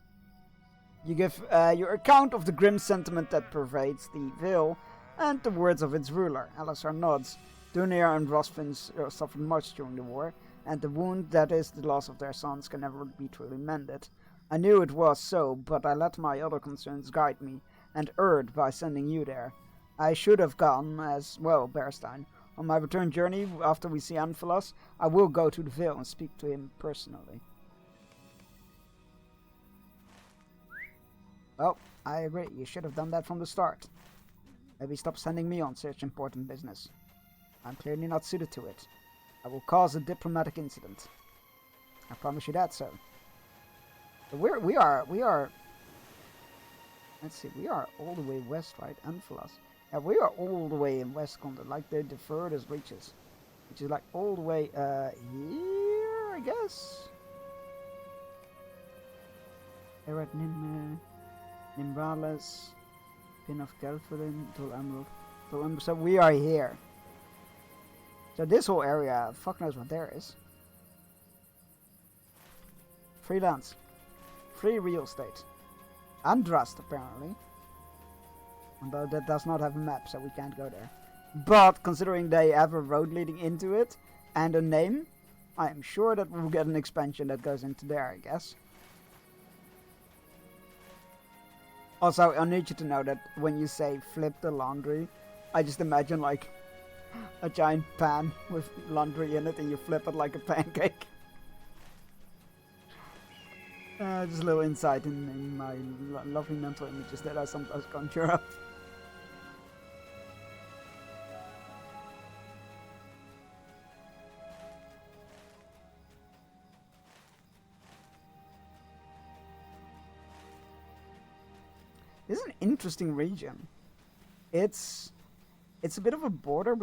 You give your account of the grim sentiment that pervades the Vale and the words of its ruler. Elisar nods. Dunir and Rosfin suffered much during the war, and the wound that is the loss of their sons can never be truly mended. I knew it was so, but I let my other concerns guide me, and erred by sending you there. I should have gone as well, Bearstein. On my return journey, after we see Amphalos, I will go to the Vale and speak to him personally. Well, I agree. You should have done that from the start. Maybe stop sending me on such important business. I'm clearly not suited to it. I will cause a diplomatic incident. I promise you that, sir. So we are. Let's see. We are all the way west, right? Amphalos. Yeah, we are all the way in West Content, like the furthest reaches, which is like all the way here, I guess. Here at Nimbrales, Pin of Kelfordin, Tol Emerald. So we are here. So this whole area, fuck knows what there is. Freelance. Free real estate. Andrast, apparently. Although that does not have a map, so we can't go there. But, considering they have a road leading into it, and a name, I am sure that we'll get an expansion that goes into there, I guess. Also, I need you to know that when you say flip the laundry, I just imagine like a giant pan with laundry in it and you flip it like a pancake. Just a little insight in my lovely mental images that I sometimes conjure up. This is an interesting region. It's a bit of a border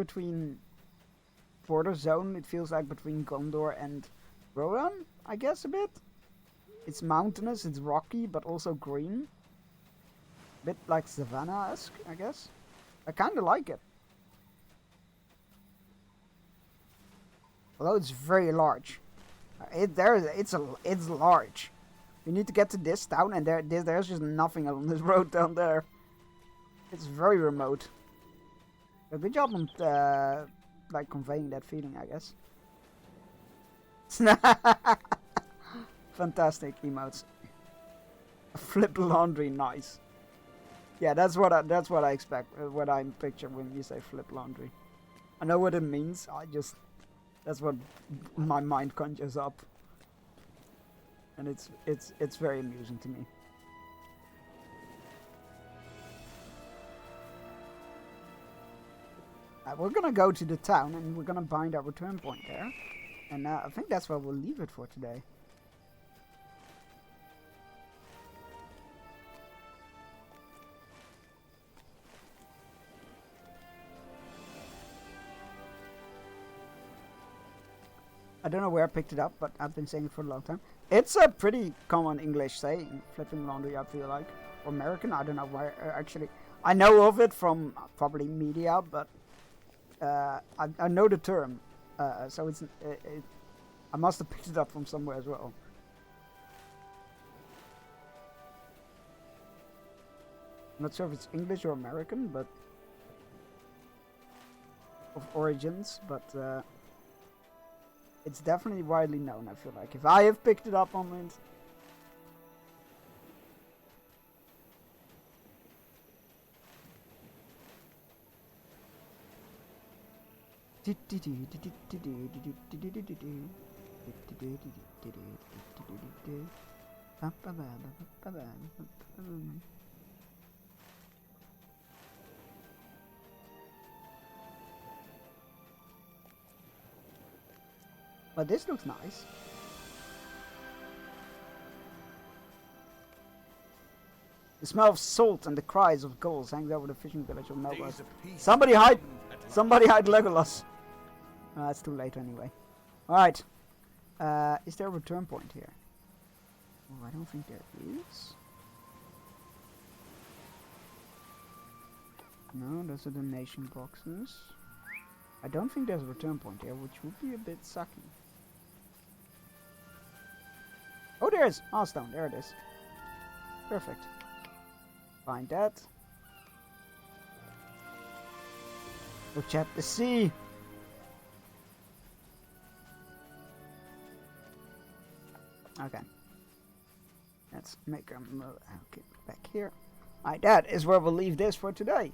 zone, it feels like, between Gondor and Rohan, I guess, a bit. It's mountainous, it's rocky, but also green. A bit like Savannah-esque, I guess. I kinda like it. Although it's very large. It's large. You need to get to this town, and there's just nothing on this road down there. It's very remote. But good job on like conveying that feeling, I guess. Fantastic emotes. Flip laundry, nice. Yeah, that's what I expect. What I picture when you say flip laundry. I know what it means. That's what my mind conjures up. And it's very amusing to me. We're gonna go to the town and we're gonna bind our return point there. And I think that's where we'll leave it for today. I don't know where I picked it up, but I've been saying it for a long time. It's a pretty common English saying, flipping laundry, I feel like. Or American, I don't know where, actually. I know of it from probably media, but I know the term. So I must have picked it up from somewhere as well. I'm not sure if it's English or American, but of origins, but it's definitely widely known, I feel like. If I have picked it up on it. But this looks nice. The smell of salt and the cries of gulls hangs over the fishing village of Melbourne. Somebody hide! Somebody hide Legolas! It's too late anyway. Alright. Is there a return point here? Oh, I don't think there is. No, those are the nation boxes. I don't think there's a return point here, which would be a bit sucky. Oh, there is! Hearthstone, there it is. Perfect. Find that. Go chat the sea! Okay. Let's make a move. Okay, back here. Alright, that is where we'll leave this for today.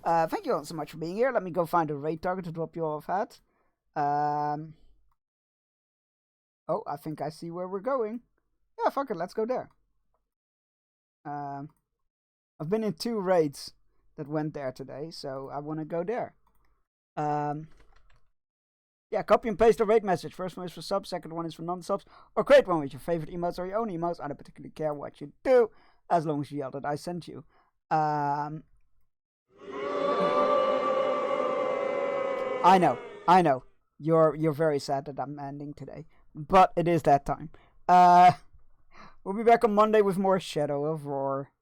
Thank you all so much for being here. Let me go find a raid target to drop you off at. Oh, I think I see where we're going. Yeah, fuck it, let's go there. I've been in 2 raids that went there today, so I want to go there. Yeah, copy and paste the raid message. First one is for subs, second one is for non-subs. Or create one with your favorite emotes or your own emotes. I don't particularly care what you do, as long as you yell that I sent you. I know. You're very sad that I'm ending today, but it is that time. We'll be back on Monday with more Shadow of War.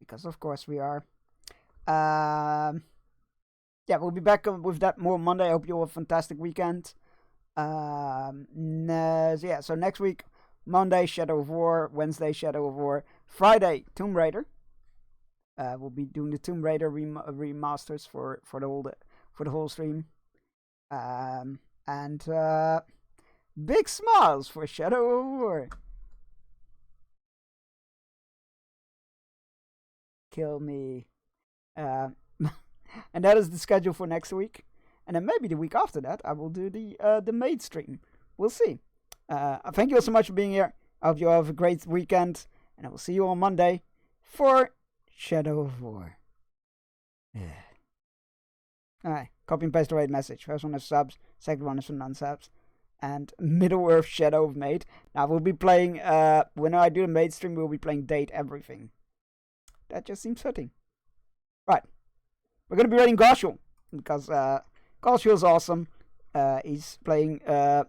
Because of course we are. Yeah, we'll be back with that more Monday. I hope you all have a fantastic weekend. Yeah, so next week, Monday, Shadow of War. Wednesday, Shadow of War. Friday, Tomb Raider. We'll be doing the Tomb Raider remasters for the whole stream. And big smiles for Shadow of War. Kill me. And that is the schedule for next week. And then maybe the week after that, I will do the maid stream. We'll see. Thank you all so much for being here. I hope you all have a great weekend. And I will see you on Monday for Shadow of War. Yeah. Alright, copy and paste the raid message. First one is subs, second one is for non-subs. And Middle-earth Shadow of Maid. Now we'll be playing, when I do the maid stream, we'll be playing Date Everything. That just seems fitting. Right. We're going to be raiding Garshul, because Garshul is awesome. He's playing Lord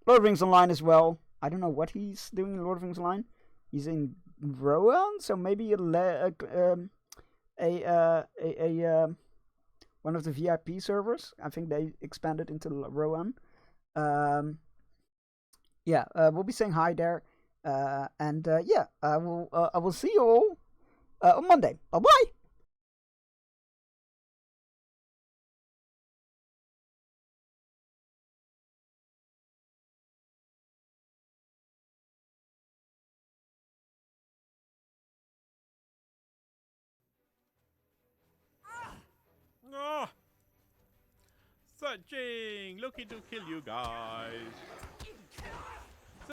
of the Rings Online as well. I don't know what he's doing in Lord of the Rings Online. He's in Rohan, so maybe one of the VIP servers. I think they expanded into Rohan. Yeah, we'll be saying hi there. Yeah, I will see you all on Monday. Bye bye. Oh, searching, looking to kill you guys.